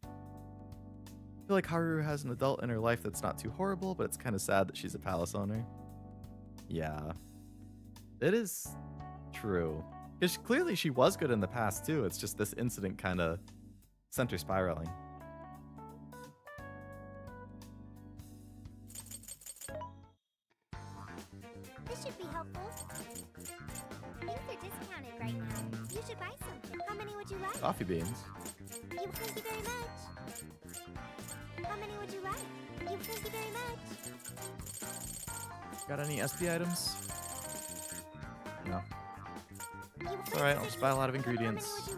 I feel like Haru has an adult in her life that's not too horrible, but it's kind of sad that she's a palace owner. Yeah. It is true. Because clearly she was good in the past, too. It's just this incident kind of sent her spiraling. This should be helpful. Things are discounted right now. You should buy something. How many would you like? Coffee beans. Thank you very much. How many would you like? Thank you very much. Got any SP items? No. It's alright, I'll just buy a lot of ingredients.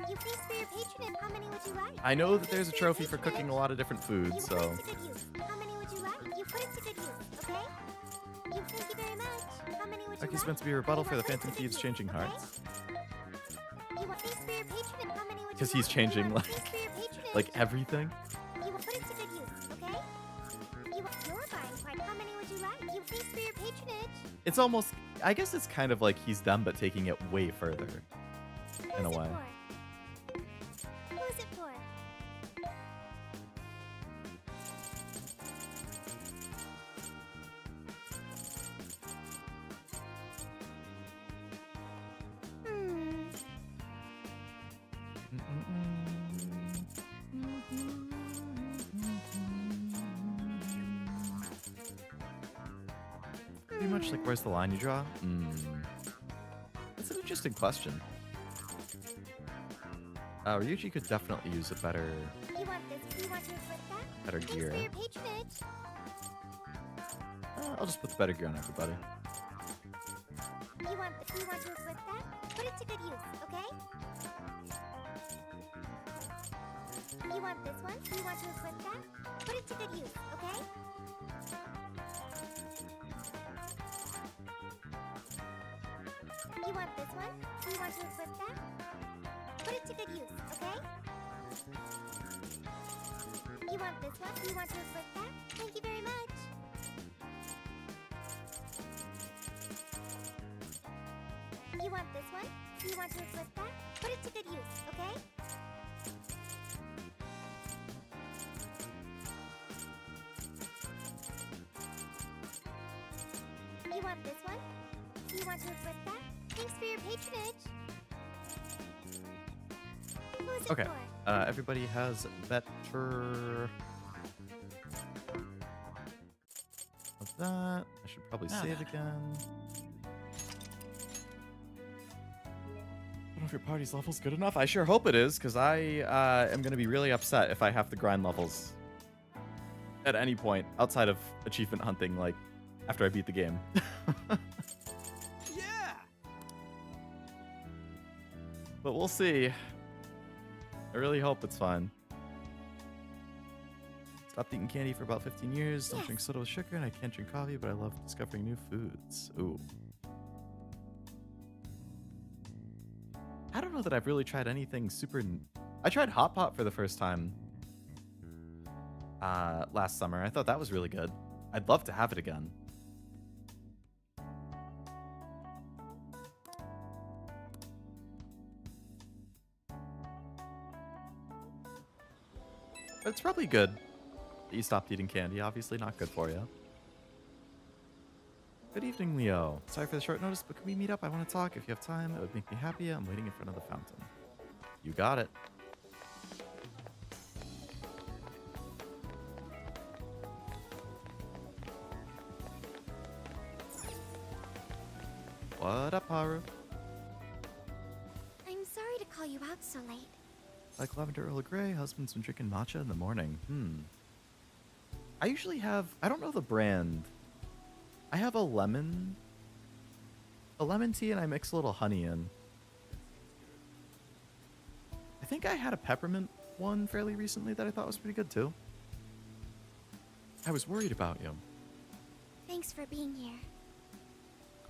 You please for your patronage. How many would you like? I know that there's a trophy for cooking a lot of different foods, so... How many would you like? You put it to good use, okay? Thank you very much. How many would you Like like? he's meant to be a rebuttal for the Phantom Thieves changing hearts. You want these for your patronage. How many would you Because he's changing like everything. You will put it to good use, okay? Your buying part. How many would you like? You please for your patronage. It's almost, I guess it's kind of like he's them, but taking it way further. In a way. Who's it for? Pretty much like, where's the line you draw? That's an interesting question. Ryuji could definitely use a better, You want this? You want to flip that? better Thanks gear. for your patronage. I'll just put the better gear on everybody. You want to flip that? Put it to good use, okay? You want this one? You want to flip that? Put it to good use, okay? You want this one? You want to flip that? Put it to good use, okay? You want this one? You want to flip that? Thank you very much. You want this one? You want to flip that? Put it to good use, okay? You want this one? You want to flip that? Thanks for your patronage. Who's it Okay, for? everybody has better of that. I should probably save again. I don't know if your party's level's good enough. I sure hope it is, because I am going to be really upset if I have to grind levels at any point outside of achievement hunting, like after I beat the game. Yeah! But we'll see. I really hope it's fine. Stopped eating candy for about 15 years. Don't drink soda with sugar, and I can't drink coffee, but I love discovering new foods. Ooh. know that I've really tried anything super... I tried Hot Pot for the first time last summer. I thought that was really good. I'd love to have it again. But it's probably good that you stopped eating candy. Obviously not good for you. Good evening, Leo. Sorry for the short notice, but can we meet up? I want to talk. If you have time, it would make me happy. I'm waiting in front of the fountain. You got it. What up, Haru? I'm sorry to call you out so late. Like lavender Earl Grey, husband's been drinking matcha in the morning. I usually have, I don't know the brand. I have a lemon tea and I mix a little honey in. I think I had a peppermint one fairly recently that I thought was pretty good too. I was worried about you. Thanks for being here.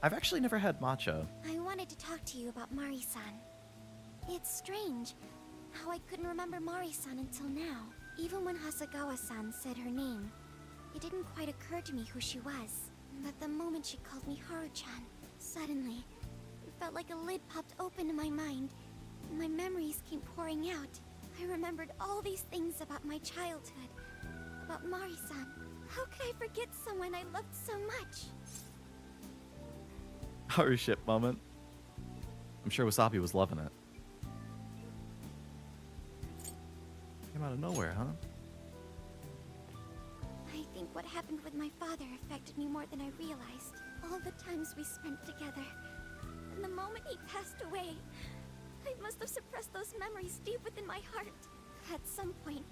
I've actually never had matcha. I wanted to talk to you about Mari-san. It's strange how I couldn't remember Mari-san until now. Even when Hasagawa-san said her name, it didn't quite occur to me who she was. But the moment she called me Haru-chan, suddenly, it felt like a lid popped open in my mind. And my memories came pouring out. I remembered all these things about my childhood, about Mari-san. How could I forget someone I loved so much? Haru ship moment. I'm sure Wasabi was loving it. Came out of nowhere, huh? I think what happened with my father affected me more than I realized. All the times we spent together. And the moment he passed away, I must have suppressed those memories deep within my heart. At some point,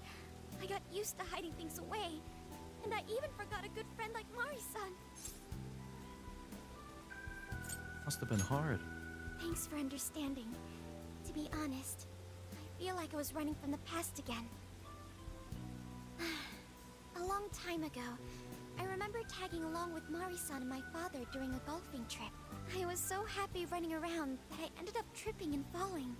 I got used to hiding things away. And I even forgot a good friend like Mari-san. Must have been hard. Thanks for understanding. To be honest, I feel like I was running from the past again. A long time ago, I remember tagging along with Mari-san and my father during a golfing trip. I was so happy running around that I ended up tripping and falling.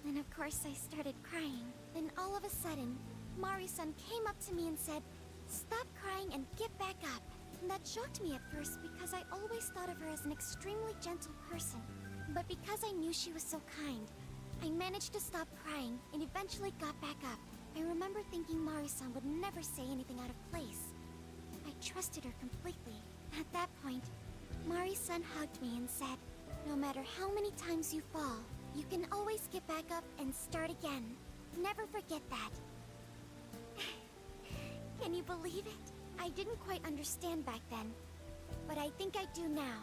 Then of course I started crying. Then all of a sudden, Mari-san came up to me and said, "Stop crying and get back up." And that shocked me at first because I always thought of her as an extremely gentle person. But because I knew she was so kind, I managed to stop crying and eventually got back up. I remember thinking Mari-san would never say anything out of place. I trusted her completely. At that point, Mari-san hugged me and said, "No matter how many times you fall, you can always get back up and start again. Never forget that." Can you believe it? I didn't quite understand back then, but I think I do now.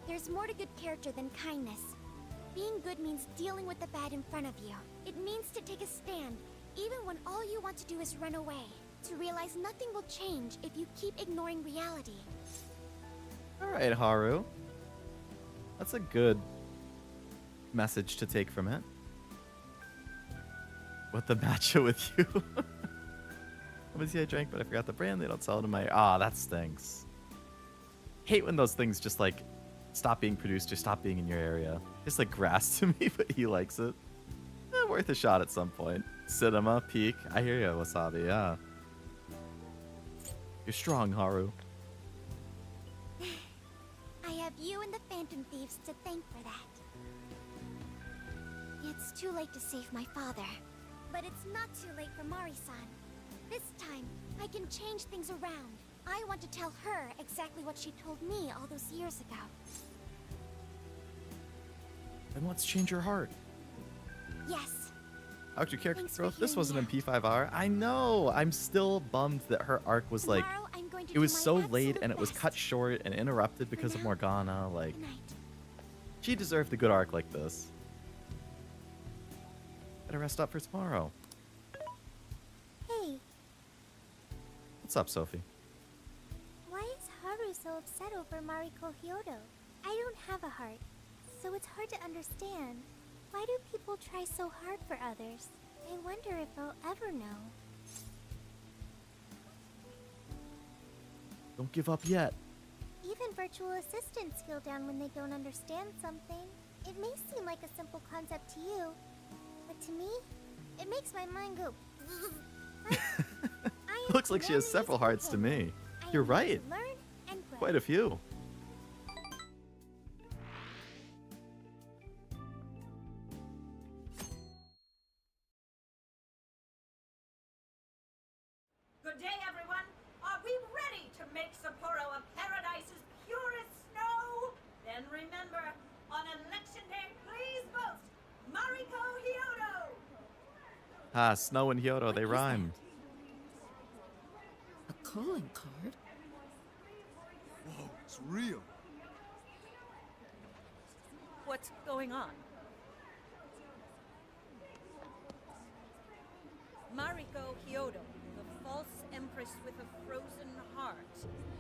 There's more to good character than kindness. Being good means dealing with the bad in front of you. It means to take a stand, even when all you want to do is run away. To realize nothing will change if you keep ignoring reality. Alright, Haru. That's a good message to take from it. What the matcha with you? Obviously I drank, but I forgot the brand. They don't sell it in my... Ah, that stinks. Hate when those things just like stop being produced or stop being in your area. It's like grass to me, but he likes it. Worth a shot at some point. Cinema, peak. I hear you, Wasabi, yeah. You're strong, Haru. I have you and the Phantom Thieves to thank for that. It's too late to save my father, but it's not too late for Mari-san. This time, I can change things around. I want to tell her exactly what she told me all those years ago. Then let's change your heart. Yes. How's your character Thanks for growth? This hearing wasn't me in P5R. I know. I'm still bummed that her arc was like... Tomorrow, I'm going to It was do my so late absolute and it was best. cut short and interrupted because of Morgana. Like, Good night. she deserved a good arc like this. Better rest up for tomorrow. Hey, What's up, Sophie? why is Haru so upset over Mariko Hyodo? I don't have a heart, so it's hard to understand. Why do people try so hard for others? I wonder if I'll ever know. Don't give up yet. Even virtual assistants feel down when they don't understand something. It may seem like a simple concept to you, but to me, it makes my mind go. Looks like she has several hearts to me. You're right. Learn and grow. Quite a few. Good day, everyone. Are we ready to make Sapporo a paradise as pure as snow? Then remember, on election day, please vote Mariko Hyodo. Ah, Snow and Hyodo, they rhyme. A calling card? Whoa, it's real. What's going on? Mariko Hyodo, the false empress with a frozen heart.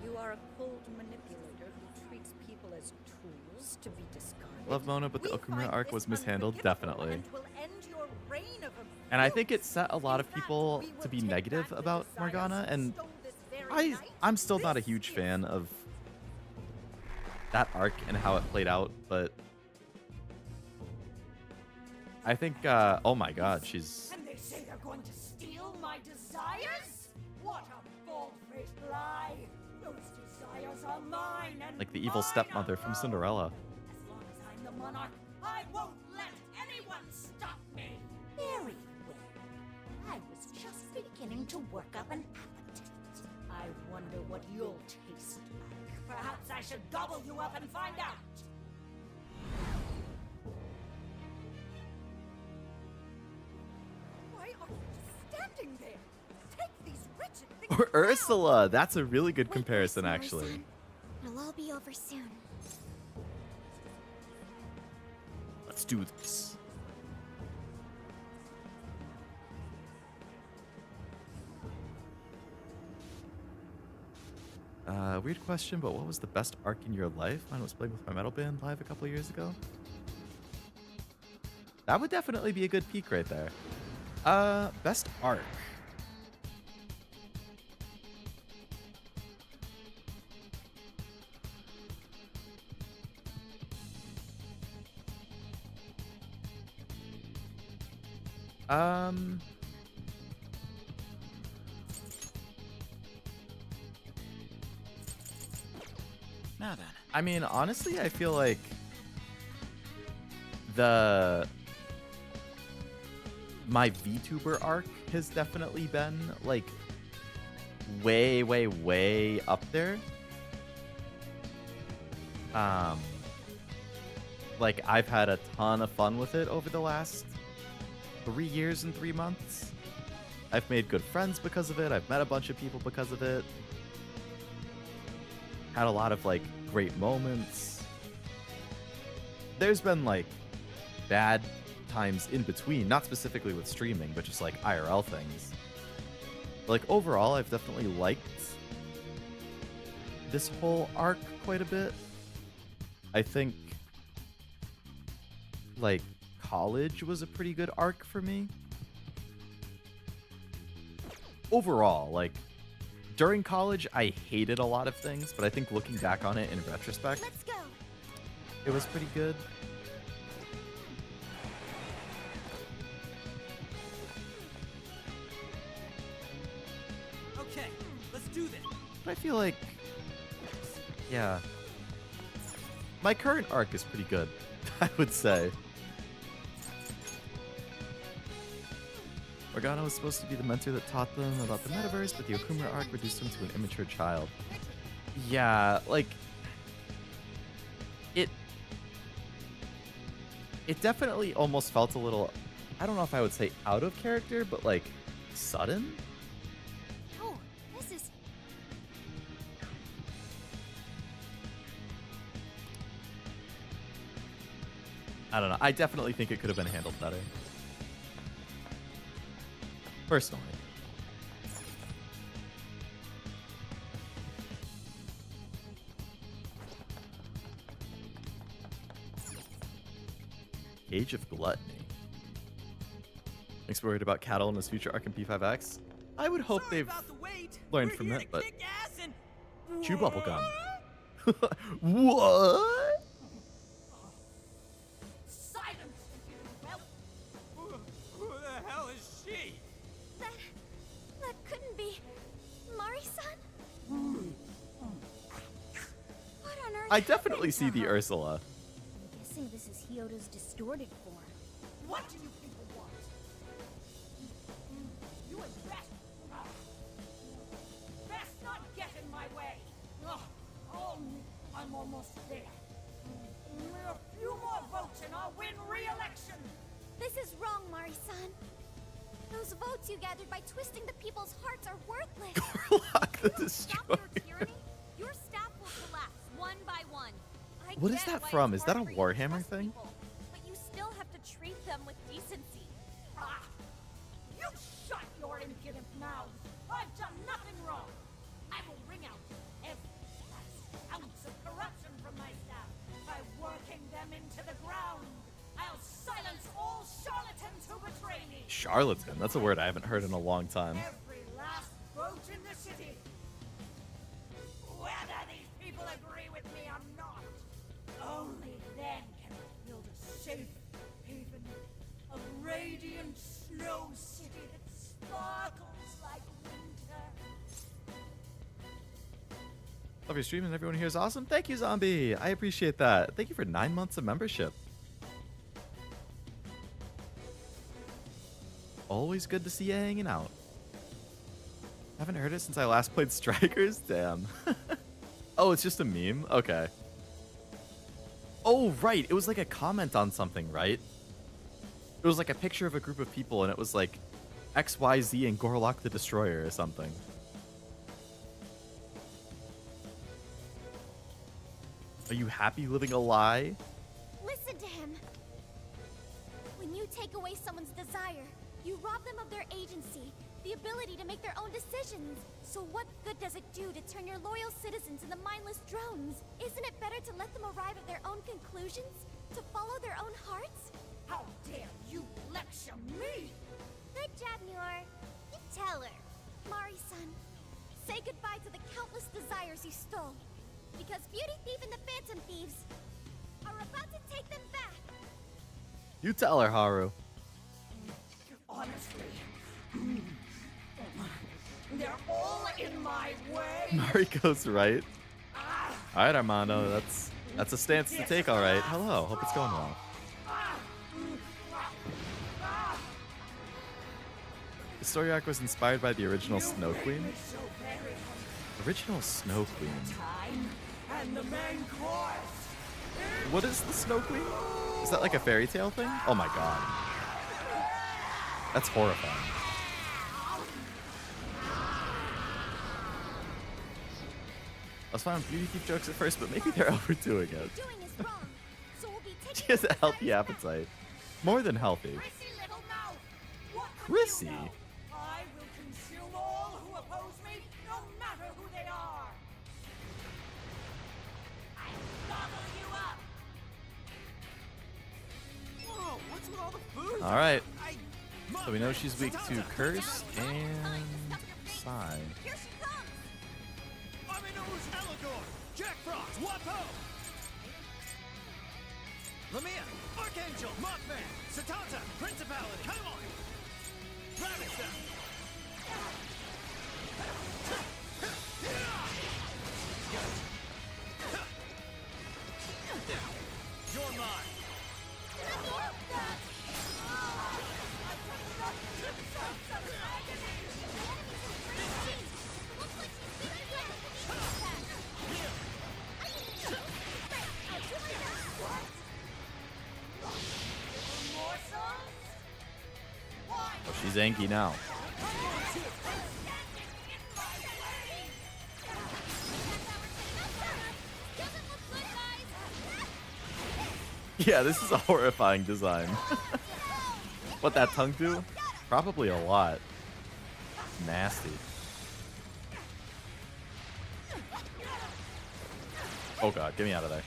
You are a cold manipulator who treats people as tools to be discarded. Love Mona, but the Okumura arc was mishandled, definitely. And will end your reign of And I think it set a lot of people to be negative about Morgana, and I'm still not a huge fan of that arc and how it played out, but I think, oh my god, she's... And they say they're going to steal my desires? What a bald-faced lie! Those desires are mine and like the evil stepmother from Cinderella. As long as I'm the monarch, I won't let anyone stop me! Very well. I was just beginning to work up an appetite. I wonder what you'll taste like. Perhaps I should gobble you up and find out. Why are you just standing there? Take these wretched things Or Ursula, that's a really good comparison, actually. It'll all be over soon. Let's do this. Weird question, but what was the best arc in your life? Mine was playing with my metal band live a couple years ago. That would definitely be a good peak right there. Best arc. Now then. I mean, honestly, I feel like my VTuber arc has definitely been like way, way, way up there. Like I've had a ton of fun with it over the last 3 years and 3 months. I've made good friends because of it. I've met a bunch of people because of it. Had a lot of like great moments. There's been like bad times in between, not specifically with streaming, but just like IRL things. But, like overall, I've definitely liked this whole arc quite a bit. I think like college was a pretty good arc for me. Overall, like during college, I hated a lot of things, but I think looking back on it in retrospect, Let's go. it was pretty good. Okay, let's do this. But I feel like, yeah, my current arc is pretty good, I would say. Morgana was supposed to be the mentor that taught them about the metaverse, but the Okumura arc reduced him to an immature child. Yeah, like, it definitely almost felt a little, I don't know if I would say out of character, but like, sudden? Oh, this is... I don't know. I definitely think it could have been handled better. Personally. Age of Gluttony. Makes me worried about Cattle in his future arc in P5X. I would hope they've learned from it, but... Chew bubblegum. What? I definitely see the Ursula. I'm guessing this is Hyodo's distorted form. What do you people want? You and best not get in my way. Oh, I'm almost there. A few more votes and I'll win re-election. This is wrong, Mari-san. Those votes you gathered by twisting the people's hearts are worthless. Gorlock the Destroyer. Your staff will collapse one by one. I What is get that why from? it's Is that a hard for you to Warhammer trust thing? people, but you still have to treat them with decency. You shut your impudent mouths. I've done nothing wrong. I will wring out every last ounce of corruption from my staff by working them into the ground. I'll silence all charlatans who betray me. Charlatan. That's a word I haven't heard in a long time. Every last vote in the city. Whether these people agree with me or not, only then can I build a safe haven, a radiant snow city that sparkles like winter. Love your stream and everyone here is awesome. Thank you, Zombie. I appreciate that. Thank you for 9 months of membership. Always good to see you hanging out. Haven't heard it since I last played Strikers? Damn. Oh, it's just a meme? Okay. Oh, right. It was like a comment on something, right? It was like a picture of a group of people, and it was like XYZ and Gorlock the Destroyer or something. Are you happy living a lie? Listen to him. When you take away someone's desire, you rob them of their agency, the ability to make their own decisions. So what good does it do to turn your loyal citizens into mindless drones? Isn't it better to let them arrive at their own conclusions? To follow their own hearts? How dare you lecture me? Good job, Muir. You tell her. Mari-san, say goodbye to the countless desires you stole. Because Beauty Thief and the Phantom Thieves are about to take them back. You tell her, Haru. Honestly, they're all in my way. Mariko's right. Alright, Armando, that's a stance to take, alright. Hello, hope it's going well. The story arc was inspired by the original Snow Queen. Original Snow Queen. And the main course. What is the Snow Queen? Is that like a fairy tale thing? Oh my god. That's horrifying. I was finding Beauty Thief jokes at first, but maybe they're overdoing it. She has a healthy appetite. More than healthy. Chrissy? I will consume all who oppose me, no matter who they are. I gobble you up. Whoa, what's with all the food? Alright. So we know she's weak to Curse and Psy. Here she comes. Aminos Allegor, Jack Frost, Wapo! Lamia, Archangel, Mothman, Satanta, Principality, come on! Ravage them! You're mine! Oh, she's Anki now. Yeah, this is a horrifying design. What that tongue do? Probably a lot. Nasty. Oh god, get me out of there.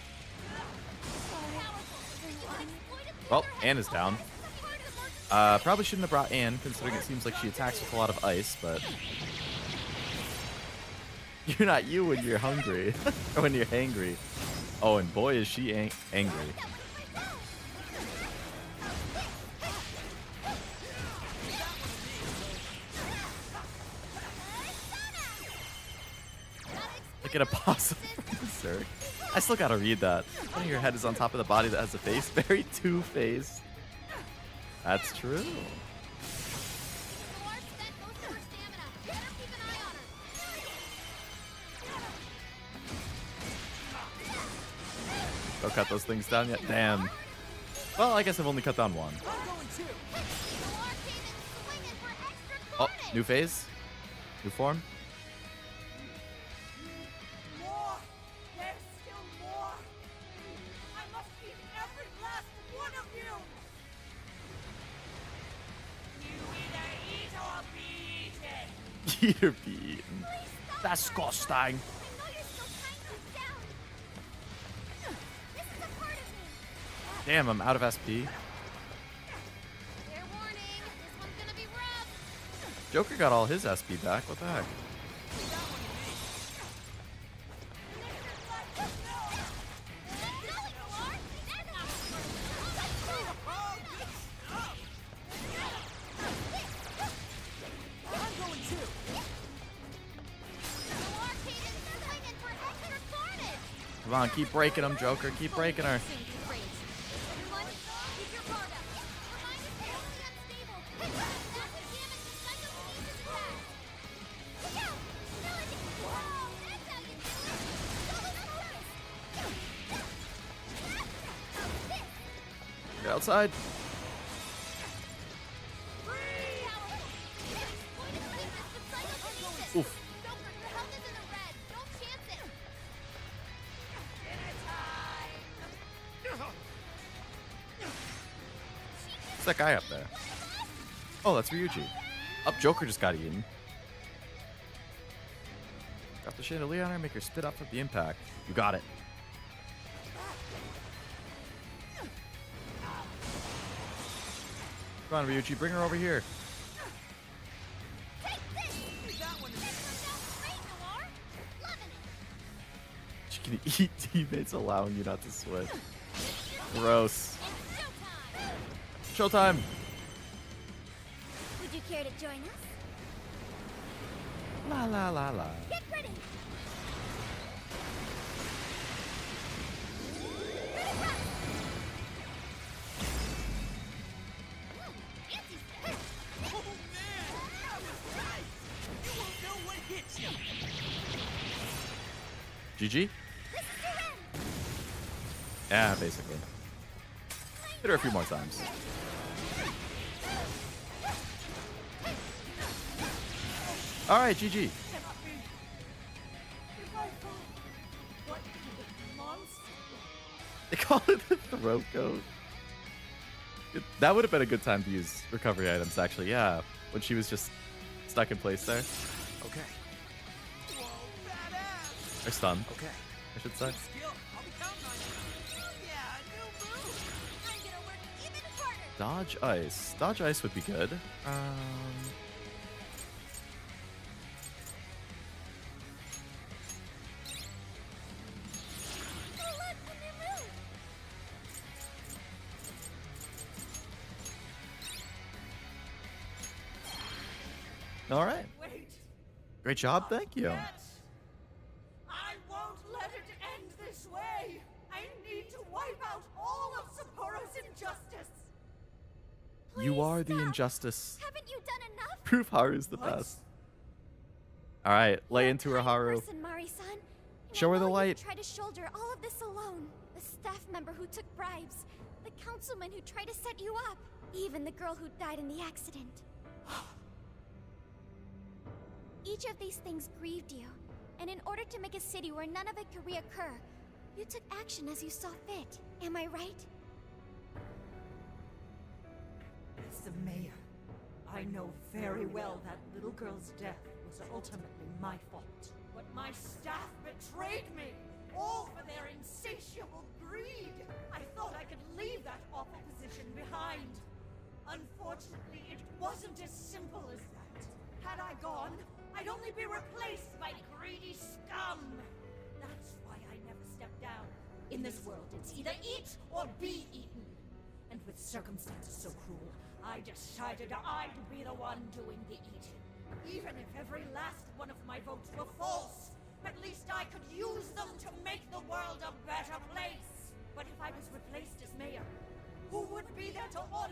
Well, Anne is down. Probably shouldn't have brought Anne, considering it seems like she attacks with a lot of ice, but... You're not you when you're hungry. Or when you're hangry. Oh, and boy is she angry. Like an opossum, sir. I still gotta read that. One of your head is on top of the body that has a face. Very two-faced. That's true. Don't cut those things down yet. Damn. Well, I guess I've only cut down one. Oh, new phase? New form? More! There's still more! I must eat every last one of you! You either eat or be eaten! Eat or be eaten. Disgusting. Damn, I'm out of SP. Joker got all his SP back. What the heck? Come on, keep breaking them, Joker. Keep breaking her. Get outside. Oof. What's that guy up there? Oh, that's Ryuji. Up, Joker just got eaten. Got the chandelier on her, make her spit up for the impact. You got it. Come on, Ryuji, bring her over here. She can eat teammates, allowing you not to switch. Gross. Showtime. Would you care to join us? La la la la. Get ready. GG? Yeah, basically. Hit her a few more times. Alright, GG. They call it the throat coat. That would have been a good time to use recovery items, actually. Yeah, when she was just stuck in place there. Okay. Or stunned, Okay. I should say. Dodge ice. Dodge ice would be good. All right. Great job. Thank you. I won't let it end this way! I need to wipe out all of Sapporo's injustice! You are the injustice. Haven't you done enough? Proof Haru's the best. All right, lay into her, Haru. Person, Mari-san. Show her the light. Try to shoulder all of this alone. The staff member who took bribes, the councilman who tried to set you up, even the girl who died in the accident. Each of these things grieved you, and in order to make a city where none of it could reoccur, you took action as you saw fit. Am I right? As the mayor, I know very well that little girl's death was ultimately my fault. But my staff betrayed me, all for their insatiable greed. I thought I could leave that awful position behind. Unfortunately, it wasn't as simple as that. Had I gone, I'd only be replaced by greedy scum. That's why I never stepped down. In this world, it's either eat or be eaten. And with circumstances so cruel, I decided I'd be the one doing the eating. Even if every last one of my votes were false, at least I could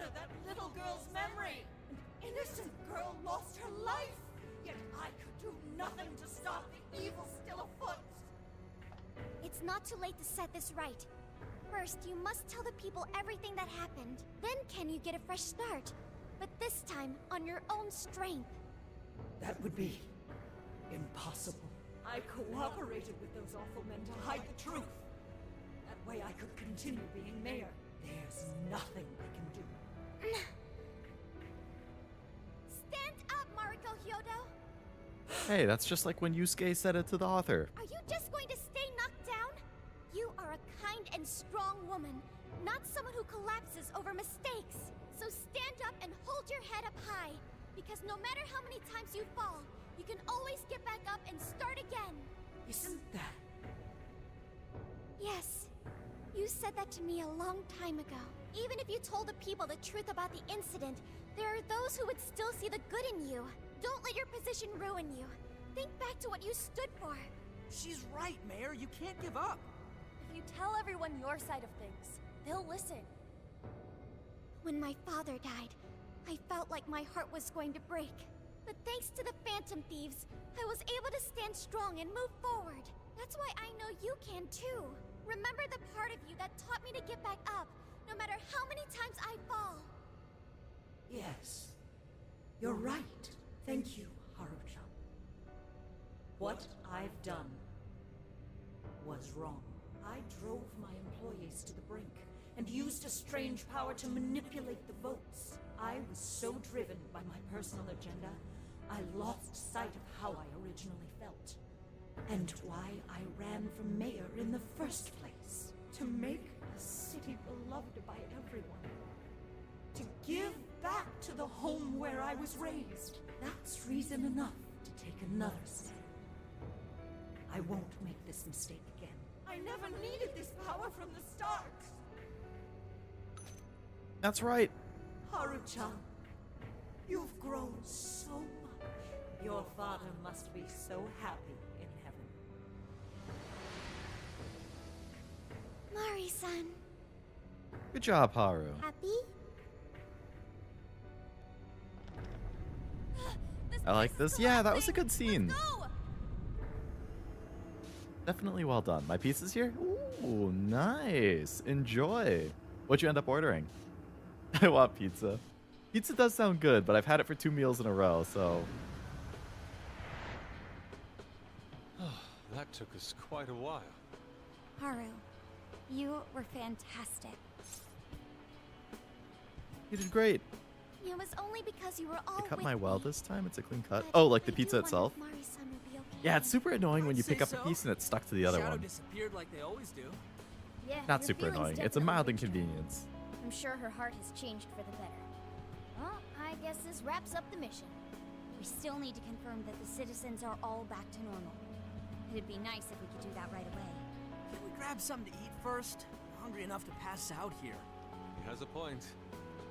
shatter that little girl's memory. An innocent girl lost her life, yet I could do nothing to stop the evil still afoot. It's not too late to set this right. First, you must tell the people everything that happened. Then can you get a fresh start? But this time, on your own strength. That would be impossible. I cooperated with those awful men to hide the truth. That way I could continue being mayor. There's nothing I can do. Stand up, Mariko Hyodo! Hey, that's just like when Yusuke said it to the author. Are you just going to stay knocked down? You are a kind and strong woman, not someone who collapses over mistakes. So stand up and hold your head up high, because no matter how many times you fall, you can always get back up and start again. Isn't that... Yes. You said that to me a long time ago. Even if you told the people the truth about the incident, there are those who would still see the good in you. Don't let your position ruin you. Think back to what you stood for. She's right, Mayor. You can't give up. If you tell everyone your side of things, they'll listen. When my father died, I felt like my heart was going to break. But thanks to the Phantom Thieves, I was able to stand strong and move forward. That's why I know you can too. Remember the part of you that taught me to get back up, no matter how many times I fall. Yes. You're right. Thank you, Haru-chan. What I've done was wrong. I drove my employees to the brink and used a strange power to manipulate the votes. I was so driven by my personal agenda, I lost sight of how I originally felt. And why I ran for mayor in the first place. To make a city beloved by everyone. To give back to the home where I was raised. That's reason enough to take another step. I won't make this mistake again. I never needed this power from the start. That's right. Haru-chan, you've grown so much. Your father must be so happy in heaven. Mari-san. Good job, Haru. Happy? I like this. Yeah, that was a good scene. Definitely well done. My pizza's here? Ooh, nice. Enjoy. What'd you end up ordering? I want pizza. Pizza does sound good, but I've had it for 2 meals in a row, so... That took us quite a while. Haru, you were fantastic. You did great. It was only because you were all I cut with my well me. this time. It's a clean cut. Oh, like the I pizza do wonder itself? if Mari-san will be okay. Yeah, it's super annoying when you pick Say up a so. piece and it's stuck to the other Shadow one. disappeared like they always do. Yeah, Not your super feelings annoying. It's a definitely mild reached her. inconvenience. I'm sure her heart has changed for the better. Well, I guess this wraps up the mission. We still need to confirm that the citizens are all back to normal. It'd be nice if we could do that right away. Can we grab something to eat first? I'm hungry enough to pass out here. He has a point.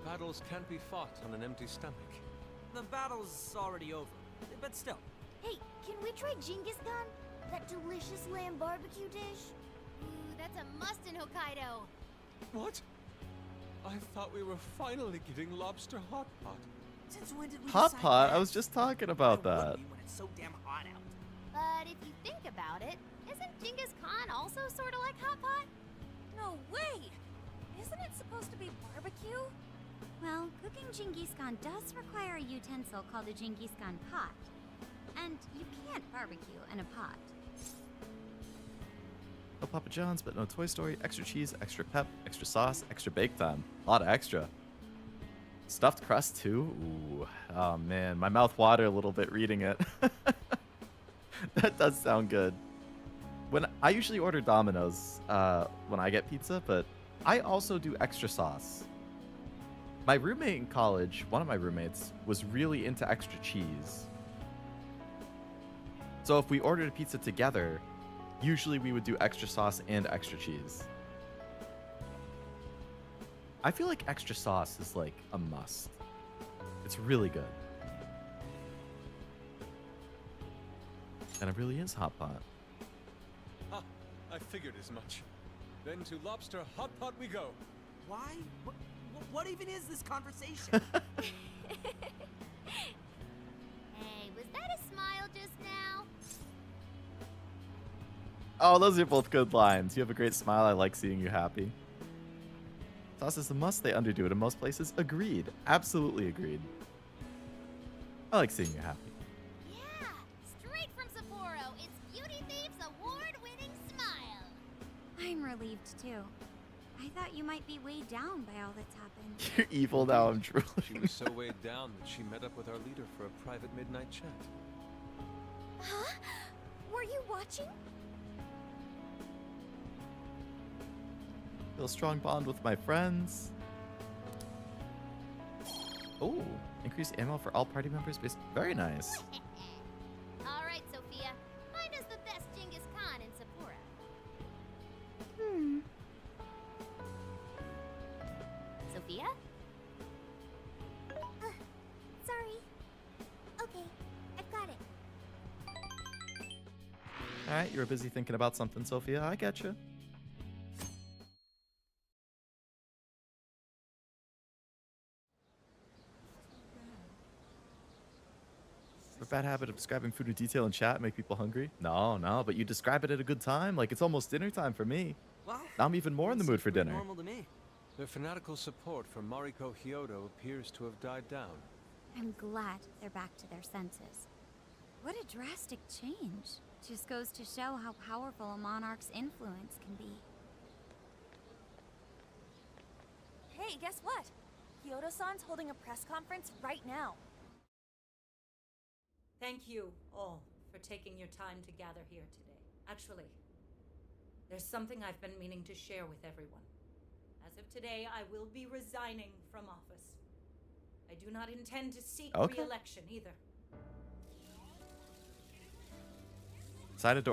Battles can't be fought on an empty stomach. The battle's already over, but still. Hey, can we try Genghis Khan? That delicious lamb barbecue dish? Ooh, that's a must in Hokkaido. What? I thought we were finally getting lobster hot pot. Since when did we Hot decide pot? that? I was just talking about Why that. would we when it's so damn hot out? But if you think about it, isn't Genghis Khan also sort of like hot pot? No way! Isn't it supposed to be barbecue? Well, cooking Genghis Khan does require a utensil called a Genghis Khan pot. And you can't barbecue in a pot. No Papa John's, but no Toy Story. Extra cheese, extra pep, extra sauce, extra bake time. A lot of extra. Stuffed crust too? Ooh. Oh man, my mouth watered a little bit reading it. That does sound good. When I usually order Domino's when I get pizza, but I also do extra sauce. My roommate in college, one of my roommates, was really into extra cheese. So if we ordered a pizza together, usually we would do extra sauce and extra cheese. I feel like extra sauce is like a must. It's really good. And it really is hot pot. Ha! I figured as much. Then to lobster hot pot we go. Why? What even is this conversation? Hey, was that a smile just now? Oh, those are both good lines. You have a great smile. I like seeing you happy. Sauce is a must. They underdo it in most places. Agreed. Absolutely agreed. I like seeing you happy. Yeah, straight from Sapporo, it's Beauty Thief's award-winning smile. I'm relieved too. I thought you might be weighed down by all that's happened. You're evil now. I'm drooling. She was so weighed down that she met up with our leader for a private midnight chat. Huh? Were you watching? Feel a strong bond with my friends. Oh, increased ammo for all party members. Very nice. All right, Sophia. Find us the best Genghis Khan in Sapporo. Sophia? Sorry. Okay, I've got it. All right, you were busy thinking about something, Sophia. I get you. A bad habit of describing food in detail in chat make people hungry? No, but you describe it at a good time. Like, it's almost dinner time for me. Well, Now I'm even more in the mood for dinner. normal to me. Their fanatical support for Mariko Hyodo appears to have died down. I'm glad they're back to their senses. What a drastic change. Just goes to show how powerful a monarch's influence can be. Hey, guess what? Kyoto-san's holding a press conference right now. Thank you all for taking your time to gather here today. Actually, there's something I've been meaning to share with everyone. As of today, I will be resigning from office. I do not intend to seek re-election either. Decided to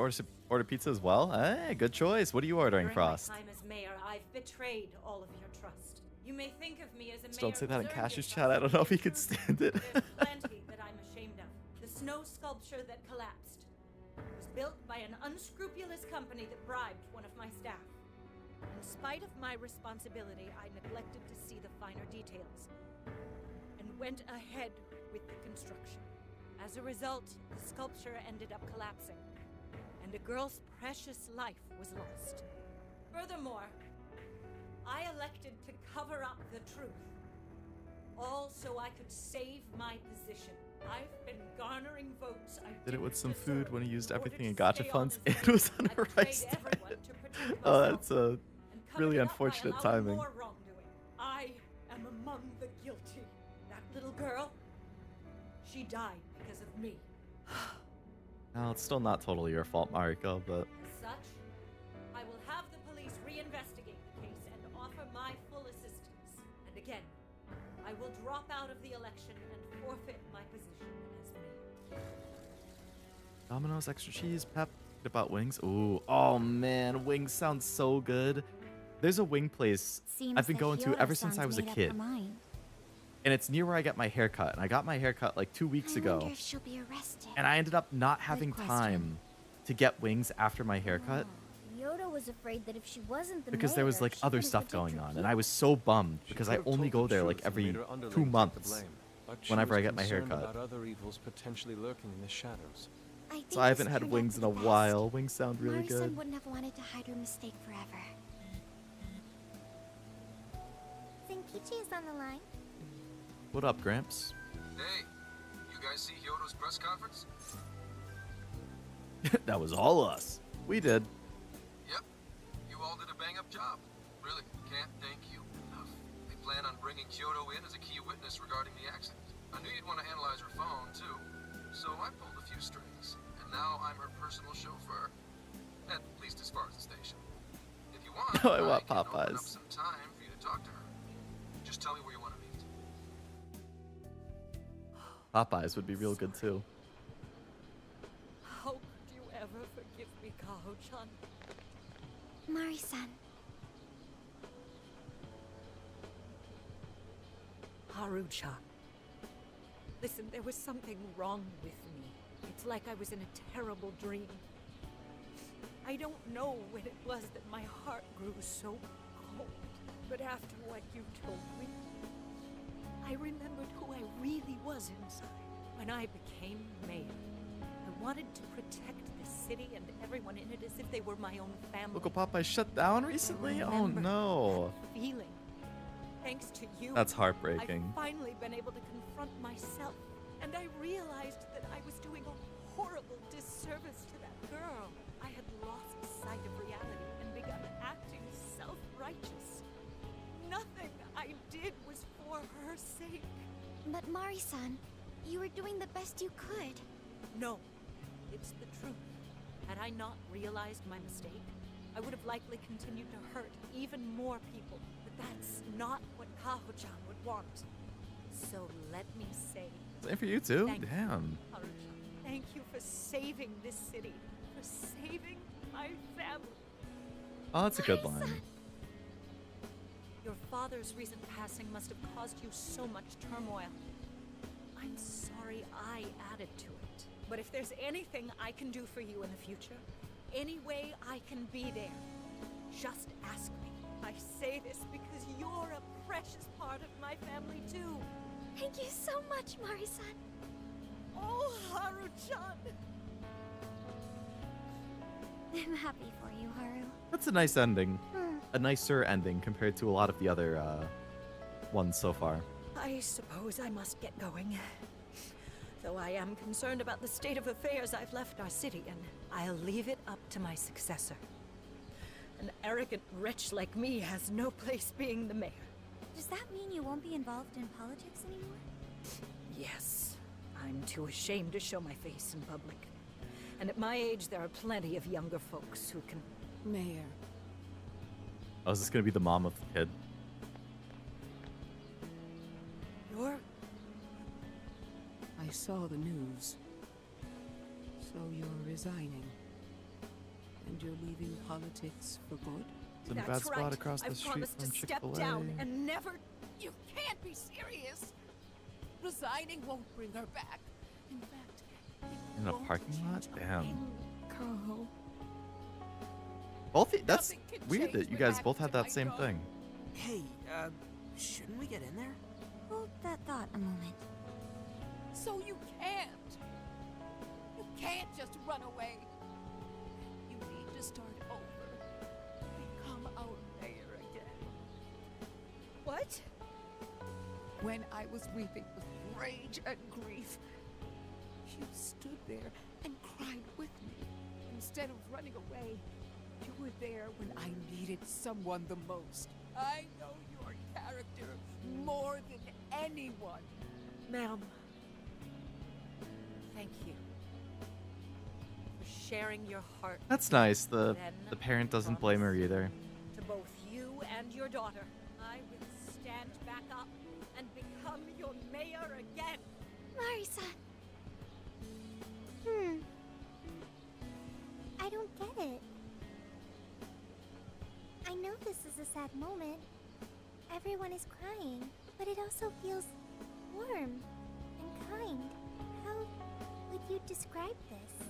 order pizza as well? Hey, good choice. What are you ordering, During Frost? my time as mayor, I've betrayed all of your trust. You may think of me as a Just mayor don't say that in who's earned Cash's your chat. I don't know if he trust. could stand it. There's plenty that I'm ashamed of. The snow sculpture that collapsed was built by an unscrupulous company that bribed one of my staff. In spite of my responsibility, I neglected to see the finer details and went ahead with the construction. As a result, the sculpture ended up collapsing, and a girl's precious life was lost. Furthermore, I elected to cover up the truth, all so I could save my position. I've been garnering votes. I Did it with some deserve food when he used in order everything in to gacha stay funds on and was I've betrayed unarrested. everyone to protect Oh, myself, that's a and covered really it up by unfortunate allowing timing. more wrongdoing. I am among the guilty. That little girl, she died because of me. No, it's still not totally your fault, Mariko, but As such, I will have the police reinvestigate the case and offer my full assistance. And again, I will drop out of the election and forfeit my position as mayor. Domino's extra cheese, pep. What about wings? Ooh, oh man, wings sound so good. There's a wing place Seems I've been that going to ever since I Hyodo-san's was a made up kid. her mind. And it's near where I get my hair cut. And I got my hair cut like 2 weeks I ago. wonder if she'll be arrested. And I ended up not having question. time to get wings after my haircut Yoda was afraid that if she wasn't the because there was mayor, like she other couldn't stuff protect going her on. people. And I was so bummed because I Could have only told go the there like truth and every made her underlings 2 take the months blame. But she whenever was I get my hair concerned cut. about other evils potentially lurking in the shadows. I think So I haven't this had turned out wings for in a the best. while. Wings sound really Mari-san good. wouldn't have wanted to hide her mistake forever. Zenkichi is on the line. What up, Gramps? Hey, you guys see Hyodo's press conference? That was all us. We did. Yep. You all did a bang-up job. Really, can't thank you enough. They plan on bringing Kyoto in as a key witness regarding the accident. I knew you'd want to analyze her phone, too. So I pulled a few strings, and now I'm her personal chauffeur. At least as far as the station. If you want, I want can open up Popeyes. some time for you to talk to her. Just tell me where you want to meet. Popeyes would be real good too. How could you ever forgive me, Kaho-chan? Mari-san. Haru-chan. Listen, there was something wrong with me. It's like I was in a terrible dream. I don't know when it was that my heart grew so cold. But after what you told me, I remembered who I really was inside. When I became mayor, I wanted to protect the city and everyone in it as if they were my own family. Local Popeye shut down recently? Oh no. Feeling. Thanks to you, That's heartbreaking. I've finally been able to confront myself, and I realized that I was doing a horrible disservice to that girl. I had lost sight of reality and begun acting self-righteous. Nothing I did was for her sake. But Mari-san, you were doing the best you could. No, it's the truth. Had I not realized my mistake, I would have likely continued to hurt even more people. But that's not what Kaho-chan would want. So let me say... Same for you too? Thank Damn. You, Haru-chan. Thank you for saving this city. For saving my family. Oh, that's a good line. Your father's recent passing must have caused you so much turmoil. I'm sorry I added to it. But if there's anything I can do for you in the future, any way I can be there, just ask me. I say this because you're a precious part of my family too. Thank you so much, Mari-san. Oh, Haru-chan. I'm happy for you, Haru. That's a nice ending. A nicer ending compared to a lot of the other ones so far. I suppose I must get going. Though I am concerned about the state of affairs, I've left our city, and I'll leave it up to my successor. An arrogant wretch like me has no place being the mayor. Does that mean you won't be involved in politics anymore? Yes. I'm too ashamed to show my face in public. And at my age, there are plenty of younger folks who can... Mayor. Oh, is this gonna be the mom of the kid? You're... I saw the news. So you're resigning. And you're leaving politics for good? It's in a bad That's spot right. across the I've street promised from to step Chick-fil-A. down and never... You can't be serious! Resigning won't bring her back. In fact, In a parking lot? Damn. Kaho. That's weird that you guys both had that same thing. Hey, shouldn't we get in there? Hold that thought a moment. So you can't! You can't just run away! You need to start over. Become our mayor again. What? When I was weeping with rage and grief, you stood there and cried with me. Instead of running away, you were there when I needed someone the most. I know your character more than anyone. Ma'am, thank you for sharing your heart. That's nice. The Then parent doesn't blame her either. To both you and your daughter, I will stand back up and become your mayor again. Mari-san. I don't get it. I know this is a sad moment. Everyone is crying, but it also feels warm and kind. How would you describe this?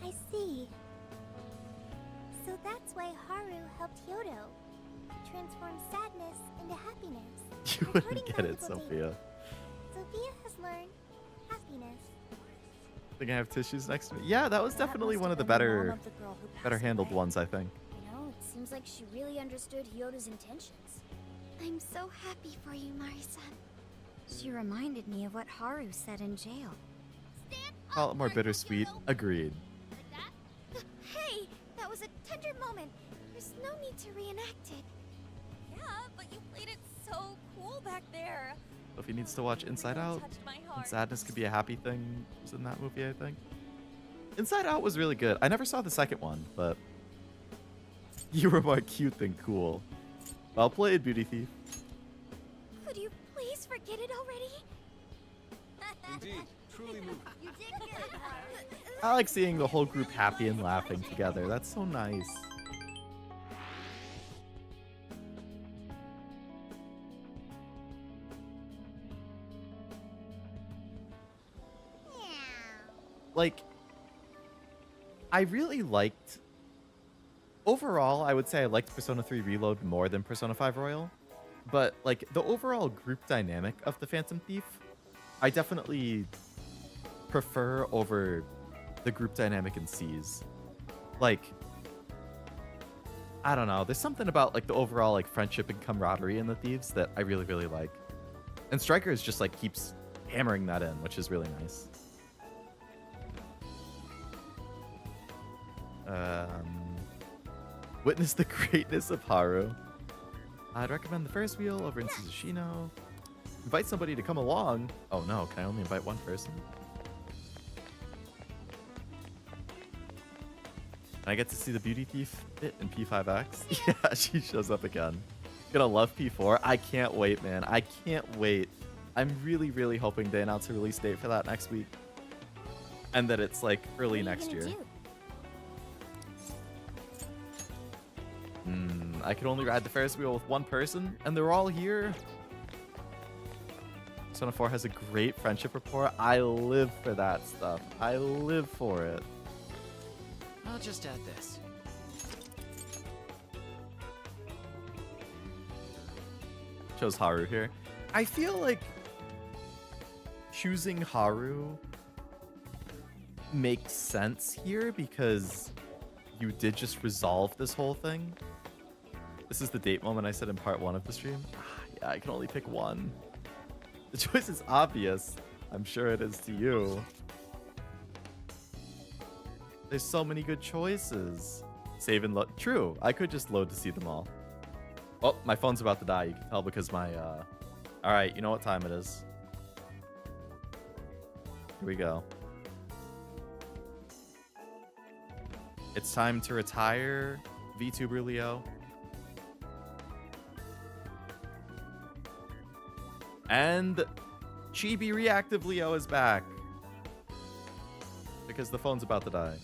I see. So that's why Haru helped Hyodo transform sadness into happiness. You wouldn't get it, Sophia. Sophia has learned happiness. I think I have tissues next to me. Yeah, that was definitely one of the better handled ones, I think. You know, it seems like she really understood Hyodo's intentions. I'm so happy for you, Mari-san. She reminded me of what Haru said in jail. Call it more bittersweet. Agreed. Hey, that was a tender moment. There's no need to reenact it. Yeah, but you played it so cool back there. Sophie needs to watch Inside Out. Touched my And heart. sadness could be a happy thing. Was in that movie, I think. Inside Out was really good. I never saw the second one, but you were more cute than cool. Well played, Beauty Thief. Could you please forget it already? Indeed, truly moving. You did good, Haru. I like seeing the whole group happy and laughing together. That's so nice. Like, I really liked overall, I would say I liked Persona 3 Reload more than Persona 5 Royal. But, like, the overall group dynamic of the Phantom Thief, I definitely prefer over the group dynamic in C's. Like, I don't know. There's something about, like, the overall, like, friendship and camaraderie in the Thieves that I really, really like. And Strikers just, like, keeps hammering that in, which is really nice. Witness the greatness of Haru. I'd recommend the Ferris wheel over in Suzushino. Invite somebody to come along. Oh no, can I only invite one person? I get to see the Beauty Thief bit in P5X. Yeah, she shows up again. Gonna love P4. I can't wait, man. I can't wait. I'm really, really hoping they announce a release date for that next week. And that it's like early next year. I can only ride the Ferris wheel with one person, and they're all here. Persona 4 has a great friendship rapport. I live for that stuff. I live for it. I'll just add this. Chose Haru here. I feel like choosing Haru makes sense here because you did just resolve this whole thing. This is the date moment I said in part 1 of the stream. Yeah, I can only pick one. The choice is obvious. I'm sure it is to you. There's so many good choices. Save and load. True, I could just load to see them all. Oh, my phone's about to die. You can tell because my, All right, you know what time it is. Here we go. It's time to retire VTuber Leo. And Chibi Reactive Leo is back. Because the phone's about to die.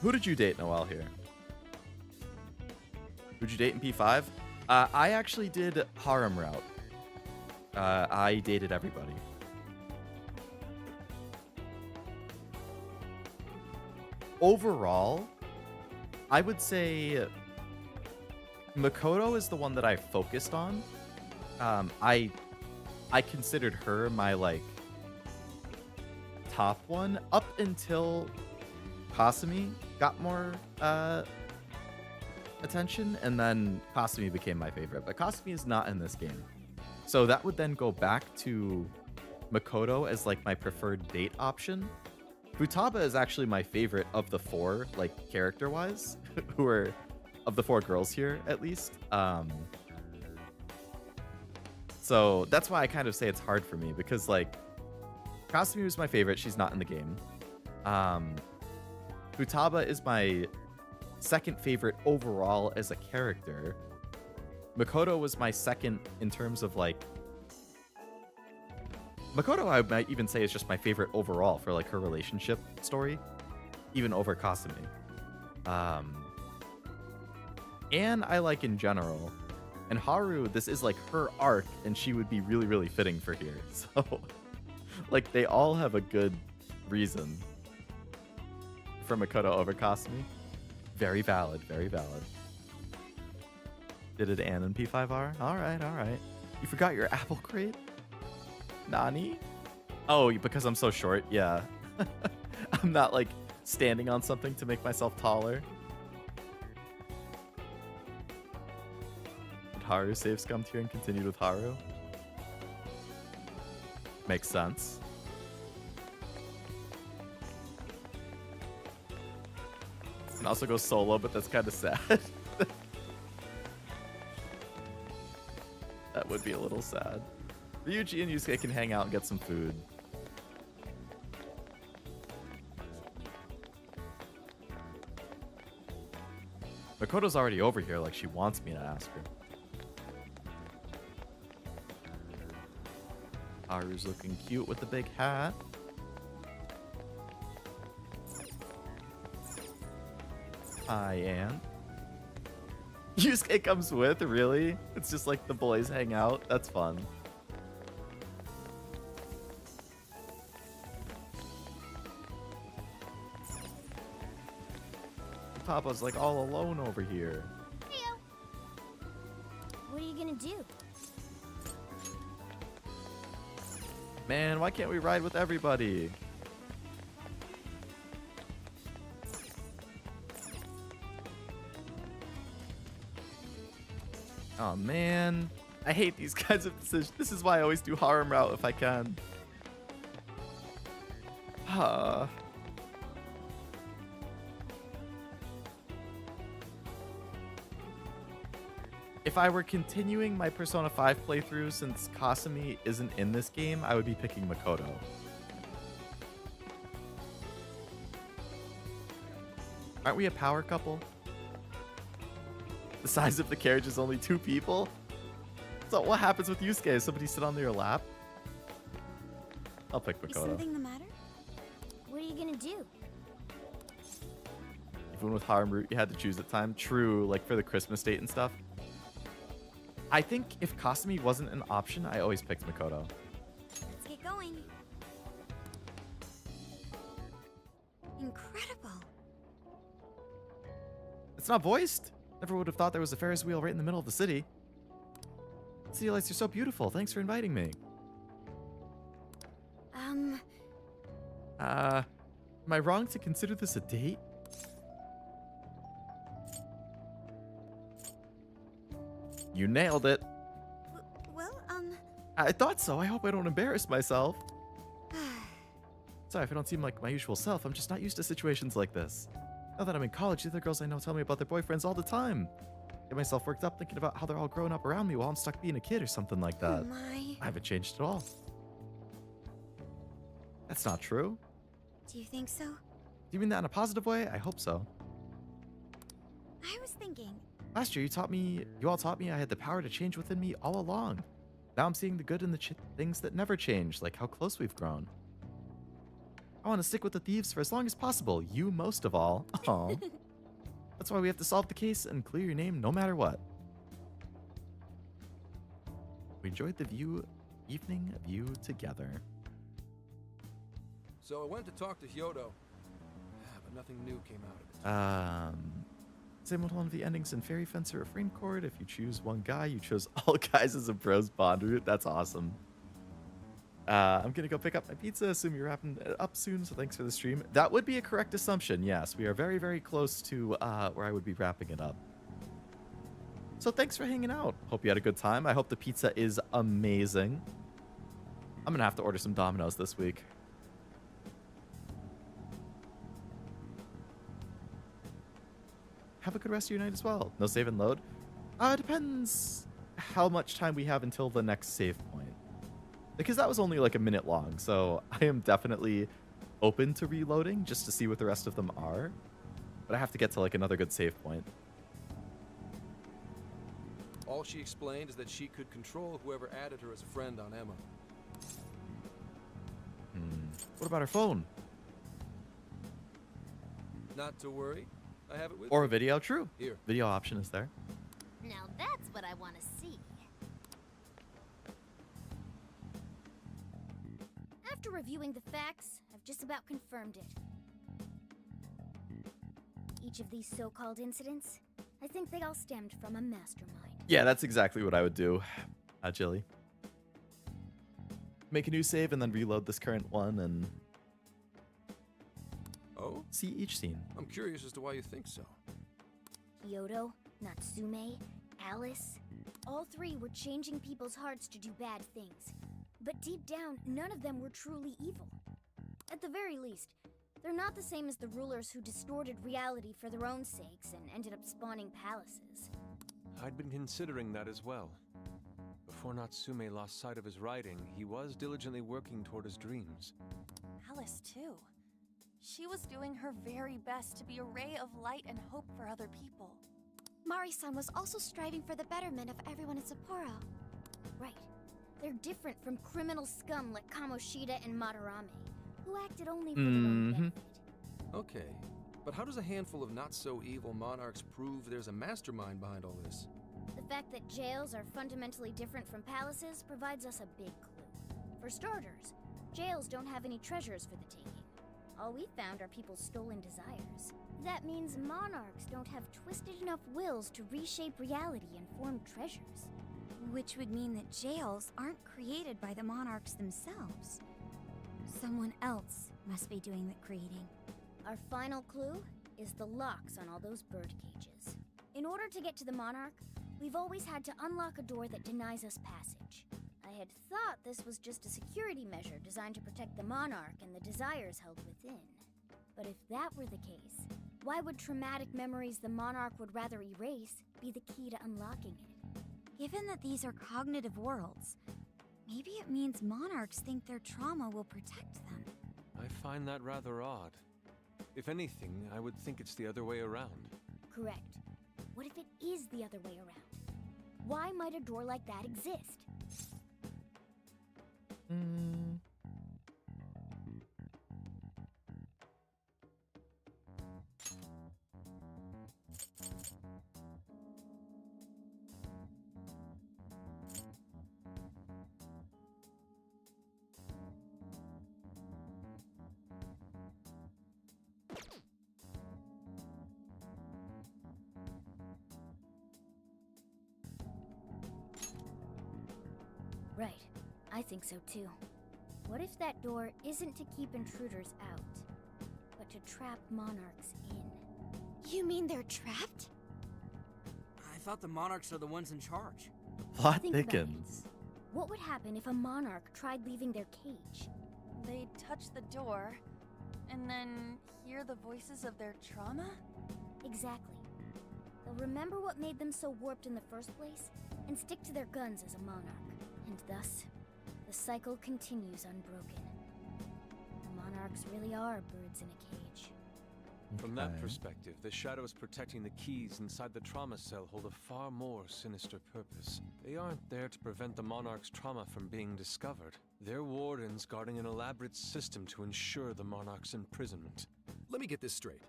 Who did you date, Noelle, here? Who'd you date in P5? I actually did harem route. I dated everybody. Overall, I would say Makoto is the one that I focused on. I considered her my like top one up until Kasumi got more attention, and then Kasumi became my favorite. But Kasumi is not in this game. So that would then go back to Makoto as like my preferred date option. Futaba is actually my favorite of the four, like character-wise, who are of the four girls here at least. So that's why I kind of say it's hard for me because like Kasumi was my favorite. She's not in the game. Futaba is my second favorite overall as a character. Makoto was my second in terms of like Makoto, I might even say, is just my favorite overall for like her relationship story, even over Kasumi. And I like in general. And Haru, this is like her arc, and she would be really, really fitting for here. So, like, they all have a good reason for Makoto over Kasumi. Very valid, very valid. Did it Ann and P5R? All right, all right. You forgot your apple crate? Nani? Oh, because I'm so short, yeah. I'm not like standing on something to make myself taller. Did Haru save scum tier and continued with Haru? Makes sense. Can also go solo, but that's kind of sad. That would be a little sad. Ryuji and Yusuke can hang out and get some food. Makoto's already over here, like she wants me to ask her. Haru's looking cute with the big hat. Hi, Ann. Yusuke comes with? Really? It's just like the boys hang out? That's fun. Papa's like all alone over here. Heyo. What are you gonna do? Man, why can't we ride with everybody? Oh man, I hate these kinds of decisions. This is why I always do harem route if I can. If I were continuing my Persona 5 playthrough since Kasumi isn't in this game, I would be picking Makoto. Aren't we a power couple? The size of the carriage is only 2 people? So what happens with Yusuke? Does somebody sit on your lap? I'll pick Is Makoto. something the matter? What are you gonna do? Even with harem route, you had to choose at time. True, like for the Christmas date and stuff. I think if Kasumi wasn't an option, I always picked Makoto. Let's get going. Incredible. It's not voiced. Never would have thought there was a Ferris wheel right in the middle of the city. City lights are so beautiful. Thanks for inviting me. Am I wrong to consider this a date? You nailed it. Well, I thought so. I hope I don't embarrass myself. Sorry if I don't seem like my usual self. I'm just not used to situations like this. Now that I'm in college, the other girls I know tell me about their boyfriends all the time. Get myself worked up thinking about how they're all growing up around me while I'm stuck being a kid or something like that. Oh my. I haven't changed at all. That's not true. Do you think so? Do you mean that in a positive way? I hope so. I was thinking. Last year, you all taught me I had the power to change within me all along. Now I'm seeing the good in the things that never change, like how close we've grown. I want to stick with the thieves for as long as possible, you most of all. Aww. That's why we have to solve the case and clear your name no matter what. We enjoyed the evening view together. So I went to talk to Hyodo, but nothing new came out of it. Same with one of the endings in Fairy Fence or Refrain Chord. If you choose one guy, you chose all guys as a bros bond route. That's awesome. I'm going to go pick up my pizza. Assume you're wrapping it up soon, so thanks for the stream. That would be a correct assumption. Yes, we are very, very close to where I would be wrapping it up. So thanks for hanging out. Hope you had a good time. I hope the pizza is amazing. I'm going to have to order some Domino's this week. Have a good rest of your night as well. No save and load? Depends how much time we have until the next save point. Because that was only like a minute long, so I am definitely open to reloading just to see what the rest of them are. But I have to get to like another good save point. All she explained is that she could control whoever added her as a friend on Emma. What about her phone? Not to worry. I have it with Or me. a video? True. Here. Video option is there. Now that's what I want to see. After reviewing the facts, I've just about confirmed it. Each of these so-called incidents, I think they all stemmed from a mastermind. Yeah, that's exactly what I would do, Jilly. Make a new save and then reload this current one and see each scene. I'm curious as to why you think so. Kyoto, Natsume, Alice, all three were changing people's hearts to do bad things. But deep down, none of them were truly evil. At the very least, they're not the same as the rulers who distorted reality for their own sakes and ended up spawning palaces. I'd been considering that as well. Before Natsume lost sight of his writing, he was diligently working toward his dreams. Alice, too. She was doing her very best to be a ray of light and hope for other people. Mari-san was also striving for the betterment of everyone in Sapporo. Right. They're different from criminal scum like Kamoshida and Madarame, who acted only for their own benefit. Okay, but how does a handful of not-so-evil monarchs prove there's a mastermind behind all this? The fact that jails are fundamentally different from palaces provides us a big clue. For starters, jails don't have any treasures for the taking. All we found are people's stolen desires. That means monarchs don't have twisted enough wills to reshape reality and form treasures. Which would mean that jails aren't created by the monarchs themselves. Someone else must be doing the creating. Our final clue is the locks on all those bird cages. In order to get to the monarch, we've always had to unlock a door that denies us passage. I had thought this was just a security measure designed to protect the monarch and the desires held within. But if that were the case, why would traumatic memories the monarch would rather erase be the key to unlocking it? Given that these are cognitive worlds, maybe it means monarchs think their trauma will protect them. I find that rather odd. If anything, I would think it's the other way around. Correct. What if it is the other way around? Why might a door like that exist? Right. I think so too. What if that door isn't to keep intruders out, but to trap monarchs in? You mean they're trapped? I thought the monarchs are the ones in charge. Plot Think about thickens. What would happen if a monarch tried leaving their cage? They'd touch the door, and then hear the voices of their trauma? Exactly. They'll remember what made them so warped in the first place, and stick to their guns as a monarch. And thus, the cycle continues unbroken. The monarchs really are birds in a cage. From that perspective, the shadows protecting the keys inside the trauma cell hold a far more sinister purpose. They aren't there to prevent the monarch's trauma from being discovered. They're wardens guarding an elaborate system to ensure the monarch's imprisonment. Let me get this straight.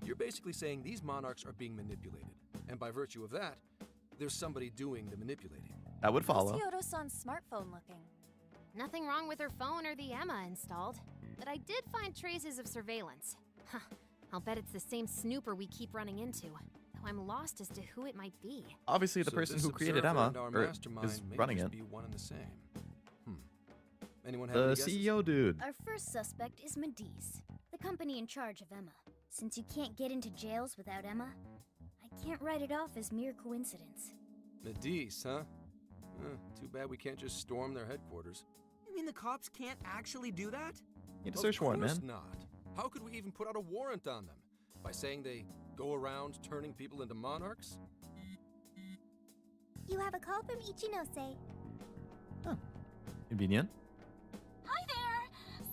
You're basically saying these monarchs are being manipulated, and by virtue of that, there's somebody doing the manipulating. That would follow. How's Kyoto-san's smartphone looking? Nothing wrong with her phone or the Emma installed, but I did find traces of surveillance. Huh, I'll bet it's the same snooper we keep running into, though I'm lost as to who it might be. Obviously, the So person this who created observer Emma and our or mastermind is may running just it. be one and the same. Anyone have The any guesses? CEO dude. Our first suspect is Medice, the company in charge of Emma. Since you can't get into jails without Emma, I can't write it off as mere coincidence. Medice, huh? Too bad we can't just storm their headquarters. You mean the cops can't actually do that? Need a search warrant, Of course man. not. How could we even put out a warrant on them? By saying they go around turning people into monarchs? You have a call from Ichinose. Convenient. Hi there!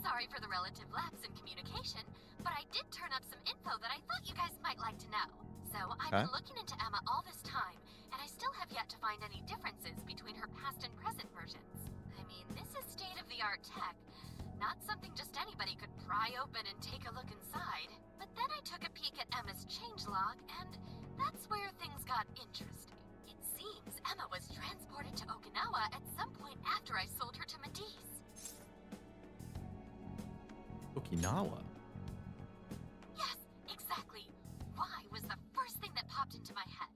Sorry for the relative lapse in communication, but I did turn up some info that I thought you guys might like to know. So I've been looking into Emma all this time, and I still have yet to find any differences between her past and present versions. I mean, this is state-of-the-art tech, not something just anybody could pry open and take a look inside. But then I took a peek at Emma's changelog, and that's where things got interesting. It seems Emma was transported to Okinawa at some point after I sold her to Medice. Okinawa. Yes, exactly. Why was the first thing that popped into my head.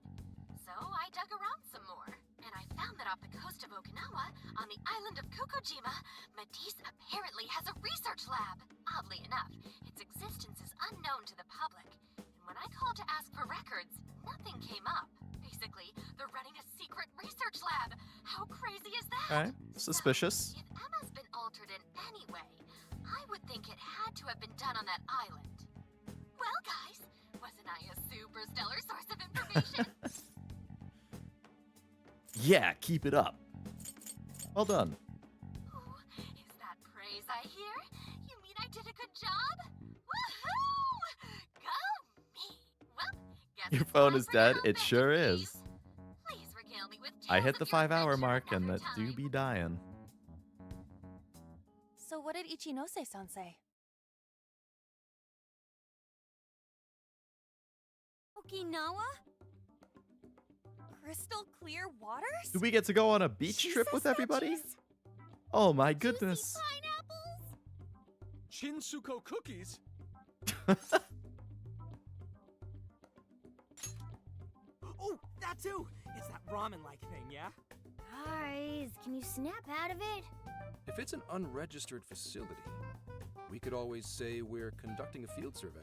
So I dug around some more, and I found that off the coast of Okinawa, on the island of Kokojima, Medice apparently has a research lab. Oddly enough, its existence is unknown to the public, and when I called to ask for records, nothing came up. Basically, they're running a secret research lab. How crazy is that? Okay, suspicious. If Emma's been altered in any way, I would think it had to have been done on that island. Well, guys, wasn't I a super stellar source of information? Yeah, keep it up. Well done. Ooh, is that praise I hear? You mean I did a good job? Woohoo! Go me! Well, guess Your it's phone time is for dead. your It vengeance, sure please. is. Please regale me with I tales hit the of your 5-hour adventure mark and another that do time. be dying. So what did Ichinose-san say? Okinawa? Crystal clear waters? Do we get to go on a beach trip with everybody? Oh my goodness. Shinsuko cookies? too. It's that ramen-like thing, yeah? Guys, can you snap out of it? If it's an unregistered facility, we could always say we're conducting a field survey.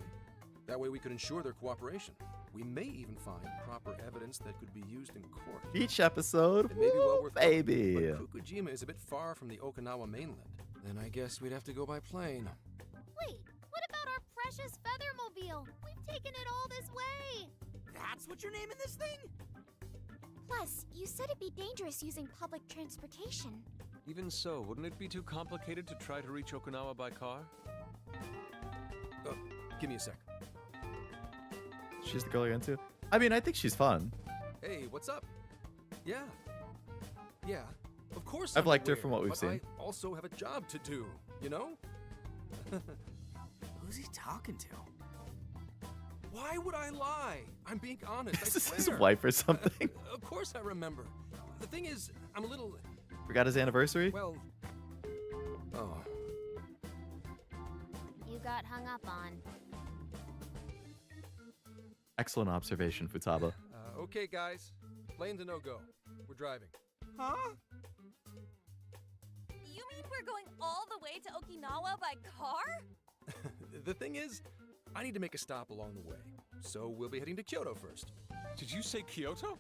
That way we could ensure their cooperation. We may even find proper evidence that could be used in court. Each episode, it may be well worth baby. But Kukujima is a bit far from the Okinawa mainland. Then I guess we'd have to go by plane. Wait, what about our precious feathermobile? We've taken it all this way. That's what you're naming this thing? Plus, you said it'd be dangerous using public transportation. Even so, wouldn't it be too complicated to try to reach Okinawa by car? Give me a sec. She's the girl you're into? I mean, I think she's fun. Hey, what's up? Yeah. Yeah, of course I've liked her aware, from what we've but seen. I also have a job to do, you know? Who's he talking to? Why would I lie? I'm being honest, I Is this swear. his wife or something? Of course I remember. The thing is, I'm a little... Forgot his anniversary? Well... Oh. You got hung up on. Excellent observation, Futaba. Okay, guys. Plane's a no-go. We're driving. Huh? You mean we're going all the way to Okinawa by car? The thing is, I need to make a stop along the way. So we'll be heading to Kyoto first. Did you say Kyoto?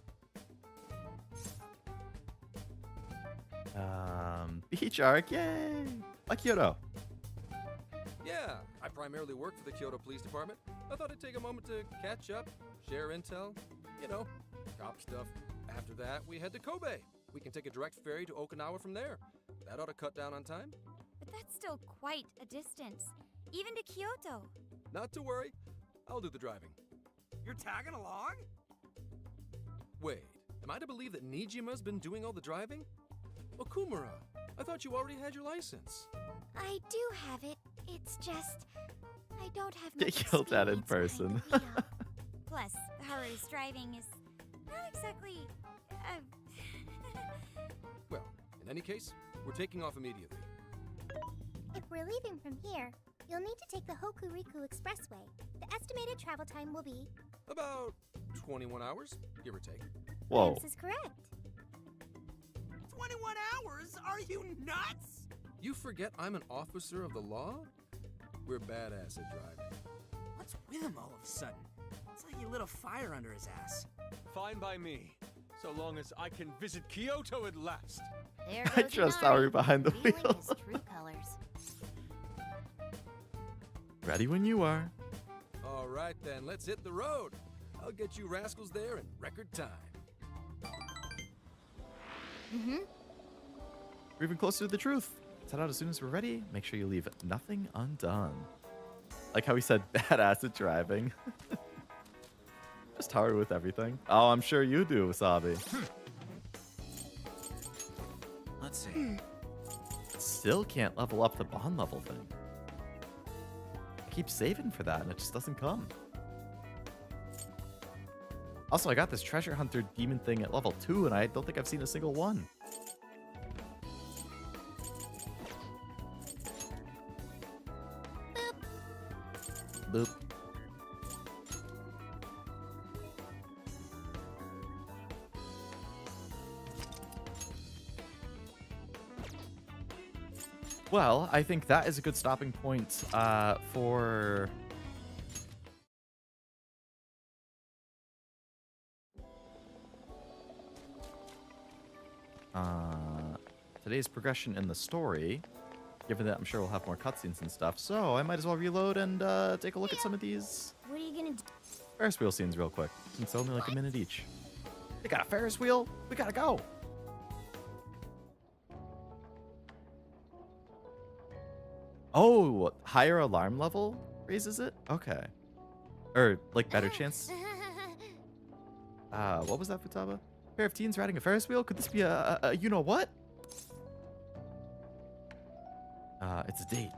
Beach arc, yay! Like Kyoto. Yeah, I primarily work for the Kyoto Police Department. I thought I'd take a moment to catch up, share intel, you know, cop stuff. After that, we head to Kobe. We can take a direct ferry to Okinawa from there. That ought to cut down on time. But that's still quite a distance, even to Kyoto. Not to worry, I'll do the driving. You're tagging along? Wait, am I to believe that Nijima's been doing all the driving? Okumura, I thought you already had your license. I do have it. It's just I don't have Get much yelled at in experience person. behind the wheel. Plus, Haru's driving is not exactly... Well, in any case, we're taking off immediately. If we're leaving from here, you'll need to take the Hokuriku Expressway. The estimated travel time will be... About 21 hours, give or take. Whoa. This is correct. 21 hours? Are you nuts? You forget I'm an officer of the law? We're badass at driving. What's with him all of a sudden? It's like he lit a fire under his ass. Fine by me, so long as I can visit Kyoto at last. There I goes trust Inari, Haru behind the revealing wheel. his true colors. Ready when you are. All right then, let's hit the road. I'll get you rascals there in record time. We're even closer to the truth. Set out as soon as we're ready. Make sure you leave nothing undone. Like how he said badass at driving. Just Haru with everything. Oh, I'm sure you do, Wasabi. Let's see. Still can't level up the bond level thing. I keep saving for that and it just doesn't come. Also, I got this treasure hunter demon thing at level 2 and I don't think I've seen a single one. Boop. Well, I think that is a good stopping point for... today's progression in the story, given that I'm sure we'll have more cutscenes and stuff. So I might as well reload and take a look at some of these What are you gonna do? Ferris wheel scenes real quick. It's only like a minute each. They got a Ferris wheel? We gotta go! Oh, higher alarm level raises it? Okay. Or, like, better chance. What was that, Futaba? Pair of teens riding a Ferris wheel? Could this be a you-know-what? It's a date.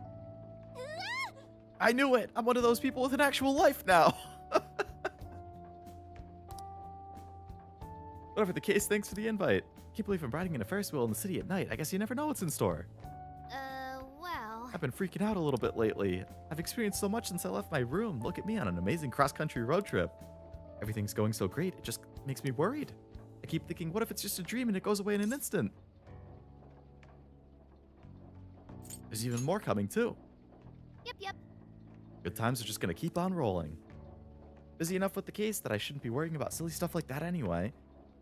I knew it! I'm one of those people with an actual life now! Whatever the case, thanks for the invite. Can't believe I'm riding in a Ferris wheel in the city at night. I guess you never know what's in store. Well... I've been freaking out a little bit lately. I've experienced so much since I left my room. Look at me on an amazing cross-country road trip. Everything's going so great, it just makes me worried. I keep thinking, what if it's just a dream and it goes away in an instant? There's even more coming, too. Yep. Good times are just gonna keep on rolling. Busy enough with the case that I shouldn't be worrying about silly stuff like that anyway.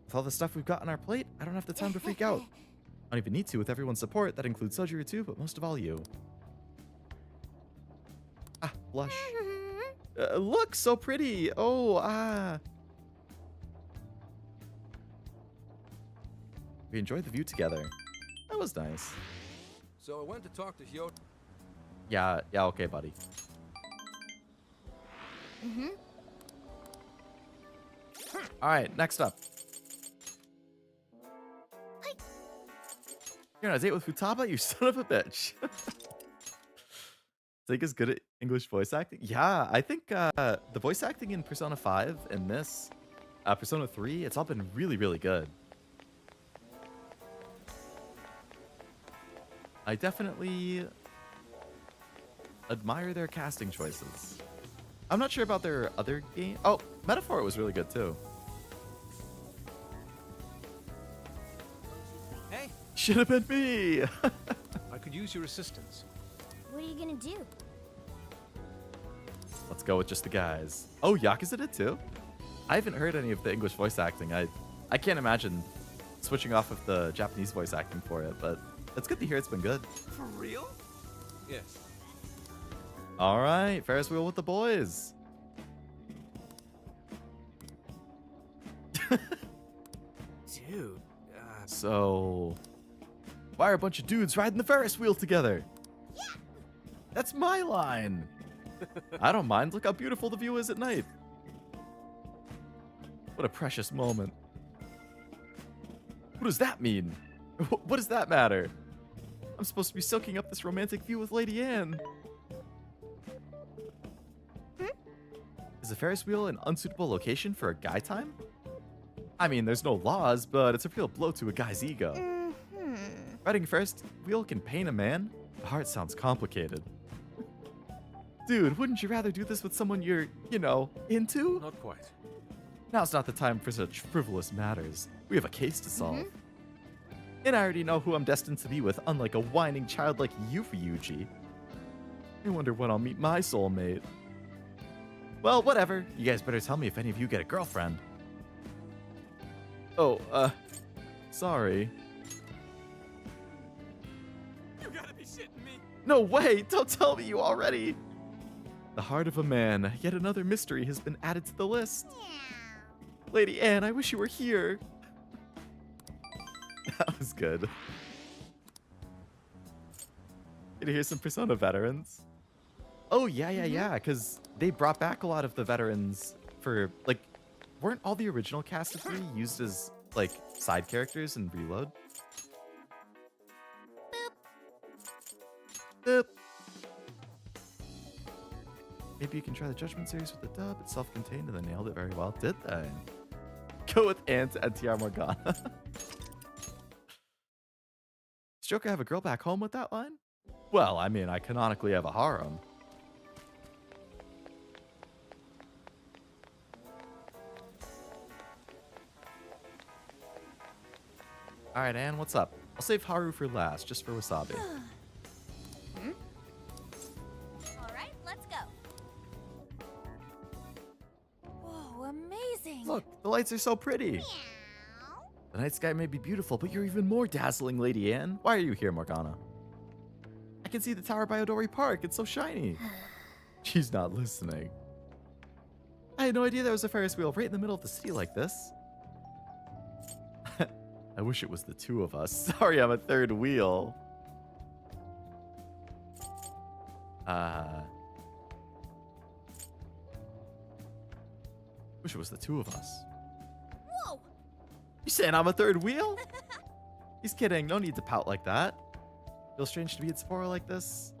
With all the stuff we've got on our plate, I don't have the time to freak out. I don't even need to with everyone's support. That includes Sojiru too, but most of all you. Ah, blush. Look, so pretty. Oh, ah. We enjoyed the view together. That was nice. So I went to talk to Hyo. Yeah, okay, buddy. All right, next up. You're on a date with Futaba, you son of a bitch. Think is good at English voice acting? Yeah, I think the voice acting in Persona 5 and this, Persona 3, it's all been really, really good. I definitely admire their casting choices. I'm not sure about their other game. Oh, Metaphor was really good too. Hey, should have been me. I could use your assistance. What are you gonna do? Let's go with just the guys. Oh, Yakuza did too? I haven't heard any of the English voice acting. I can't imagine switching off of the Japanese voice acting for it, but it's good to hear it's been good. For real? Yes. All right, Ferris wheel with the boys. Dude. So, why are a bunch of dudes riding the Ferris wheel together? Yeah. That's my line. I don't mind. Look how beautiful the view is at night. What a precious moment. What does that mean? What does that matter? I'm supposed to be soaking up this romantic view with Lady Anne. Is a Ferris wheel an unsuitable location for a guy time? I mean, there's no laws, but it's a real blow to a guy's ego. Riding a Ferris wheel can pain a man. The heart sounds complicated. Dude, wouldn't you rather do this with someone you're, into? Not quite. Now's not the time for such frivolous matters. We have a case to solve. And I already know who I'm destined to be with, unlike a whining child like you, Ryuji. I wonder when I'll meet my soulmate. Well, whatever. You guys better tell me if any of you get a girlfriend. Oh, sorry. You gotta be shitting me. No way! Don't tell me you already! The heart of a man. Yet another mystery has been added to the list. Lady Anne, I wish you were here. That was good. Get to hear some Persona veterans. Oh, yeah, because they brought back a lot of the veterans for, weren't all the original cast of 3 used as, side characters in Reload? Boop. Maybe you can try the Judgment series with the dub. It's self-contained and they nailed it very well. Did they? Go with Anne to NTR Morgana. Does Joker have a girl back home with that line? Well, I mean, I canonically have a harem. Alright, Anne, what's up? I'll save Haru for last, just for Wasabi. Alright, let's go. Whoa, amazing. Look, the lights are so pretty. The night sky may be beautiful, but you're even more dazzling, Lady Anne. Why are you here, Morgana? I can see the tower by Odori Park. It's so shiny. She's not listening. I had no idea there was a Ferris wheel right in the middle of the city like this. I wish it was the two of us. Sorry, I'm a third wheel. Wish it was the two of us. Whoa! You saying I'm a third wheel? He's kidding. No need to pout like that. Feels strange to be at Sapporo like this.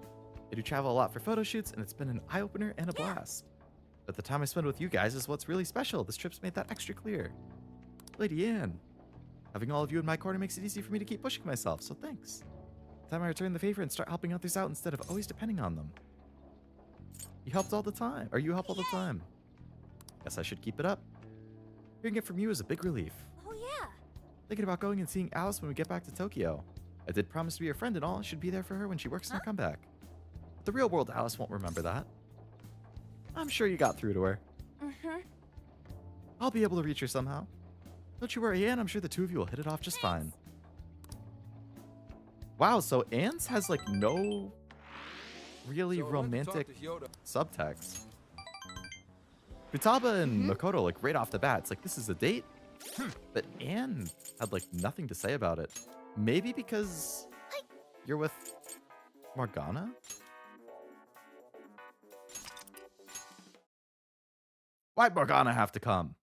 I do travel a lot for photo shoots, and it's been an eye-opener and a blast. But the time I spend with you guys is what's really special. This trip's made that extra clear. Lady Anne, having all of you in my corner makes it easy for me to keep pushing myself, so thanks. Time I return the favor and start helping others out instead of always depending on them. You helped all the time, or you help all the time. Guess I should keep it up. Hearing it from you is a big relief. Oh yeah. Thinking about going and seeing Alice when we get back to Tokyo. I did promise to be her friend and all. Should be there for her when she works in her comeback. But the real world Alice won't remember that. I'm sure you got through to her. Mm-hmm. I'll be able to reach her somehow. Don't you worry, Anne. I'm sure the two of you will hit it off just fine. Wow, so Anne's has like no really romantic subtext. Futaba and Makoto, like right off the bat, it's like, this is a date? But Anne had like nothing to say about it. Maybe because you're with Morgana? Why'd Morgana have to come?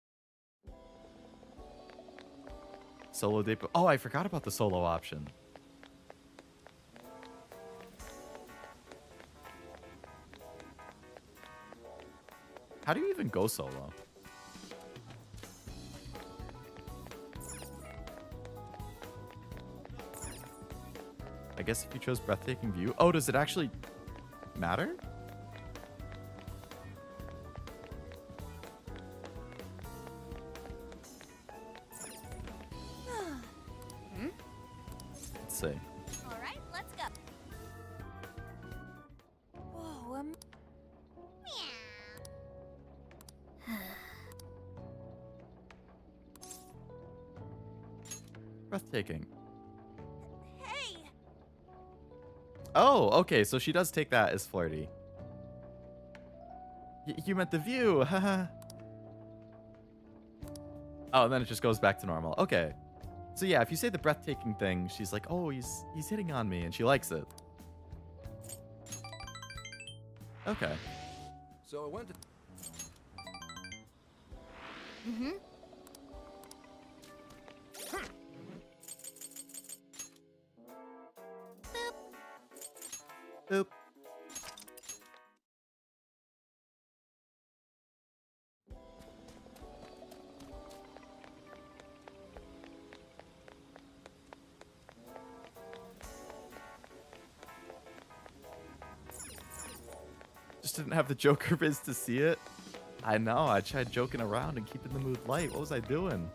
Solo date. Oh, I forgot about the solo option. How do you even go solo? I guess if you chose breathtaking view. Oh, does it actually matter? Let's see. All right, let's go. Whoa, Breathtaking. Hey! Oh, okay, so she does take that as flirty. You meant the view, haha. Oh, and then it just goes back to normal. Okay. So yeah, if you say the breathtaking thing, she's like, oh, he's hitting on me, and she likes it. Okay. So I went to... Mm-hmm. Boop. Just didn't have the Joker viz to see it. I know, I tried joking around and keeping the mood light. What was I doing?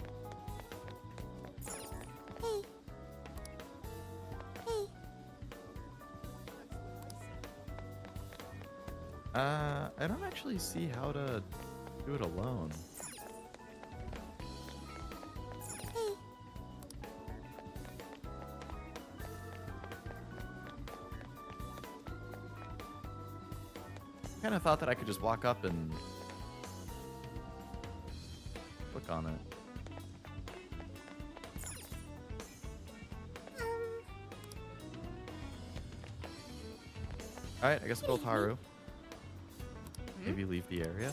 I don't actually see how to do it alone. Kind of thought that I could just walk up and click on it. Alright, I guess we'll go with Haru. Maybe leave the area.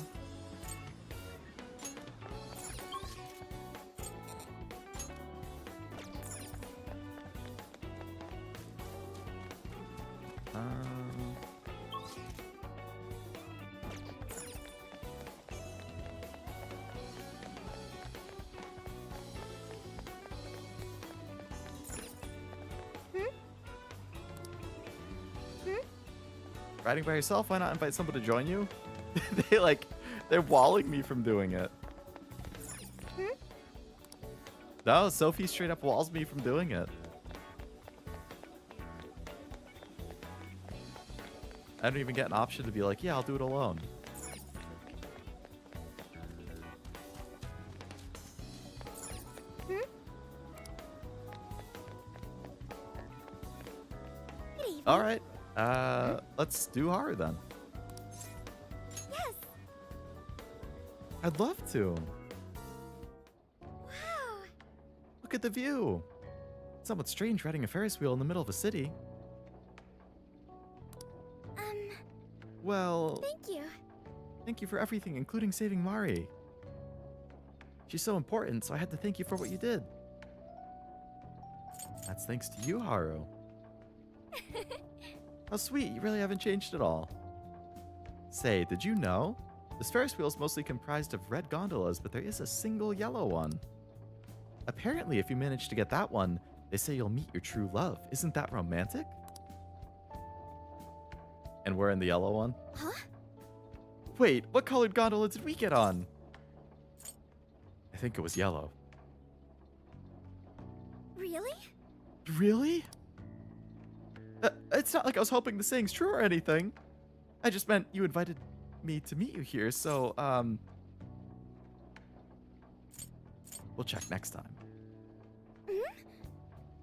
Riding by yourself? Why not invite someone to join you? They're walling me from doing it. No, Sophie straight up walls me from doing it. I don't even get an option to be like, yeah, I'll do it alone. All right. Let's do Haru then. Yes. I'd love to. Wow. Look at the view. It's somewhat strange riding a Ferris wheel in the middle of a city. Well... Thank you. Thank you for everything, including saving Mari. She's so important, so I had to thank you for what you did. That's thanks to you, Haru. How sweet, you really haven't changed at all. Say, did you know? This Ferris wheel is mostly comprised of red gondolas, but there is a single yellow one. Apparently, if you manage to get that one, they say you'll meet your true love. Isn't that romantic? And we're in the yellow one? Huh? Wait, what colored gondola did we get on? I think it was yellow. Really? Really? It's not like I was hoping the saying's true or anything. I just meant you invited me to meet you here, so, we'll check next time.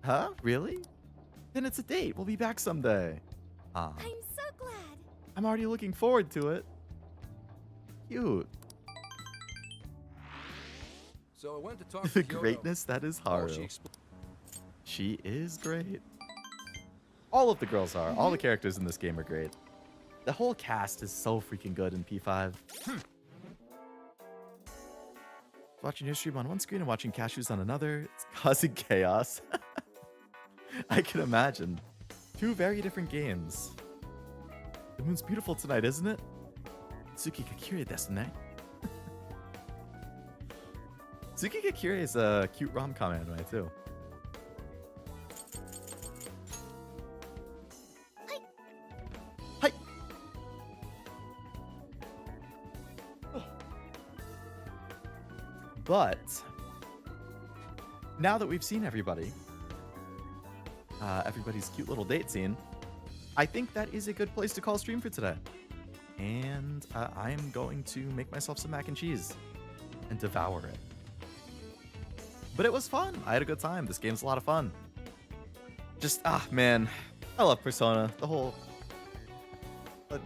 Huh? Really? Then it's a date. We'll be back someday. I'm so glad. I'm already looking forward to it. Cute. So I went to talk to The Kyoto. greatness that is Oh, Haru. She is great. All of the girls are. All the characters in this game are great. The whole cast is so freaking good in P5. Watching your stream on one screen and watching cashews on another. It's causing chaos. I can imagine. Two very different games. The moon's beautiful tonight, isn't it? Tsuki Kakiri desu ne. Tsuki Kakiri is a cute rom-com anime too. Hi. But now that we've seen everybody, everybody's cute little date scene, I think that is a good place to call stream for today. And I am going to make myself some mac and cheese and devour it. But it was fun. I had a good time. This game's a lot of fun. Just, man, I love Persona.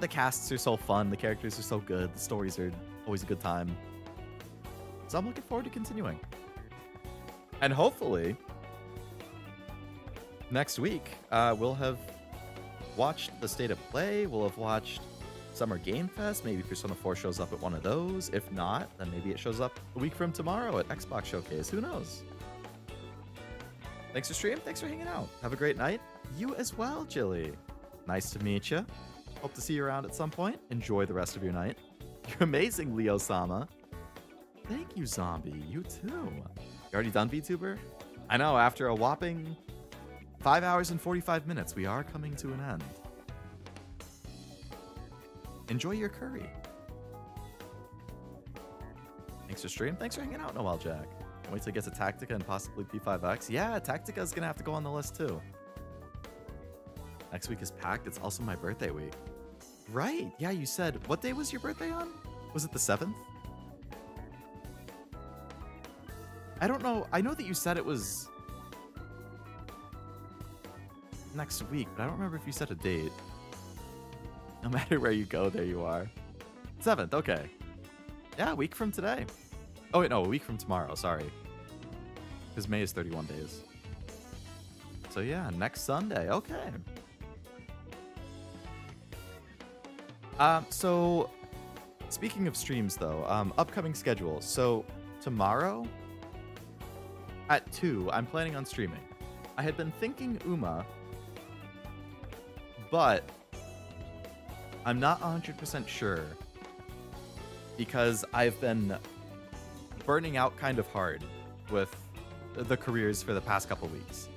The casts are so fun. The characters are so good. The stories are always a good time. So I'm looking forward to continuing. And hopefully, next week, we'll have watched the State of Play. We'll have watched Summer Game Fest. Maybe Persona 4 shows up at one of those. If not, then maybe it shows up a week from tomorrow at Xbox Showcase. Who knows? Thanks for stream. Thanks for hanging out. Have a great night. You as well, Jilly. Nice to meet you. Hope to see you around at some point. Enjoy the rest of your night. You're amazing, Leo-sama. Thank you, Zombie. You too. You already done VTuber? I know, after a whopping 5 hours and 45 minutes, we are coming to an end. Enjoy your curry. Thanks for stream. Thanks for hanging out, Noel Jack. Can't wait till it gets to Tactica and possibly P5X. Yeah, Tactica is going to have to go on the list too. Next week is packed. It's also my birthday week. Right. Yeah, you said, what day was your birthday on? Was it the 7th? I don't know. I know that you said it was next week, but I don't remember if you said a date. No matter where you go, there you are. 7th, okay. Yeah, a week from today. Oh, wait, no, a week from tomorrow, sorry. Because May is 31 days. So yeah, next Sunday, okay. So, speaking of streams though, upcoming schedule. So, tomorrow at 2, I'm planning on streaming. I had been thinking Uma, but I'm not 100% sure because I've been burning out kind of hard with the careers for the past couple weeks.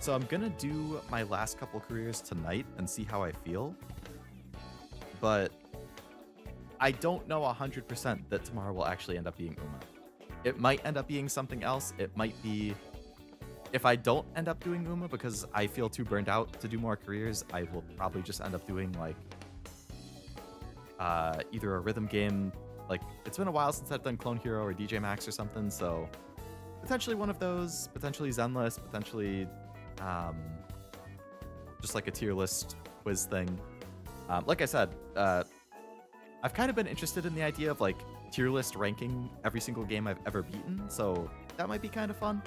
So I'm gonna do my last couple careers tonight and see how I feel. But I don't know 100% that tomorrow will actually end up being Uma. It might end up being something else. It might be... If I don't end up doing Uma because I feel too burned out to do more careers, I will probably just end up doing like either a rhythm game. Like, it's been a while since I've done Clone Hero or DJ Max or something, so potentially one of those, potentially Zenless, potentially just like a tier list quiz thing. Like I said, I've kind of been interested in the idea of like tier list ranking every single game I've ever beaten, so that might be kind of fun.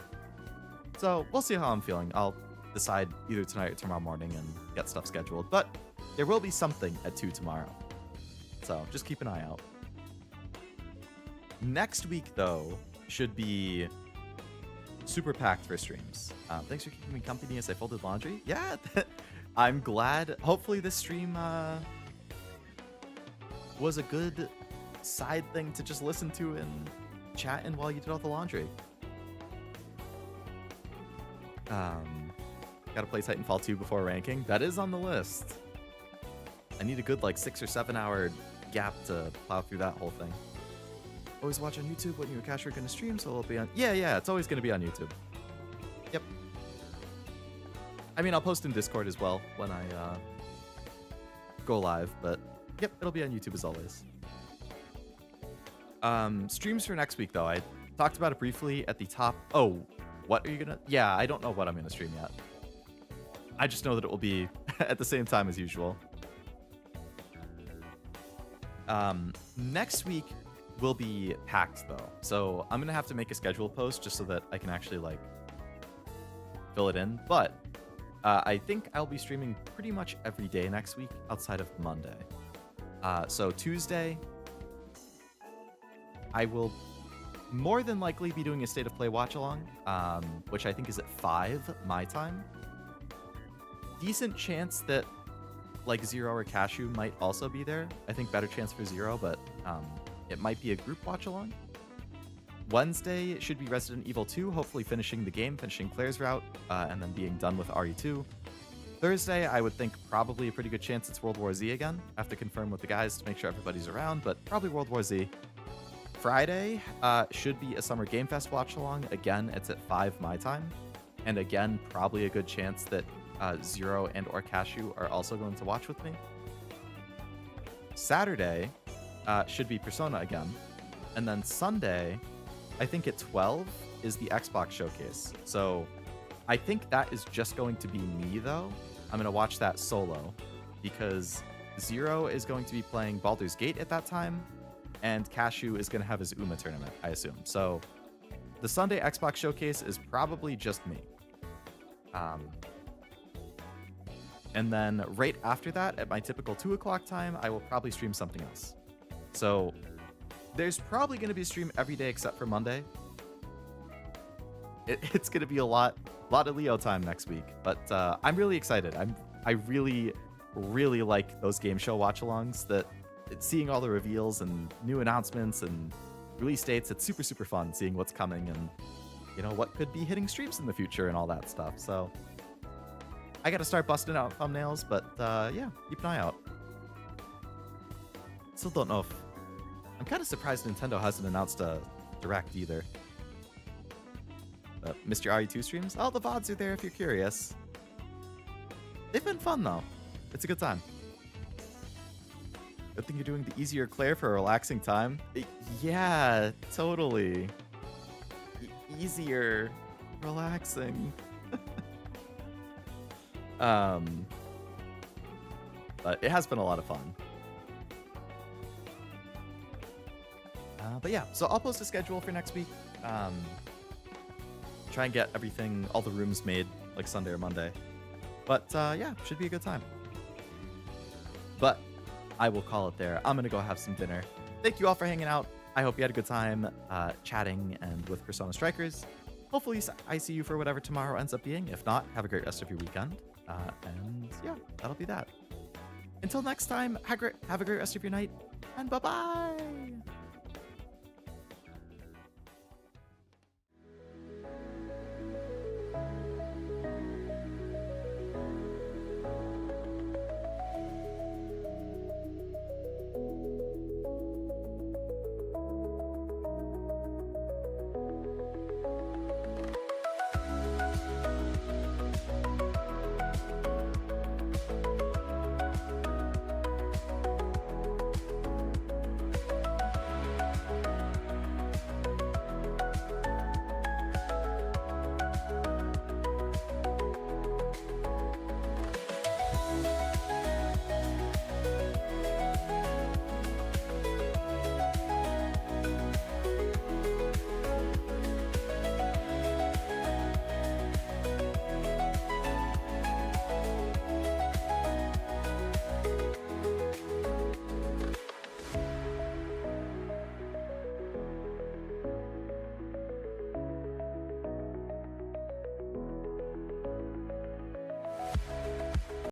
So we'll see how I'm feeling. I'll decide either tonight or tomorrow morning and get stuff scheduled, but there will be something at 2 tomorrow. So just keep an eye out. Next week, though, should be super packed for streams. Thanks for keeping me company as I folded laundry. Yeah, I'm glad. Hopefully this stream was a good side thing to just listen to and chat in while you did all the laundry. Gotta play Titanfall 2 before ranking. That is on the list. I need a good like 6 or 7 hour gap to plow through that whole thing. always watch on YouTube when you and Cash are going to stream, so it'll be on... Yeah, it's always going to be on YouTube. Yep. I mean, I'll post in Discord as well when I go live, but yep, it'll be on YouTube as always. Streams for next week, though. I talked about it briefly at the top. Oh, what are you going to... Yeah, I don't know what I'm going to stream yet. I just know that it will be at the same time as usual. Next week will be packed, though. So I'm going to have to make a schedule post just so that I can actually, like, fill it in. But I think I'll be streaming pretty much every day next week outside of Monday. So Tuesday, I will more than likely be doing a State of Play watch-along, which I think is at 5 my time. Decent chance that, like, Zero or Cashew might also be there. I think better chance for Zero, but it might be a group watch-along. Wednesday, it should be Resident Evil 2, hopefully finishing the game, finishing Claire's route, and then being done with RE2. Thursday, I would think probably a pretty good chance it's World War Z again. I have to confirm with the guys to make sure everybody's around, but probably World War Z. Friday should be a Summer Game Fest watch-along. Again, it's at 5 my time. And again, probably a good chance that Zero and or Cashew are also going to watch with me. Saturday should be Persona again. And then Sunday, I think at 12 is the Xbox showcase. So I think that is just going to be me, though. I'm going to watch that solo because Zero is going to be playing Baldur's Gate at that time, and Cashew is going to have his UMA tournament, I assume. So the Sunday Xbox showcase is probably just me. And then right after that, at my typical 2 o'clock time, I will probably stream something else. So there's probably going to be a stream every day except for Monday. It's going to be a lot of Leo time next week, but I'm really excited. I really, really like those game show watch-alongs. That seeing all the reveals and new announcements and release dates, it's super, super fun seeing what's coming and, you know, what could be hitting streams in the future and all that stuff. So I got to start busting out thumbnails, but yeah, keep an eye out. Still don't know if... I'm kind of surprised Nintendo hasn't announced a Direct either. Mr. RE2 streams? Oh, the VODs are there if you're curious. They've been fun, though. It's a good time. Good thing you're doing the easier Claire for a relaxing time. Yeah, totally. Easier. Relaxing. But it has been a lot of fun. But yeah, so I'll post a schedule for next week. Try and get everything, all the rooms made like Sunday or Monday. But yeah, should be a good time. But I will call it there. I'm going to go have some dinner. Thank you all for hanging out. I hope you had a good time chatting and with Persona Strikers. Hopefully I see you for whatever tomorrow ends up being. If not, have a great rest of your weekend. And yeah, that'll be that. Until next time, have a great rest of your night. And bye-bye!